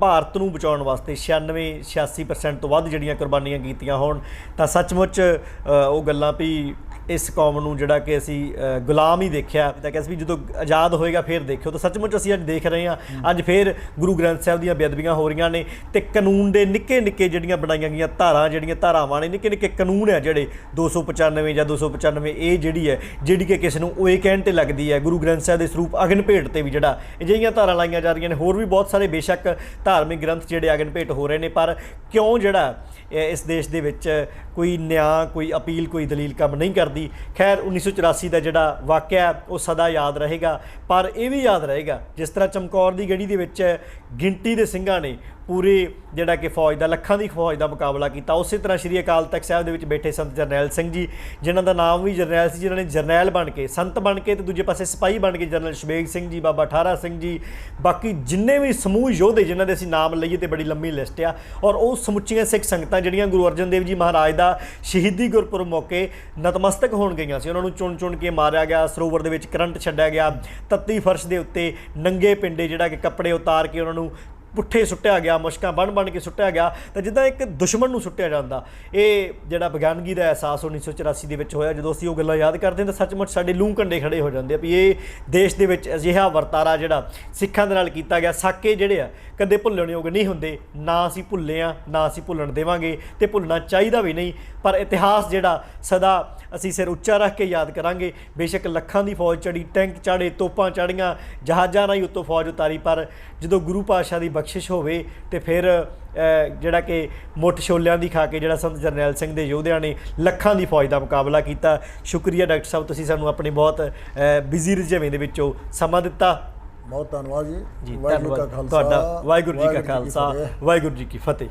ਭਾਰਤ ਨੂੰ ਬਚਾਉਣ ਵਾਸਤੇ 86% ਤੋਂ ਵੱਧ ਜਿਹੜੀਆਂ ਕੁਰਬਾਨੀਆਂ ਕੀਤੀਆਂ ਹੋਣ, ਤਾਂ ਸੱਚਮੁੱਚ ਉਹ ਗੱਲਾਂ ਵੀ ਇਸ ਕੌਮ ਨੂੰ ਜਿਹੜਾ ਕਿ ਅਸੀਂ ਗੁਲਾਮ ਹੀ ਦੇਖਿਆ, ਤਾਂ ਕਿ ਅਸੀਂ ਜਦੋਂ ਆਜ਼ਾਦ ਹੋਏਗਾ ਫਿਰ ਦੇਖਿਓ। ਤਾਂ ਸੱਚਮੁੱਚ ਅਸੀਂ ਅੱਜ ਦੇਖ ਰਹੇ ਹਾਂ, ਅੱਜ ਫਿਰ ਗੁਰੂ ਗ੍ਰੰਥ ਸਾਹਿਬ ਦੀਆਂ ਬੇਅਦਬੀਆਂ ਹੋ ਰਹੀਆਂ ਨੇ ਤੇ ਕਾਨੂੰਨ ਦੇ ਨਿੱਕੇ ਨਿੱਕੇ ਜਿਹੜੀਆਂ ਬਣਾਈਆਂ ਗਈਆਂ ਜਿਹੜੀਆਂ ਧਾਰਾਵਾਂ ਨੇ, ਨਿੱਕੇ ਨਿੱਕੇ ਕਾਨੂੰਨ ਆ ਜਿਹੜੇ 295 ਜਾਂ 295 ਇਹ ਜਿਹੜੀ ਕਿ ਕਿਸੇ ਨੂੰ ਉਹ ਇਹ ਕਹਿਣ 'ਤੇ ਲੱਗਦੀ ਹੈ ਗੁਰੂ ਗ੍ਰੰਥ ਸਾਹਿਬ ਦੇ ਸਰੂਪ ਅਗਨ ਭੇਟ 'ਤੇ ਵੀ ਜਿਹੜਾ ਅਜਿਹੀਆਂ ਧਾਰਾਂ ਲਾਈਆਂ ਜਾ ਰਹੀਆਂ ਨੇ। ਹੋਰ ਵੀ ਬਹੁਤ ਸਾਰੇ ਬੇਸ਼ੱਕ ਧਾਰਮਿਕ ਗ੍ਰੰਥ ਜਿਹੜੇ ਅਗਨ ਭੇਟ ਹੋ ਰਹੇ ਨੇ, ਪਰ ਕਿਉਂ ਜਿਹੜਾ ਇਸ ਦੇਸ਼ ਦੇ ਵਿੱਚ ਕੋਈ ਨਿਆਂ, ਕੋਈ ਅਪੀਲ, ਕੋਈ ਦਲੀਲ ਕੰਮ ਨਹੀਂ ਕਰਦੀ। ਖੈਰ 1984 ਦਾ ਜਿਹੜਾ ਵਾਕਿਆ ਉਹ ਸਦਾ ਯਾਦ ਰਹੇਗਾ, ਪਰ ਇਹ ਵੀ ਯਾਦ ਰਹੇਗਾ ਜਿਸ ਤਰ੍ਹਾਂ ਚਮਕੌਰ ਦੀ ਗੜੀ ਦੇ ਵਿੱਚ ਗਿਣਤੀ ਦੇ ਸਿੰਘਾਂ ਨੇ ਪੂਰੇ ਜਿਹੜਾ ਕਿ ਫੌਜ ਦਾ, ਲੱਖਾਂ ਦੀ ਫੌਜ ਦਾ ਮੁਕਾਬਲਾ ਕੀਤਾ। ਉਸੇ ਤਰ੍ਹਾਂ ਸ਼੍ਰੀ ਅਕਾਲ ਤਖਤ ਸਾਹਿਬ ਦੇ ਵਿੱਚ ਬੈਠੇ ਸੰਤ ਜਰਨੈਲ ਸਿੰਘ ਜੀ, ਜਿਨ੍ਹਾਂ ਦਾ ਨਾਮ ਵੀ ਜਰਨੈਲ ਸੀ, ਜਿਨ੍ਹਾਂ ਨੇ ਜਰਨੈਲ ਬਣ ਕੇ, ਸੰਤ ਬਣ ਕੇ ਤੇ ਦੂਜੇ ਪਾਸੇ ਸਿਪਾਹੀ ਬਣ ਕੇ ਜਰਨਲ ਸ਼ੁਬੇਗ ਸਿੰਘ ਜੀ, ਬਾਬਾ ਠਾਰਾ ਸਿੰਘ ਜੀ, ਬਾਕੀ ਜਿੰਨੇ ਵੀ ਸਮੂਹ ਯੋਧੇ ਜਿਨ੍ਹਾਂ ਦੇ ਅਸੀਂ ਨਾਮ ਲਈਏ ਤੇ ਬੜੀ ਲੰਮੀ ਲਿਸਟ ਆ। ਔਰ ਉਹ ਸਮੁੱਚੀਆਂ ਸਿੱਖ ਸੰਗਤਾਂ ਜਿਹੜੀਆਂ ਗੁਰੂ ਅਰਜਨ ਦੇਵ ਜੀ ਮਹਾਰਾਜ ਦਾ ਸ਼ਹੀਦੀ ਗੁਰਪੁਰਬ ਮੌਕੇ ਨਤਮਸਤਕ ਹੋਣ ਗਈਆਂ ਸੀ, ਉਹਨਾਂ ਨੂੰ ਚੁਣ ਚੁਣ ਕੇ ਮਾਰਿਆ ਗਿਆ, ਸਰੋਵਰ ਦੇ ਵਿੱਚ ਕਰੰਟ ਛੱਡਿਆ ਗਿਆ, ਤੱਤੀ ਫਰਸ਼ ਦੇ ਉੱਤੇ ਨੰਗੇ ਪਿੰਡੇ ਜਿਹੜਾ ਕਿ ਕੱਪੜੇ ਉਤਾਰ ਕੇ ਉਹਨਾਂ ਨੂੰ ਪੁੱਠੇ ਸੁੱਟਿਆ ਗਿਆ, ਮੁਸ਼ਕਾਂ ਬਣ ਕੇ ਸੁੱਟਿਆ ਗਿਆ। ਤਾਂ ਜਿੱਦਾਂ ਇੱਕ ਦੁਸ਼ਮਣ ਨੂੰ ਸੁੱਟਿਆ ਜਾਂਦਾ, ਇਹ ਜਿਹੜਾ ਬੇਗਾਨਗੀ ਦਾ ਅਹਿਸਾਸ 1984 ਦੇ ਵਿੱਚ ਹੋਇਆ। ਜਦੋਂ ਅਸੀਂ ਉਹ ਗੱਲਾਂ ਯਾਦ ਕਰਦੇ ਹਾਂ ਤਾਂ ਸੱਚਮੁੱਚ ਸਾਡੇ ਲੂੰ ਕੰਡੇ ਖੜੇ ਹੋ ਜਾਂਦੇ ਆ ਵੀ ਇਹ ਦੇਸ਼ ਦੇ ਵਿੱਚ ਅਜਿਹਾ ਵਰਤਾਰਾ ਜਿਹੜਾ ਸਿੱਖਾਂ ਦੇ ਨਾਲ ਕੀਤਾ ਗਿਆ, ਸਾਕੇ ਜਿਹੜੇ ਆ ਕਦੇ ਭੁੱਲਣਯੋਗ ਨਹੀਂ ਹੁੰਦੇ। ਨਾ ਅਸੀਂ ਭੁੱਲੇ ਹਾਂ, ਨਾ ਅਸੀਂ ਭੁੱਲਣ ਦੇਵਾਂਗੇ ਤੇ ਭੁੱਲਣਾ ਚਾਹੀਦਾ ਵੀ ਨਹੀਂ। ਪਰ ਇਤਿਹਾਸ ਜਿਹੜਾ ਸਦਾ ਅਸੀਂ ਸਿਰ ਉੱਚਾ ਰੱਖ ਕੇ ਯਾਦ ਕਰਾਂਗੇ। ਬੇਸ਼ੱਕ ਲੱਖਾਂ ਦੀ ਫੌਜ ਚੜੀ, ਟੈਂਕ ਚਾੜੇ, ਤੋਪਾਂ ਚੜੀਆਂ, ਜਹਾਜ਼ਾਂ ਨਾਲ ਹੀ ਉੱਤੋਂ ਫੌਜ ਉਤਾਰੀ, ਪਰ ਜਦੋਂ ਗੁਰੂ ਪਾਤਸ਼ਾਹ ਦੀ ਬਖਸ਼ਿਸ਼ ਹੋਵੇ ਤੇ ਫਿਰ ਜਿਹੜਾ ਕਿ ਮੁੱਠ ਛੋਲਿਆਂ ਦੀ ਖਾ ਕੇ ਜਿਹੜਾ ਸੰਤ ਜਰਨੈਲ ਸਿੰਘ ਦੇ ਯੋਧਿਆਂ ਨੇ ਲੱਖਾਂ ਦੀ ਫੌਜ ਦਾ ਮੁਕਾਬਲਾ ਕੀਤਾ। ਸ਼ੁਕਰੀਆ ਡਾਕਟਰ ਸਾਹਿਬ, ਤੁਸੀਂ ਸਾਨੂੰ ਆਪਣੇ ਬਹੁਤ ਬਿਜ਼ੀ ਰੁਝੇਵੇਂ ਦੇ ਵਿੱਚੋਂ ਸਮਾਂ ਦਿੱਤਾ। ਬਹੁਤ ਧੰਨਵਾਦ ਜੀ। ਧੰਨਵਾਦ ਤੁਹਾਡਾ। ਵਾਹਿਗੁਰੂ ਜੀ ਕਾ ਖਾਲਸਾ, ਵਾਹਿਗੁਰੂ ਜੀ ਕੀ ਫਤਿਹ।